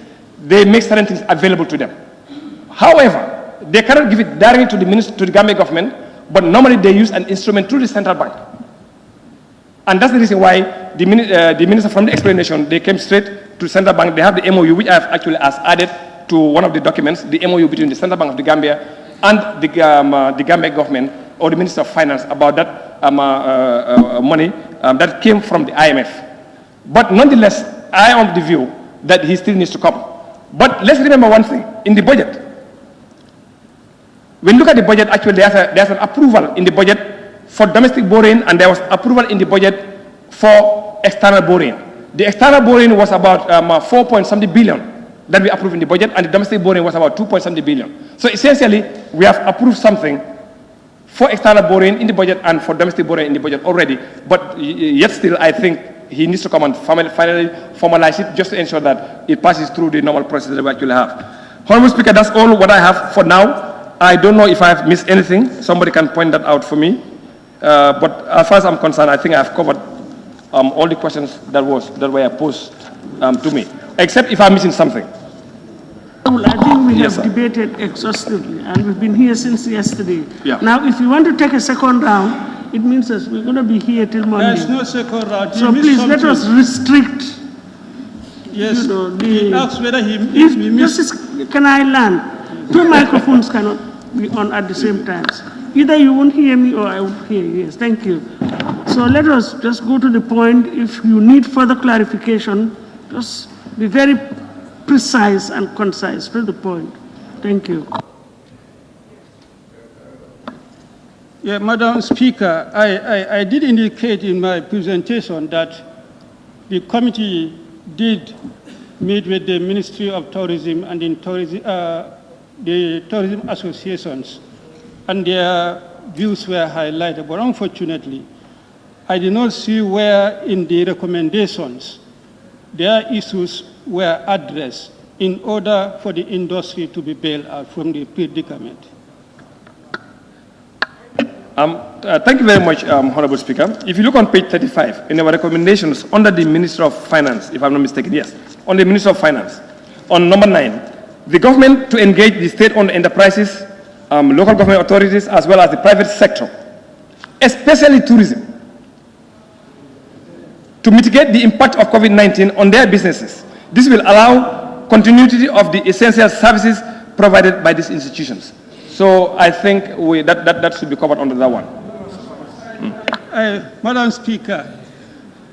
they make certain things available to them. However, they cannot give it directly to the Gambia government, but normally they use an instrument through the central bank. And that's the reason why the minister from the explanation, they came straight to the central bank. They have the MOU, which I have actually added to one of the documents, the MOU between the Central Bank of the Gambia and the Gambia government or the Minister of Finance about that money that came from the IMF. But nonetheless, I am of the view that he still needs to come. But let's remember one thing, in the budget, when you look at the budget, actually there's an approval in the budget for domestic borrowing, and there was approval in the budget for external borrowing. The external borrowing was about 4.something billion that we approved in the budget, and the domestic borrowing was about 2.something billion. So essentially, we have approved something for external borrowing in the budget and for domestic borrowing in the budget already, but yet still, I think he needs to come and finally formalize it just to ensure that it passes through the normal process that we actually have. Honorable Speaker, that's all what I have for now. I don't know if I have missed anything. Somebody can point that out for me. But as far as I'm concerned, I think I have covered all the questions that were posed to me, except if I'm missing something. Well, I think we have debated exhaustively, and we've been here since yesterday. Yeah. Now, if you want to take a second round, it means that we're going to be here till Monday. There's no second round. So please let us restrict. Yes, you know, he asked whether we missed. Can I land? Two microphones cannot be on at the same time. Either you won't hear me or I won't hear you. Yes, thank you. So let us just go to the point. If you need further clarification, just be very precise and concise to the point. Thank you. Yeah, Madam Speaker, I did indicate in my presentation that the committee did meet with the Ministry of Tourism and the tourism associations, and their views were highlighted. But unfortunately, I did not see where in the recommendations their issues were addressed in order for the industry to be bailed out from the predicament. Thank you very much, Honorable Speaker. If you look on page 35, in our recommendations under the Minister of Finance, if I'm not mistaken, yes, on the Minister of Finance, on number 9, the government to engage the state-owned enterprises, local government authorities, as well as the private sector, especially tourism, to mitigate the impact of COVID-19 on their businesses. This will allow continuity of the essential services provided by these institutions. So I think that should be covered under that one. Madam Speaker,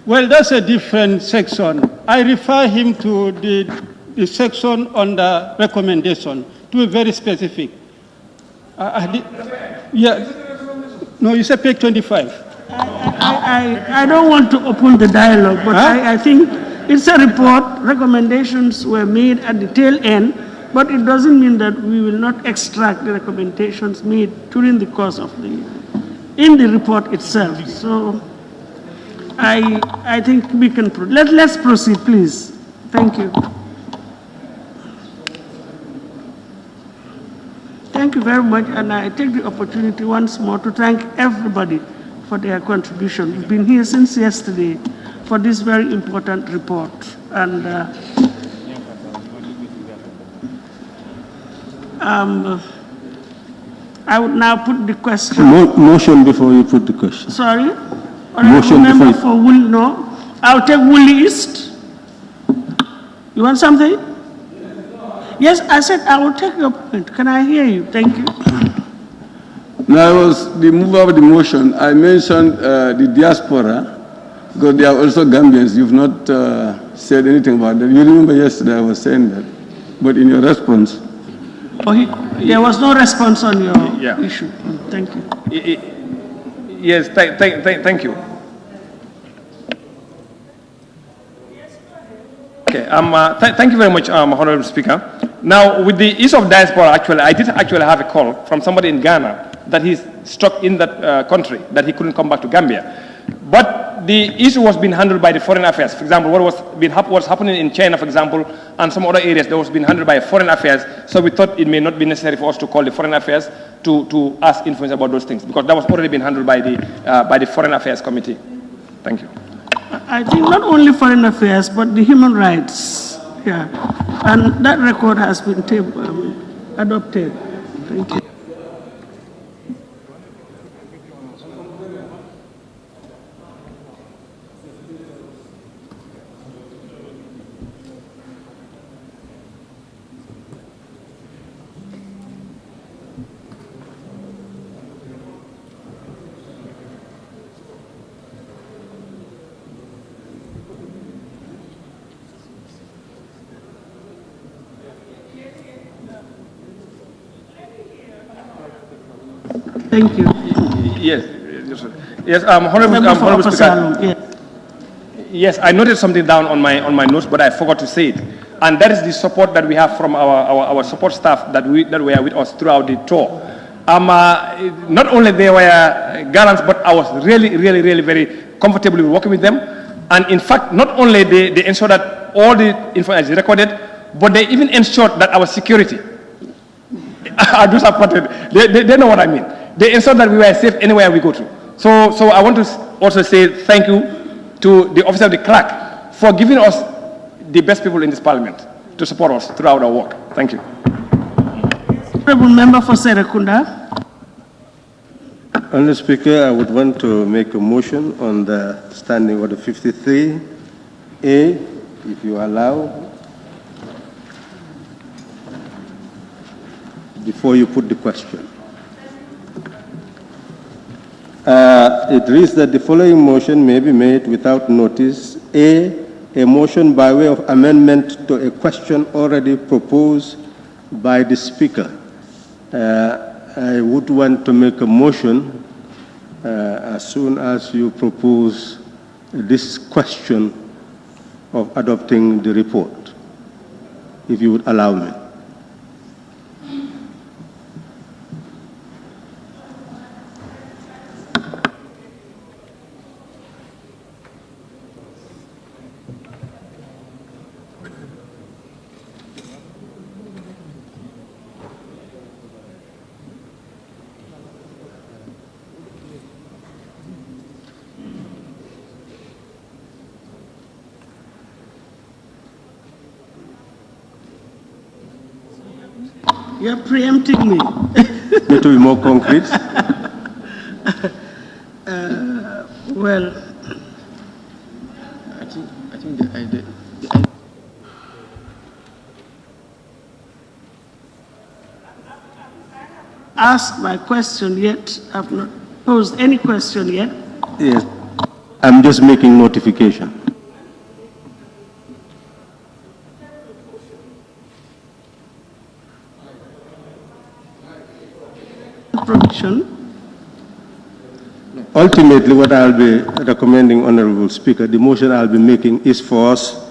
well, that's a different section. I refer him to the section on the recommendation, to be very specific. Yeah. No, you said page 25. I don't want to open the dialogue, but I think it's a report. Recommendations were made at the tail end, but it doesn't mean that we will not extract the recommendations made during the course of in the report itself. So I think we can, let's proceed, please. Thank you. Thank you very much, and I take the opportunity once more to thank everybody for their contribution. We've been here since yesterday for this very important report. And I would now put the question. Motion before you put the question. Sorry? Motion member before. for Wool, no? I'll take Woolly East. You want something? Yes, I said I will take your point. Can I hear you? Thank you. Now, I was the mover of the motion. I mentioned the diaspora, because they are also Gambians. You've not said anything about that. You remember yesterday I was saying that. But in your response. There was no response on your issue. Thank you. Yes, thank you. Okay, thank you very much, Honorable Speaker. Now, with the issue of diaspora, I did have a call from somebody in Ghana that he's stuck in that country, that he couldn't come back to Gambia. But the issue was being handled by the Foreign Affairs. For example, what's happening in China, for example, and some other areas, that was being handled by Foreign Affairs. So we thought it may not be necessary for us to call the Foreign Affairs to ask influence about those things, because that was already been handled by the Foreign Affairs Committee. Thank you. I think not only Foreign Affairs, but the human rights. Yeah. And that record has been adopted. Thank you. Thank you. Yes, Honorable Speaker. Yes, I noted something down on my notes, but I forgot to say it. And that is the support that we have from our support staff that were with us throughout the tour. Not only they were gallants, but I was really very comfortable working with them. And in fact, not only they ensured that all the information is recorded, but they even ensured that our security. I do support it. They know what I mean. They ensure that we were safe anywhere we go to. So I want to also say thank you to the Office of the Clerk for giving us the best people in this Parliament to support us throughout our work. Thank you. Honorable Member for Serekunda. Honorable Speaker, I would want to make a motion on the standing order 53A, if you allow, before you put the question. It reads that the following motion may be made without notice. A motion by way of amendment to a question already proposed by the Speaker. I would want to make a motion as soon as you propose this question of adopting the report, if you would allow me. You're preempting me. Need to be more concrete. Well, I think asked my question yet. I've not posed any question yet. Yes, I'm just making notification. provision? Ultimately, what I'll be recommending, Honorable Speaker, the motion I'll be making is for us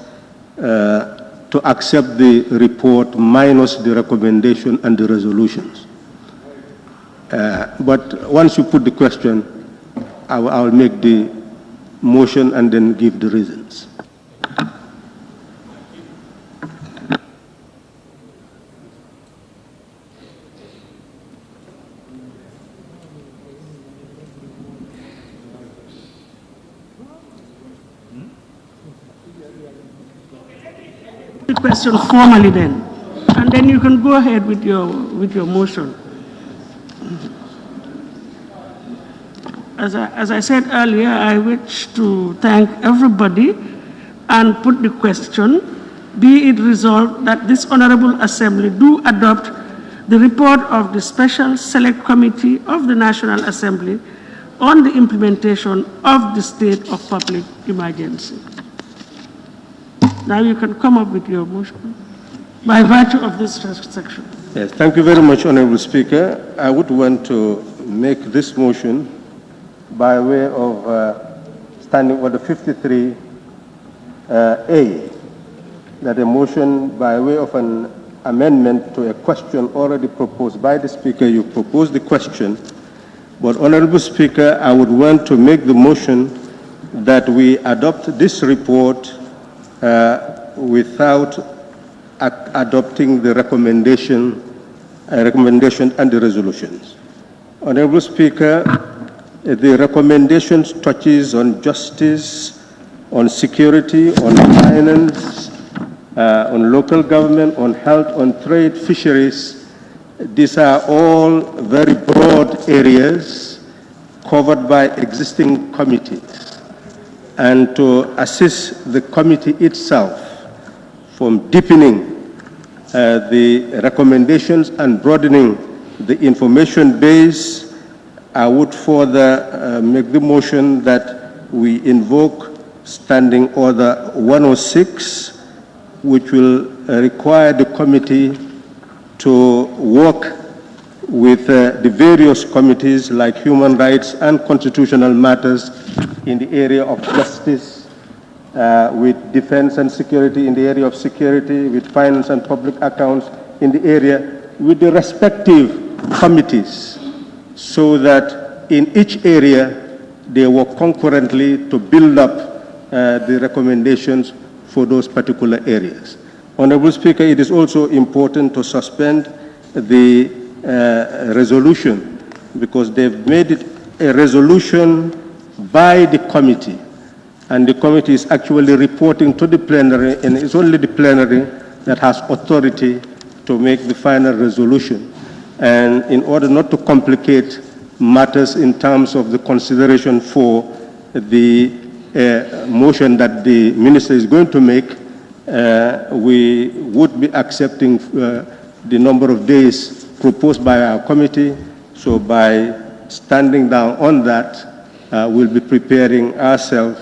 to accept the report minus the recommendation and the resolutions. But once you put the question, I'll make the motion and then give the reasons. The question formally then, and then you can go ahead with your motion. As I said earlier, I wish to thank everybody and put the question, be it resolved that this Honorable Assembly do adopt the report of the Special Select Committee of the National Assembly on the implementation of the state of public emergency. Now you can come up with your motion by virtue of this first section. Yes, thank you very much, Honorable Speaker. I would want to make this motion by way of Standing Order 53A, that a motion by way of an amendment to a question already proposed by the Speaker. You proposed the question, but Honorable Speaker, I would want to make the motion that we adopt this report without adopting the recommendation and the resolutions. Honorable Speaker, the recommendations touches on justice, on security, on finance, on local government, on health, on trade, fisheries. These are all very broad areas covered by existing committees. And to assist the committee itself from deepening the recommendations and broadening the information base, I would further make the motion that we invoke Standing Order 106, which will require the committee to work with the various committees like human rights and constitutional matters in the area of justice, with defense and security in the area of security, with finance and public accounts in the area, with the respective committees, so that in each area they work concurrently to build up the recommendations for those particular areas. Honorable Speaker, it is also important to suspend the resolution, because they've made it a resolution by the committee, and the committee is actually reporting to the plenary, and it's only the plenary that has authority to make the final resolution. And in order not to complicate matters in terms of the consideration for the motion that the minister is going to make, we would be accepting the number of days proposed by our committee. So by standing down on that, we'll be preparing ourselves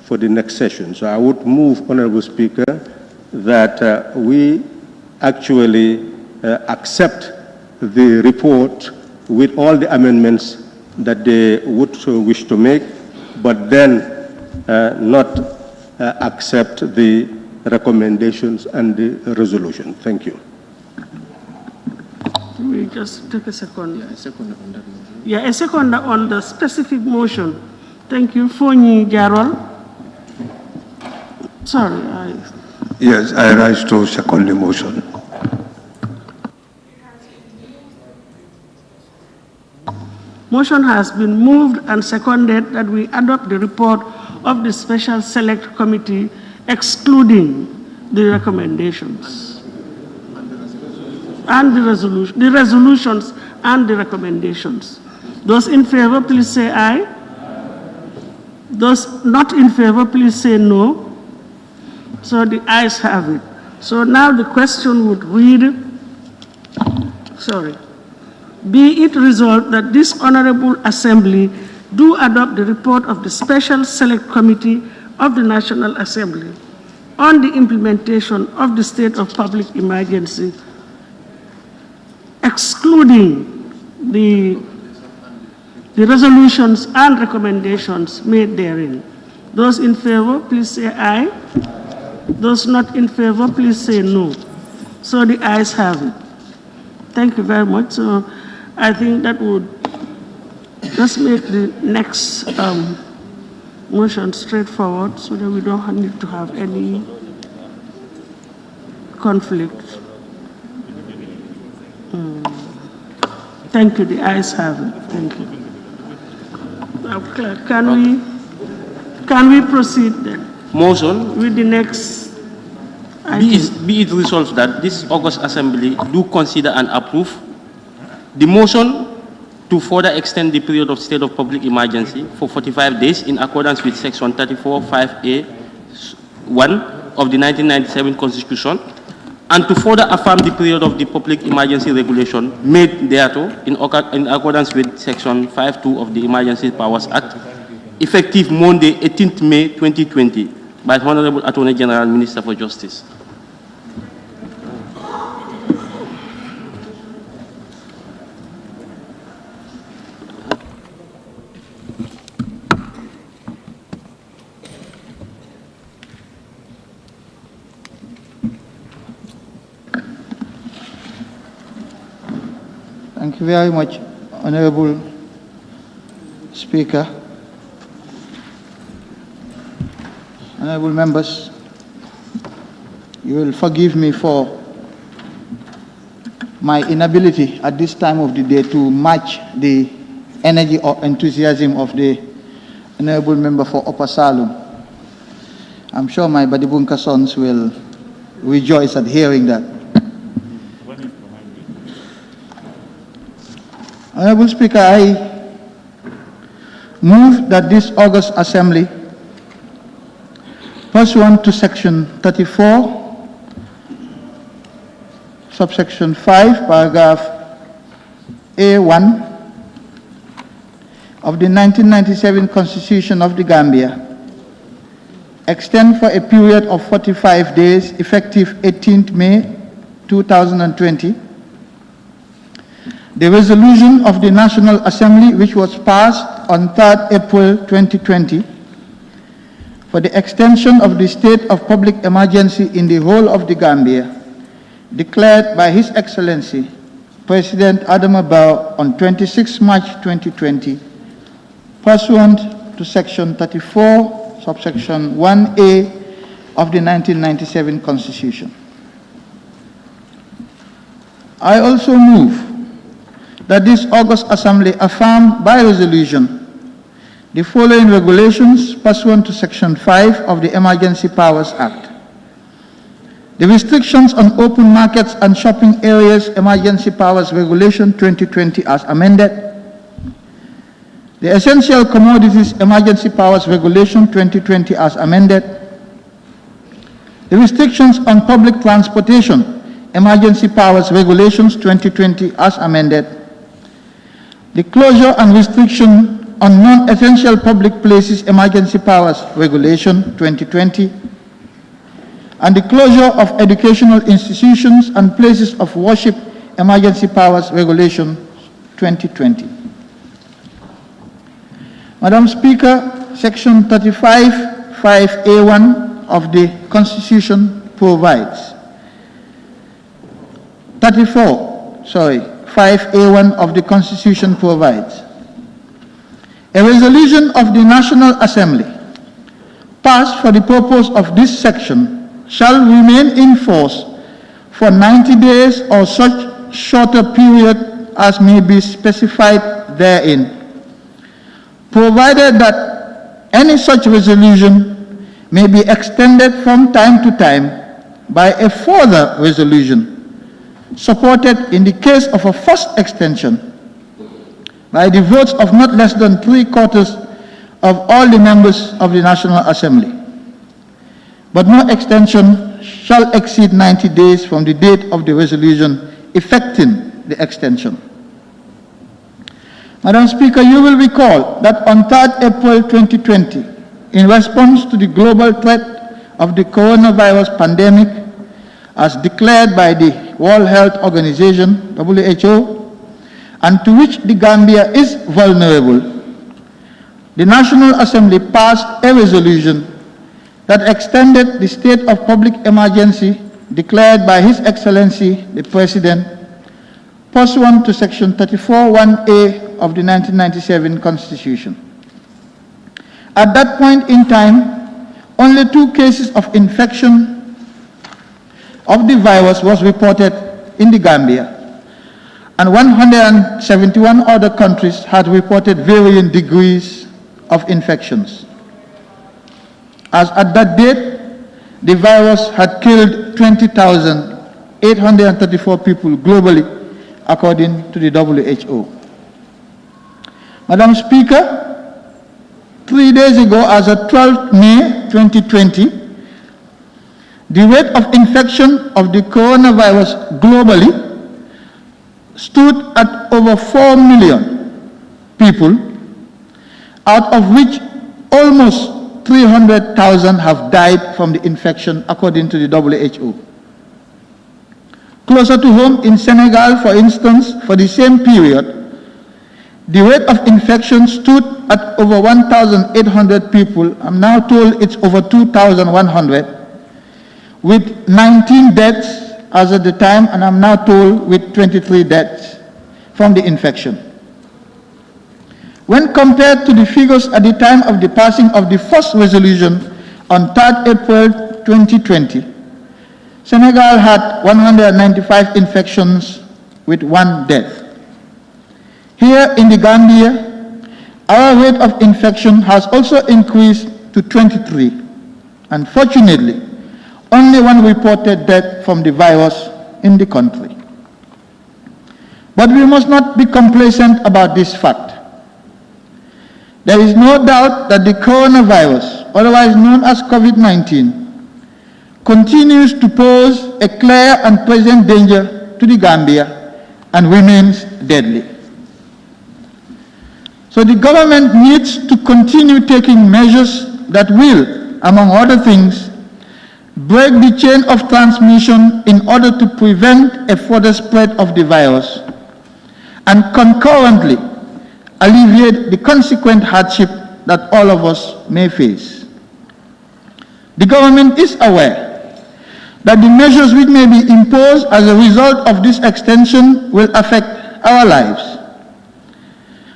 for the next session. So I would move, Honorable Speaker, that we actually accept the report with all the amendments that they would wish to make, but then not accept the recommendations and the resolution. Thank you. We just take a second. Yeah, a second on that motion. Yeah, a second on the specific motion. Thank you. Fonyi Jarol. Sorry. Yes, I rise to second the motion. Motion has been moved and seconded that we adopt the report of the Special Select Committee, excluding the recommendations and the resolutions and the recommendations. Those in favor, please say aye. Those not in favor, please say no. So the ayes have it. So now the question would read, be it resolved that this Honorable Assembly do adopt the report of the Special Select Committee of the National Assembly on the implementation of the state of public emergency, excluding the the resolutions and recommendations made therein. Those in favor, please say aye. Those not in favor, please say no. So the ayes have it. Thank you very much. So I think that would just make the next motion straightforward so that we don't need to have any conflict. Thank you. The ayes have it. Thank you. Now, Clerk, can we proceed then? Motion with the next be it resolved that this August Assembly do consider and approve the motion to further extend the period of state of public emergency for 45 days in accordance with Section 34(5)(a)(1) of the 1997 Constitution, and to further affirm the period of the public emergency regulation made thereto in accordance with Section 5(2) of the Emergency Powers Act, effective Monday, 18th May 2020, by the Honorable Attorney General, Minister for Justice. Thank you very much, Honorable Speaker. Honorable members, you will forgive me for my inability at this time of the day to match the energy or enthusiasm of the Honorable Member for Upper Salum. I'm sure my Badibunka sons will rejoice at hearing that. Honorable Speaker, I move that this August Assembly, pursuant to Section 34, subsection 5, paragraph A1 of the 1997 Constitution of the Gambia, extend for a period of 45 days, effective 18th May 2020, the resolution of the National Assembly, which was passed on 3rd April 2020, for the extension of the state of public emergency in the whole of the Gambia, declared by His Excellency President Adama Barrow on 26 March 2020, pursuant to Section 34, subsection 1A of the 1997 Constitution. I also move that this August Assembly affirm by resolution the following regulations pursuant to Section 5 of the Emergency Powers Act. The restrictions on open markets and shopping areas Emergency Powers Regulation 2020 as amended. The Essential Commodities Emergency Powers Regulation 2020 as amended. The restrictions on public transportation Emergency Powers Regulations 2020 as amended. The closure and restriction on non-essential public places Emergency Powers Regulation 2020, and the closure of educational institutions and places of worship Emergency Powers Regulation 2020. Madam Speaker, Section 35(5)(a)(1) of the Constitution provides 5(a)(1) of the Constitution provides a resolution of the National Assembly passed for the purpose of this section shall remain in force for 90 days or such shorter period as may be specified therein, provided that any such resolution may be extended from time to time by a further resolution supported in the case of a first extension by the votes of not less than 3/4 of all the members of the National Assembly. But no extension shall exceed 90 days from the date of the resolution effecting the extension. Madam Speaker, you will recall that on 3rd April 2020, in response to the global threat of the coronavirus pandemic as declared by the World Health Organization, WHO, and to which the Gambia is vulnerable, the National Assembly passed a resolution that extended the state of public emergency declared by His Excellency the President pursuant to Section 34(1)(a) of the 1997 Constitution. At that point in time, only 2 cases of infection of the virus was reported in the Gambia, and 171 other countries had reported varying degrees of infections. As at that date, the virus had killed 20,834 people globally, according to the WHO. Madam Speaker, 3 days ago, as of 12 May 2020, the rate of infection of the coronavirus globally stood at over 4 million people, out of which almost 300,000 have died from the infection, according to the WHO. Closer to home in Senegal, for instance, for the same period, the rate of infection stood at over 1,800 people. I'm now told it's over 2,100, with 19 deaths as at the time, and I'm now told with 23 deaths from the infection. When compared to the figures at the time of the passing of the first resolution on 3rd April 2020, Senegal had 195 infections with 1 death. Here in the Gambia, our rate of infection has also increased to 23. Unfortunately, only 1 reported death from the virus in the country. But we must not be complacent about this fact. There is no doubt that the coronavirus, otherwise known as COVID-19, continues to pose a clear and present danger to the Gambia and remains deadly. So the government needs to continue taking measures that will, among other things, break the chain of transmission in order to prevent a further spread of the virus, and concurrently alleviate the consequent hardship that all of us may face. The government is aware that the measures which may be imposed as a result of this extension will affect our lives.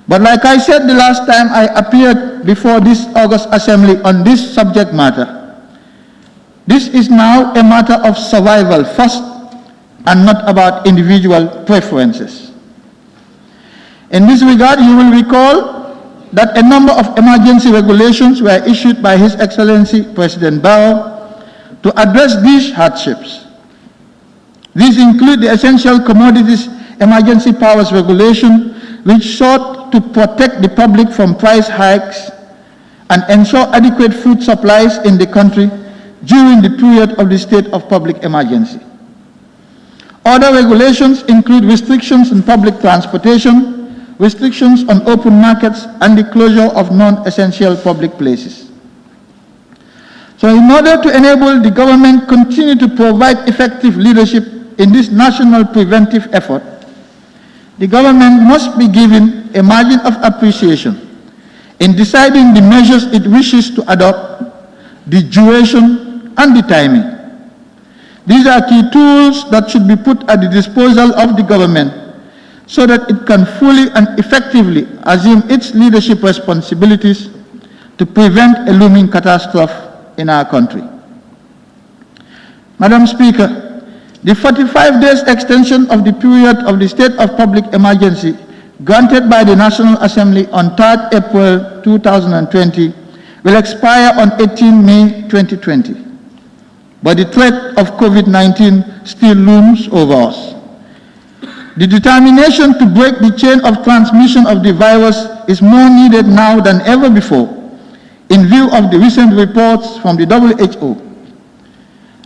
But like I said the last time I appeared before this August Assembly on this subject matter, this is now a matter of survival first and not about individual preferences. In this regard, you will recall that a number of emergency regulations were issued by His Excellency President Barrow to address these hardships. These include the Essential Commodities Emergency Powers Regulation, which sought to protect the public from price hikes and ensure adequate food supplies in the country during the period of the state of public emergency. Other regulations include restrictions on public transportation, restrictions on open markets, and the closure of non-essential public places. So in order to enable the government continue to provide effective leadership in this national preventive effort, the government must be given a margin of appreciation in deciding the measures it wishes to adopt, the duration, and the timing. These are key tools that should be put at the disposal of the government so that it can fully and effectively assume its leadership responsibilities to prevent a looming catastrophe in our country. Madam Speaker, the 45 days extension of the period of the state of public emergency granted by the National Assembly on 3rd April 2020 will expire on 18 May 2020. But the threat of COVID-19 still looms over us. The determination to break the chain of transmission of the virus is more needed now than ever before, in view of the recent reports from the WHO.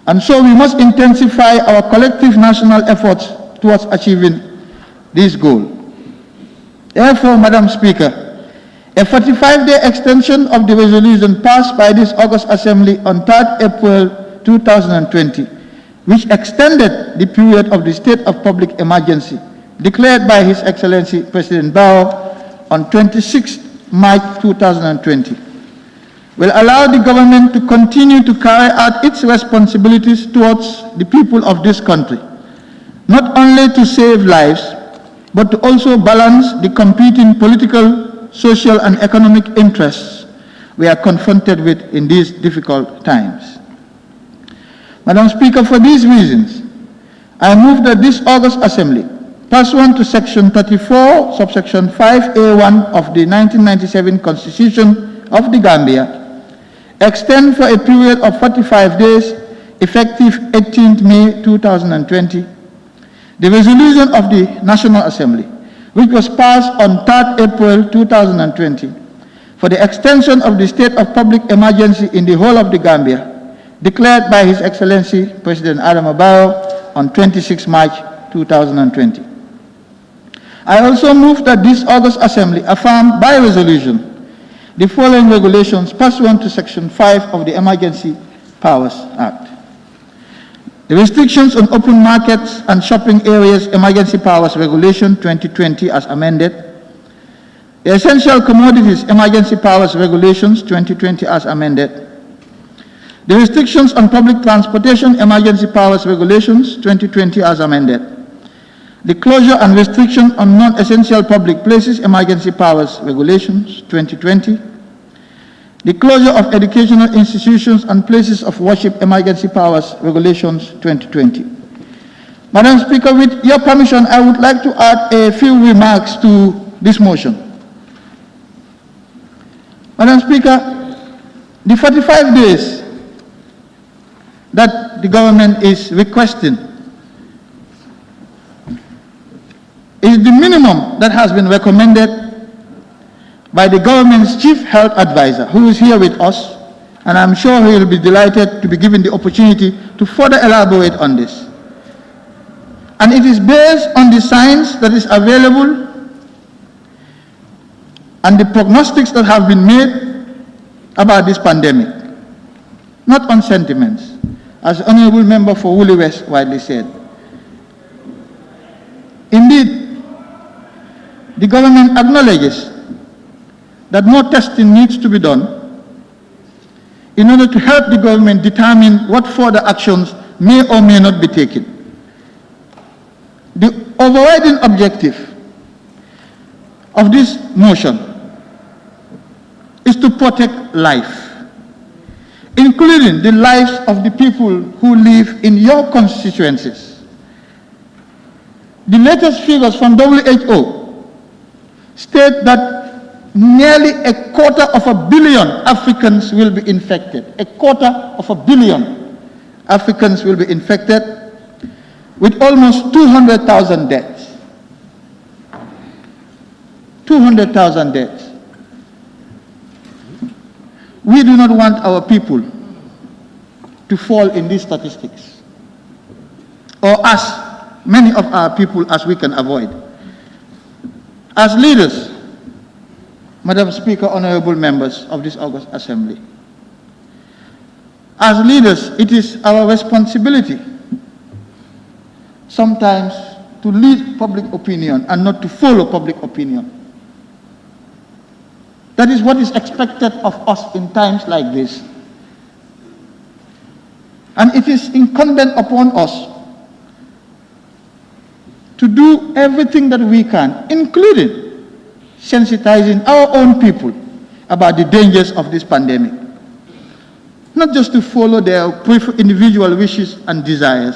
And so we must intensify our collective national efforts towards achieving this goal. Therefore, Madam Speaker, a 45-day extension of the resolution passed by this August Assembly on 3rd April 2020, which extended the period of the state of public emergency declared by His Excellency President Barrow on 26 March 2020, will allow the government to continue to carry out its responsibilities towards the people of this country, not only to save lives, but to also balance the competing political, social, and economic interests we are confronted with in these difficult times. Madam Speaker, for these reasons, I move that this August Assembly, pursuant to Section 34, subsection 5A1 of the 1997 Constitution of the Gambia, extend for a period of 45 days, effective 18th May 2020, the resolution of the National Assembly, which was passed on 3rd April 2020, for the extension of the state of public emergency in the whole of the Gambia, declared by His Excellency President Adama Barrow on 26 March 2020. I also move that this August Assembly affirm by resolution the following regulations pursuant to Section 5 of the Emergency Powers Act. The restrictions on open markets and shopping areas Emergency Powers Regulation 2020 as amended, the Essential Commodities Emergency Powers Regulations 2020 as amended, the restrictions on public transportation Emergency Powers Regulations 2020 as amended, the closure and restriction on non-essential public places Emergency Powers Regulations 2020, the closure of educational institutions and places of worship Emergency Powers Regulations 2020. Madam Speaker, with your permission, I would like to add a few remarks to this motion. Madam Speaker, the 45 days that the government is requesting is the minimum that has been recommended by the government's chief health advisor, who is here with us, and I'm sure he will be delighted to be given the opportunity to further elaborate on this. And it is based on the science that is available and the prognostics that have been made about this pandemic, not on sentiments, as the Honorable Member for Woolly West widely said. Indeed, the government acknowledges that more testing needs to be done in order to help the government determine what further actions may or may not be taken. The overriding objective of this motion is to protect life, including the lives of the people who live in your constituencies. The latest figures from WHO state that nearly 250 million Africans will be infected. 250 million Africans will be infected, with almost 200,000 deaths. 200,000 deaths. We do not want our people to fall in these statistics, or as many of our people as we can avoid. As leaders, Madam Speaker, honorable members of this August Assembly, as leaders, it is our responsibility sometimes to lead public opinion and not to follow public opinion. That is what is expected of us in times like this. And it is incumbent upon us to do everything that we can, including sensitizing our own people about the dangers of this pandemic. Not just to follow their individual wishes and desires.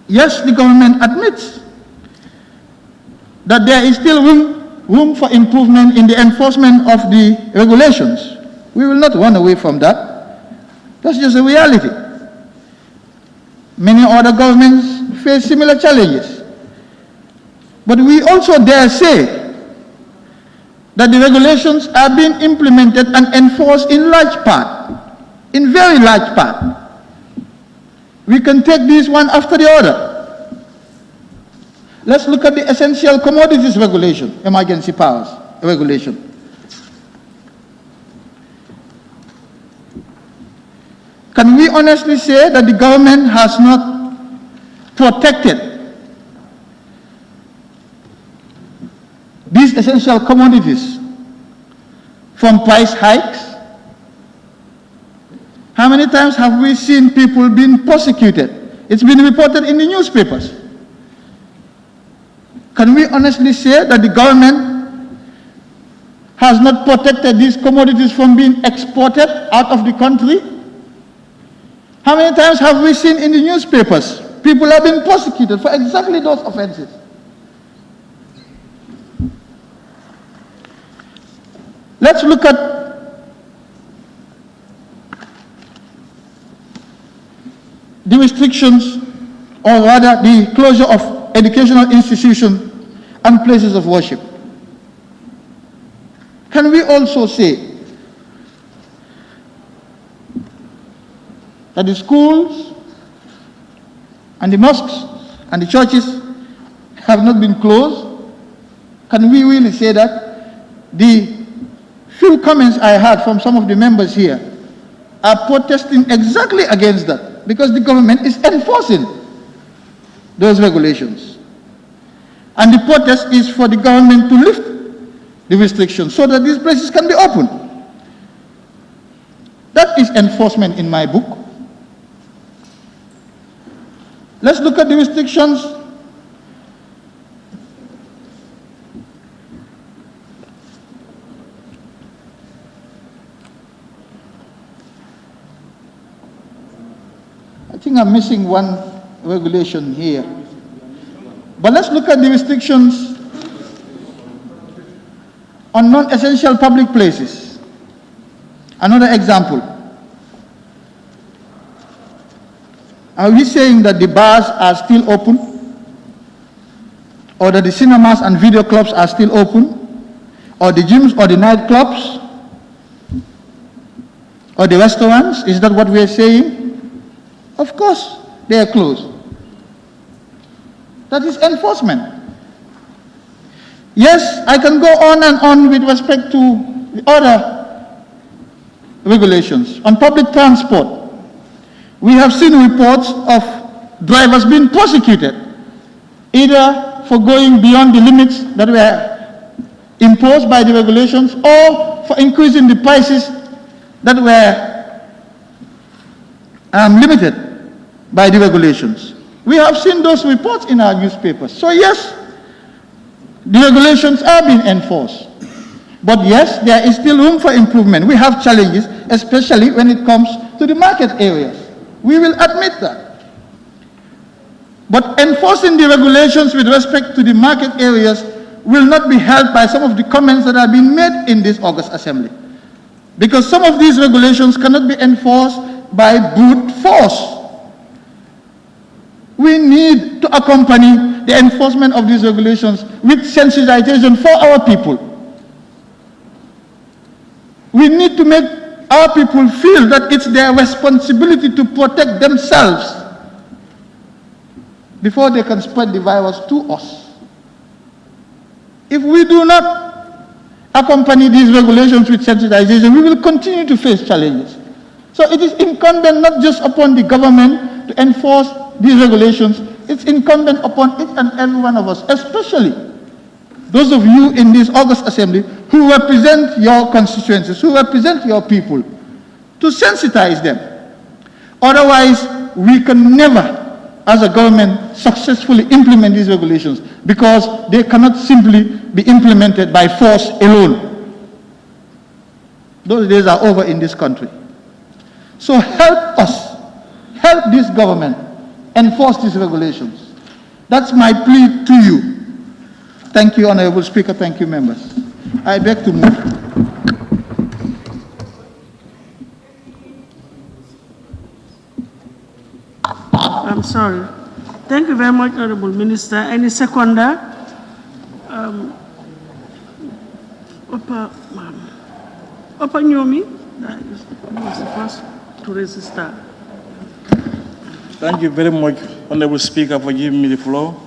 Yes, the government admits that there is still room for improvement in the enforcement of the regulations. We will not run away from that. That's just a reality. Many other governments face similar challenges. But we also dare say that the regulations are being implemented and enforced in large part, in very large part. We can take these one after the other. Let's look at the Essential Commodities Regulation, Emergency Powers Regulation. Can we honestly say that the government has not protected these essential commodities from price hikes? How many times have we seen people being prosecuted? It's been reported in the newspapers. Can we honestly say that the government has not protected these commodities from being exported out of the country? How many times have we seen in the newspapers people have been prosecuted for exactly those offenses? Let's look at the restrictions, or rather the closure of educational institutions and places of worship. Can we also say that the schools and the mosques and the churches have not been closed? Can we really say that? The few comments I had from some of the members here are protesting exactly against that, because the government is enforcing those regulations. And the protest is for the government to lift the restrictions so that these places can be opened. That is enforcement in my book. Let's look at the restrictions I think I'm missing one regulation here. But let's look at the restrictions on non-essential public places. Another example. Are we saying that the bars are still open? Or that the cinemas and video clubs are still open? Or the gyms or the nightclubs? Or the restaurants? Is that what we are saying? Of course, they are closed. That is enforcement. Yes, I can go on and on with respect to the other regulations. On public transport, we have seen reports of drivers being prosecuted, either for going beyond the limits that were imposed by the regulations or for increasing the prices that were limited by the regulations. We have seen those reports in our newspapers. So yes, the regulations are being enforced. But yes, there is still room for improvement. We have challenges, especially when it comes to the market areas. We will admit that. But enforcing the regulations with respect to the market areas will not be helped by some of the comments that have been made in this August Assembly. Because some of these regulations cannot be enforced by brute force. We need to accompany the enforcement of these regulations with sensitization for our people. We need to make our people feel that it's their responsibility to protect themselves before they can spread the virus to us. If we do not accompany these regulations with sensitization, we will continue to face challenges. So it is incumbent not just upon the government to enforce these regulations, it's incumbent upon each and every one of us, especially those of you in this August Assembly who represent your constituencies, who represent your people, to sensitize them. Otherwise, we can never, as a government, successfully implement these regulations because they cannot simply be implemented by force alone. Those days are over in this country. So help us, help this government enforce these regulations. That's my plea to you. Thank you, Honorable Speaker. Thank you, members. I beg to move. I'm sorry. Thank you very much, Honorable Minister. Any seconder? Opa Nyomi, that was the first to register. Thank you very much, Honorable Speaker, for giving me the floor.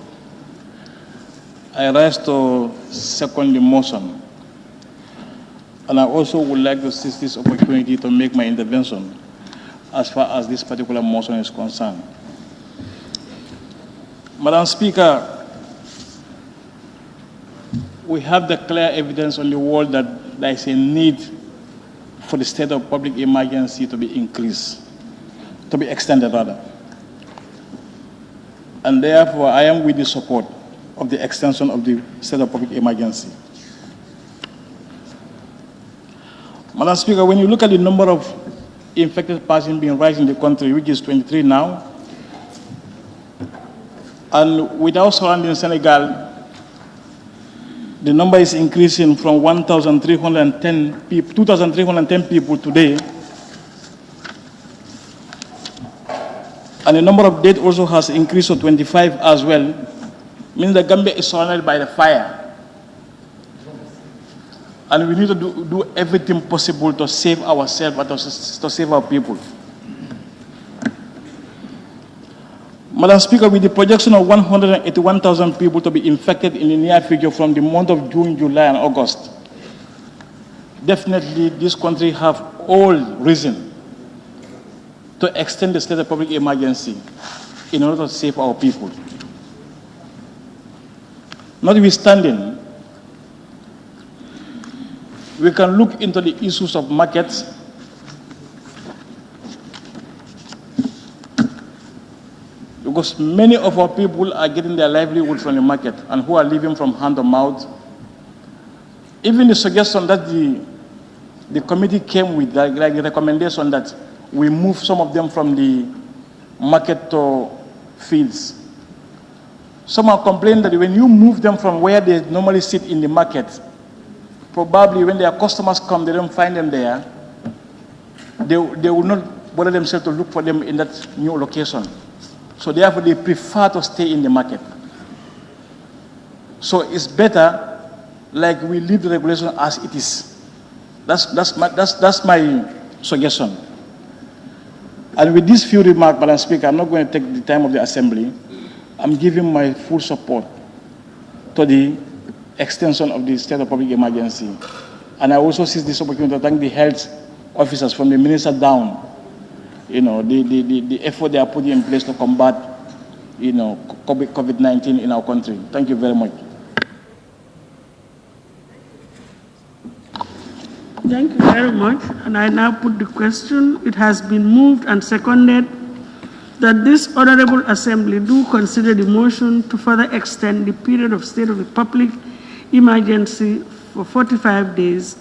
I rise to second the motion. And I also would like to seize this opportunity to make my intervention as far as this particular motion is concerned. Madam Speaker, we have the clear evidence on the world that there is a need for the state of public emergency to be increased, to be extended rather. And therefore, I am with the support of the extension of the state of public emergency. Madam Speaker, when you look at the number of infected persons being rising in the country, which is 23 now, and without surrounding Senegal, the number is increasing from 1,310 people, 2,310 people today. And the number of deaths also has increased to 25 as well, means that Gambia is surrounded by the fire. And we need to do everything possible to save ourselves and to save our people. Madam Speaker, with the projection of 181,000 people to be infected in the near future from the month of June, July, and August, definitely this country have all reason to extend the state of public emergency in order to save our people. Notwithstanding, we can look into the issues of markets, because many of our people are getting their livelihood from the market and who are living from hand to mouth. Even the suggestion that the committee came with, like the recommendation that we move some of them from the market to fields. Some are complaining that when you move them from where they normally sit in the market, probably when their customers come, they don't find them there, they will not bother themselves to look for them in that new location. So therefore, they prefer to stay in the market. So it's better, like we leave the regulation as it is. That's my suggestion. And with these few remarks, Madam Speaker, I'm not going to take the time of the Assembly. I'm giving my full support to the extension of the state of public emergency. And I also seize this opportunity to thank the health officers from the minister down, the effort they are putting in place to combat, COVID-19 in our country. Thank you very much. Thank you very much. And I now put the question. It has been moved and seconded that this Honorable Assembly do consider the motion to further extend the period of state of the public emergency for 45 days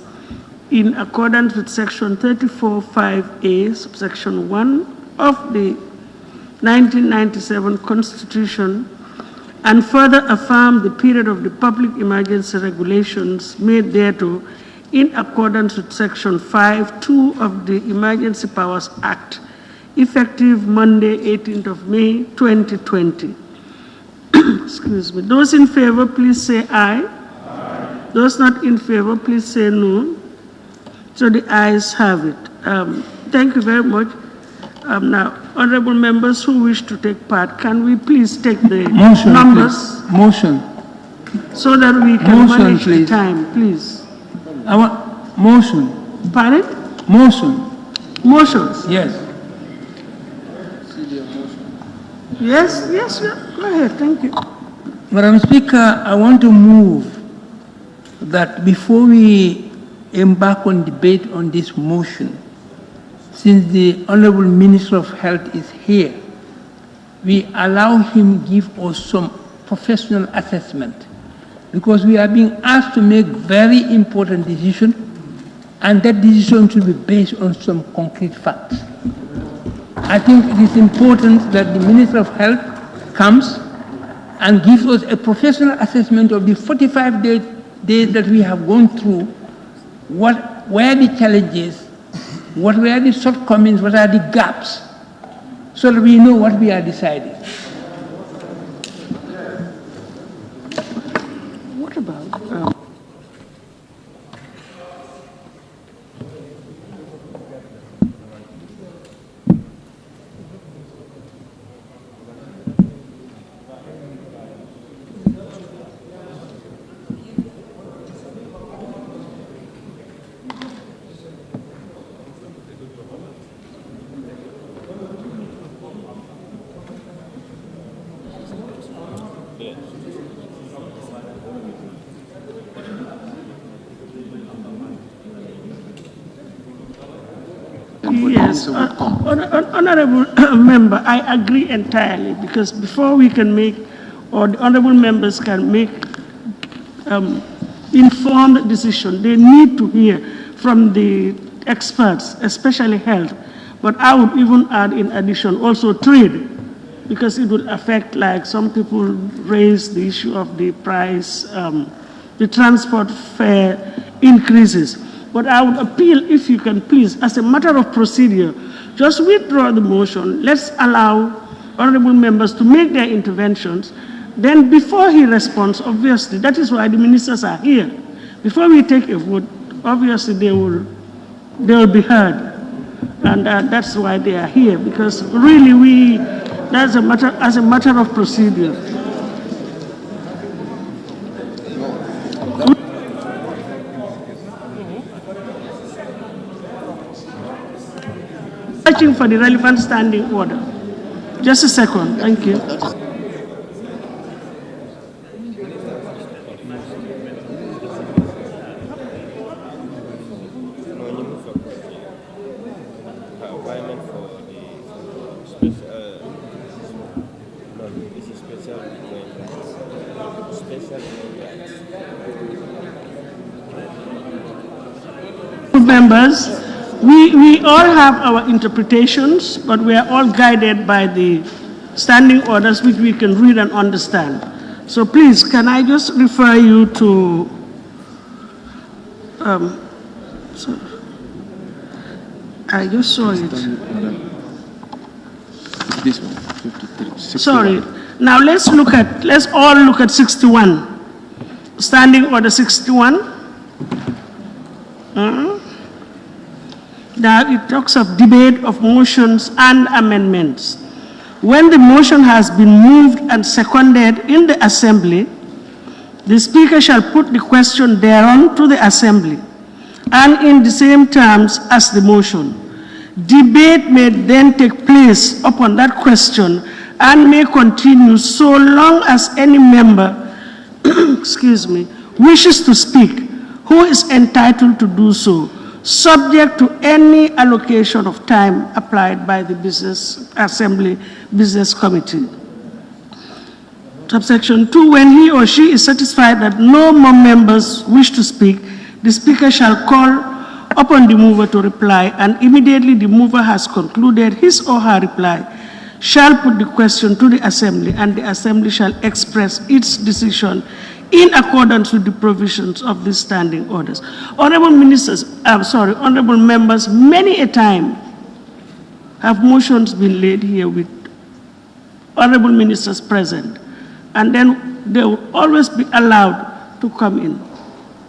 in accordance with Section 34(5)(a), subsection 1 of the 1997 Constitution, and further affirm the period of the public emergency regulations made thereto in accordance with Section 5(2) of the Emergency Powers Act, effective Monday, 18th of May, 2020. Excuse me. Those in favor, please say aye. Aye. Those not in favor, please say no. So the ayes have it. Thank you very much. Now, honorable members who wish to take part, can we please take the numbers? Please. Motion. So that we can manage the time, please. I want motion. Pardon? Motion. Motions? Yes. Yes, go ahead, thank you. Madam Speaker, I want to move that before we embark on debate on this motion, since the Honorable Minister of Health is here, we allow him give us some professional assessment, because we are being asked to make very important decisions, and that decision should be based on some concrete facts. I think it is important that the Minister of Health comes and gives us a professional assessment of the 45 days that we have gone through, what were the challenges, what were the shortcomings, what are the gaps, so that we know what we are deciding. What about? Yes, honorable member, I agree entirely, because before we can make, or the honorable members can make informed decision, they need to hear from the experts, especially health. But I would even add in addition also trade, because it will affect, like some people raise the issue of the price, the transport fare increases. But I would appeal, if you can please, as a matter of procedure, just withdraw the motion. Let's allow honorable members to make their interventions. Then before he responds, obviously, that is why the ministers are here. Before we take a vote, obviously they will be heard. And that's why they are here, because really that's a matter, as a matter of procedure. Searching for the relevant standing order. Just a second, thank you. Members, we all have our interpretations, but we are all guided by the standing orders which we can read and understand. So please, can I just refer you to I just saw it. This one, 53. 61. Sorry. Now let's all look at 61. Standing order 61. Now it talks of debate of motions and amendments. When the motion has been moved and seconded in the assembly, the speaker shall put the question thereon to the assembly, and in the same terms as the motion. Debate may then take place upon that question and may continue so long as any member excuse me, wishes to speak, who is entitled to do so, subject to any allocation of time applied by the Assembly Business Committee. Subsection 2, when he or she is satisfied that no more members wish to speak, the speaker shall call upon the mover to reply, and immediately the mover has concluded his or her reply, shall put the question to the assembly, and the assembly shall express its decision in accordance with the provisions of these standing orders. Honorable honorable members, many a time have motions been laid here with honorable ministers present, and then they will always be allowed to come in.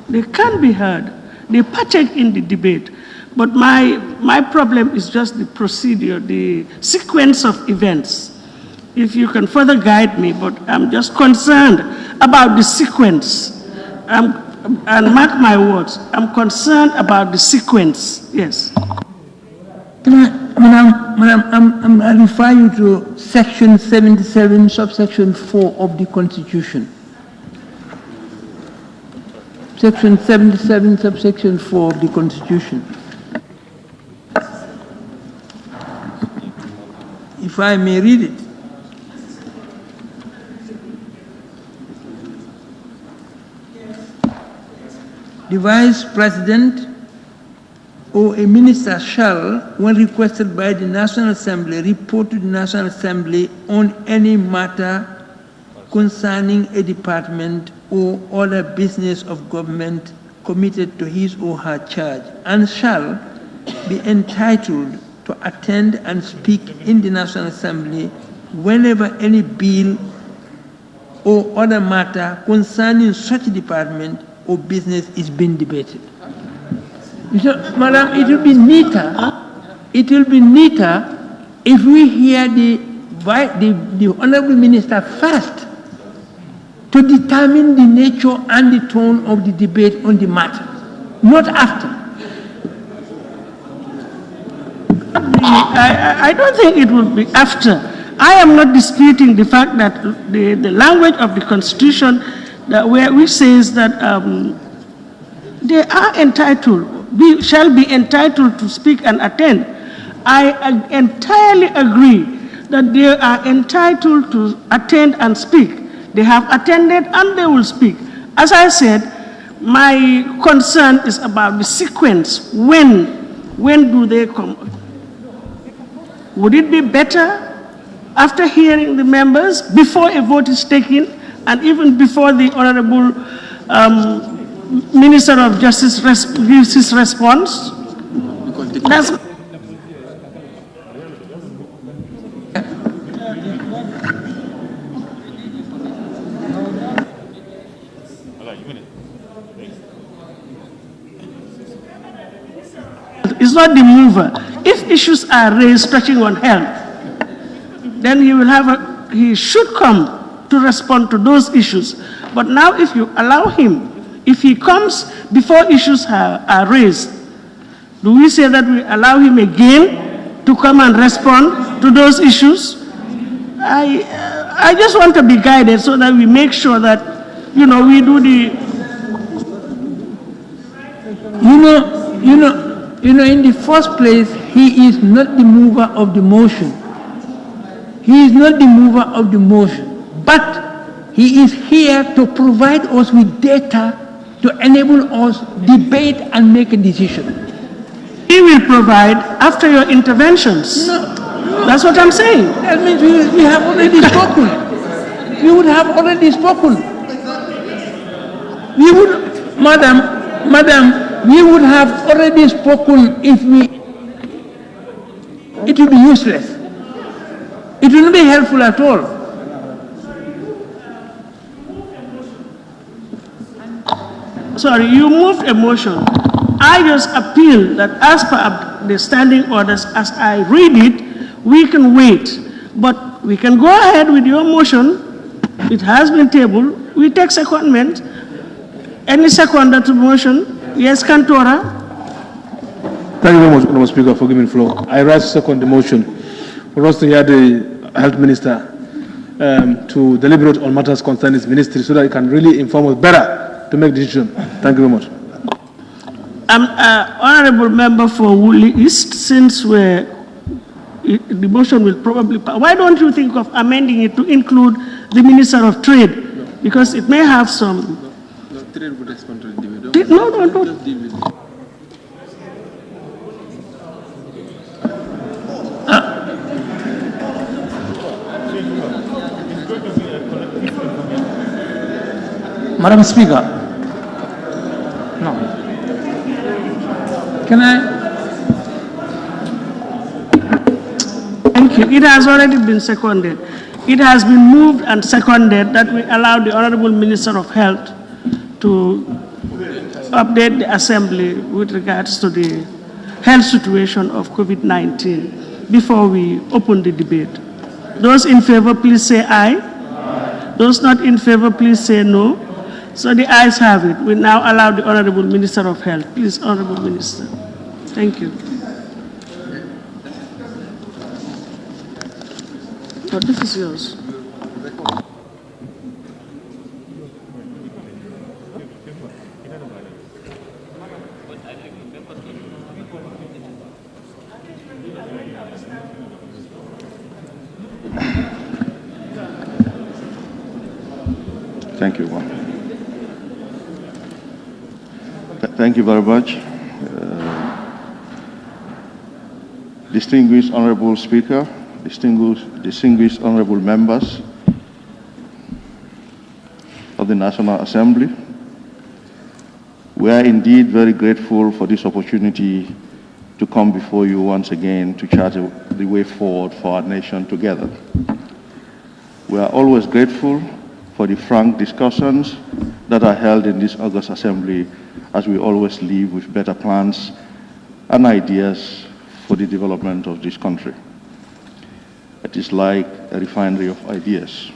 They can be heard. They partake in the debate. But my problem is just the procedure, the sequence of events. If you can further guide me, but I'm just concerned about the sequence. And mark my words, I'm concerned about the sequence. Yes. Madam, I refer you to Section 77, subsection 4 of the Constitution. Section 77, subsection 4 of the Constitution. If I may read it. The Vice President or a minister shall, when requested by the National Assembly, report to the National Assembly on any matter concerning a department or other business of government committed to his or her charge, and shall be entitled to attend and speak in the National Assembly whenever any bill or other matter concerning such department or business is being debated. So, Madam, it will be neater if we hear the Honorable Minister first to determine the nature and the tone of the debate on the matter, not after. I don't think it would be after. I am not disputing the fact that the language of the Constitution which says that they are entitled, shall be entitled to speak and attend. I entirely agree that they are entitled to attend and speak. They have attended and they will speak. As I said, my concern is about the sequence. When do they come? Would it be better after hearing the members, before a vote is taken, and even before the Honorable Minister of Justice gives his response? That's it's not the mover. If issues are raised touching on health, then he should come to respond to those issues. But now if you allow him, if he comes before issues are raised, do we say that we allow him again to come and respond to those issues? I just want to be guided so that we make sure that, we do the... In the first place, he is not the mover of the motion. He is not the mover of the motion, but he is here to provide us with data to enable us debate and make a decision. He will provide after your interventions. No. That's what I'm saying. That means we have already spoken. We would have already spoken. We would, Madam, we would have already spoken if it would be useless. It will not be helpful at all. Sorry, you moved a motion. I just appeal that as per the standing orders, as I read it, we can wait. But we can go ahead with your motion. It has been tabled. We take secondment. Any seconder to motion? Yes, Cantora. Thank you very much, Honourable Speaker, for giving the floor. I rise to second the motion for us to hear the Health Minister to deliberate on matters concerning his ministry so that he can really inform us better to make decision. Thank you very much. Honourable Member for Woolly East, since the motion will probably pass, why don't you think of amending it to include the Minister of Trade? Because it may have some... No, trade would respond to the debate. No. Madam Speaker, no. Can I? Thank you. It has already been seconded. It has been moved and seconded that we allow the Honorable Minister of Health to update the Assembly with regards to the health situation of COVID-19 before we open the debate. Those in favor, please say aye. Those not in favor, please say no. So the ayes have it. We now allow the Honorable Minister of Health. Please, Honorable Minister. Thank you. Oh, this is yours. Thank you. Thank you very much. Distinguished Honorable Speaker, distinguished Honorable Members of the National Assembly, we are indeed very grateful for this opportunity to come before you once again to chart the way forward for our nation together. We are always grateful for the frank discussions that are held in this August Assembly, as we always leave with better plans and ideas for the development of this country. It is like a refinery of ideas.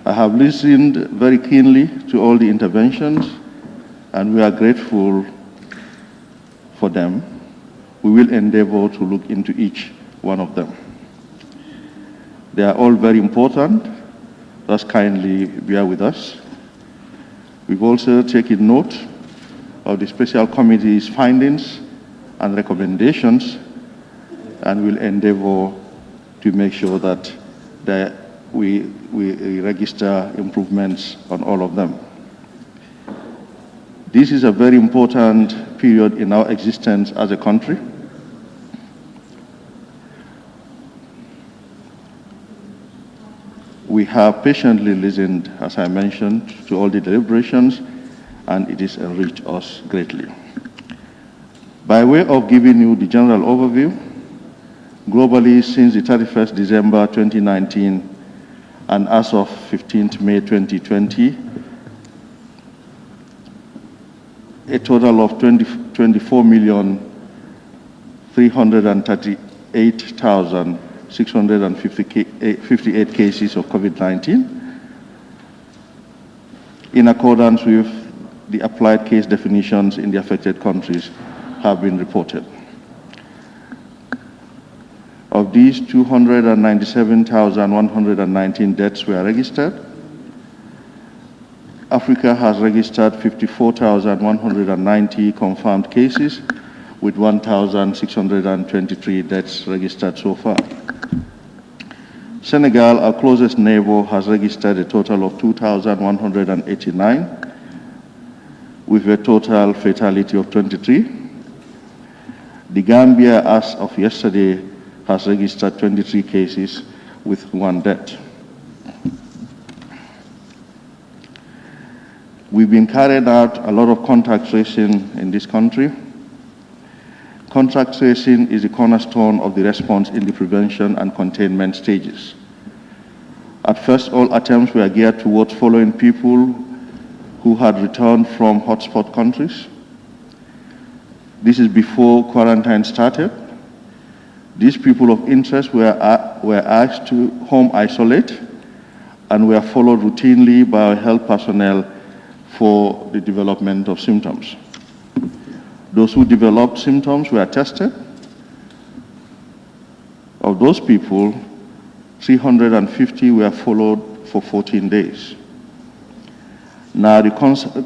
I have listened very keenly to all the interventions, and we are grateful for them. We will endeavor to look into each one of them. They are all very important. Thus, kindly bear with us. We've also taken note of the special committee's findings and recommendations and we'll endeavor to make sure that we register improvements on all of them. This is a very important period in our existence as a country. We have patiently listened, as I mentioned, to all the deliberations, and it has enriched us greatly. By way of giving you the general overview, globally since the 31st December 2019 and as of 15th May 2020, a total of 24,338,658 cases of COVID-19 in accordance with the applied case definitions in the affected countries have been reported. Of these, 297,119 deaths were registered. Africa has registered 54,190 confirmed cases, with 1,623 deaths registered so far. Senegal, our closest neighbor, has registered a total of 2,189, with a total fatality of 23. The Gambia, as of yesterday, has registered 23 cases with 1 death. We've been carrying out a lot of contact tracing in this country. Contact tracing is the cornerstone of the response in the prevention and containment stages. At first, all attempts were geared towards following people who had returned from hotspot countries. This is before quarantine started. These people of interest were asked to home isolate and were followed routinely by our health personnel for the development of symptoms. Those who developed symptoms were tested. Of those people, 350 were followed for 14 days. Now, the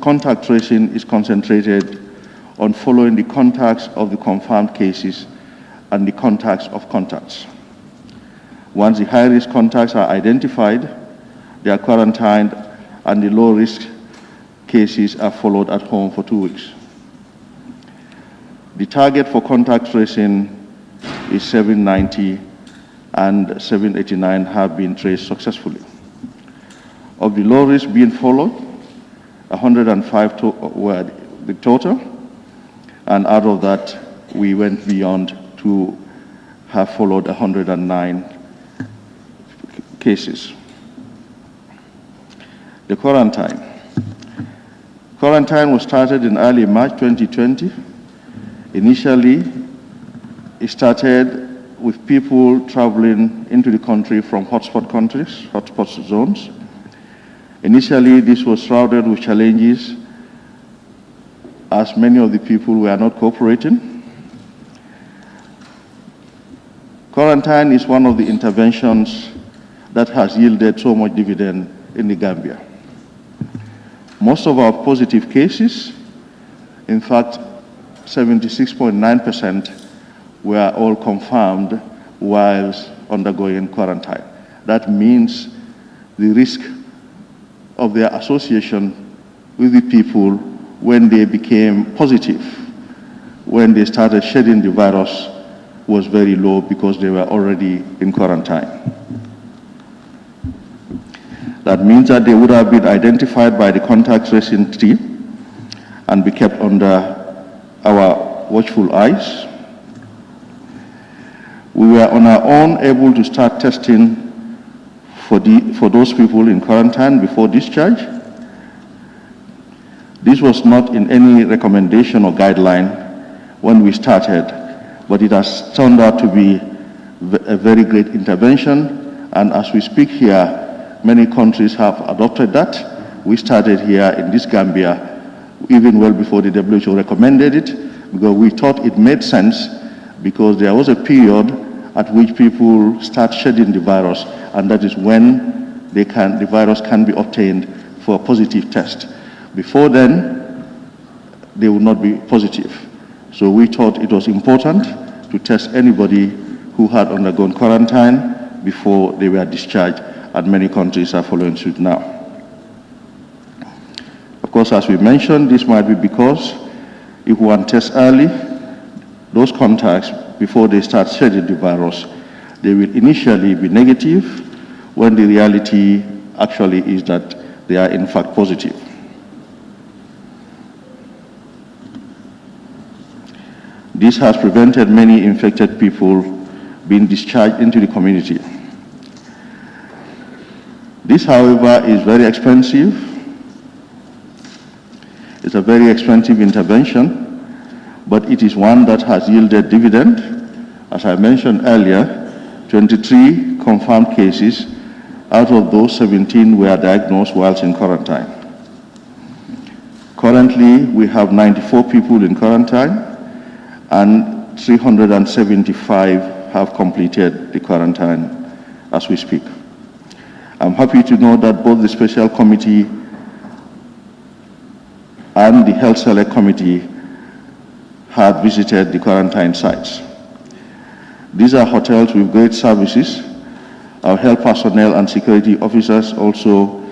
contact tracing is concentrated on following the contacts of the confirmed cases and the contacts of contacts. Once the high-risk contacts are identified, they are quarantined, and the low-risk cases are followed at home for 2 weeks. The target for contact tracing is 790, and 789 have been traced successfully. Of the low-risk being followed, 105 were the total, and out of that, we went beyond to have followed 109 cases. The quarantine. Quarantine was started in early March 2020. Initially, it started with people traveling into the country from hotspot countries, hotspot zones. Initially, this was shrouded with challenges as many of the people were not cooperating. Quarantine is one of the interventions that has yielded so much dividend in the Gambia. Most of our positive cases, in fact, 76.9%, were all confirmed whilst undergoing quarantine. That means the risk of their association with the people when they became positive, when they started shedding the virus, was very low because they were already in quarantine. That means that they would have been identified by the contact tracing team and be kept under our watchful eyes. We were on our own able to start testing for those people in quarantine before discharge. This was not in any recommendation or guideline when we started, but it has turned out to be a very great intervention, and as we speak here, many countries have adopted that. We started here in this Gambia even well before the WHO recommended it, because we thought it made sense, because there was a period at which people start shedding the virus, and that is when the virus can be obtained for a positive test. Before then, they would not be positive. So we thought it was important to test anybody who had undergone quarantine before they were discharged, and many countries are following suit now. Of course, as we mentioned, this might be because if one tests early, those contacts, before they start shedding the virus, they will initially be negative, when the reality actually is that they are in fact positive. This has prevented many infected people being discharged into the community. This, however, is very expensive. It's a very expensive intervention, but it is one that has yielded dividend. As I mentioned earlier, 23 confirmed cases. Out of those, 17 were diagnosed whilst in quarantine. Currently, we have 94 people in quarantine, and 375 have completed the quarantine as we speak. I'm happy to know that both the Special Committee and the Health Select Committee have visited the quarantine sites. These are hotels with great services. Our health personnel and security officers also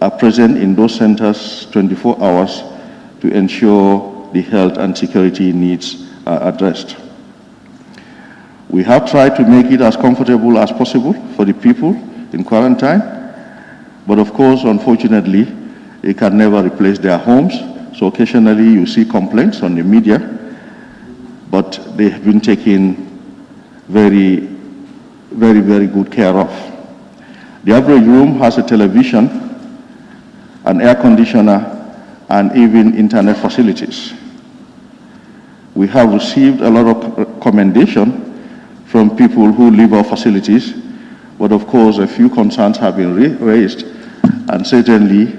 are present in those centers 24 hours to ensure the health and security needs are addressed. We have tried to make it as comfortable as possible for the people in quarantine, but of course, unfortunately, it can never replace their homes. So occasionally you see complaints on the media, but they have been taken very good care of. The average room has a television, an air conditioner, and even internet facilities. We have received a lot of commendation from people who leave our facilities, but of course a few concerns have been raised, and certainly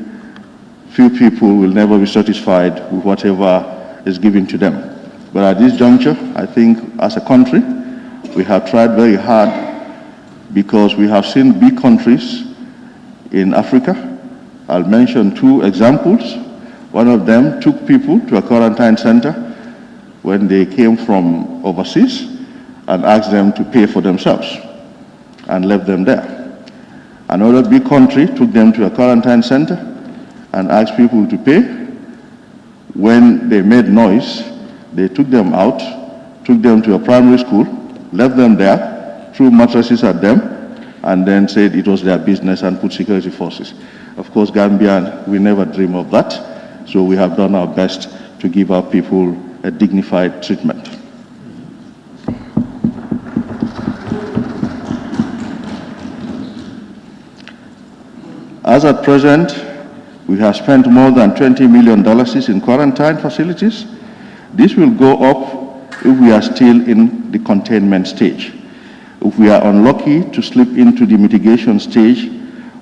few people will never be satisfied with whatever is given to them. But at this juncture, I think as a country, we have tried very hard, because we have seen big countries in Africa. I'll mention two examples. One of them took people to a quarantine center when they came from overseas and asked them to pay for themselves and left them there. Another big country took them to a quarantine center and asked people to pay. When they made noise, they took them out, took them to a primary school, left them there, threw mattresses at them, and then said it was their business and put security forces. Of course, Gambia, we never dream of that, so we have done our best to give our people a dignified treatment. As at present, we have spent more than $20 million in quarantine facilities. This will go up if we are still in the containment stage. If we are unlucky to slip into the mitigation stage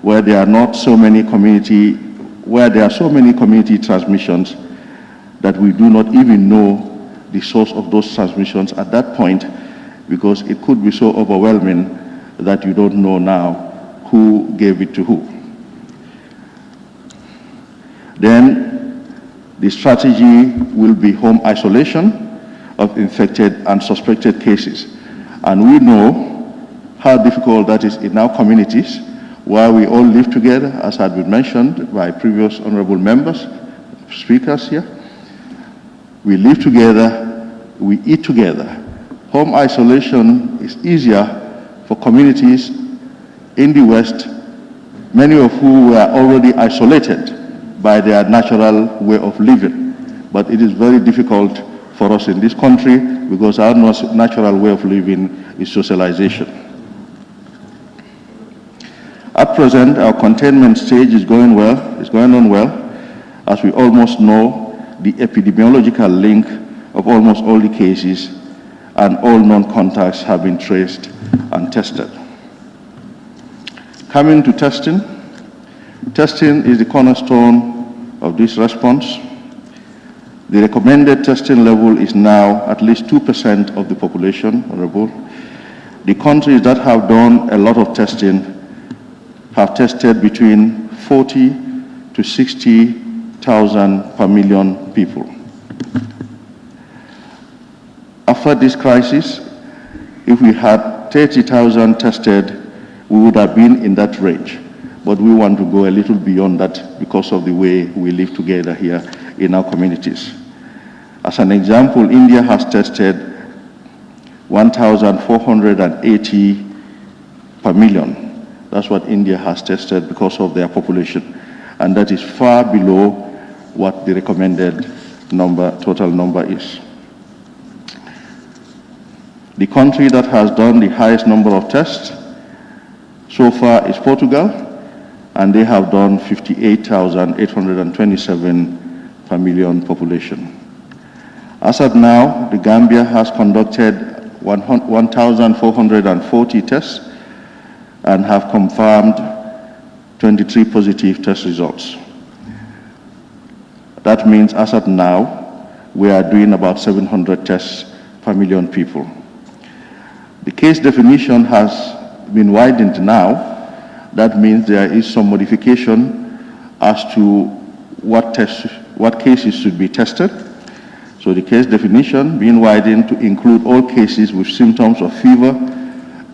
where there are so many community transmissions that we do not even know the source of those transmissions at that point, because it could be so overwhelming that you don't know now who gave it to who. Then the strategy will be home isolation of infected and suspected cases. And we know how difficult that is in our communities, where we all live together, as had been mentioned by previous honorable members, speakers here. We live together, we eat together. Home isolation is easier for communities in the West, many of who were already isolated by their natural way of living. But it is very difficult for us in this country because our natural way of living is socialization. At present, our containment stage is going on well, as we almost know the epidemiological link of almost all the cases, and all non-contacts have been traced and tested. Coming to testing. Testing is the cornerstone of this response. The recommended testing level is now at least 2% of the population, Honorable. The countries that have done a lot of testing have tested between 40 to 60,000 per million people. After this crisis, If we had 30,000 tested, we would have been in that range. But we want to go a little beyond that because of the way we live together here in our communities. As an example, India has tested 1,480 per million. That's what India has tested because of their population. And that is far below what the recommended total number is. The country that has done the highest number of tests so far is Portugal, and they have done 58,827 per million population. As of now, the Gambia has conducted 1,440 tests and have confirmed 23 positive test results. That means as of now, we are doing about 700 tests per million people. The case definition has been widened now. That means there is some modification as to what cases should be tested. So the case definition being widened to include all cases with symptoms of fever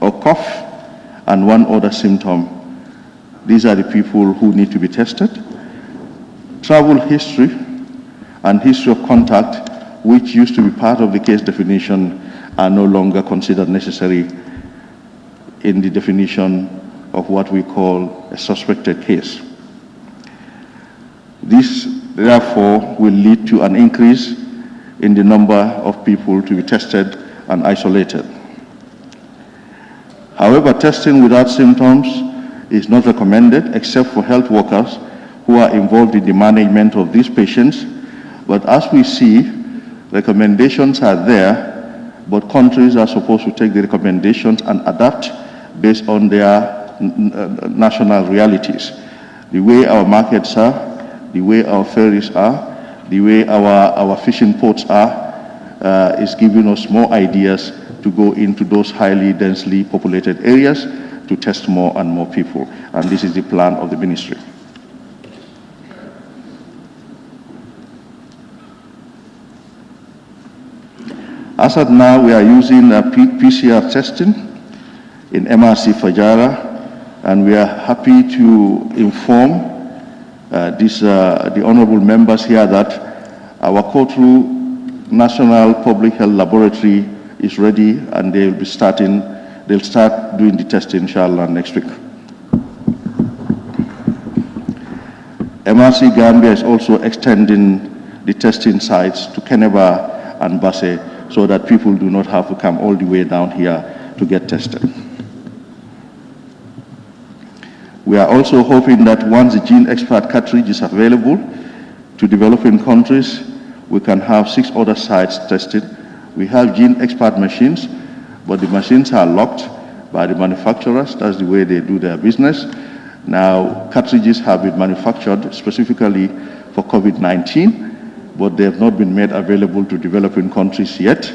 or cough and one other symptom. These are the people who need to be tested. Travel history and history of contact, which used to be part of the case definition, are no longer considered necessary in the definition of what we call a suspected case. This, therefore, will lead to an increase in the number of people to be tested and isolated. However, testing without symptoms is not recommended except for health workers who are involved in the management of these patients. But as we see, recommendations are there, but countries are supposed to take the recommendations and adapt based on their national realities. The way our markets are, the way our ferries are, the way our fishing ports are, is giving us more ideas to go into those highly densely populated areas to test more and more people. And this is the plan of the ministry. As of now, we are using PCR testing in MRC Fajara, and we are happy to inform the honorable members here that our Kotru National Public Health Laboratory is ready, and they'll start doing the testing, inshallah, next week. MRC Gambia is also extending the testing sites to Keneba and Basse so that people do not have to come all the way down here to get tested. We are also hoping that once the Gene Expert cartridge is available to developing countries, we can have 6 other sites tested. We have Gene Expert machines, but the machines are locked by the manufacturers. That's the way they do their business. Now, cartridges have been manufactured specifically for COVID-19, but they have not been made available to developing countries yet.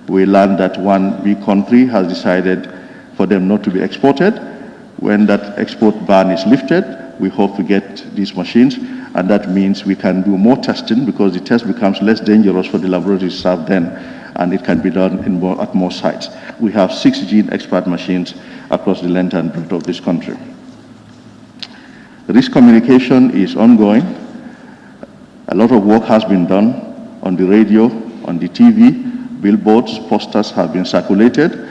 We learned that one big country has decided for them not to be exported. When that export ban is lifted, we hope to get these machines, and that means we can do more testing because the test becomes less dangerous for the laboratory staff then, and it can be done at more sites. We have 6 Gene Expert machines across the length and breadth of this country. Risk communication is ongoing. A lot of work has been done on the radio, on the TV, billboards, posters have been circulated.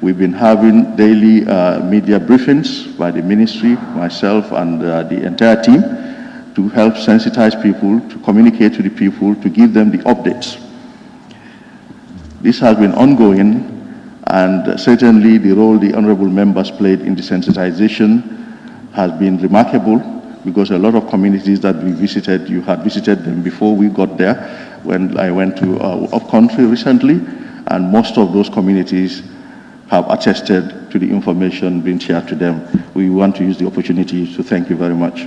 We've been having daily media briefings by the ministry, myself, and the entire team to help sensitize people, to communicate to the people, to give them the updates. This has been ongoing, and certainly the role the honorable members played in the sensitization has been remarkable, because a lot of communities that we visited, you had visited them before we got there, when I went to up-country recently, and most of those communities have attested to the information being shared to them. We want to use the opportunity to thank you very much.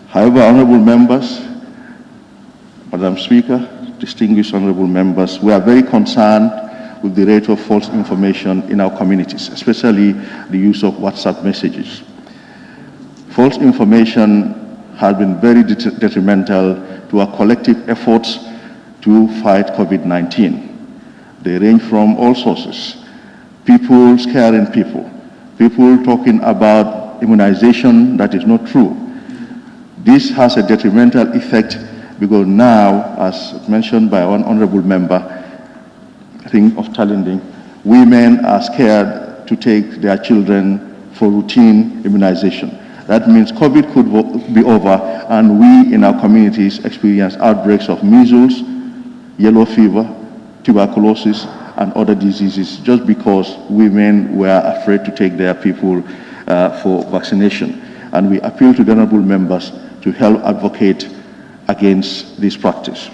However, honorable members, Madam Speaker, distinguished honorable members, we are very concerned with the rate of false information in our communities, especially the use of WhatsApp messages. False information has been very detrimental to our collective efforts to fight COVID-19. They range from all sources. People scaring people, people talking about immunization that is not true. This has a detrimental effect because now, as mentioned by one honorable member, I think of Talinding, women are scared to take their children for routine immunization. That means COVID could be over and we in our communities experience outbreaks of measles, yellow fever, tuberculosis, and other diseases just because women were afraid to take their people for vaccination. And we appeal to the honorable members to help advocate against this practice.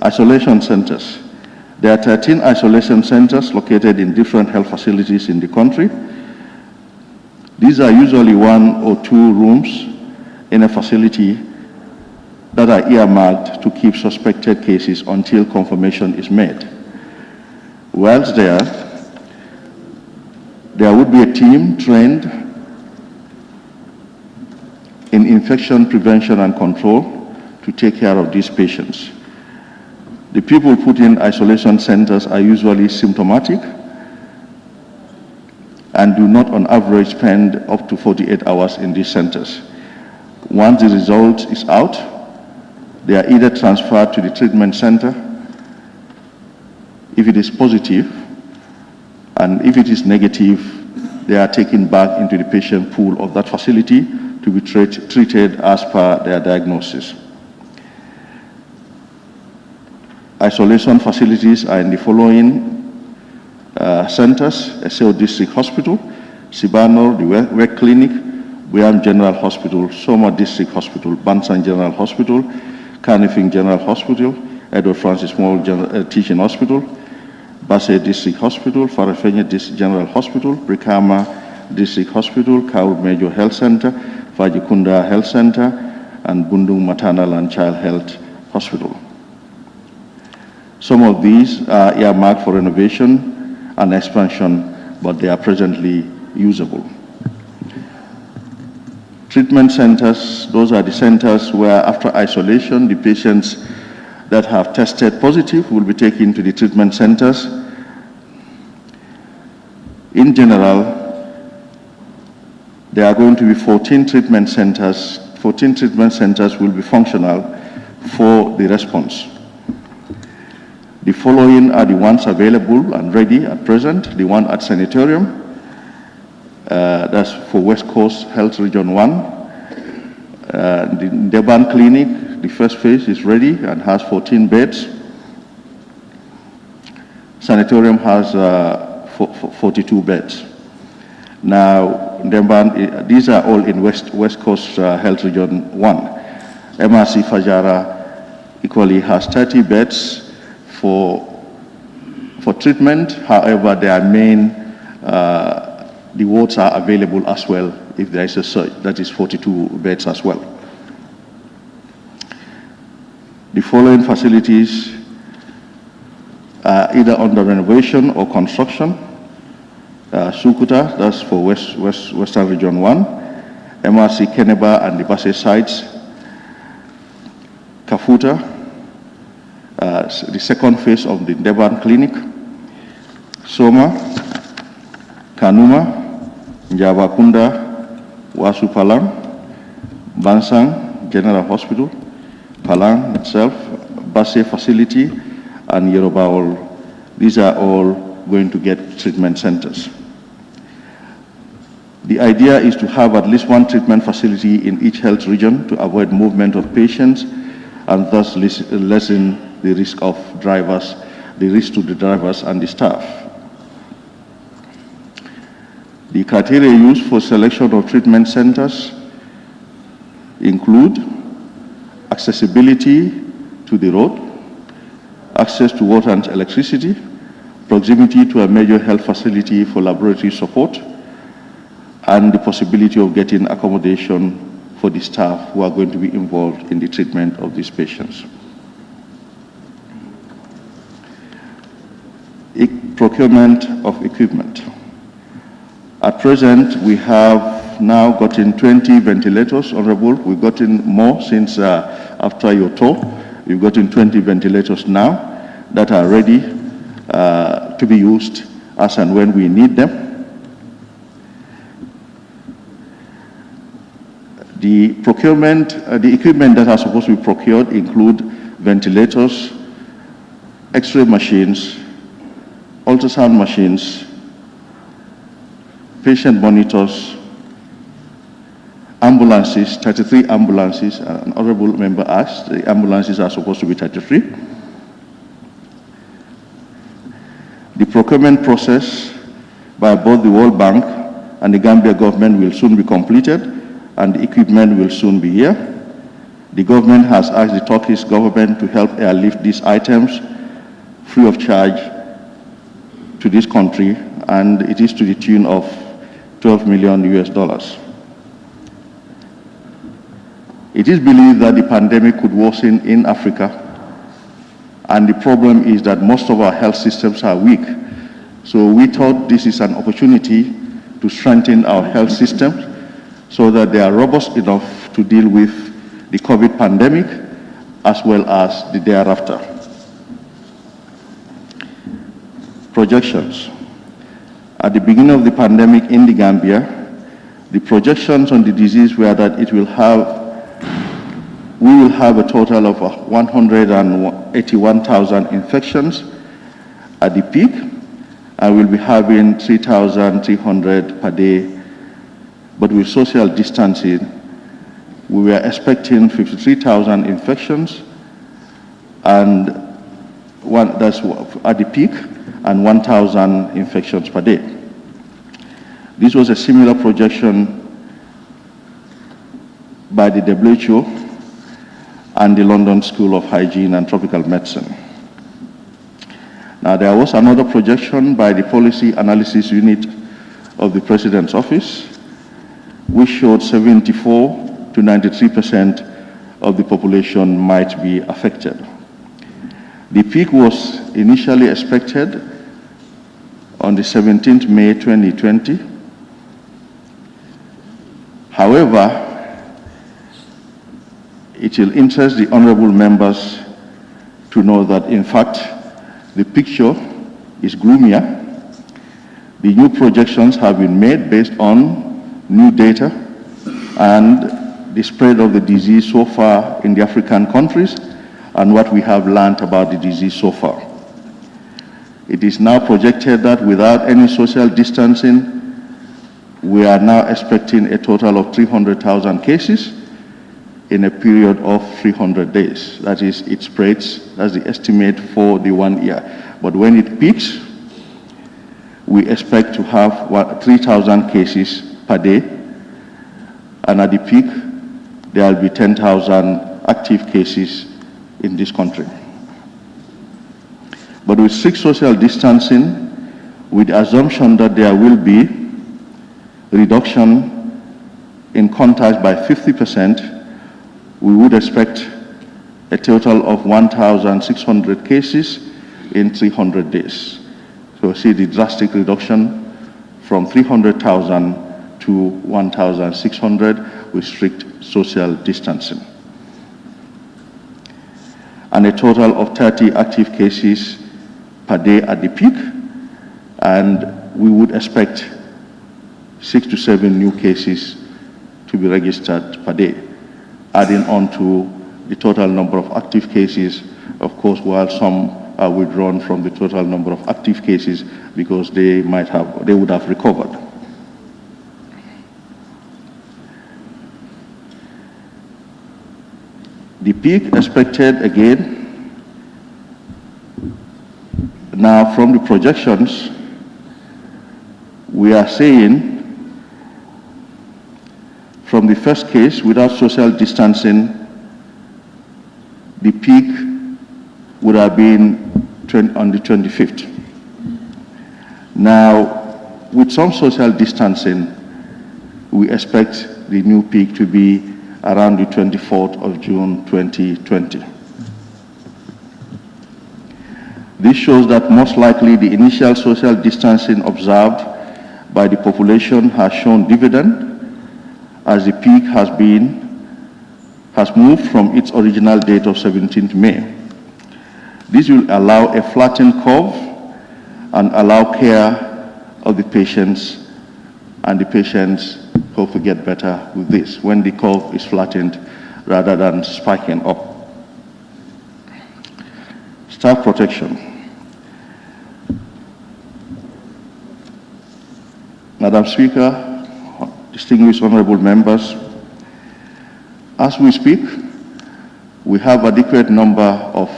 Isolation centers. There are 13 isolation centers located in different health facilities in the country. These are usually 1 or 2 rooms in a facility that are earmarked to keep suspected cases until confirmation is made. Whilst there would be a team trained in infection prevention and control to take care of these patients. The people put in isolation centers are usually symptomatic and do not on average spend up to 48 hours in these centers. Once the result is out, they are either transferred to the treatment center if it is positive, and if it is negative, they are taken back into the patient pool of that facility to be treated as per their diagnosis. Isolation facilities are in the following centers: Eseo District Hospital, Sibano, the Wek Clinic, Buyam General Hospital, Soma District Hospital, Bansan General Hospital, Kanifing General Hospital, Edward Francis Small Teaching Hospital, Basse District Hospital, Farafenye District General Hospital, Brikama District Hospital, Kaur Major Health Center, Fajikunda Health Center, and Bundung Maternal and Child Health Hospital. Some of these are earmarked for renovation and expansion, but they are presently usable. Treatment centers, those are the centers where after isolation, the patients that have tested positive will be taken to the treatment centers. In general, there are going to be 14 treatment centers. 14 treatment centers will be functional for the response. The following are the ones available and ready at present. The one at Sanatorium, that's for West Coast Health Region 1. The Deban Clinic, the first phase is ready and has 14 beds. Sanatorium has 42 beds. Now, Deban, these are all in West Coast Health Region 1. MRC Fajara equally has 30 beds for treatment. However, their main, the wards are available as well if there is a surge. That is 42 beds as well. The following facilities are either under renovation or construction. Sukuta, that's for Western Region 1. MRC Keneba and the Basse sites. Kafuta, the second phase of the Deban Clinic. Soma, Kanuma, Njabakunda, Wasu Palang, Bansang General Hospital, Palang itself, Basse facility, and Yorubaol. These are all going to get treatment centers. The idea is to have at least one treatment facility in each health region to avoid movement of patients and thus lessen the risk of drivers, the risk to the drivers and the staff. The criteria used for selection of treatment centers include accessibility to the road, access to water and electricity, proximity to a major health facility for laboratory support, and the possibility of getting accommodation for the staff who are going to be involved in the treatment of these patients. Procurement of equipment. At present, we have now gotten 20 ventilators, Honorable. We've gotten more since after your tour. We've gotten 20 ventilators now that are ready to be used as and when we need them. The procurement, the equipment that are supposed to be procured include ventilators, X-ray machines, ultrasound machines, patient monitors, ambulances, 33 ambulances. An honorable member asked, the ambulances are supposed to be 33. The procurement process by both the World Bank and the Gambia government will soon be completed, and the equipment will soon be here. The government has asked the Turkish government to help airlift these items free of charge to this country, and it is to the tune of $12 million US. It is believed that the pandemic could worsen in Africa, and the problem is that most of our health systems are weak. So we thought this is an opportunity to strengthen our health systems so that they are robust enough to deal with the COVID pandemic as well as the thereafter. Projections. At the beginning of the pandemic in the Gambia, the projections on the disease were that we will have a total of 181,000 infections at the peak, and we'll be having 3,300 per day. But with social distancing, we were expecting 53,000 infections, and that's at the peak, and 1,000 infections per day. This was a similar projection by the WHO and the London School of Hygiene and Tropical Medicine. Now, there was another projection by the Policy Analysis Unit of the President's Office, which showed 74 to 93% of the population might be affected. The peak was initially expected on the 17th May 2020. However, it will interest the honorable members to know that, in fact, the picture is gloomier. The new projections have been made based on new data and the spread of the disease so far in the African countries and what we have learned about the disease so far. It is now projected that without any social distancing, we are now expecting a total of 300,000 cases in a period of 300 days. That is, it spreads, that's the estimate for the 1 year. But when it peaks, we expect to have 3,000 cases per day, and at the peak, there will be 10,000 active cases in this country. But with strict social distancing, with the assumption that there will be reduction in contact by 50%, we would expect a total of 1,600 cases in 300 days. So see the drastic reduction from 300,000 to 1,600 with strict social distancing. And a total of 30 active cases per day at the peak, and we would expect 6 to 7 new cases to be registered per day, adding on to the total number of active cases, of course, while some are withdrawn from the total number of active cases because they would have recovered. The peak expected again, now from the projections, we are saying from the first case without social distancing, the peak would have been on the 25th. Now, with some social distancing, we expect the new peak to be around the 24th of June 2020. This shows that most likely the initial social distancing observed by the population has shown dividend, as the peak has has moved from its original date of 17th May. This will allow a flattened curve and allow care of the patients, and the patients hope to get better with this when the curve is flattened rather than spiking up. Staff protection. Madam Speaker, distinguished honorable members, as we speak, we have adequate number of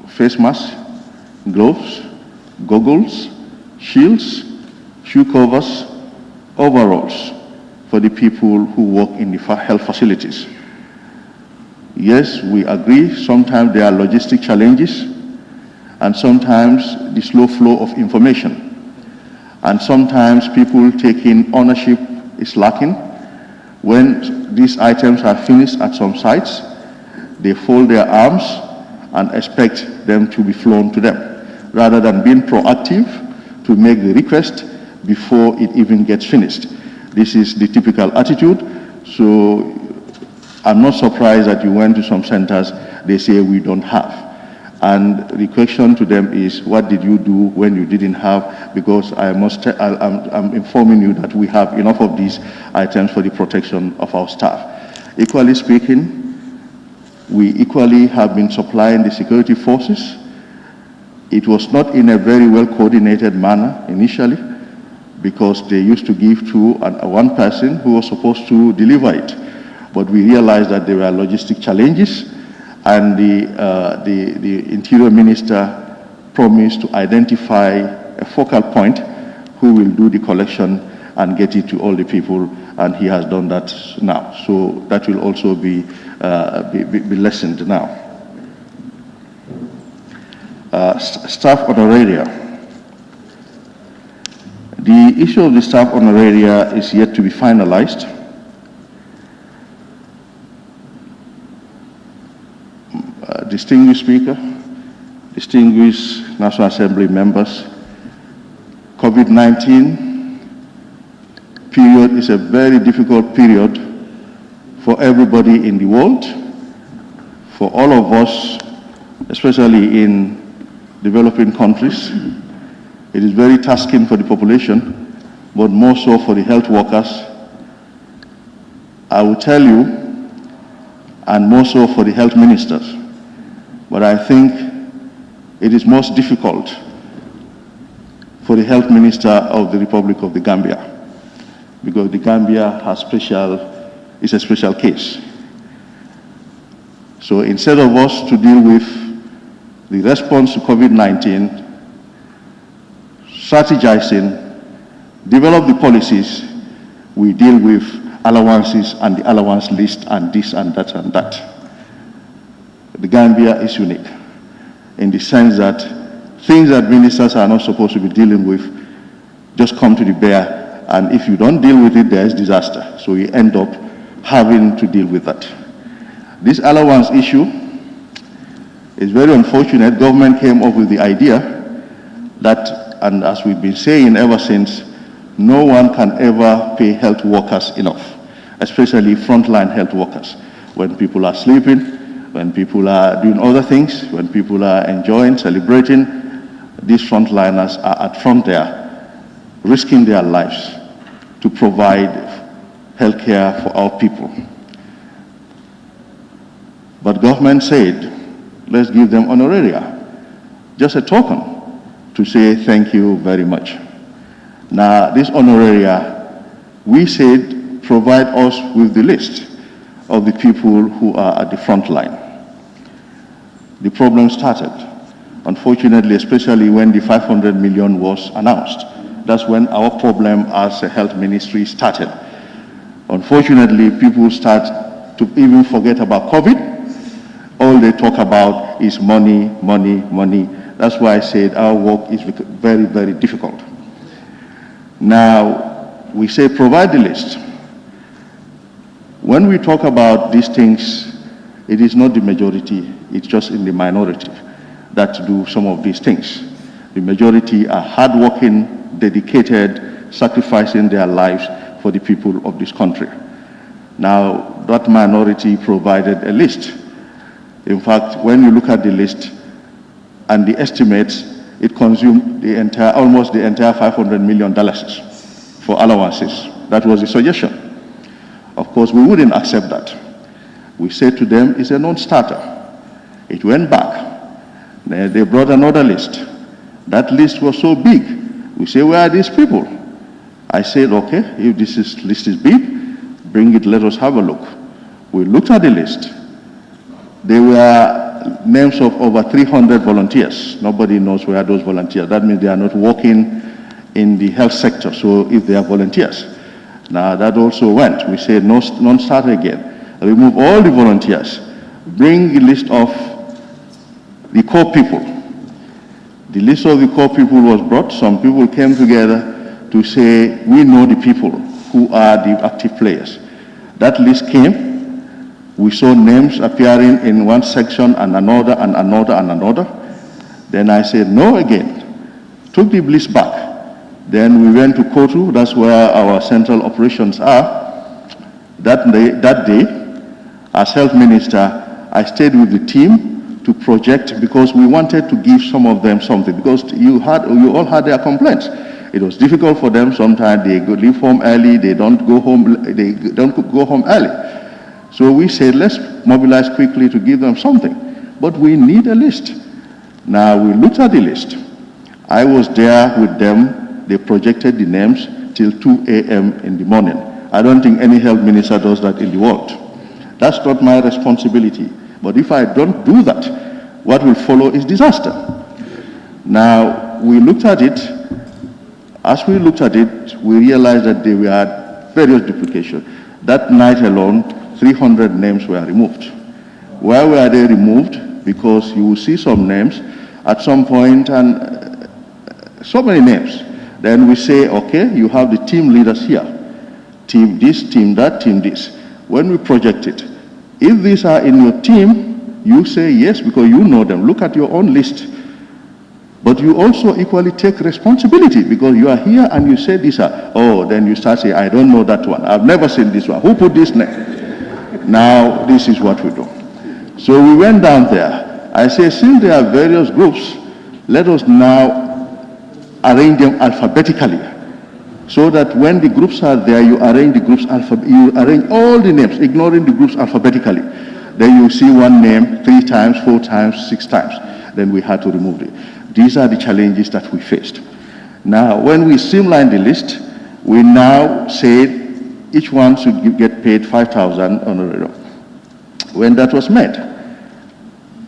face masks, gloves, goggles, shields, shoe covers, overalls for the people who work in the health facilities. Yes, we agree sometimes there are logistic challenges and sometimes the slow flow of information. And sometimes people taking ownership is lacking. When these items are finished at some sites, they fold their arms and expect them to be flown to them, rather than being proactive to make the request before it even gets finished. This is the typical attitude, so I'm not surprised that you went to some centers, they say we don't have. And the question to them is, what did you do when you didn't have? Because I'm informing you that we have enough of these items for the protection of our staff. Equally speaking, we equally have been supplying the security forces. It was not in a very well coordinated manner initially, because they used to give to one person who was supposed to deliver it. But we realized that there were logistic challenges, and the Interior Minister promised to identify a focal point who will do the collection and get it to all the people, and he has done that now. So that will also be lessened now. Staff honoraria. The issue of the staff honoraria is yet to be finalized. Distinguished Speaker, distinguished National Assembly members, COVID-19 period is a very difficult period for everybody in the world, for all of us, especially in developing countries. It is very tasking for the population, but more so for the health workers. I will tell you, and more so for the health ministers. But I think it is most difficult for the health minister of the Republic of the Gambia, because the Gambia is a special case. So instead of us to deal with the response to COVID-19, strategizing, develop the policies, we deal with allowances and the allowance list and this and that and that. The Gambia is unique in the sense that things that ministers are not supposed to be dealing with just come to the bear, and if you don't deal with it, there is disaster. So you end up having to deal with that. This allowance issue is very unfortunate. Government came up with the idea that, and as we've been saying ever since, no one can ever pay health workers enough, especially frontline health workers. When people are sleeping, when people are doing other things, when people are enjoying, celebrating, these frontliners are at front there, risking their lives to provide health care for our people. But government said, let's give them honoraria, just a token to say thank you very much. Now, this honoraria, we said, provide us with the list of the people who are at the front line. The problem started, unfortunately, especially when the 500 million was announced. That's when our problem as a health ministry started. Unfortunately, people start to even forget about COVID. All they talk about is money, money, money. That's why I said our work is very, very difficult. Now, we say provide the list. When we talk about these things, it is not the majority, it's just in the minority that do some of these things. The majority are hardworking, dedicated, sacrificing their lives for the people of this country. Now, that minority provided a list. In fact, when you look at the list and the estimates, it consumed almost the entire $500 million for allowances. That was the suggestion. Of course, we wouldn't accept that. We said to them, it's a non-starter. It went back. They brought another list. That list was so big. We say, where are these people? I said, okay, if this list is big, bring it, let us have a look. We looked at the list. There were names of over 300 volunteers. Nobody knows where those volunteers. That means they are not working in the health sector, so if they are volunteers. Now that also went. We said, non-starter again. Remove all the volunteers. Bring a list of the core people. The list of the core people was brought. Some people came together to say, we know the people who are the active players. That list came. We saw names appearing in one section and another and another and another. Then I said, no again. Took the list back. Then we went to Kotu. That's where our central operations are. That day, as health minister, I stayed with the team to project because we wanted to give some of them something because you all had their complaints. It was difficult for them. Sometimes they leave home early. They don't go home early. So we said, let's mobilize quickly to give them something. But we need a list. Now we looked at the list. I was there with them. They projected the names till 2 a.m. in the morning. I don't think any health minister does that in the world. That's not my responsibility. But if I don't do that, what will follow is disaster. Now, we looked at it. As we looked at it, we realized that there were various duplications. That night alone, 300 names were removed. Why were they removed? Because you will see some names at some point and so many names. Then we say, okay, you have the team leaders here. Team this, team that, team this. When we project it, if these are in your team, you say yes because you know them. Look at your own list. But you also equally take responsibility because you are here and you say these are, oh, then you start saying, I don't know that one. I've never seen this one. Who put this name? Now, this is what we do. So we went down there. I say, since there are various groups, let us now arrange them alphabetically. So that when the groups are there, you arrange the groups you arrange all the names, ignoring the groups alphabetically. Then you see one name 3 times, 4 times, 6 times. Then we had to remove it. These are the challenges that we faced. Now, when we streamline the list, we now say each one should get paid 5,000 honorarium. When that was met,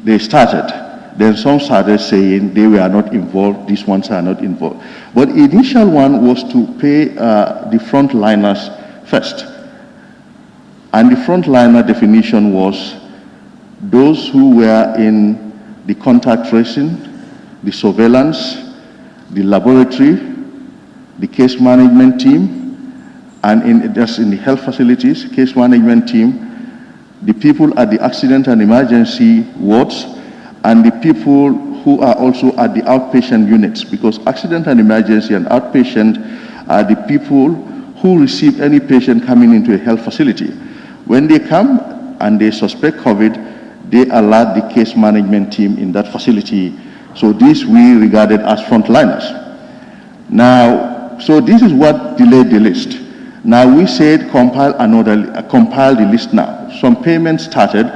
they started. Then some started saying they were not involved, these ones are not involved. But the initial one was to pay the frontliners first. And the frontliner definition was those who were in the contact tracing, the surveillance, the laboratory, the case management team, and in the health facilities, case management team, the people at the accident and emergency wards, and the people who are also at the outpatient units, because accident and emergency and outpatient are the people who receive any patient coming into a health facility. When they come and they suspect COVID, they alert the case management team in that facility. So this we regarded as frontliners. Now, so this is what delayed the list. Now we said compile the list now. Some payments started,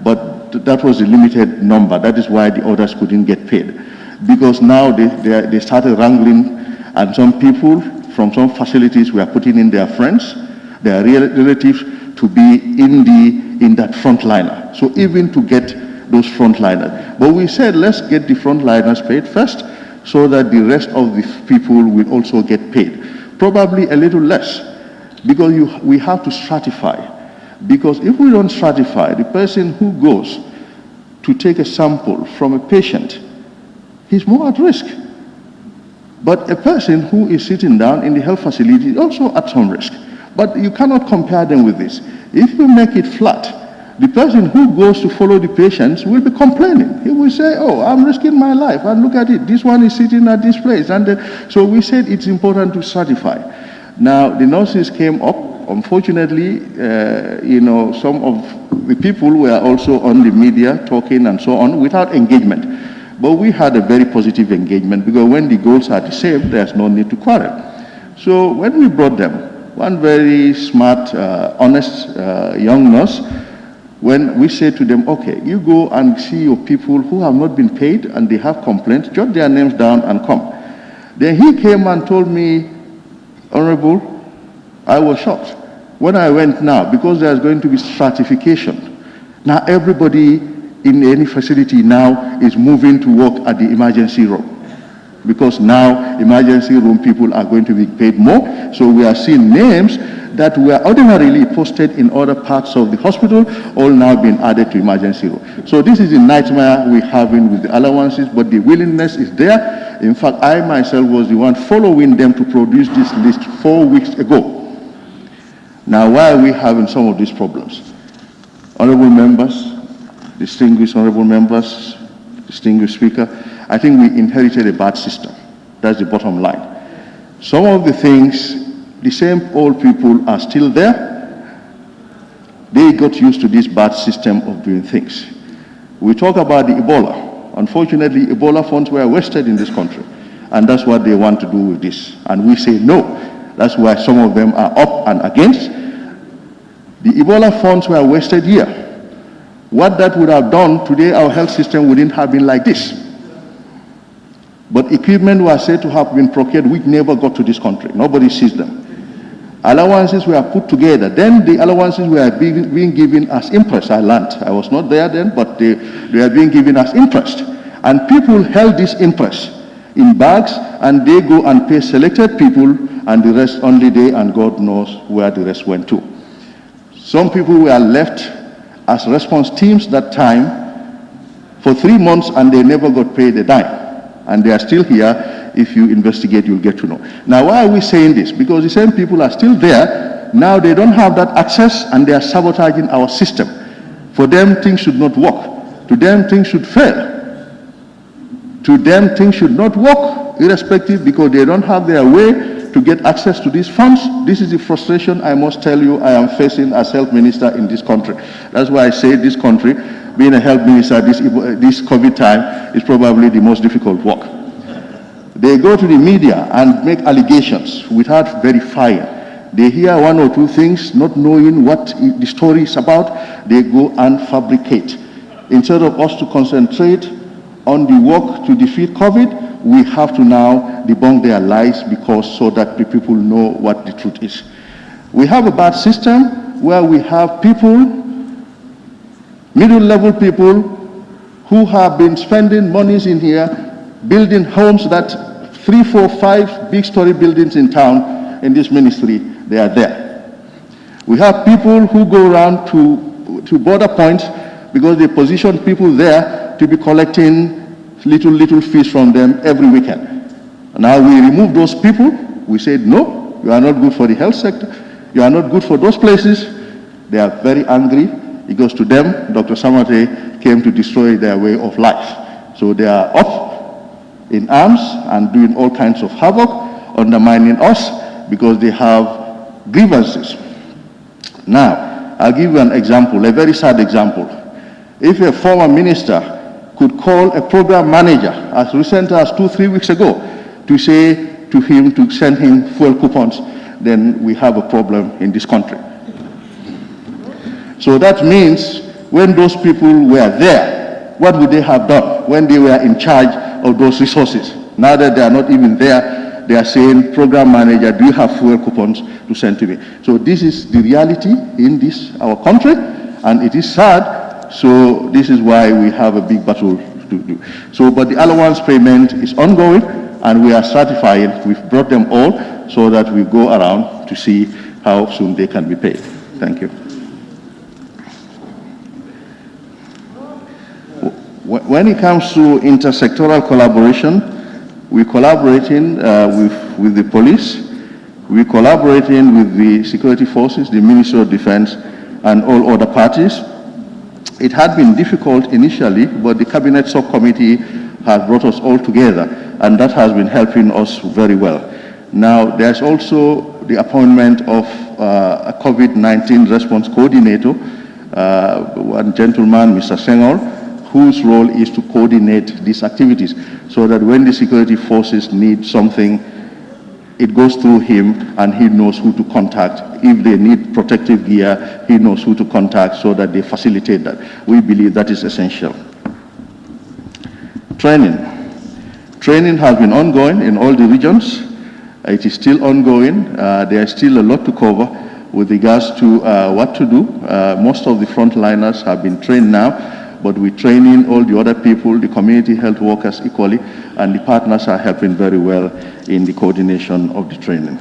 but that was a limited number. That is why the others couldn't get paid. Because now they started wrangling, and some people from some facilities were putting in their friends, their relatives, to be in that frontliner. So even to get those frontliners. But we said, let's get the frontliners paid first, so that the rest of the people will also get paid. Probably a little less, because we have to stratify. Because if we don't stratify, the person who goes to take a sample from a patient, he's more at risk. But a person who is sitting down in the health facility is also at some risk. But you cannot compare them with this. If you make it flat, the person who goes to follow the patients will be complaining. He will say, oh, I'm risking my life, and look at it, this one is sitting at this place. And so we said it's important to stratify. Now, the nurses came up Unfortunately, some of the people were also on the media talking and so on without engagement. But we had a very positive engagement because when the goals are the same, there's no need to quarrel. So when we brought them, one very smart, honest young nurse, when we said to them, okay, you go and see your people who have not been paid and they have complaints, jot their names down and come. Then he came and told me, Honorable, I was shocked. When I went now, because there's going to be stratification, now everybody in any facility now is moving to work at the emergency room. Because now emergency room people are going to be paid more. So we are seeing names that were ordinarily posted in other parts of the hospital, all now being added to emergency room. So this is a nightmare we're having with the allowances, but the willingness is there. In fact, I myself was the one following them to produce this list 4 weeks ago. Now, why are we having some of these problems? Honorable members, distinguished honorable members, distinguished speaker, I think we inherited a bad system. That's the bottom line. Some of the things, the same old people are still there. They got used to this bad system of doing things. We talk about the Ebola. Unfortunately, Ebola funds were wasted in this country. And that's what they want to do with this. And we say no. That's why some of them are up and against. The Ebola funds were wasted here. What that would have done, today our health system wouldn't have been like this. But equipment was said to have been procured which never got to this country. Nobody sees them. Allowances were put together. Then the allowances were being given as interest. I learned. I was not there then, but they were being given as interest. And people held this interest in bags, and they go and pay selected people, and the rest only they and God knows where the rest went to. Some people were left as response teams that time for 3 months, and they never got paid a dime. And they are still here. If you investigate, you'll get to know. Now, why are we saying this? Because the same people are still there. Now they don't have that access, and they are sabotaging our system. For them, things should not work. To them, things should fail. To them, things should not work, irrespective, because they don't have their way to get access to these funds. This is the frustration I must tell you I am facing as health minister in this country. That's why I say this country, being a health minister this COVID time, is probably the most difficult work. They go to the media and make allegations without verifying. They hear 1 or 2 things, not knowing what the story is about. They go and fabricate. Instead of us to concentrate on the work to defeat COVID, we have to now debunk their lies so that the people know what the truth is. We have a bad system where we have people, middle-level people, who have been spending monies in here, building homes that 3, 4, 5 big-story buildings in town in this ministry, they are there. We have people who go around to border points because they position people there to be collecting little fees from them every weekend. Now we remove those people. We said, no, you are not good for the health sector. You are not good for those places. They are very angry because to them, Dr. Samate came to destroy their way of life. So they are up in arms and doing all kinds of havoc, undermining us because they have grievances. Now, I'll give you an example, a very sad example. If a former minister could call a program manager as recent as 2-3 weeks ago to say to him to send him fuel coupons, then we have a problem in this country. So that means when those people were there, what would they have done when they were in charge of those resources? Now that they are not even there, they are saying, program manager, do you have fuel coupons to send to me? So this is the reality in our country, and it is sad. So this is why we have a big battle to do. So, but the allowance payment is ongoing, and we are certifying. We've brought them all so that we go around to see how soon they can be paid. Thank you. When it comes to intersectoral collaboration, we're collaborating with the police, we're collaborating with the security forces, the Ministry of Defense, and all other parties. It had been difficult initially, but the Cabinet Subcommittee has brought us all together, and that has been helping us very well. Now, there's also the appointment of a COVID-19 response coordinator, one gentleman, Mr. Senghor, whose role is to coordinate these activities so that when the security forces need something, it goes through him and he knows who to contact. If they need protective gear, he knows who to contact so that they facilitate that. We believe that is essential. Training. Training has been ongoing in all the regions. It is still ongoing. There is still a lot to cover with regards to what to do. Most of the frontliners have been trained now, but we're training all the other people, the community health workers equally, and the partners are helping very well in the coordination of the training.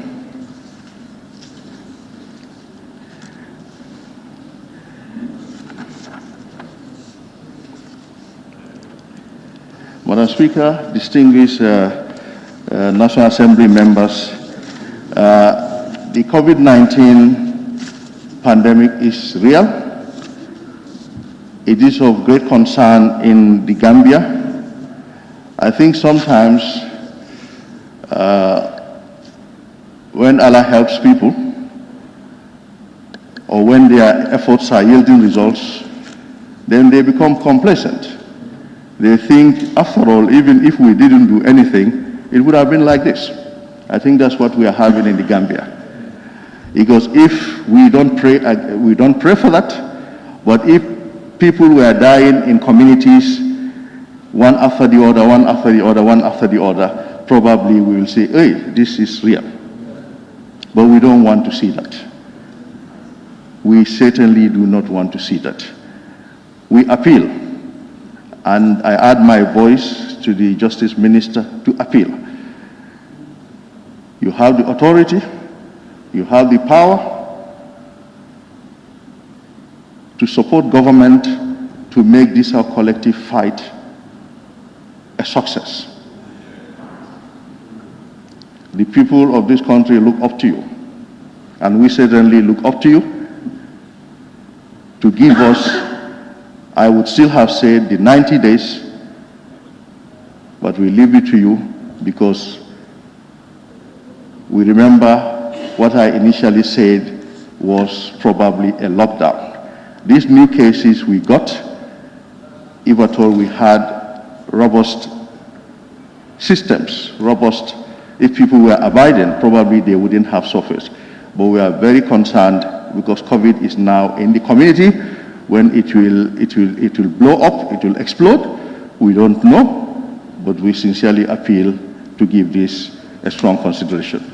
Madam Speaker, distinguished National Assembly members, the COVID-19 pandemic is real. It is of great concern in the Gambia. I think sometimes when Allah helps people, or when their efforts are yielding results, then they become complacent. They think, after all, even if we didn't do anything, it would have been like this. I think that's what we are having in the Gambia. Because if we don't pray for that, but if people were dying in communities, one after the other, one after the other, one after the other, probably we will say, hey, this is real. But we don't want to see that. We certainly do not want to see that. We appeal, and I add my voice to the Justice Minister to appeal. You have the authority, you have the power to support government to make this our collective fight a success. The people of this country look up to you, and we certainly look up to you to give us, I would still have said, the 90 days, but we leave it to you because we remember what I initially said was probably a lockdown. These new cases we got, if at all we had robust systems, if people were abiding, probably they wouldn't have suffered. But we are very concerned because COVID is now in the community. When it will blow up, it will explode, we don't know, but we sincerely appeal to give this a strong consideration.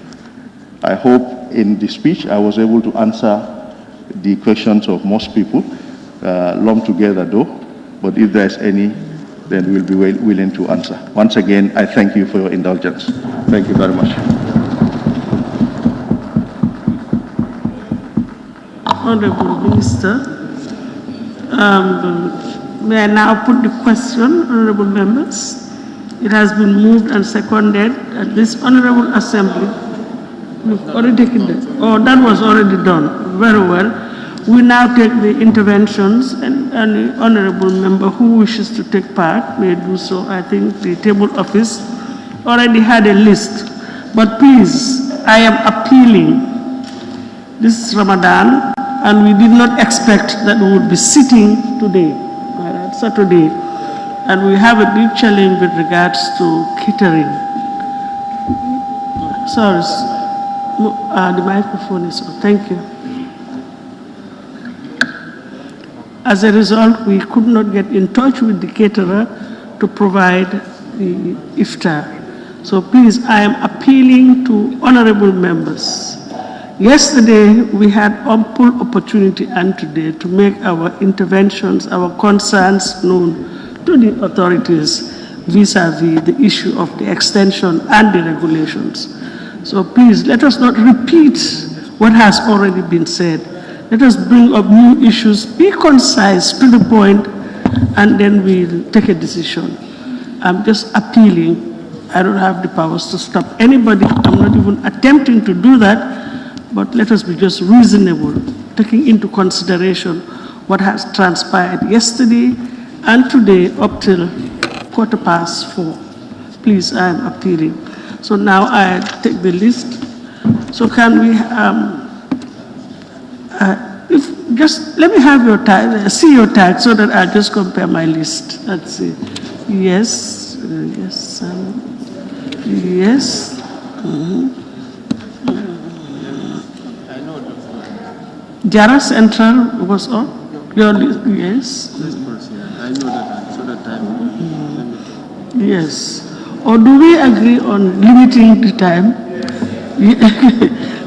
I hope in the speech I was able to answer the questions of most people, lumped together though, but if there's any, then we'll be willing to answer. Once again, I thank you for your indulgence. Thank you very much. Honorable Minister, may I now put the question, honorable members? It has been moved and seconded at this honorable assembly. You've already taken that. Oh, that was already done. Very well. We now take the interventions, and any honorable member who wishes to take part may do so. I think the table office already had a list. But please, I am appealing. This is Ramadan, and we did not expect that we would be sitting today, Saturday, and we have a big challenge with regards to catering. Sorry, the microphone is on. Thank you. As a result, we could not get in touch with the caterer to provide the iftar. So please, I am appealing to honorable members. Yesterday, we had ample opportunity, and today, to make our interventions, our concerns known to the authorities vis-a-vis the issue of the extension and the regulations. So please, let us not repeat what has already been said. Let us bring up new issues, be concise, to the point, and then we'll take a decision. I'm just appealing. I don't have the powers to stop anybody. I'm not even attempting to do that. But let us be just reasonable, taking into consideration what has transpired yesterday and today up till 4:15. Please, I am appealing. So now I take the list. So can we, just let me have your tag, see your tag so that I'll just compare my list. Let's see. Yes, yes, yes. Jara Central was on? Your list, yes. I know that, so that time. Yes. Or do we agree on limiting the time?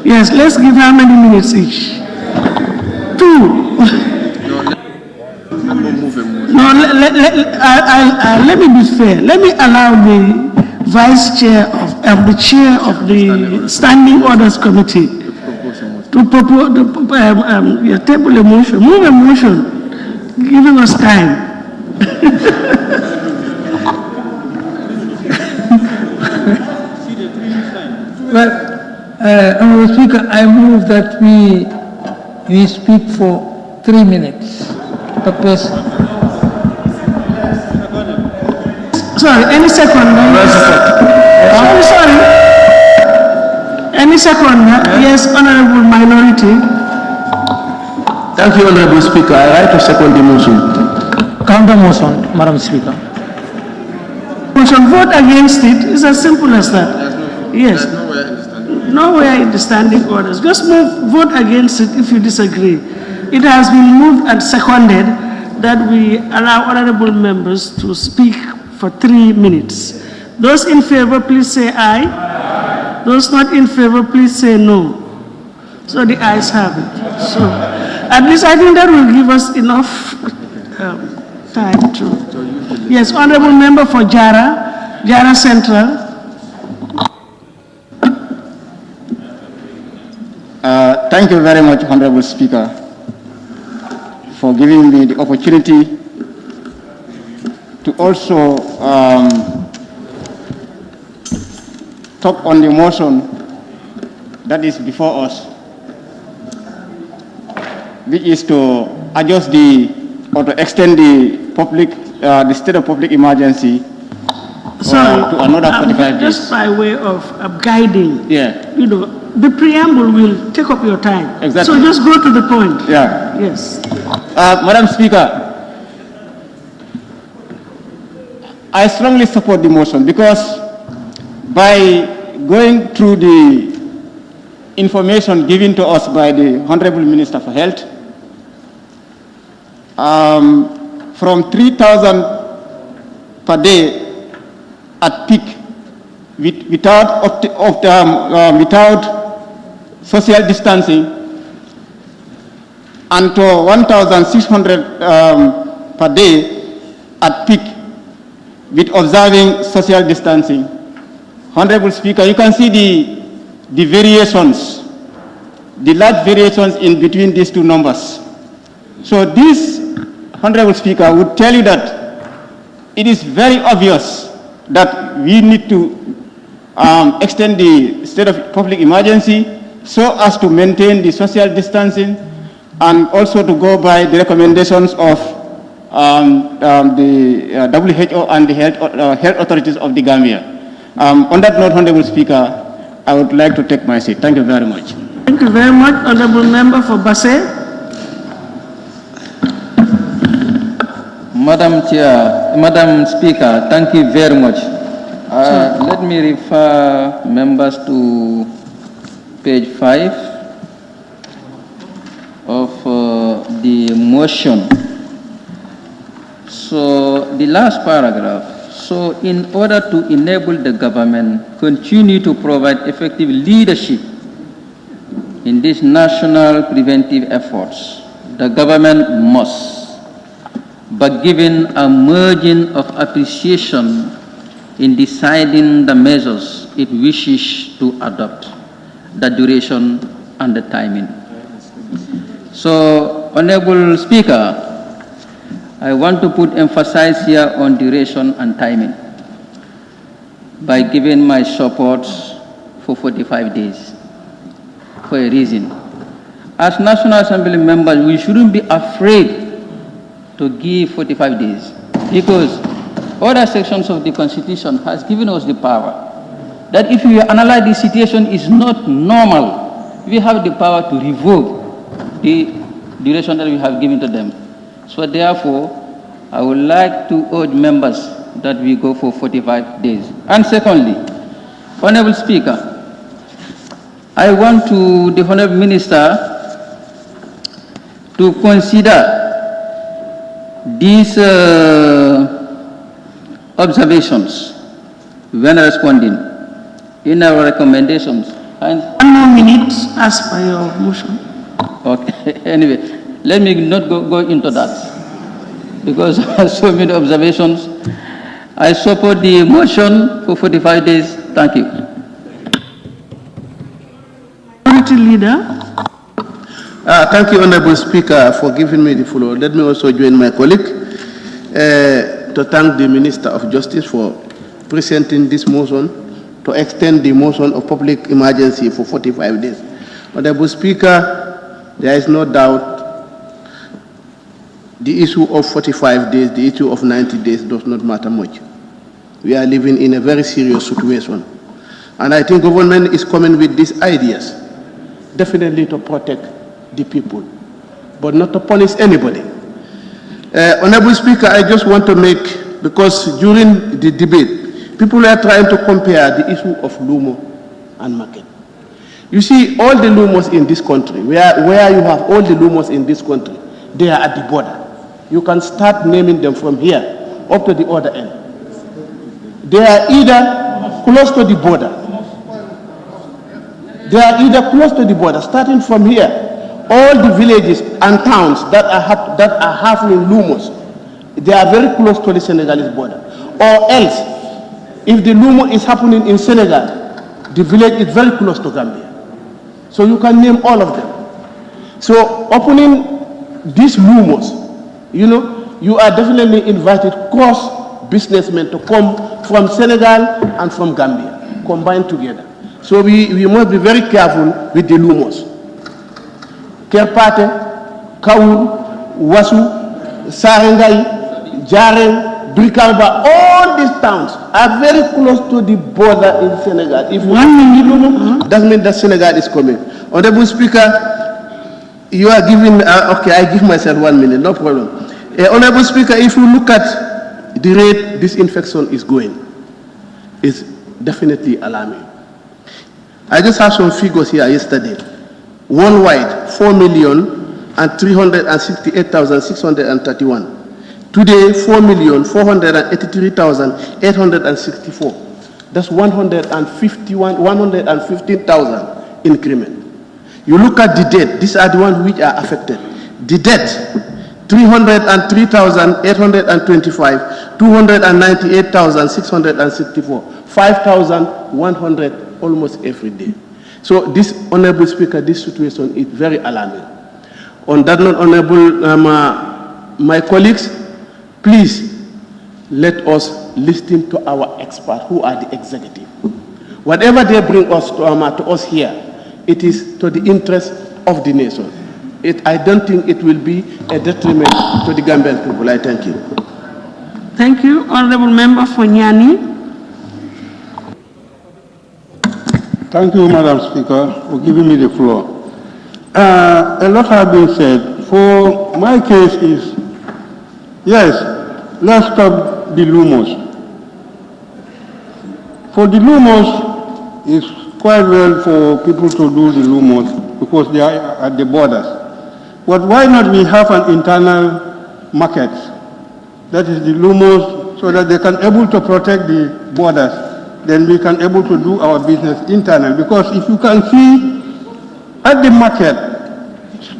Yes, let's give how many minutes each? 2. No, let me be fair. Let me allow the vice chair of the chair of the Standing Orders Committee to propose table a motion, move a motion, giving us time. Well, Honorable Speaker, I move that we speak for 3 minutes per person. Sorry, any second. Sorry. Any second. Yes, Honorable Minority. Thank you, Honorable Speaker. I write to second the motion. Counter motion, Madam Speaker. Motion, vote against it. It's as simple as that. Yes. Nowhere in the standing orders. Just vote against it if you disagree. It has been moved and seconded that we allow honorable members to speak for 3 minutes. Those in favor, please say aye. Those not in favor, please say no. So the ayes have it. So at least I think that will give us enough time to. Yes, honorable member for Jara Central. Thank you very much, Honorable Speaker, for giving me the opportunity to also talk on the motion that is before us, which is to adjust or to extend the state of public emergency to another 45 days. Just by way of guiding, yeah. The preamble will take up your time. Exactly. So just go to the point. Yeah. Yes. Madam Speaker, I strongly support the motion because by going through the information given to us by the Honorable Minister for Health, from 3,000 per day at peak, without social distancing, and to 1,600 per day at peak with observing social distancing. Honorable Speaker, you can see the variations, the large variations in between these two numbers. So this, Honorable Speaker, would tell you that it is very obvious that we need to extend the state of public emergency so as to maintain the social distancing and also to go by the recommendations of the WHO and the health authorities of the Gambia. On that note, Honorable Speaker, I would like to take my seat. Thank you very much. Thank you very much, Honorable Member for Basse. Madam Speaker, thank you very much. Let me refer members to page 5 of the motion. So the last paragraph. So in order to enable the government continue to provide effective leadership in these national preventive efforts, the government must, but given a margin of appreciation in deciding the measures it wishes to adopt, the duration and the timing. So, Honorable Speaker, I want to put emphasis here on duration and timing by giving my support for 45 days for a reason. As National Assembly members, we shouldn't be afraid to give 45 days because other sections of the Constitution has given us the power that if you analyze the situation is not normal, we have the power to revoke the duration that we have given to them. So therefore, I would like to urge members that we go for 45 days. And secondly, Honorable Speaker, I want the Honorable Minister to consider these observations when responding in our recommendations. And 1 more minute as per your motion. Okay, anyway, let me not go into that because I have so many observations. I support the motion for 45 days. Thank you. Minority Leader. Thank you, Honorable Speaker, for giving me the floor. Let me also join my colleague to thank the Minister of Justice for presenting this motion to extend the motion of public emergency for 45 days. Honorable Speaker, there is no doubt the issue of 45 days, the issue of 90 days does not matter much. We are living in a very serious situation. And I think government is coming with these ideas, definitely to protect the people, but not to punish anybody. Honorable Speaker, I just want to make, because during the debate, people are trying to compare the issue of Lumo and market. You see, all the Lumos in this country, where you have all the Lumos in this country, they are at the border. You can start naming them from here up to the other end. They are either close to the border. They are either close to the border, starting from here. All the villages and towns that are having Lumos, they are very close to the Senegalese border. Or else, if the Lumo is happening in Senegal, the village is very close to Gambia. So you can name all of them. So opening these Lumos, you are definitely invited cross businessmen to come from Senegal and from Gambia, combined together. So we must be very careful with the Lumos. Kerpate, Kaur, Wasu, Sarengai, Jareng, Brikamba, all these towns are very close to the border in Senegal. If one doesn't mean that Senegal is coming. Honorable Speaker, you are giving, okay, I give myself 1 minute, no problem. Honorable Speaker, if you look at the rate this infection is going, it's definitely alarming. I just have some figures here yesterday. Worldwide, 4,368,631. Today, 4,483,864. That's 115,000 increment. You look at the dead, these are the ones which are affected. The dead, 303,825, 298,664, 5,100 almost every day. So this, Honorable Speaker, this situation is very alarming. On that note, Honorable, my colleagues, please let us listen to our experts who are the executive. Whatever they bring us to us here, it is to the interest of the nation. I don't think it will be a detriment to the Gambian people. I thank you. Thank you. Honorable Member for Nyani. Thank you, Madam Speaker, for giving me the floor. A lot has been said. For my case is, yes, let's stop the Lumos. For the Lumos, it's quite well for people to do the Lumos because they are at the borders. But why not we have an internal market, that is the Lumos, so that they can able to protect the borders, then we can able to do our business internal. Because if you can see at the market,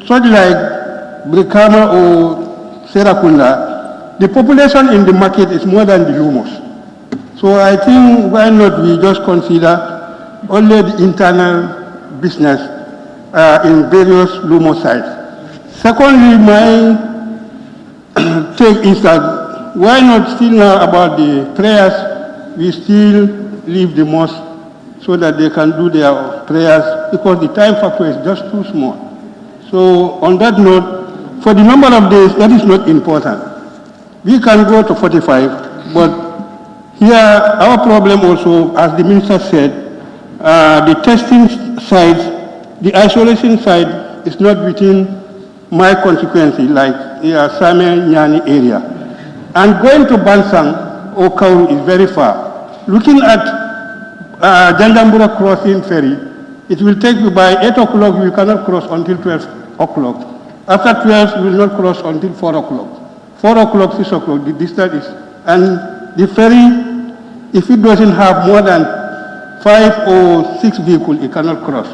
such like Brikama or Serakunda, the population in the market is more than the Lumos. So I think why not we just consider only the internal business in various Lumo sites. Secondly, my take is that why not still now about the prayers, we still leave the mosque so that they can do their prayers because the time factor is just too small. So on that note, for the number of days, that is not important. We can go to 45, but Here, our problem also, as the minister said, the testing side, the isolation side is not within my constituency, like Same Nyani area. And going to Bansang or Kauru is very far. Looking at Jandambura crossing ferry, it will take you by 8 o'clock, you cannot cross until 12 o'clock. After 12, you will not cross until 4 o'clock. 4 o'clock, 6 o'clock, the distance is, and the ferry, if it doesn't have more than 5 or 6 vehicles, it cannot cross.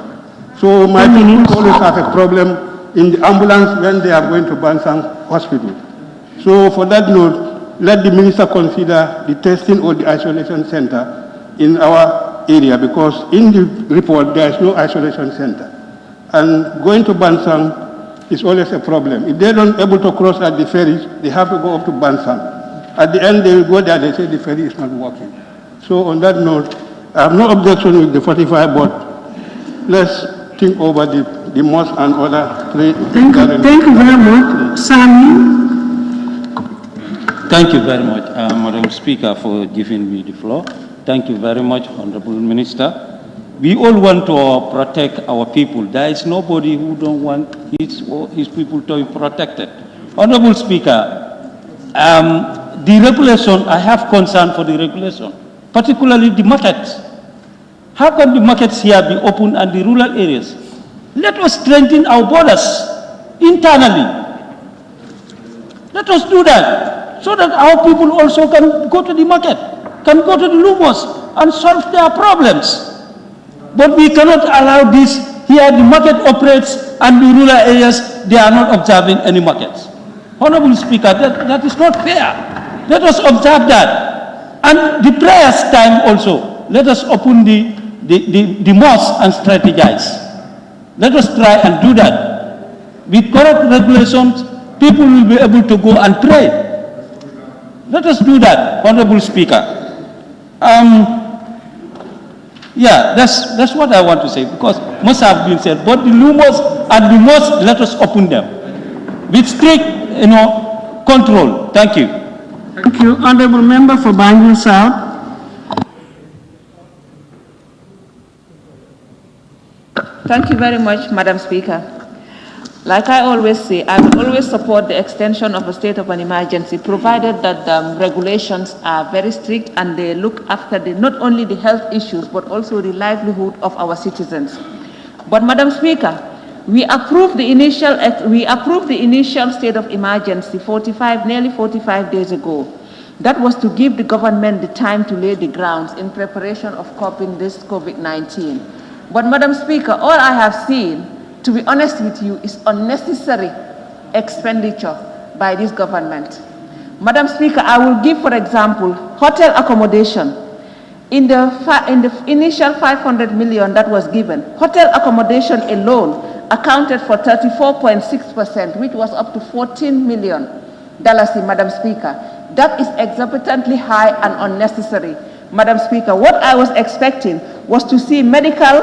So my people always have a problem in the ambulance when they are going to Bansang Hospital. So for that note, let the minister consider the testing or the isolation center in our area, because in the report there is no isolation center. And going to Bansang is always a problem. If they're not able to cross at the ferries, they have to go up to Bansang. At the end, they will go there, they say the ferry is not working. So on that note, I have no objection with the 45, but let's think over the mosque and other three. Thank you very much. Sami. Thank you very much, Madam Speaker, for giving me the floor. Thank you very much, Honorable Minister. We all want to protect our people. There is nobody who don't want his people to be protected. Honorable Speaker, the regulation, I have concern for the regulation, particularly the markets. How can the markets here be open and the rural areas? Let us strengthen our borders internally. Let us do that, so that our people also can go to the market, can go to the lumos and solve their problems. But we cannot allow this. Here the market operates and the rural areas, they are not observing any markets. Honorable Speaker, that is not fair. Let us observe that. And the prayers time also, let us open the mosque and strategize. Let us try and do that. With correct regulations, people will be able to go and pray. Let us do that, Honorable Speaker. Yeah, that's what I want to say, because most have been said. But the lumos and the mosques, let us open them with strict, control. Thank you. Thank you, Honorable Member for Banjul South. Thank you very much, Madam Speaker. Like I always say, I will always support the extension of a state of an emergency, provided that the regulations are very strict and they look after not only the health issues, but also the livelihood of our citizens. But Madam Speaker, we approved the initial state of emergency nearly 45 days ago. That was to give the government the time to lay the grounds in preparation of coping this COVID-19. But Madam Speaker, all I have seen, to be honest with you, is unnecessary expenditure by this government. Madam Speaker, I will give, for example, hotel accommodation. In the initial 500 million that was given, hotel accommodation alone accounted for 34.6%, which was up to $14 million, Madam Speaker. That is exorbitantly high and unnecessary. Madam Speaker, what I was expecting was to see medical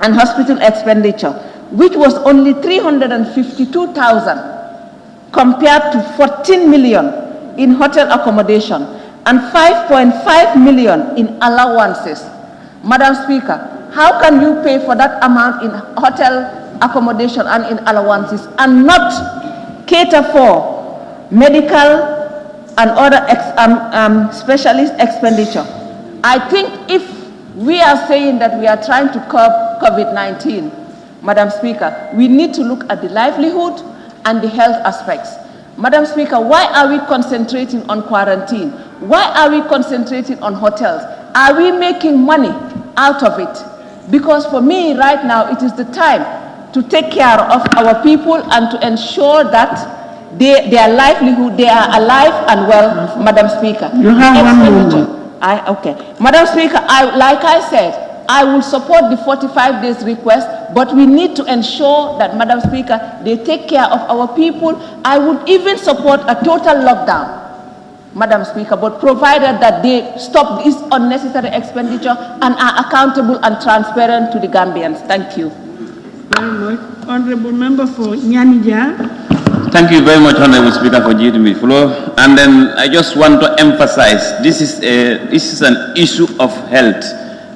and hospital expenditure, which was only 352,000 compared to 14 million in hotel accommodation and 5.5 million in allowances. Madam Speaker, how can you pay for that amount in hotel accommodation and in allowances and not cater for medical and other specialist expenditure? I think if we are saying that we are trying to curb COVID-19, Madam Speaker, we need to look at the livelihood and the health aspects. Madam Speaker, why are we concentrating on quarantine? Why are we concentrating on hotels? Are we making money out of it? Because for me right now, it is the time to take care of our people and to ensure that their livelihood, they are alive and well, Madam Speaker. You have 1 moment. Okay. Madam Speaker, like I said, I will support the 45 days request, but we need to ensure that, Madam Speaker, they take care of our people. I would even support a total lockdown, Madam Speaker, but provided that they stop this unnecessary expenditure and are accountable and transparent to the Gambians. Thank you. Very much. Honorable Member for Nyanija. Thank you very much, Honorable Speaker, for giving me the floor. And then I just want to emphasize, this is an issue of health.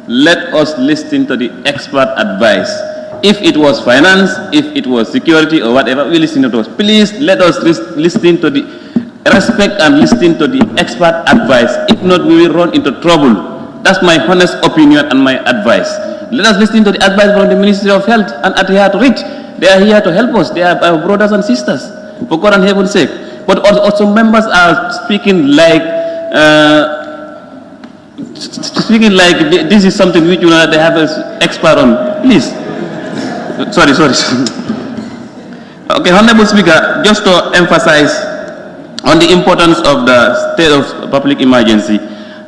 Let us listen to the expert advice. If it was finance, if it was security or whatever, we listen to those. Please let us listen to the respect and listen to the expert advice. If not, we will run into trouble. That's my honest opinion and my advice. Let us listen to the advice from the Ministry of Health and adhere to it. They are here to help us. They are our brothers and sisters, for God and heaven's sake. But also members are speaking like this is something which they have an expert on. Please. Sorry. Okay, Honorable Speaker, just to emphasize on the importance of the state of public emergency,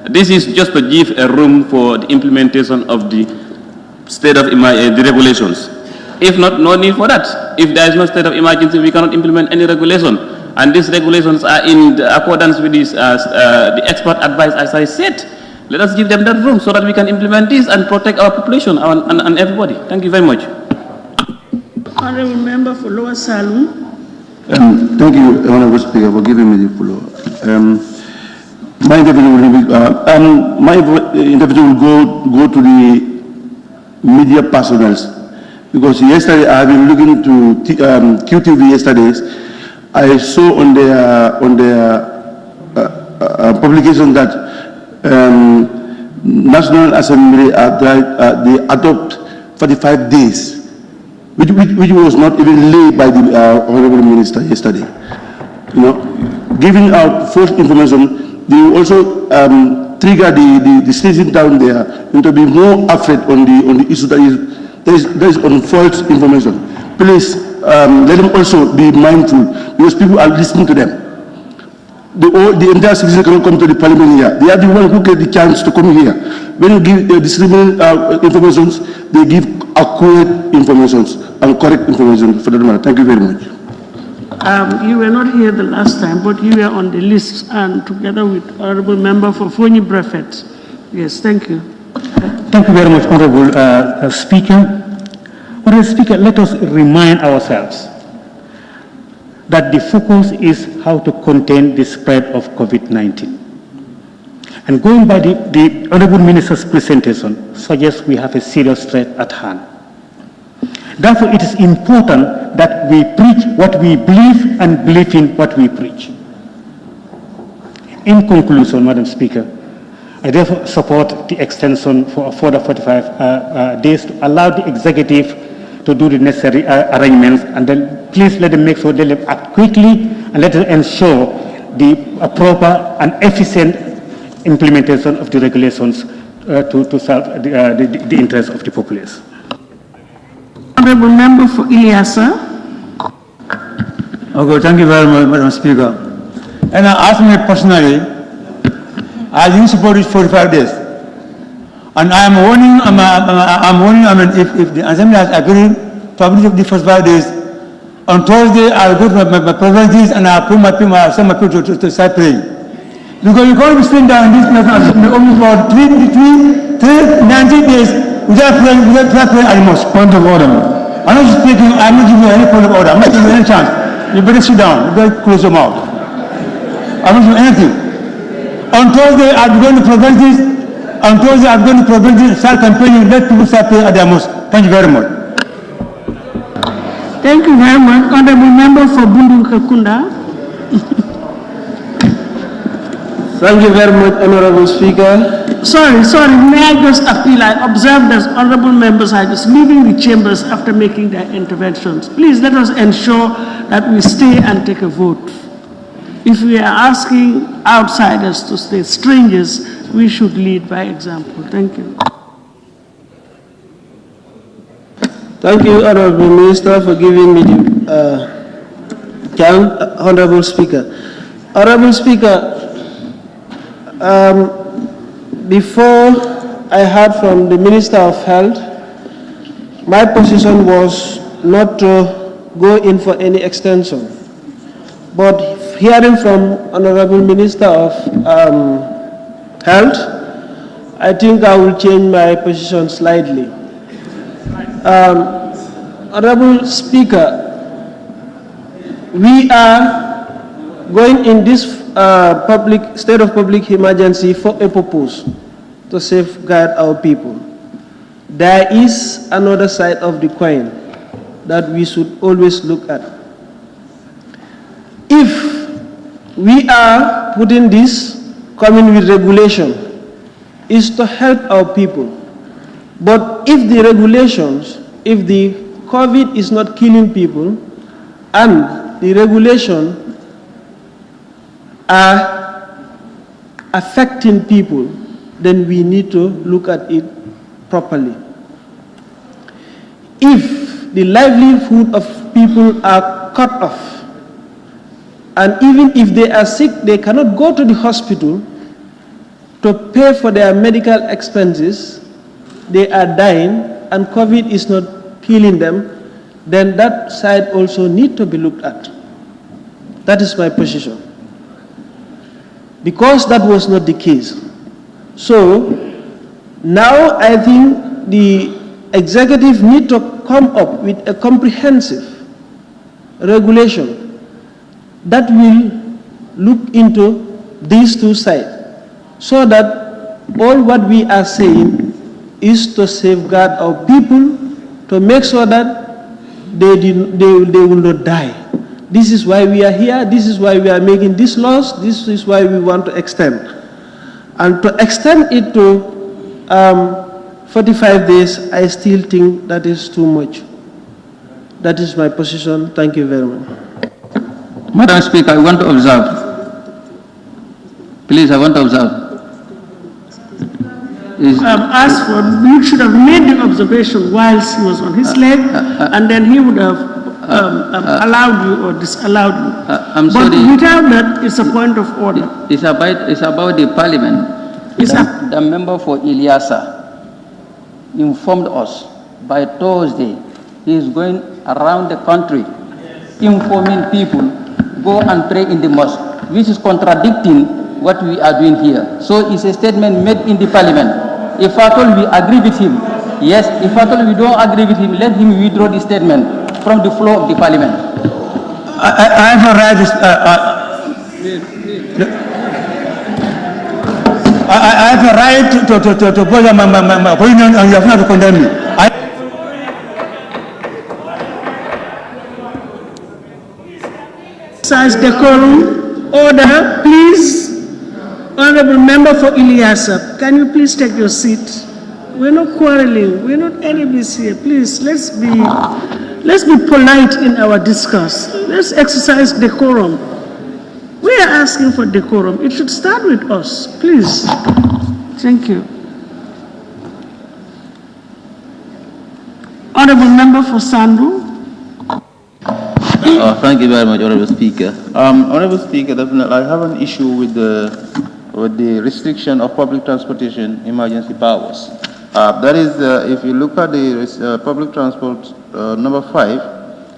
this is just to give a room for the implementation of the state of the regulations. If not, no need for that. If there is no state of emergency, we cannot implement any regulation. And these regulations are in accordance with this, the expert advice, as I said. Let us give them that room so that we can implement this and protect our population and everybody. Thank you very much. Honorable Member for Lower Salon. Thank you, Honorable Speaker, for giving me the floor. My intervention will go to the media personnel, because yesterday I have been looking to QTV yesterday. I saw on their publication that National Assembly they adopt 45 days, which was not even laid by the Honorable Minister yesterday. You know, giving out false information, they also trigger the citizen down there into be more afraid on the issue that is on false information. Please let them also be mindful, because people are listening to them. The entire citizen cannot come to the parliament here. They are the ones who get the chance to come here. When you give distributing information, they give accurate information and correct information for the matter. Thank you very much. You were not here the last time, but you were on the list, and together with Honorable Member for Fonyi Brevet. Yes, thank you. Thank you very much, Honorable Speaker. Honorable Speaker, let us remind ourselves that the focus is how to contain the spread of COVID-19. And going by the Honorable Minister's presentation suggests we have a serious threat at hand. Therefore, it is important that we preach what we believe and believe in what we preach. In conclusion, Madam Speaker, I therefore support the extension for a further 45 days to allow the executive to do the necessary arrangements, and then please let them make sure they act quickly and let them ensure the proper and efficient implementation of the regulations to serve the interests of the populace. Honorable Member for Ilyasa. Okay, thank you very much, Madam Speaker. And I ask me personally, I didn't support it 45 days. And I'm warning, if the Assembly has agreed to publish the first 5 days, on Thursday I'll go to my provinces and I'll send my people to start praying. Because you can't be sitting down in this Assembly only for 90 days without praying at the most. Point of order. I'm not speaking, I'm not giving you any point of order, I'm not giving you any chance. You better sit down, you better close your mouth. I'm not doing anything. On Thursday I'll be going to provinces. On Thursday, I'm going to prevent start campaigning. Let people start paying at their mosque. Thank you very much. Thank you very much. Honorable Member for Bundu Kakunda. Thank you very much, Honorable Speaker. Sorry. May I just appeal? I observed that honorable members are just leaving the chambers after making their interventions. Please let us ensure that we stay and take a vote. If we are asking outsiders to stay, strangers, we should lead by example. Thank you. Thank you, Honorable Minister, for giving me the chance. Honorable Speaker. Honorable Speaker, before I heard from the Minister of Health, my position was not to go in for any extension. But hearing from Honorable Minister of Health, I think I will change my position slightly. Honorable Speaker, we are going in this state of public emergency for a purpose, to safeguard our people. There is another side of the coin that we should always look at. If we are putting this, coming with regulation, is to help our people. But if the regulations, if the COVID is not killing people, and the regulation are affecting people, then we need to look at it properly. If the livelihood of people are cut off, and even if they are sick, they cannot go to the hospital to pay for their medical expenses, they are dying, and COVID is not killing them, then that side also need to be looked at. That is my position. Because that was not the case. So now I think the executive need to come up with a comprehensive regulation that will look into these two sides, so that all what we are saying is to safeguard our people, to make sure that they will not die. This is why we are here, this is why we are making these laws, this is why we want to extend. And to extend it to 45 days, I still think that is too much. That is my position. Thank you very much. Madam Speaker, I want to observe. Please, I want to observe. Asked for, you should have made the observation whilst he was on his leg, and then he would have allowed you or disallowed you. I'm sorry. But without that, it's a point of order. It's about the parliament. The member for Ilyasa informed us by Thursday he is going around the country informing people, go and pray in the mosque, which is contradicting what we are doing here. So it's a statement made in the parliament. If at all we agree with him, yes. If at all we don't agree with him, let him withdraw the statement from the floor of the parliament. I have a right. I have a right to voice my opinion, and you have not to condemn me. Exercise decorum. Order, please. Honorable Member for Ilyasa, can you please take your seat? We're not quarreling. We're not enemies here. Please, let's be polite in our discourse. Let's exercise decorum. We are asking for decorum. It should start with us, please. Thank you. Honorable Member for Sandu. Thank you very much, Honorable Speaker. Honorable Speaker, definitely I have an issue with the restriction of public transportation emergency powers. That is, if you look at the public transport number 5,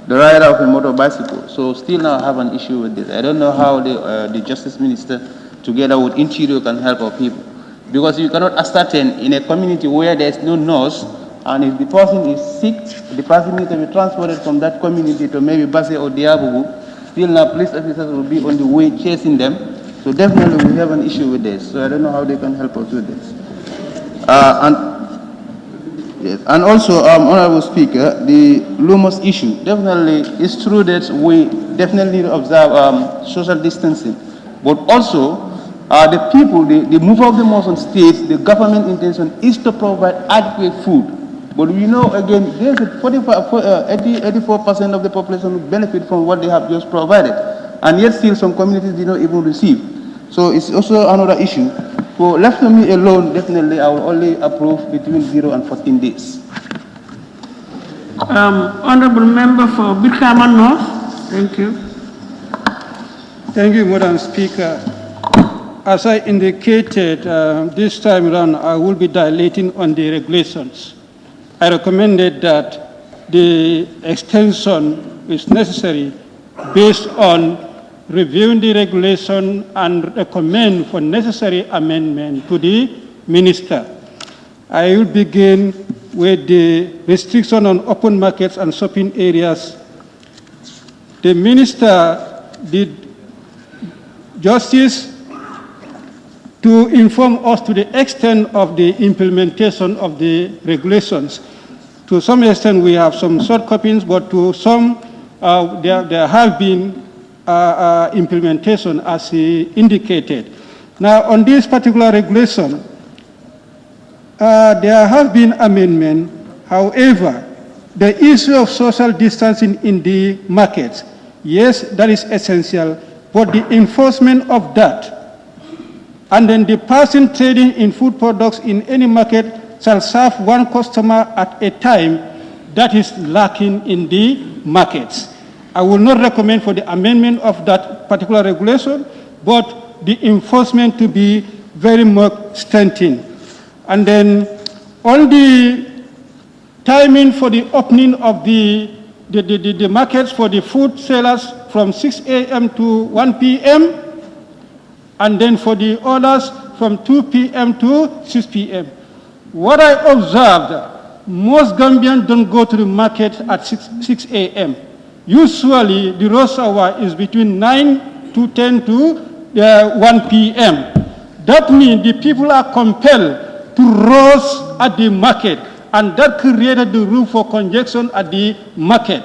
the rider of a motor bicycle. So still now I have an issue with this. I don't know how the Justice Minister, together with Interior, can help our people. Because you cannot ascertain in a community where there is no nurse, and if the person is sick, the person needs to be transported from that community to maybe Basse or Diabugu. Still now police officers will be on the way chasing them. So definitely we have an issue with this. So I don't know how they can help us with this. And also, Honorable Speaker, the Lumos issue, definitely it's true that we definitely observe social distancing. But also, the people, the move of the Muslim states, the government intention is to provide adequate food. But we know, again, there's 84% of the population who benefit from what they have just provided. And yet still some communities did not even receive. So it's also another issue. So left to me alone, definitely I will only approve between 0 and 14 days. Honorable Member for Bikama North. Thank you. Thank you, Madam Speaker. As I indicated, this time around, I will be dilating on the regulations. I recommended that the extension is necessary based on reviewing the regulation and recommend for necessary amendment to the minister. I will begin with the restriction on open markets and shopping areas. The minister did Justice to inform us to the extent of the implementation of the regulations. To some extent, we have some shortcomings, but to some, there have been implementation as he indicated. Now, on this particular regulation, there have been amendments. However, the issue of social distancing in the markets, yes, that is essential, but the enforcement of that, and then the person trading in food products in any market shall serve one customer at a time, that is lacking in the markets. I will not recommend for the amendment of that particular regulation, but the enforcement to be very much strengthened. And then on the timing for the opening of the markets for the food sellers from 6 a.m. to 1 p.m., and then for the others from 2 p.m. to 6 p.m. What I observed, most Gambians don't go to the market at 6 a.m. Usually, the rush hour is between 9 to 10 to 1 p.m. That means the people are compelled to rush at the market, and that created the room for congestion at the market.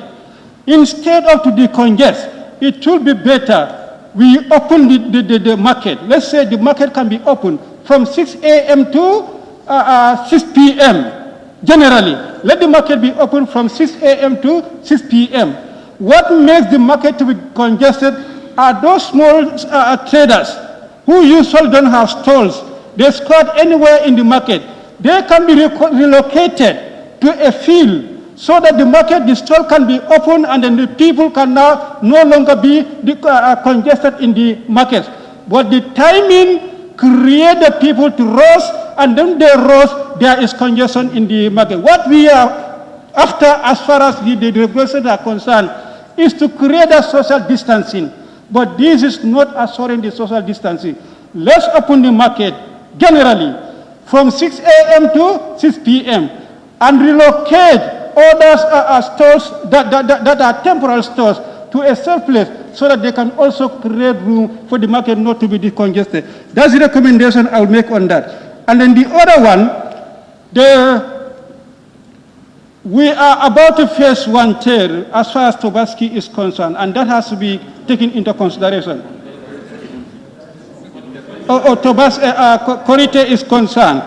Instead of to decongest, it should be better we open the market. Let's say the market can be opened from 6 a.m. to 6 p.m. Generally, let the market be open from 6 a.m. to 6 p.m. What makes the market to be congested are those small traders who usually don't have stalls. They squat anywhere in the market. They can be relocated to a field so that the market, the stall can be open, and then the people can now no longer be congested in the markets. But the timing creates the people to rush, and then they rush, there is congestion in the market. What we are after, as far as the regulations are concerned, is to create a social distancing. But this is not assuring the social distancing. Let's open the market generally from 6 a.m. to 6 p.m. and relocate other stores that are temporary stores to a safe place so that they can also create room for the market not to be decongested. That's the recommendation I'll make on that. And then the other one, we are about to face one tail as far as Tobaski is concerned, and that has to be taken into consideration. Korite is concerned.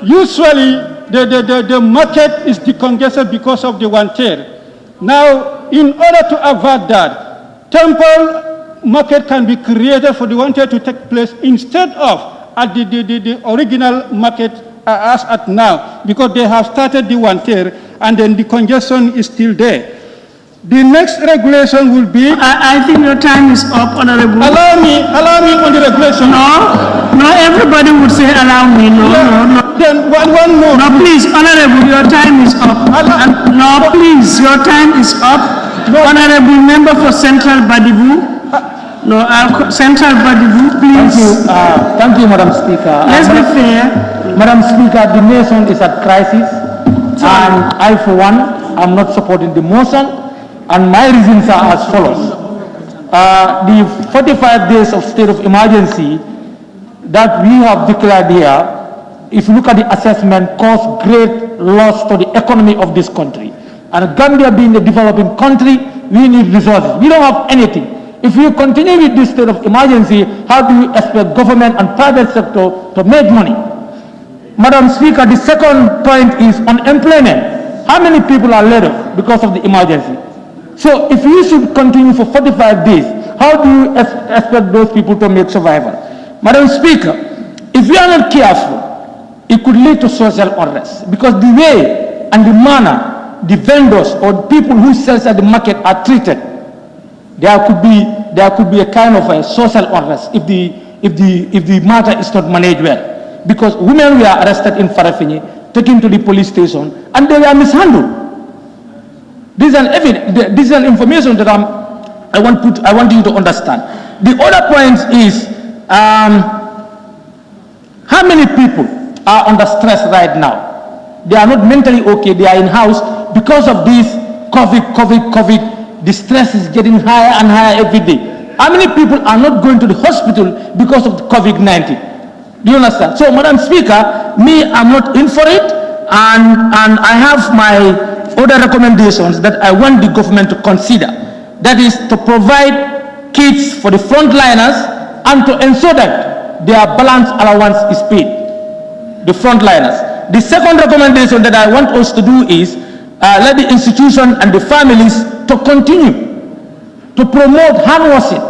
Usually, the market is decongested because of the one tail. Now, in order to avert that, temple market can be created for the one tail to take place instead of at the original market as at now, because they have started the one tail and then the congestion is still there. The next regulation will be... I think your time is up, Honorable. Allow me on the regulation. No, everybody would say allow me. No. Then one more. No, please, Honorable, your time is up. No, please, your time is up. Honorable Member for Central Badibu. No, Central Badibu, please. Thank you, Madam Speaker. Let's be fair. Madam Speaker, the nation is at crisis, and I, for one, am not supporting the motion. And my reasons are as follows. The 45 days of state of emergency that we have declared here, if you look at the assessment, caused great loss to the economy of this country. And Gambia being a developing country, we need resources. We don't have anything. If we continue with this state of emergency, how do you expect government and private sector to make money? Madam Speaker, the second point is unemployment. How many people are laid off because of the emergency? So if you should continue for 45 days, how do you expect those people to make survival? Madam Speaker, if we are not careful, it could lead to social unrest, because the way and the manner the vendors or people who sell at the market are treated, there could be a kind of a social unrest if the matter is not managed well. Because women were arrested in Farafenni, taken to the police station, and they were mishandled. This is an information that I want you to understand. The other point is how many people are under stress right now? They are not mentally okay. They are in house because of this COVID. The stress is getting higher and higher every day. How many people are not going to the hospital because of COVID-19? Do you understand? So, Madam Speaker, me, I'm not in for it, and I have my other recommendations that I want the government to consider. That is to provide kits for the frontliners and to ensure that their balance allowance is paid. The frontliners. The second recommendation that I want us to do is let the institution and the families to continue to promote hand washing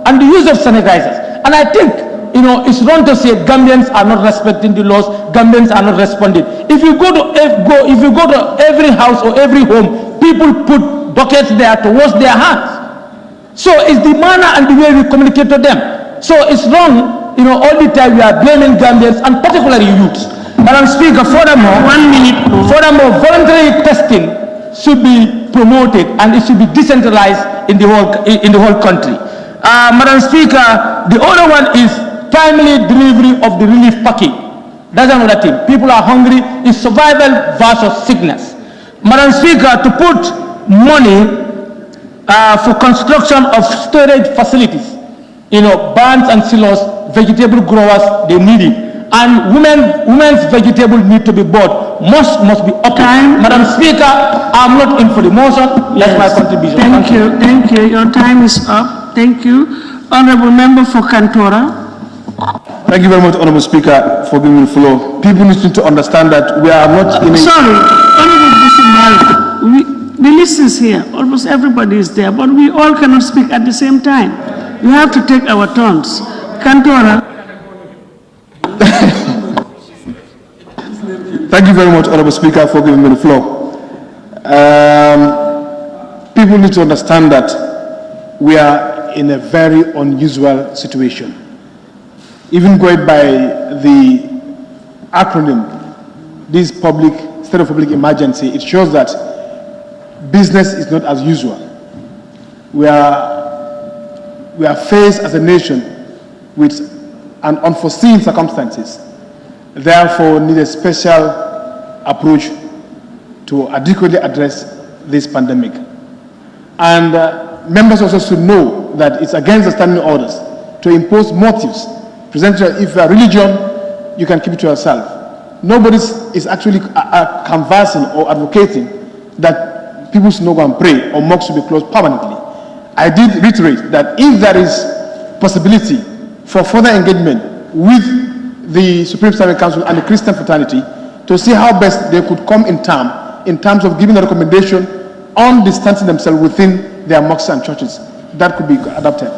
and the use of sanitizers. And I think, it's wrong to say Gambians are not respecting the laws, Gambians are not responding. If you go to every house or every home, people put buckets there to wash their hands. So it's the manner and the way we communicate to them. So it's wrong, all the time we are blaming Gambians and particularly youths. Madam Speaker, furthermore, voluntary testing should be promoted and it should be decentralized in the whole country. Madam Speaker, the other one is timely delivery of the relief package. That's another thing. People are hungry. It's survival versus sickness. Madam Speaker, to put money for construction of storage facilities, barns and silos, vegetable growers, they need it. And women's vegetables need to be bought. Must be up. Madam Speaker, I'm not in for the motion. That's my contribution. Thank you. Your time is up. Thank you. Honorable Member for Kantora. Thank you very much, Honorable Speaker, for giving me the floor. People need to understand that we are not in a... Sorry, Honorable Busimala, the list is here. Almost everybody is there, but we all cannot speak at the same time. We have to take our turns. Kantora. Thank you very much, Honorable Speaker, for giving me the floor. People need to understand that we are in a very unusual situation. Even going by the acronym, this state of public emergency, it shows that business is not as usual. We are faced as a nation with an unforeseen circumstances. Therefore, need a special approach to adequately address this pandemic. And members also should know that it's against the standing orders to impose motives. If you are religion, you can keep it to yourself. Nobody is actually canvassing or advocating that people should not go and pray or mosques should be closed permanently. I did reiterate that if there is possibility for further engagement with the Supreme Islamic Council and the Christian fraternity to see how best they could come in terms of giving a recommendation on distancing themselves within their mosques and churches, that could be adopted.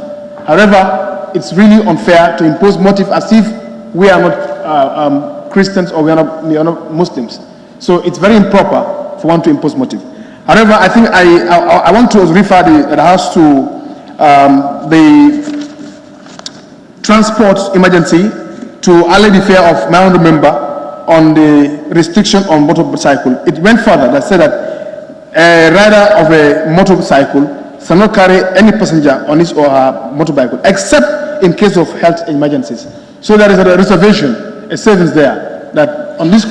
However, it's really unfair to impose motive as if we are not Christians or we are not Muslims. So it's very improper for one to impose motive. However, I think I want to refer the House to the transport emergency to allay the fear of my honourable member on the restriction on motorcycle. It went further that said that a rider of a motorcycle shall not carry any passenger on his or her motorbike except in case of health emergencies. So there is a reservation, a savings there, that on these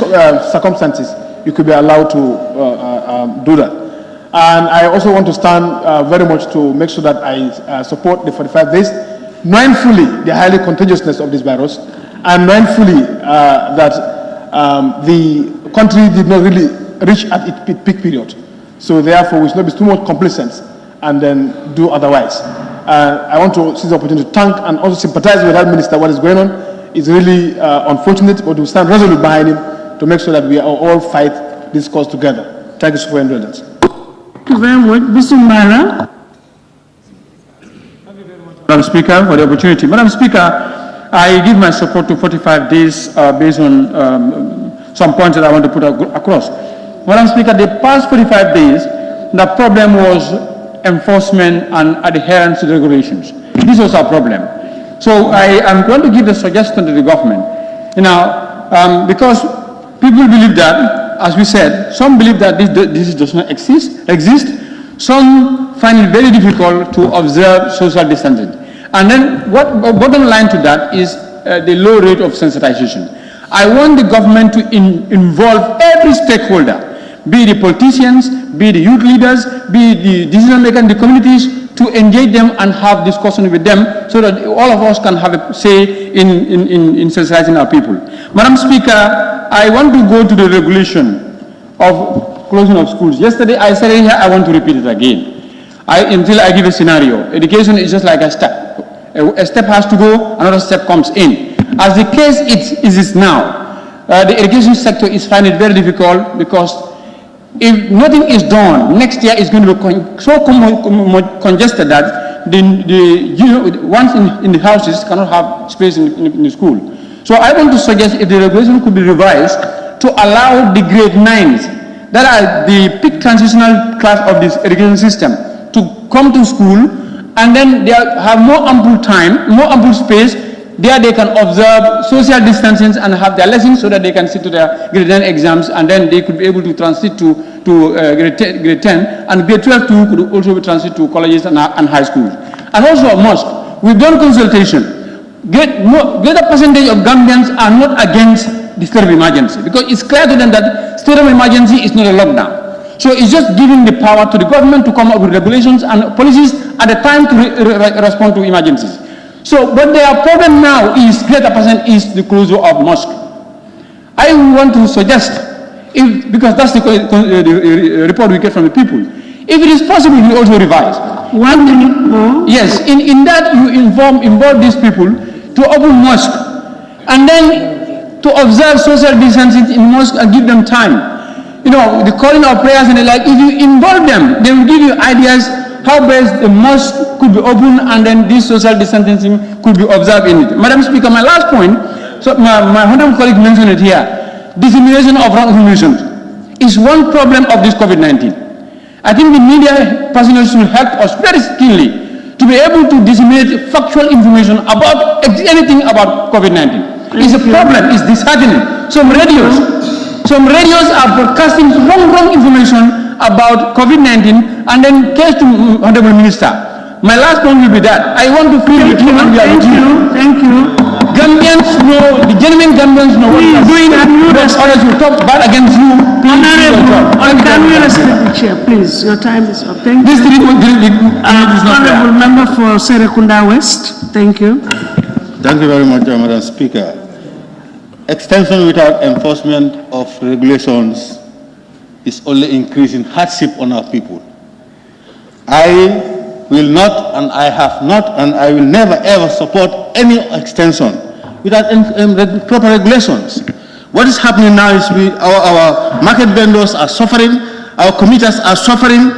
circumstances you could be allowed to do that. And I also want to stand very much to make sure that I support the 45 days, knowing fully the highly contagiousness of this virus, and knowing fully that the country did not really reach at its peak period. So therefore, we should not be too much complacent and then do otherwise. I want to seize the opportunity to thank and also sympathize with that minister what is going on. It's really unfortunate, but we stand resolutely behind him to make sure that we all fight this cause together. Thank you for your indulgence. Thank you very much. Busimala. Madam Speaker, for the opportunity. Madam Speaker, I give my support to 45 days based on some points that I want to put across. Madam Speaker, the past 45 days, the problem was enforcement and adherence to the regulations. This was our problem. So I am going to give the suggestion to the government. Because people believe that, as we said, some believe that this does not exist. Some find it very difficult to observe social distancing. And then bottom line to that is the low rate of sensitization. I want the government to involve every stakeholder, be the politicians, be the youth leaders, be the decision makers in the communities, to engage them and have discussion with them so that all of us can have a say in sensitizing our people. Madam Speaker, I want to go to the regulation of closing of schools. Yesterday I said it here, I want to repeat it again. Until I give a scenario. Education is just like a step. A step has to go, another step comes in. As the case is now, the education sector is finding it very difficult because if nothing is done, next year is going to be so congested that the ones in the houses cannot have space in the school. So I want to suggest if the regulation could be revised to allow the grade 9s, that are the peak transitional class of this education system, to come to school, and then they have more ample time, more ample space. There they can observe social distancing and have their lessons so that they can sit to their grade 9 exams, and then they could be able to transit to grade 10, and grade 12 too could also be transit to colleges and high schools. And also a mosque. We've done consultation. Greater percentage of Gambians are not against the state of emergency because it's clear to them that state of emergency is not a lockdown. So it's just giving the power to the government to come up with regulations and policies at the time to respond to emergencies. So, but their problem now is, greater percent is the closure of mosque. I want to suggest, because that's the report we get from the people, if it is possible, we also revise. 1 minute more. Yes, in that you involve these people to open mosque and then to observe social distancing in mosque and give them time. You know, the calling of prayers and the like, if you involve them, they will give you ideas how best the mosque could be open and then this social distancing could be observed in it. Madam Speaker, my last point, so my honorable colleague mentioned it here, dissemination of wrong information is one problem of this COVID-19. I think the media personnel should help us very skillfully to be able to disseminate factual information about anything about COVID-19. It's a problem, it's disheartening. Some radios are broadcasting wrong information about COVID-19 and then case to Honorable Minister. My last point will be that I want to feel with you and Thank you. Gambians know, the genuine Gambians know what you're doing, and others will talk bad against you. Can we respect the chair, please? Your time is up. Thank you. Honorable Member for Serekunda West. Thank you. Thank you very much, Madam Speaker. Extension without enforcement of regulations is only increasing hardship on our people. I will not, and I have not, and I will never ever support any extension without proper regulations. What is happening now is our market vendors are suffering, our commuters are suffering,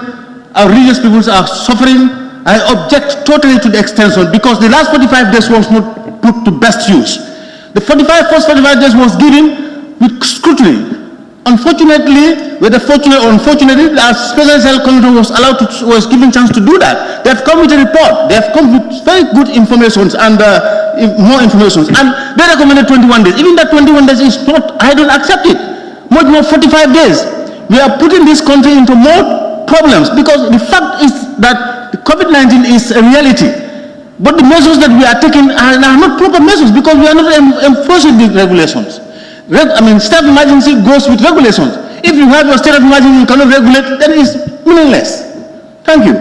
our religious peoples are suffering. I object totally to the extension because the last 45 days was not put to best use. The first 45 days was given with scrutiny. Unfortunately, whether fortunate or unfortunately, our special cell control was given chance to do that. They have come with a report. They have come with very good information and more information. And they recommended 21 days. Even that 21 days is not, I don't accept it. Much more 45 days. We are putting this country into more problems because the fact is that the COVID-19 is a reality. But the measures that we are taking are not proper measures because we are not enforcing the regulations. State of emergency goes with regulations. If you have your state of emergency, you cannot regulate, then it's meaningless. Thank you.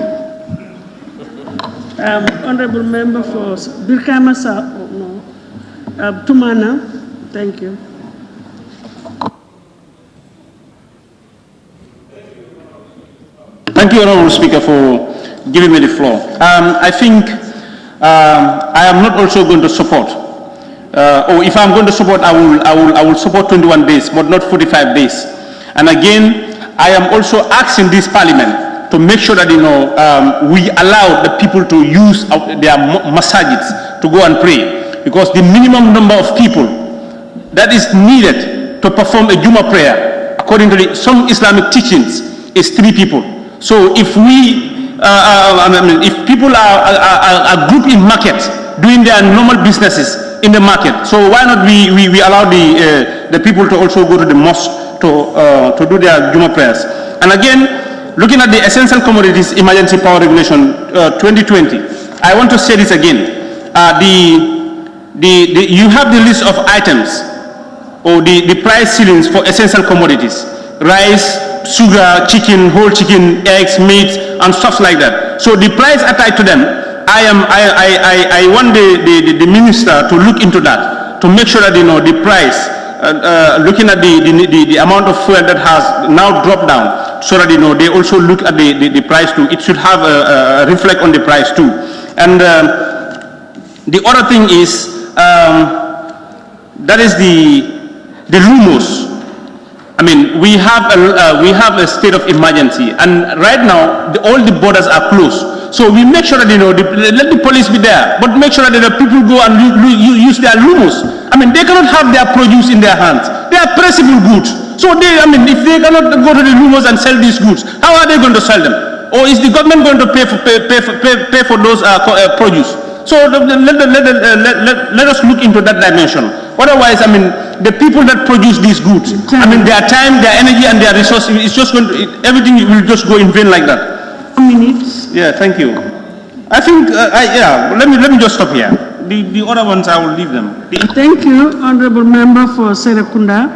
Honorable Member for Birkama Tumana. Thank you. Thank you, Honorable Speaker, for giving me the floor. I think I am not also going to support. Or if I'm going to support, I will support 21 days, but not 45 days. And again, I am also asking this Parliament to make sure that we allow the people to use their masajids to go and pray, because the minimum number of people that is needed to perform a Juma prayer, according to some Islamic teachings, is 3 people. So if if people are grouped in markets doing their normal businesses in the market, so why not we allow the people to also go to the mosque to do their Juma prayers? And again, looking at the essential commodities emergency power regulation 2020, I want to say this again. You have the list of items or the price ceilings for essential commodities: rice, sugar, chicken, whole chicken, eggs, meat, and stuff like that. So the price attached to them, I want the minister to look into that, to make sure that, the price, looking at the amount of fuel that has now dropped down, so that, they also look at the price too. It should have reflect on the price too. And the other thing is, that is the rumors. I mean, we have a state of emergency, and right now all the borders are closed. So we make sure that, let the police be there, but make sure that the people go and use their lumos. I mean, they cannot have their produce in their hands. They are perishable goods. So if they cannot go to the lumos and sell these goods, how are they going to sell them? Or is the government going to pay for those produce? So let us look into that dimension. Otherwise, I mean, the people that produce these goods, I mean, their time, their energy, and their resources, it's just going to, everything will just go in vain like that. Minutes. Yeah, thank you. I think, let me just stop here. The other ones, I will leave them. Thank you, Honorable Member for Serekunda.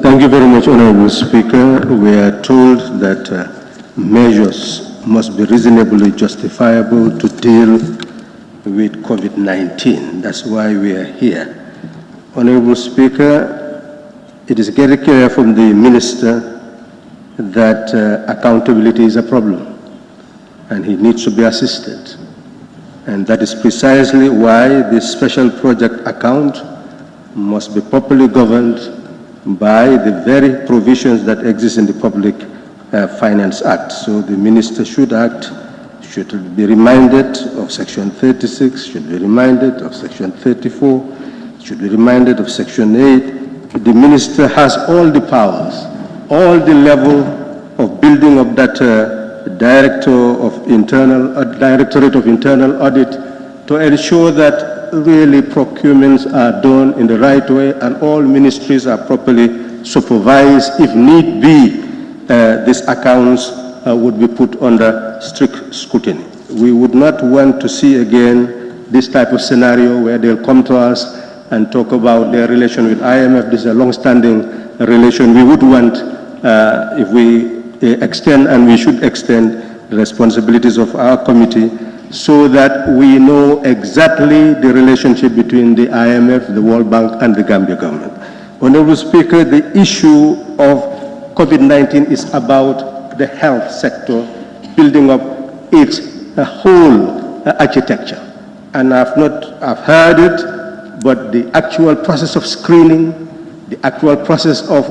Thank you very much, Honorable Speaker. We are told that measures must be reasonably justifiable to deal with COVID-19. That's why we are here. Honorable Speaker, it is very clear from the Minister that accountability is a problem and he needs to be assisted. And that is precisely why this special project account must be properly governed by the very provisions that exist in the Public Finance Act. So the Minister should act, should be reminded of Section 36, should be reminded of Section 34, should be reminded of Section 8. The Minister has all the powers, all the level of building of that Directorate of Internal Audit to ensure that really procurements are done in the right way and all ministries are properly supervised. If need be, these accounts would be put under strict scrutiny. We would not want to see again this type of scenario where they'll come to us and talk about their relation with IMF. This is a long-standing relation. We would want, if we extend, and we should extend, the responsibilities of our committee so that we know exactly the relationship between the IMF, the World Bank, and the Gambia government. Honorable Speaker, the issue of COVID-19 is about the health sector building up its whole architecture. And I've heard it, but the actual process of screening, the actual process of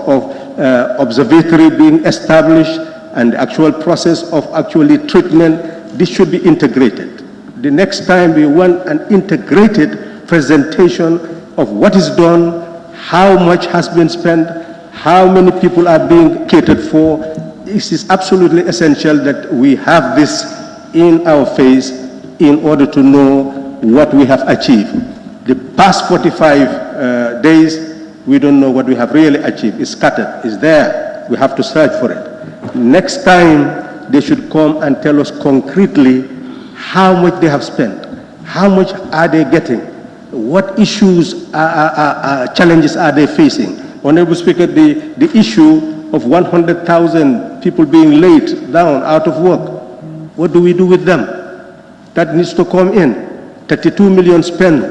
observatory being established, and the actual process of actually treatment, this should be integrated. The next time we want an integrated presentation of what is done, how much has been spent, how many people are being catered for. It is absolutely essential that we have this in our face in order to know what we have achieved. The past 45 days, we don't know what we have really achieved. It's scattered, it's there. We have to search for it. Next time, they should come and tell us concretely how much they have spent, how much are they getting, what issues, challenges are they facing. Honorable Speaker, the issue of 100,000 people being laid down out of work, what do we do with them? That needs to come in. 32 million spent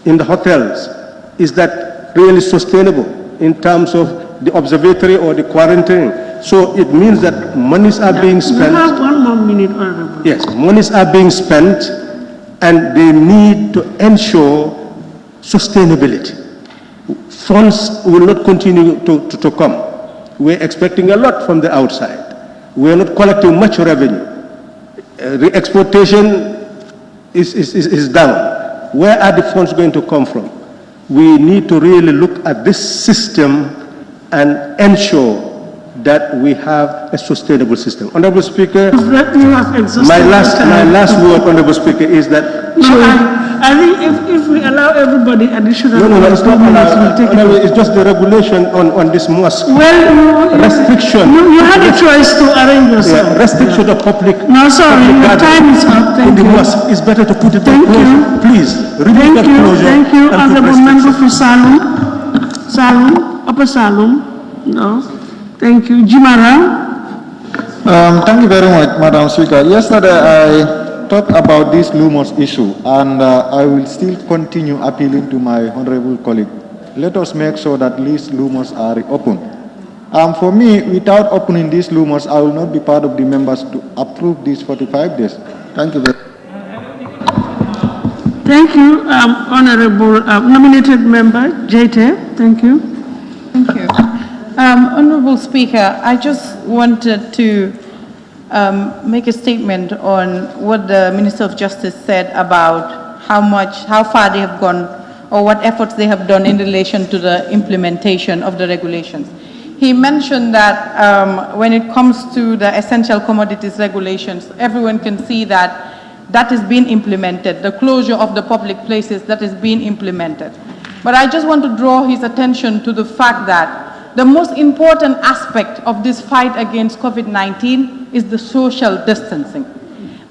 in the hotels. Is that really sustainable in terms of the observatory or the quarantine? So it means that monies are being spent. We have 1 more minute, Honorable. Yes, monies are being spent and they need to ensure sustainability. Funds will not continue to come. We're expecting a lot from the outside. We're not collecting much revenue. Re-exportation is down. Where are the funds going to come from? We need to really look at this system and ensure that we have a sustainable system. Honorable Speaker, my last word, Honorable Speaker, is that... I think if we allow everybody additional... No, it's not allowed. It's just the regulation on this mosque. Well, restriction. You had a choice to arrange yourself. Yeah, restriction of public... No, sorry, your time is up. Thank you. The mosque. It's better to put it on closure. Please, remove that closure. Thank you, Honorable Member for Salum, Upper Salum. No. Thank you. Jimara. Thank you very much, Madam Speaker. Yesterday I talked about this Lumos issue, and I will still continue appealing to my honorable colleague. Let us make sure that these Lumos are reopened. For me, without opening these Lumos, I will not be part of the members to approve these 45 days. Thank you very much. Thank you, Honorable nominated member, JT. Thank you. Thank you. Honorable Speaker, I just wanted to make a statement on what the Minister of Justice said about how far they have gone or what efforts they have done in relation to the implementation of the regulations. He mentioned that when it comes to the essential commodities regulations, everyone can see that that is being implemented, the closure of the public places that is being implemented. But I just want to draw his attention to the fact that the most important aspect of this fight against COVID-19 is the social distancing.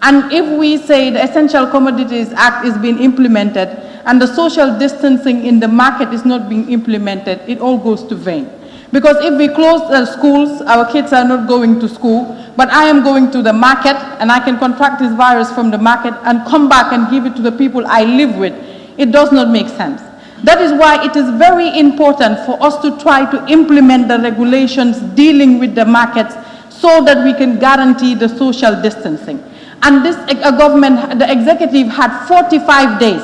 And if we say the Essential Commodities Act is being implemented and the social distancing in the market is not being implemented, it all goes to vain. Because if we close the schools, our kids are not going to school, but I am going to the market and I can contract this virus from the market and come back and give it to the people I live with, it does not make sense. That is why it is very important for us to try to implement the regulations dealing with the markets so that we can guarantee the social distancing. And this government, the executive had 45 days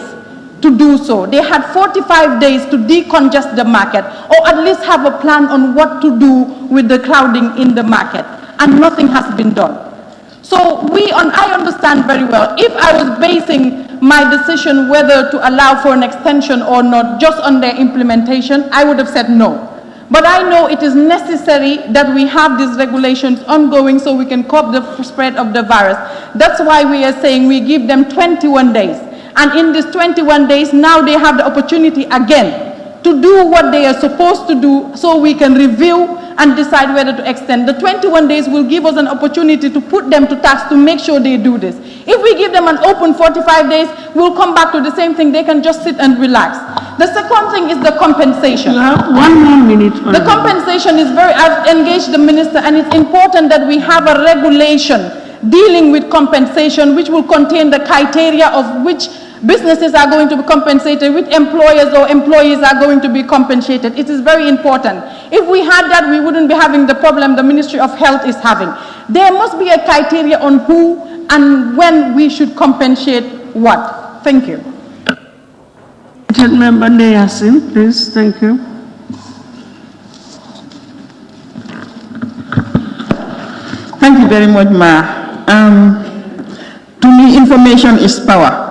to do so. They had 45 days to decongest the market or at least have a plan on what to do with the crowding in the market. And nothing has been done. So I understand very well, if I was basing my decision whether to allow for an extension or not just on their implementation, I would have said no. But I know it is necessary that we have these regulations ongoing so we can curb the spread of the virus. That's why we are saying we give them 21 days. And in these 21 days, now they have the opportunity again to do what they are supposed to do so we can review and decide whether to extend. The 21 days will give us an opportunity to put them to task to make sure they do this. If we give them an open 45 days, we'll come back to the same thing. They can just sit and relax. The second thing is the compensation. You have 1 more minute. The compensation is I've engaged the minister, and it's important that we have a regulation dealing with compensation which will contain the criteria of which businesses are going to be compensated, which employers or employees are going to be compensated. It is very important. If we had that, we wouldn't be having the problem the Ministry of Health is having. There must be a criteria on who and when we should compensate what. Thank you. Member Neyasin, please. Thank you. Thank you very much, Ma. To me, information is power.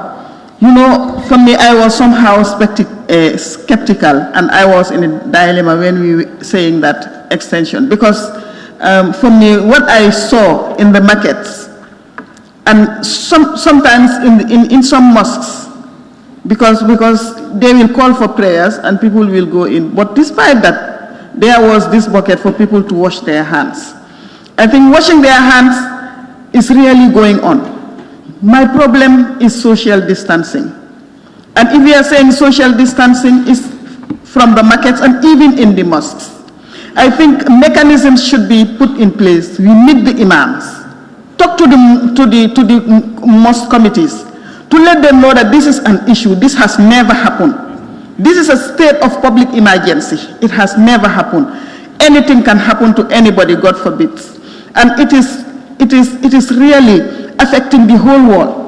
You know, for me, I was somehow skeptical, and I was in a dilemma when we were saying that extension, because for me, what I saw in the markets, and sometimes in some mosques, because they will call for prayers and people will go in, but despite that, there was this bucket for people to wash their hands. I think washing their hands is really going on. My problem is social distancing. And if we are saying social distancing is from the markets and even in the mosques, I think mechanisms should be put in place. We meet the imams, talk to the mosque committees, to let them know that this is an issue. This has never happened. This is a state of public emergency. It has never happened. Anything can happen to anybody, God forbid. And it is really affecting the whole world.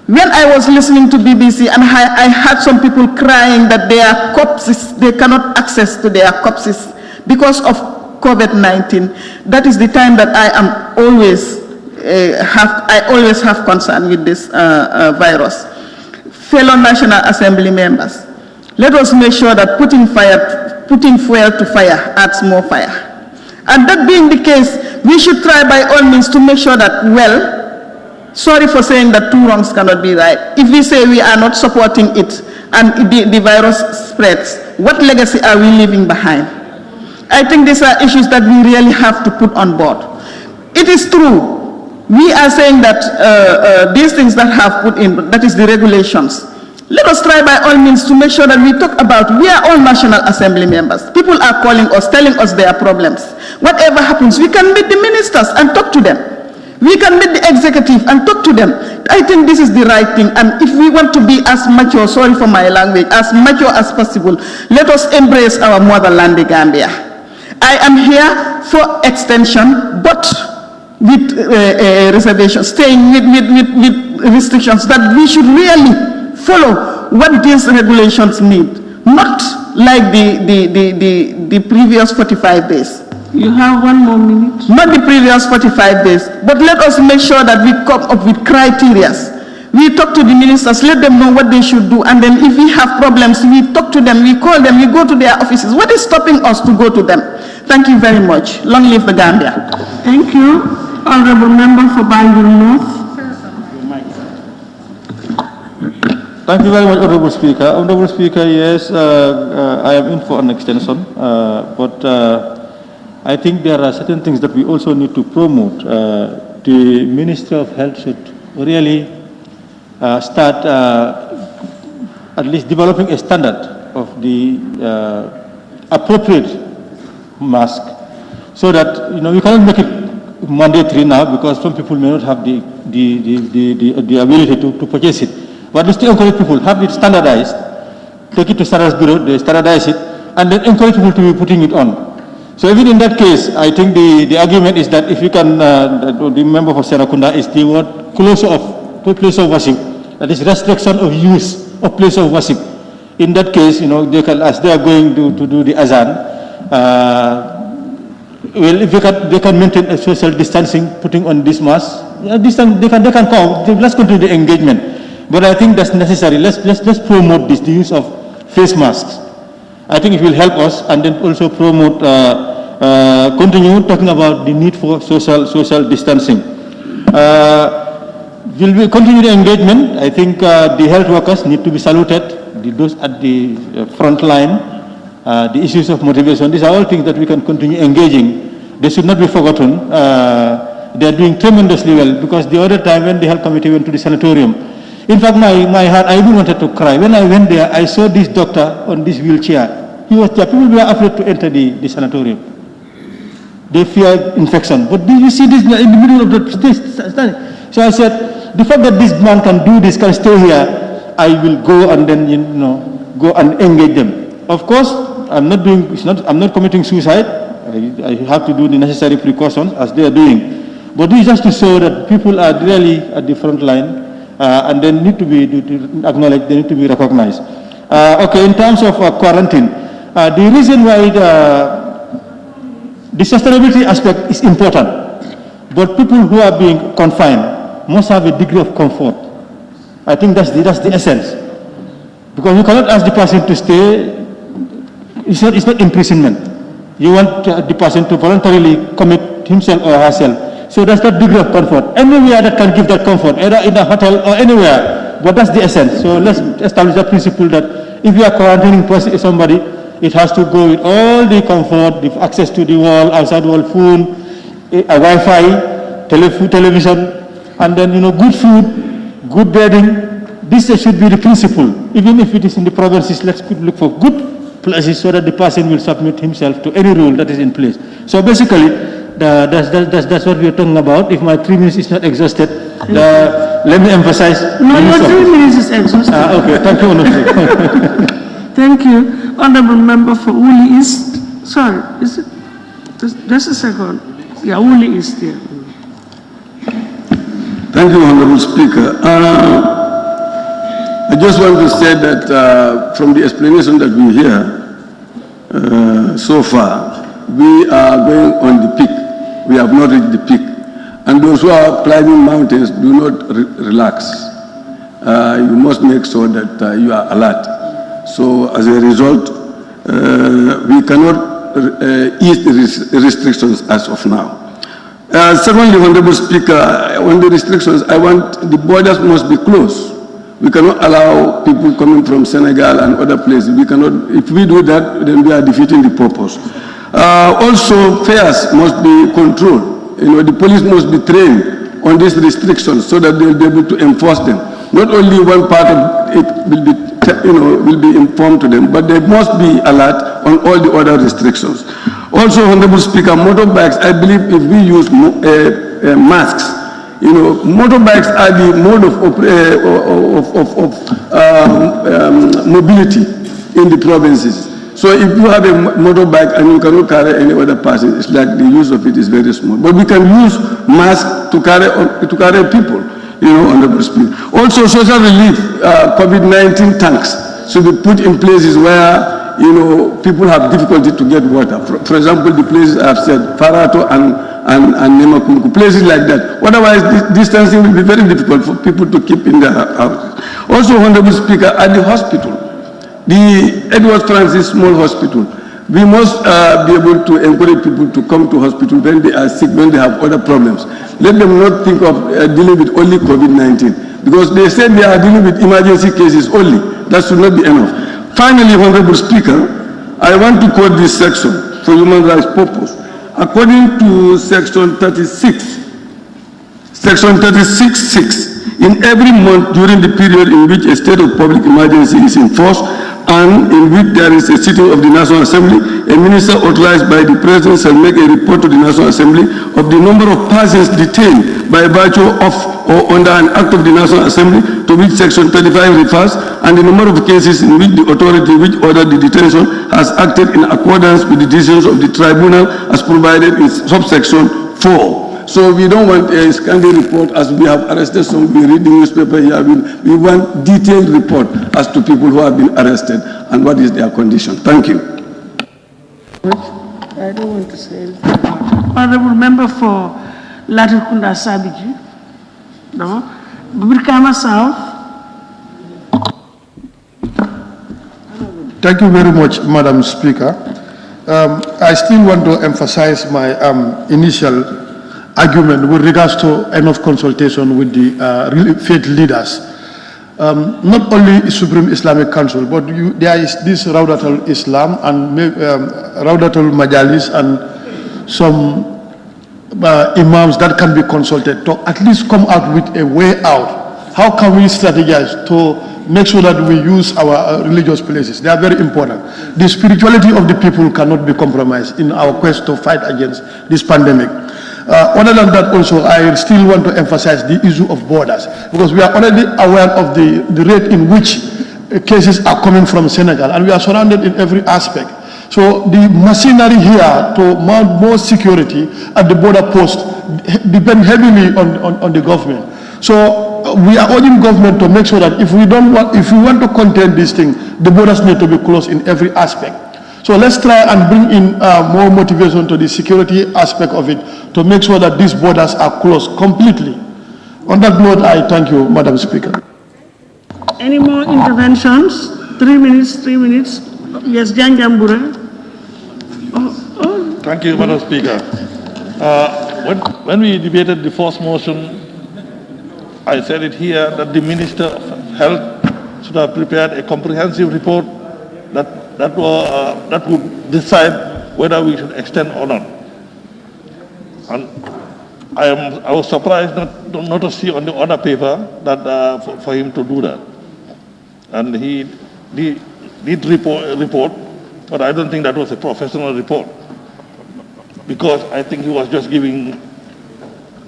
When I was listening to BBC and I heard some people crying that their corpses, they cannot access to their corpses because of COVID-19, that is the time that I am always have concern with this virus. Fellow National Assembly members, let us make sure that putting fuel to fire adds more fire. And that being the case, we should try by all means to make sure that, well, sorry for saying that two wrongs cannot be right. If we say we are not supporting it and the virus spreads, what legacy are we leaving behind? I think these are issues that we really have to put on board. It is true. We are saying that these things that have put in, that is the regulations, Let us try by all means to make sure that we talk about, we are all National Assembly members. People are calling us, telling us their problems. Whatever happens, we can meet the ministers and talk to them. We can meet the executive and talk to them. I think this is the right thing. And if we want to be as mature, sorry for my language, as mature as possible, let us embrace our motherland, the Gambia. I am here for extension, but with reservations, staying with restrictions that we should really follow what these regulations need, not like the previous 45 days. You have 1 more minute. Not the previous 45 days, but let us make sure that we come up with criteria. We talk to the ministers, let them know what they should do, and then if we have problems, we talk to them, we call them, we go to their offices. What is stopping us to go to them? Thank you very much. Long live the Gambia. Thank you. Honorable Member for Banjul North. Thank you very much, Honorable Speaker. Honorable Speaker, yes, I am in for an extension, but I think there are certain things that we also need to promote. The Ministry of Health should really start at least developing a standard of the appropriate mask, so that we cannot make it mandatory now because some people may not have the ability to purchase it. But we still encourage people, have it standardized, take it to Standards Bureau, they standardize it, and then encourage people to be putting it on. So even in that case, I think the argument is that if you can, the member for Serakunda is the word close of place of worship, that is restriction of use of place of worship. In that case, they can, as they are going to do the azan, well, if they can maintain a social distancing, putting on this mask, they can come. Let's continue the engagement. But I think that's necessary. Let's promote this, the use of face masks. I think it will help us, and then also promote, continue talking about the need for social distancing. Will we continue the engagement? I think the health workers need to be saluted, those at the front line, the issues of motivation. These are all things that we can continue engaging. They should not be forgotten. They are doing tremendously well, because the other time when the health committee went to the sanatorium, in fact, my heart, I even wanted to cry. When I went there, I saw this doctor on this wheelchair. He was there. People were afraid to enter the sanatorium. They fear infection. But do you see this in the middle of the stage? So I said, the fact that this man can do this, can stay here, I will go and then, go and engage them. Of course, I'm not committing suicide. I have to do the necessary precautions as they are doing. But this is just to show that people are really at the front line. And they need to be acknowledged, they need to be recognized. Okay, in terms of quarantine, the reason why the sustainability aspect is important, but people who are being confined must have a degree of comfort. I think that's the essence. Because you cannot ask the person to stay, it's not imprisonment. You want the person to voluntarily commit himself or herself. So that's that degree of comfort. Anywhere that can give that comfort, either in a hotel or anywhere, but that's the essence. So let's establish that principle that if you are quarantining somebody, it has to go with all the comfort, the access to the wall, outside wall phone, a Wi-Fi, television, and then good food, good bedding. This should be the principle. Even if it is in the provinces, let's look for good places so that the person will submit himself to any rule that is in place. So basically, that's what we are talking about. If my 3 minutes is not exhausted, let me emphasize. No, your 3 minutes is exhausted. Okay, thank you, Honorable. Thank you. Honorable Member for Woolly East. Sorry, is it? Just a second. Yeah, Woolly East here. Thank you, Honorable Speaker. I just want to say that from the explanation that we hear so far, we are going on the peak. We have not reached the peak. And those who are climbing mountains, do not relax. You must make sure that you are alert. So as a result, we cannot ease the restrictions as of now. Secondly, Honorable Speaker, on the restrictions, I want the borders must be closed. We cannot allow people coming from Senegal and other places. We cannot, if we do that, then we are defeating the purpose. Also, fares must be controlled. The police must be trained on these restrictions so that they will be able to enforce them. not only one part of it will be, will be informed to them, but they must be alert on all the other restrictions. Also, Honorable Speaker, motorbikes, I believe if we use masks, motorbikes are the mode of mobility in the provinces. So if you have a motorbike and you cannot carry any other person, it's like the use of it is very small. But we can use masks to carry people, Honorable Speaker. Also, social relief, COVID-19 tanks should be put in places where people have difficulty to get water. For example, the places I have said, Farato and Nemakunku, places like that. Otherwise, distancing will be very difficult for people to keep in their houses. Also, Honorable Speaker, at the hospital, the Edward Francis Small Hospital, we must be able to encourage people to come to hospital when they are sick, when they have other problems. Let them not think of dealing with only COVID-19, because they said they are dealing with emergency cases only. That should not be enough. Finally, Honorable Speaker, I want to quote this section for human rights purpose. According to Section 36.6, in every month during the period in which a state of public emergency is in force and in which there is a sitting of the National Assembly, a minister authorized by the President shall make a report to the National Assembly of the number of persons detained by virtue of or under an act of the National Assembly to which Section 35 refers, and the number of cases in which the authority which ordered the detention has acted in accordance with the decisions of the tribunal as provided in subsection 4. So we don't want a scandal report as we have arrested some, we read the newspaper here, we want detailed report as to people who have been arrested and what is their condition. Thank you. I don't want to say anything about it. Honorable Member for Latrikunda Sabiji. No. Brikama South. Thank you very much, Madam Speaker. I still want to emphasize my initial argument with regards to enough consultation with the faith leaders. Not only Supreme Islamic Council, but there is this Raudatul Islam and Raudatul Majalis and some imams that can be consulted to at least come out with a way out. How can we strategize to make sure that we use our religious places? They are very important. The spirituality of the people cannot be compromised in our quest to fight against this pandemic. Other than that also, I still want to emphasize the issue of borders, because we are already aware of the rate in which cases are coming from Senegal, and we are surrounded in every aspect. So the machinery here to mount more security at the border post depend heavily on the government. So we are urging government to make sure that if we want to contain this thing, the borders need to be closed in every aspect. So let's try and bring in more motivation to the security aspect of it to make sure that these borders are closed completely. On that note, I thank you, Madam Speaker. Any more interventions? 3 minutes, 3 minutes. Yes, Jan Jambure. Thank you, Madam Speaker. When we debated the first motion, I said it here that the Minister of Health should have prepared a comprehensive report that would decide whether we should extend or not. And I was surprised not to see on the other paper that for him to do that. And he did report, but I don't think that was a professional report, because I think he was just giving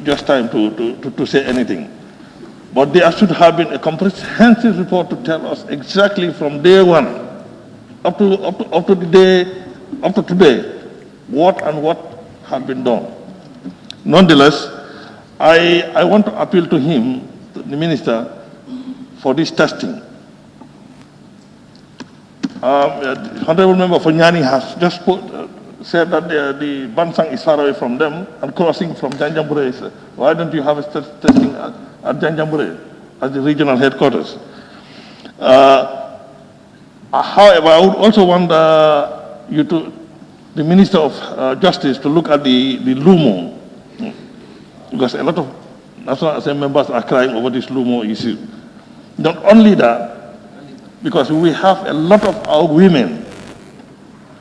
time to say anything. But there should have been a comprehensive report to tell us exactly from day one up to today, what had been done. Nonetheless, I want to appeal to him, the minister, for this testing. Honorable Member for Nyani has just said that the Bansang is far away from them and crossing from Janjambure. Why don't you have a testing at Janjambure as the regional headquarters? However, I would also want the Minister of Justice to look at the Lumo, because a lot of National Assembly members are crying over this Lumo issue. Not only that, because we have a lot of our women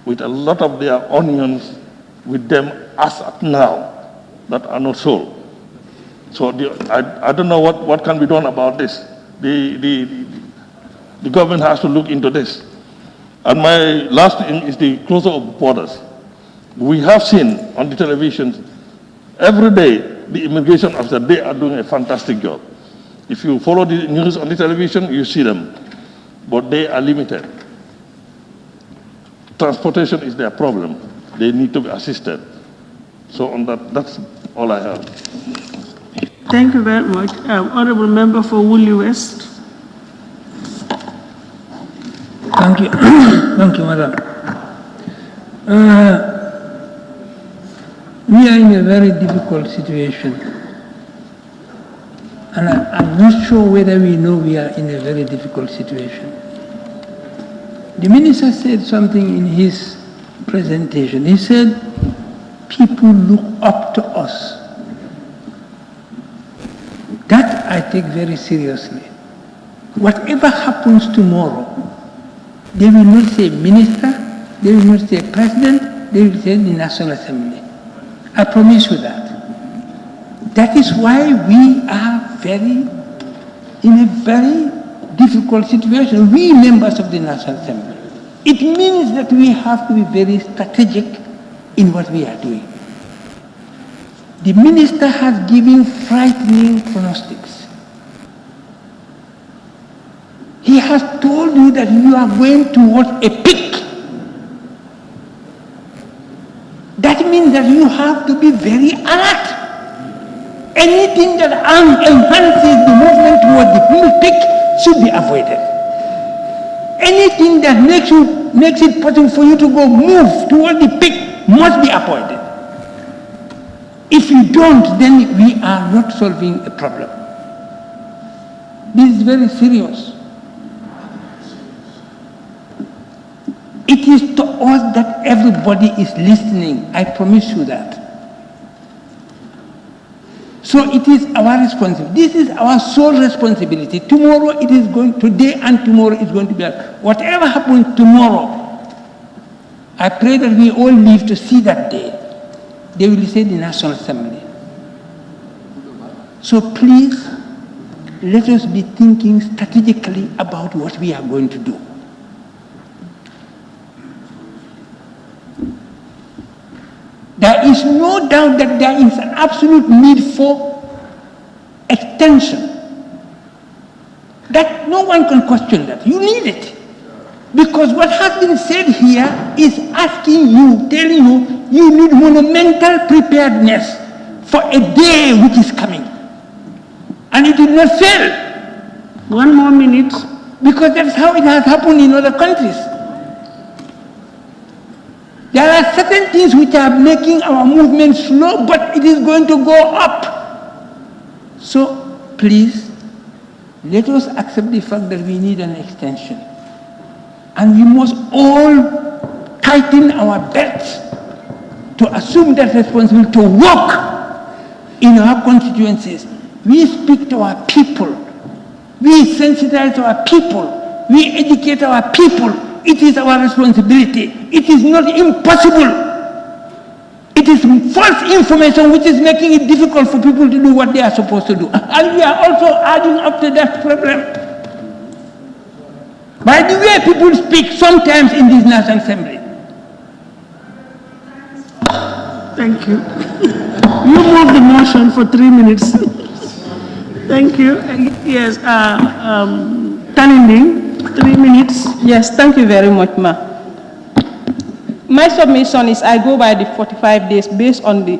with a lot of their onions with them as at now that are not sold. So I don't know what can be done about this. the government has to look into this. And my last thing is the closure of borders. We have seen on the television every day the immigration officers, they are doing a fantastic job. If you follow the news on the television, you see them, but they are limited. Transportation is their problem. They need to be assisted. So on that, that's all I have. Thank you very much. Honorable Member for Woolly West. Thank you. Thank you, Madam. We are in a very difficult situation. And I'm not sure whether we know we are in a very difficult situation. The minister said something in his presentation. He said, people look up to us. That I take very seriously. Whatever happens tomorrow, they will not say minister, they will not say president, they will say the National Assembly. I promise you that. That is why we are in a very difficult situation, we members of the National Assembly. It means that we have to be very strategic in what we are doing. The minister has given frightening pronostics. He has told you that you are going towards a peak. That means that you have to be very alert. Anything that enhances the movement towards the peak should be avoided. Anything that makes it possible for you to move toward the peak must be avoided. If you don't, then we are not solving a problem. This is very serious. It is to us that everybody is listening. I promise you that. So it is our responsibility. This is our sole responsibility. Tomorrow it is going, today and tomorrow is going to be, whatever happens tomorrow, I pray that we all live to see that day. They will say the National Assembly. So please, let us be thinking strategically about what we are going to do. There is no doubt that there is an absolute need for extension. That no one can question that. You need it. Because what has been said here is asking you, telling you, you need monumental preparedness for a day which is coming. And it will not fail. 1 more minute. Because that's how it has happened in other countries. There are certain things which are making our movement slow, but it is going to go up. So please, let us accept the fact that we need an extension. And we must all tighten our belts to assume that responsibility to work in our constituencies. We speak to our people. We sensitize our people. We educate our people. It is our responsibility. It is not impossible. It is false information which is making it difficult for people to do what they are supposed to do. And we are also adding up to that problem. By the way people speak sometimes in this National Assembly. Thank you. You move the motion for 3 minutes. Thank you. Yes, Taninding. 3 minutes. Yes, thank you very much, Ma. My submission is I go by the 45 days based on the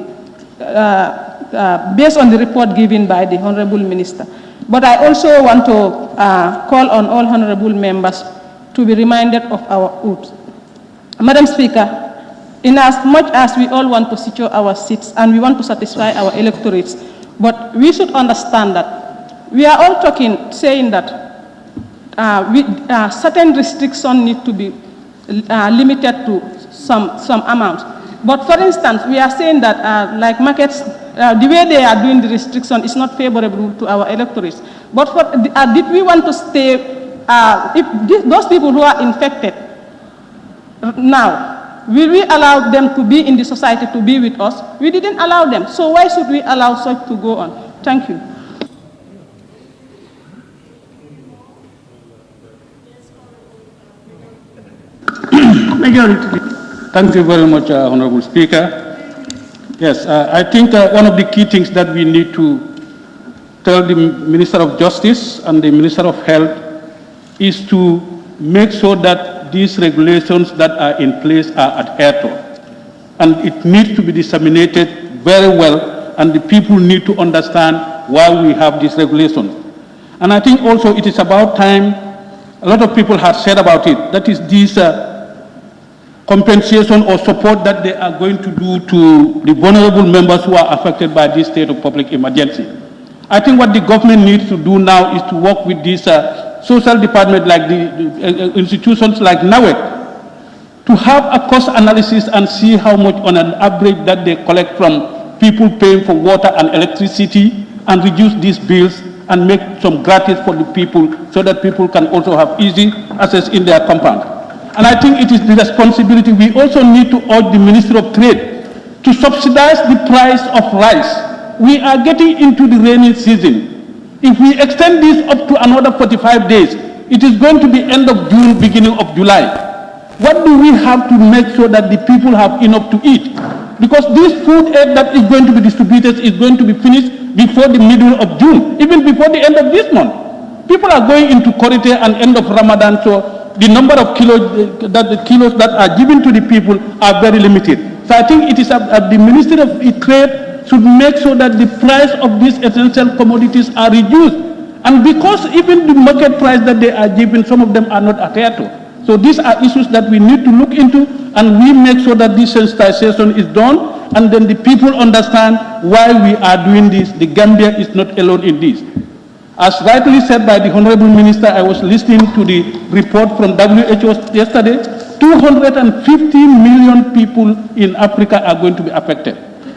report given by the Honorable Minister. But I also want to call on all honorable members to be reminded of our oath. Madam Speaker, in as much as we all want to secure our seats and we want to satisfy our electorates, but we should understand that we are all saying that certain restrictions need to be limited to some amount. But for instance, we are saying that like markets, the way they are doing the restriction is not favorable to our electorates. But did we want to stay, if those people who are infected now, will we allow them to be in the society, to be with us? We didn't allow them. So why should we allow such to go on? Thank you. majority. Thank you very much, Honorable Speaker. Yes, I think one of the key things that we need to tell the Minister of Justice and the Minister of Health is to make sure that these regulations that are in place are adhered to. And it needs to be disseminated very well, and the people need to understand why we have these regulations. And I think also it is about time, a lot of people have said about it, that is this compensation or support that they are going to do to the vulnerable members who are affected by this state of public emergency. I think what the government needs to do now is to work with this social department, like the institutions like NAWEC, to have a cost analysis and see how much on an average that they collect from people paying for water and electricity, and reduce these bills and make some gratis for the people so that people can also have easy access in their compound. And I think it is the responsibility. We also need to urge the Ministry of Trade to subsidize the price of rice. We are getting into the rainy season. If we extend this up to another 45 days, it is going to be end of June, beginning of July. What do we have to make sure that the people have enough to eat? Because this food aid that is going to be distributed is going to be finished before the middle of June, even before the end of this month. People are going into Korite and end of Ramadan, so the number of kilos that are given to the people are very limited. So I think it is at the Ministry of Trade should make sure that the price of these essential commodities are reduced. And because even the market price that they are given, some of them are not adhered to. So these are issues that we need to look into, and we make sure that this sensitization is done, and then the people understand why we are doing this. The Gambia is not alone in this. As rightly said by the Honorable Minister, I was listening to the report from WHO yesterday. 250 million people in Africa are going to be affected.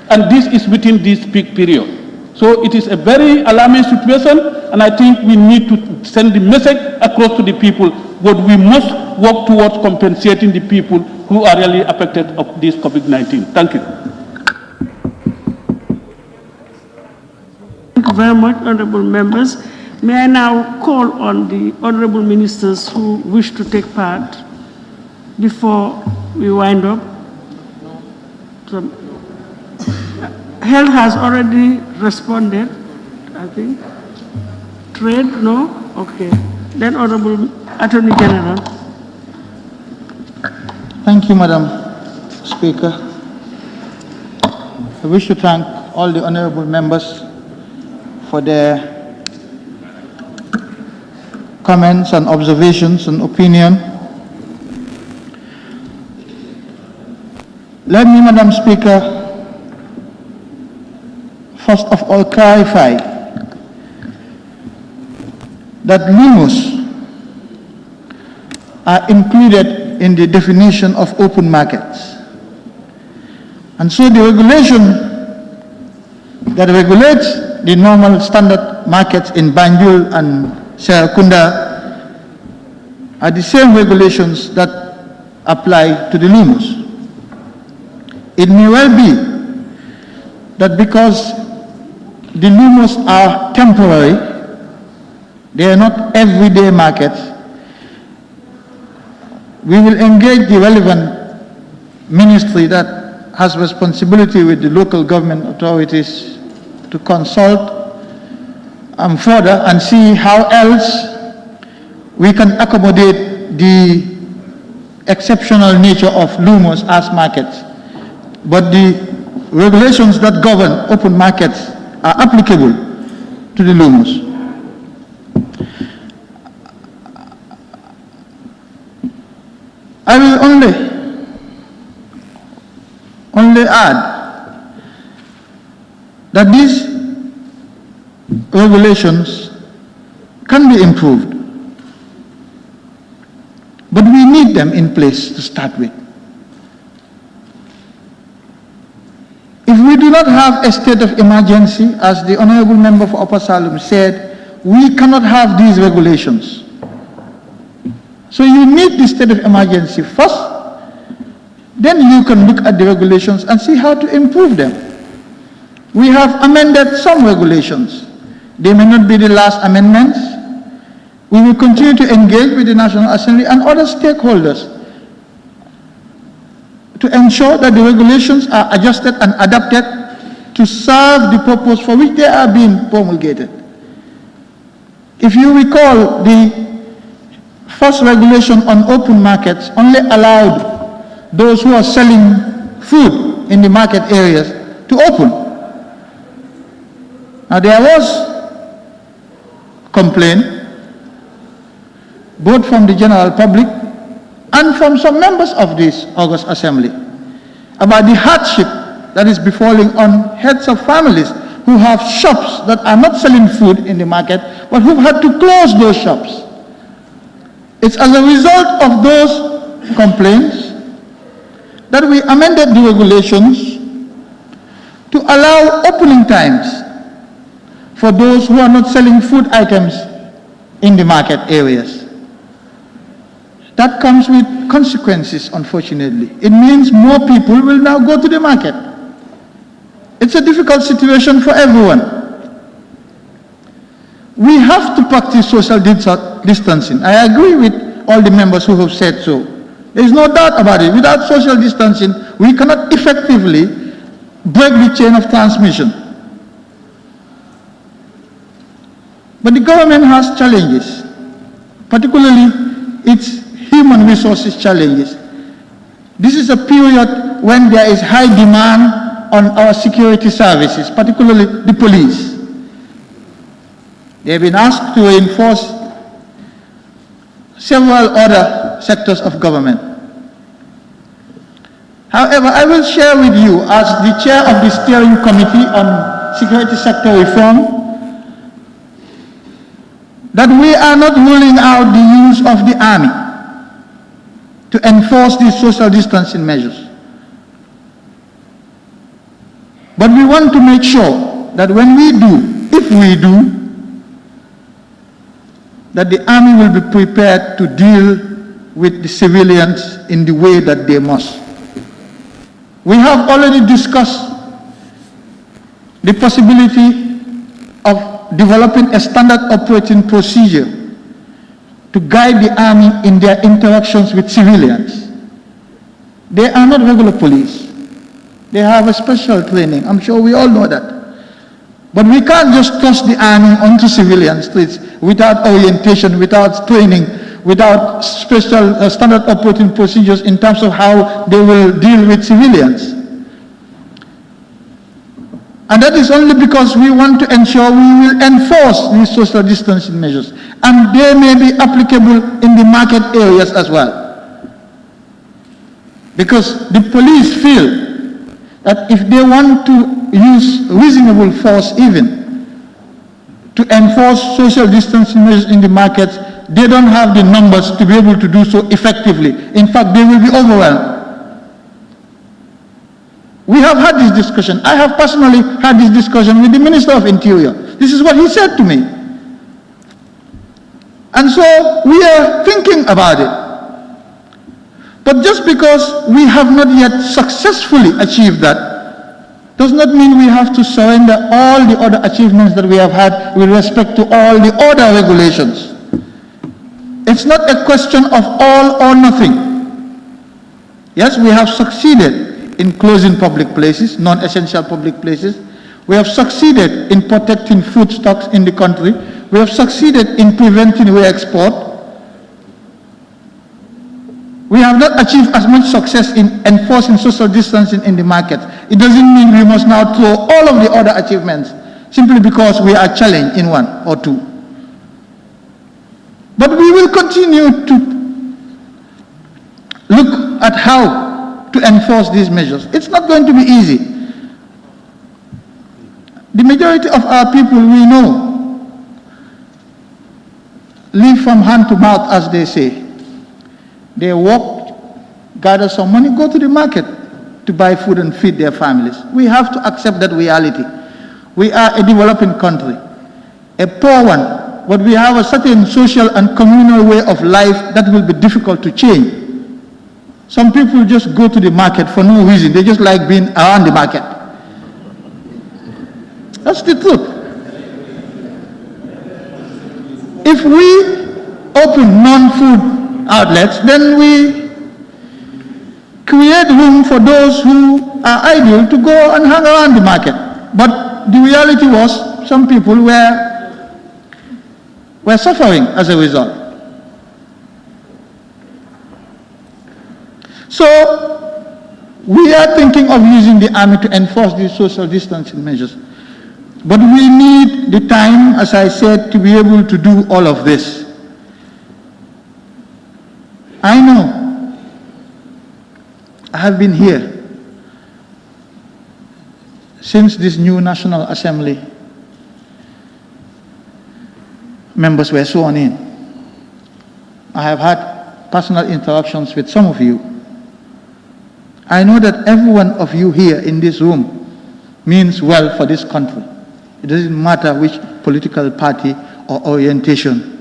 And this is within this peak period. So it is a very alarming situation, and I think we need to send the message across to the people, but we must work towards compensating the people who are really affected of this COVID-19. Thank you. Thank you very much, honorable members. May I now call on the honorable ministers who wish to take part before we wind up. So, Health has already responded, I think. Trade, no? Okay. Then Honorable Attorney General. Thank you, Madam Speaker. I wish to thank all the honorable members for their comments and observations and opinion. Let me, Madam Speaker, first of all clarify that limos are included in the definition of open markets. And so the regulation that regulates the normal standard markets in Banjul and Serakunda are the same regulations that apply to the limos. It may well be that because the limos are temporary, they are not everyday markets, we will engage the relevant ministry that has responsibility with the local government authorities to consult further and see how else we can accommodate the exceptional nature of limos as markets. But the regulations that govern open markets are applicable to the limos. I will only add that these regulations can be improved, but we need them in place to start with. If we do not have a state of emergency, as the Honorable Member for Upper Salem said, we cannot have these regulations. So you need the state of emergency first, then you can look at the regulations and see how to improve them. We have amended some regulations. They may not be the last amendments. We will continue to engage with the National Assembly and other stakeholders to ensure that the regulations are adjusted and adapted to serve the purpose for which they are being promulgated. If you recall, the first regulation on open markets only allowed those who are selling food in the market areas to open. Now there was complaint both from the general public and from some members of this August Assembly about the hardship that is befalling on heads of families who have shops that are not selling food in the market, but who've had to close those shops. It's as a result of those complaints that we amended the regulations to allow opening times for those who are not selling food items in the market areas. That comes with consequences, unfortunately. It means more people will now go to the market. It's a difficult situation for everyone. We have to practice social distancing. I agree with all the members who have said so. There is no doubt about it. Without social distancing, we cannot effectively break the chain of transmission. But the government has challenges, particularly its human resources challenges. This is a period when there is high demand on our security services, particularly the police. They have been asked to reinforce several other sectors of government. However, I will share with you, as the chair of the steering committee on security sector reform, that we are not ruling out the use of the army to enforce these social distancing measures. But we want to make sure that when we do, if we do, that the army will be prepared to deal with the civilians in the way that they must. We have already discussed the possibility of developing a standard operating procedure to guide the army in their interactions with civilians. They are not regular police. They have a special training. I'm sure we all know that. But we can't just toss the army onto civilian streets without orientation, without training, without special standard operating procedures in terms of how they will deal with civilians. And that is only because we want to ensure we will enforce these social distancing measures. And they may be applicable in the market areas as well. Because the police feel that if they want to use reasonable force even to enforce social distancing measures in the markets, they don't have the numbers to be able to do so effectively. In fact, they will be overwhelmed. We have had this discussion. I have personally had this discussion with the Minister of Interior. This is what he said to me. And so we are thinking about it. But just because we have not yet successfully achieved that, does not mean we have to surrender all the other achievements that we have had with respect to all the other regulations. It's not a question of all or nothing. Yes, we have succeeded in closing public places, non-essential public places. We have succeeded in protecting food stocks in the country. We have succeeded in preventing re-export. We have not achieved as much success in enforcing social distancing in the market. It doesn't mean we must now throw all of the other achievements simply because we are challenged in one or two. But we will continue to look at how to enforce these measures. It's not going to be easy. The majority of our people, we know, live from hand to mouth, as they say. They work, gather some money, go to the market to buy food and feed their families. We have to accept that reality. We are a developing country, a poor one, but we have a certain social and communal way of life that will be difficult to change. Some people just go to the market for no reason. They just like being around the market. That's the truth. If we open non-food outlets, then create room for those who are idle to go and hang around the market. But the reality was some people were suffering as a result. So we are thinking of using the army to enforce these social distancing measures. But we need the time, as I said, to be able to do all of this. I know I have been here since this new National Assembly members were sworn in. I have had personal interactions with some of you. I know that every one of you here in this room means well for this country. It doesn't matter which political party or orientation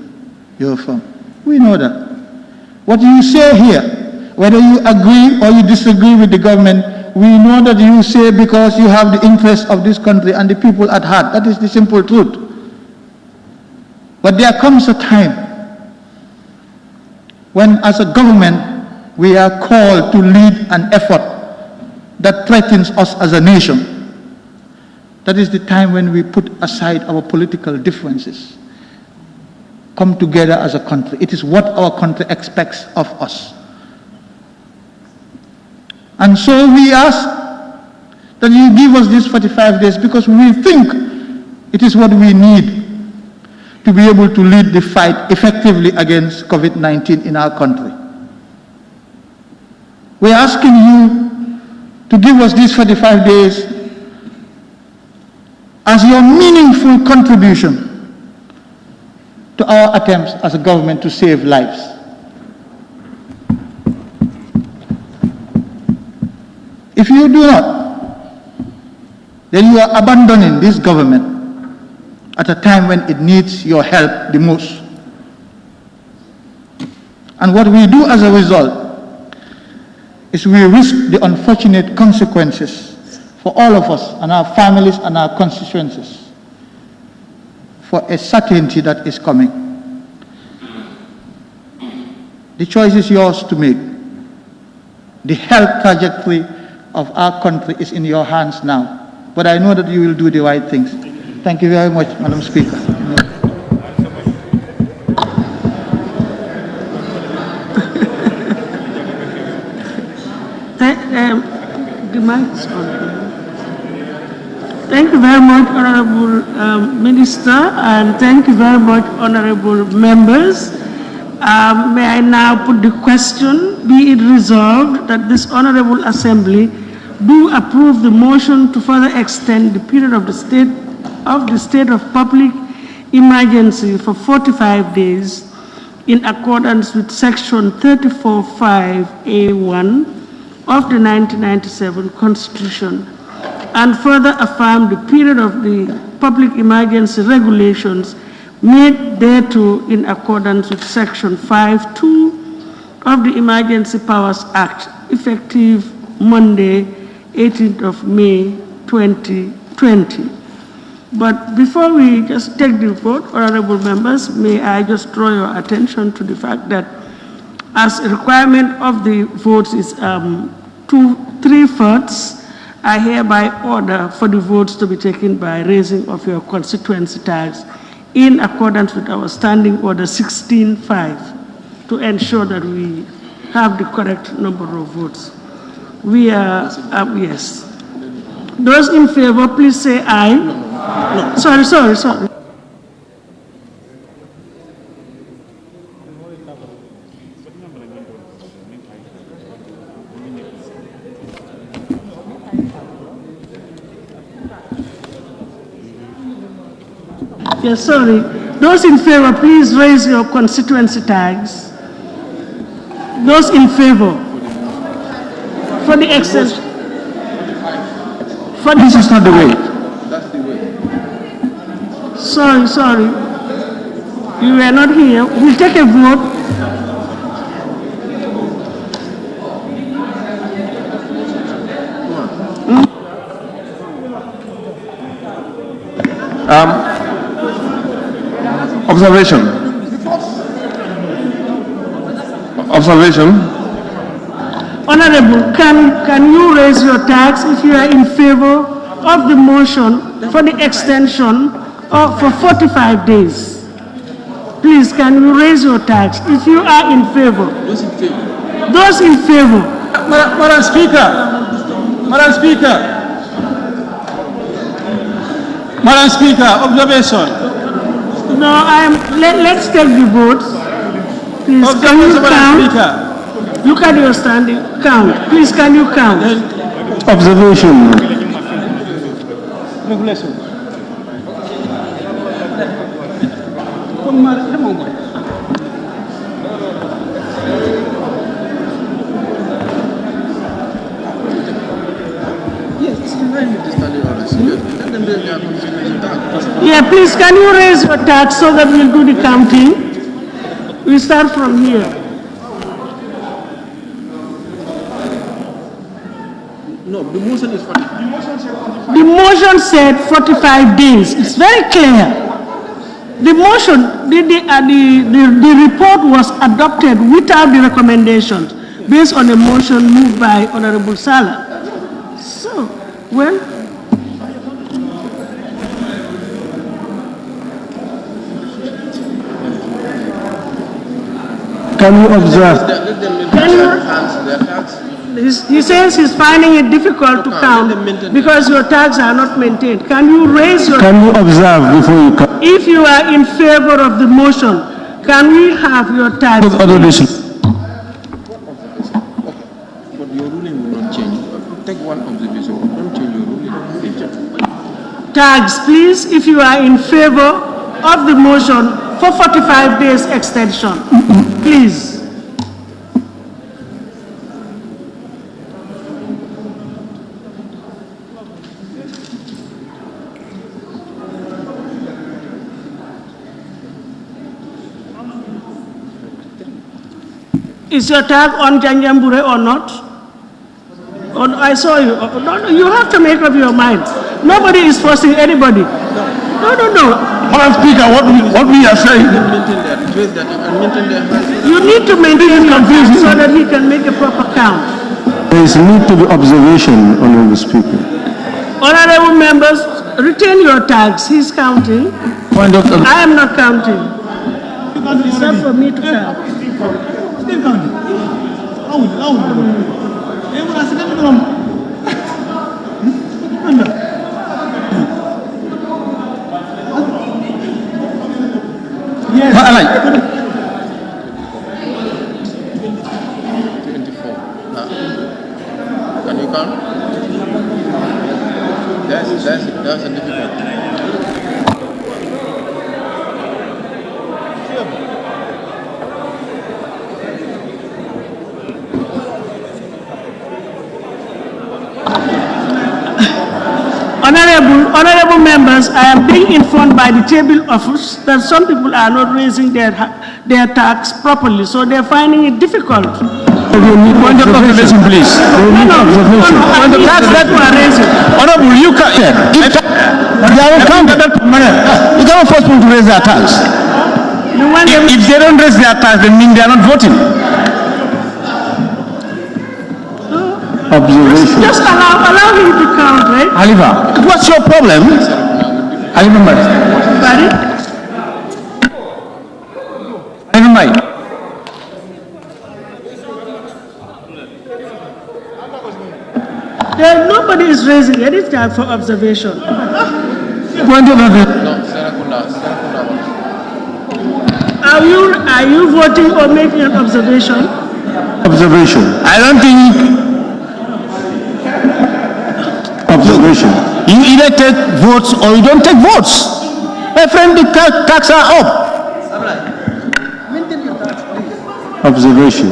you're from. We know that. What you say here, whether you agree or you disagree with the government, we know that you say because you have the interests of this country and the people at heart. That is the simple truth. But there comes a time when, as a government, we are called to lead an effort that threatens us as a nation. That is the time when we put aside our political differences, come together as a country. It is what our country expects of us. And so we ask that you give us these 45 days because we think it is what we need to be able to lead the fight effectively against COVID-19 in our country. We are asking you to give us these 45 days as your meaningful contribution to our attempts as a government to save lives. If you do not, then you are abandoning this government at a time when it needs your help the most. And what we do as a result is we risk the unfortunate consequences for all of us and our families and our constituencies for a certainty that is coming. The choice is yours to make. The health trajectory of our country is in your hands now. But I know that you will do the right things. Thank you very much, Madam Speaker. The mic's on. Thank you very much, Honorable Minister, and thank you very much, honorable members. May I now put the question, be it resolved that this Honorable Assembly do approve the motion to further extend the period of the state of public emergency for 45 days in accordance with Section 34(5)(a)(1) of the 1997 Constitution, and further affirm the period of the public emergency regulations made thereto in accordance with Section 5(2) of the Emergency Powers Act, effective Monday, 18th of May, 2020. But before we just take the vote, honorable members, may I just draw your attention to the fact that as a requirement of the votes is 3/4, I hereby order for the votes to be taken by raising of your constituency tags in accordance with our Standing Order 16(5) to ensure that we have the correct number of votes. We are, yes. Those in favor, please say aye. No, sorry. Yes, sorry. Those in favor, please raise your constituency tags. Those in favor. For the extension. This is not the way. That's the way. Sorry. You were not here. We'll take a vote. Observation. Honorable, can you raise your tax if you are in favor of the motion for the extension for 45 days? Please, can you raise your tax if you are in favor? Those in favor. Those in favor. Madam Speaker. Madam Speaker. Madam Speaker, observation. No, let's take the votes. Please, can you count? Look at your standing. Count. Please, can you count? Observation. Regulation. Yeah, please, can you raise your tax so that we'll do the counting? We start from here. No, the motion is 45. The motion said 45 days. It's very clear. The motion, the report was adopted without the recommendations based on a motion moved by Honorable Salah. So, well, can you observe? He says he's finding it difficult to count because your tags are not maintained. Can you raise your... Can you observe before you count? If you are in favor of the motion, can we have your tags? But your ruling will not change. Take one observation. Don't change your ruling. Tags, please, if you are in favor of the motion for 45 days extension. Please. Is your tag on Janjambure or not? Or I saw you. No, you have to make up your mind. Nobody is forcing anybody. No. Madam Speaker, what we are saying. You need to maintain your tag so that he can make a proper count. There is need to be observation, Honorable Speaker. Honorable members, retain your tags. He's counting. I am not counting. It's not for me to count. Still counting. Yes. 24. Can you count? That's a difficult. Honorable members, I am being informed by the table office that some people are not raising their tax properly, so they're finding it difficult. Point of observation, please. The tax that we are raising. Honorable, you can. You cannot force people to raise their tax. If they don't raise their tax, they mean they are not voting. Observation. Just allow him to count, right? Aliva, what's your problem? Aliva, nobody is raising any tag for observation. Are you voting or making an observation? Observation. I don't think. Observation. You either take votes or you don't take votes. My friend, the tax are up. Observation.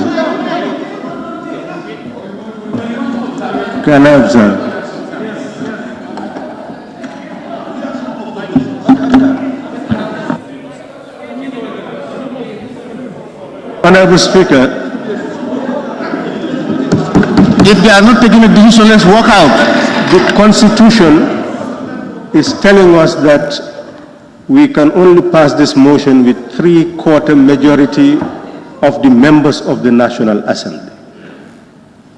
Can I observe? Honorable Speaker, if they are not taking a decision, let's walk out. The Constitution is telling us that we can only pass this motion with 3/4 majority of the members of the National Assembly.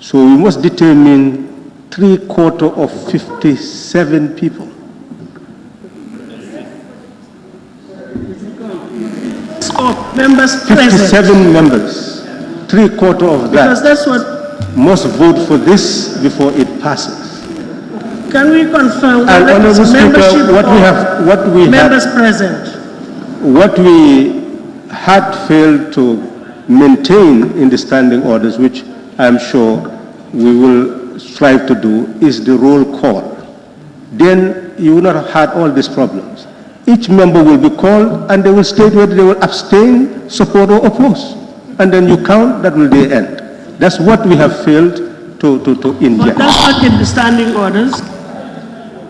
So we must determine 3/4 of 57 people. Members present. 57 members. 3/4 of that. Because that's what. Must vote for this before it passes. Can we confirm And whether it's Honorable membership Speaker, what we members had, present? what we had failed to maintain in the standing orders, which I'm sure we will strive to do, is the roll call. Then you would not have had all these problems. Each member will be called and they will state whether they will abstain, support or oppose. And then you count, that will be the end. That's what we have failed to inject. But that's not in the standing orders.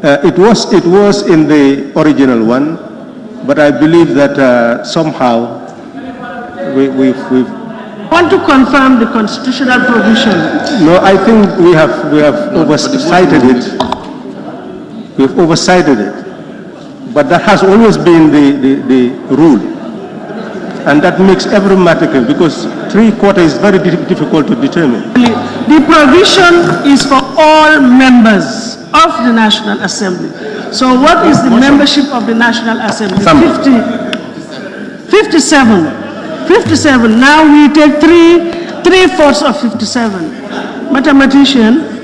It was in the original one, but I believe that somehow we've want to confirm the constitutional provision. No, I think we have oversighted it. We've oversighted it. But that has always been the rule. And that makes every matter clear, because 3/4 is very difficult to determine. The provision is for all members of the National Assembly. So what is the membership of the National Assembly? 57. 57. Now we take 3/4 of 57. Mathematician.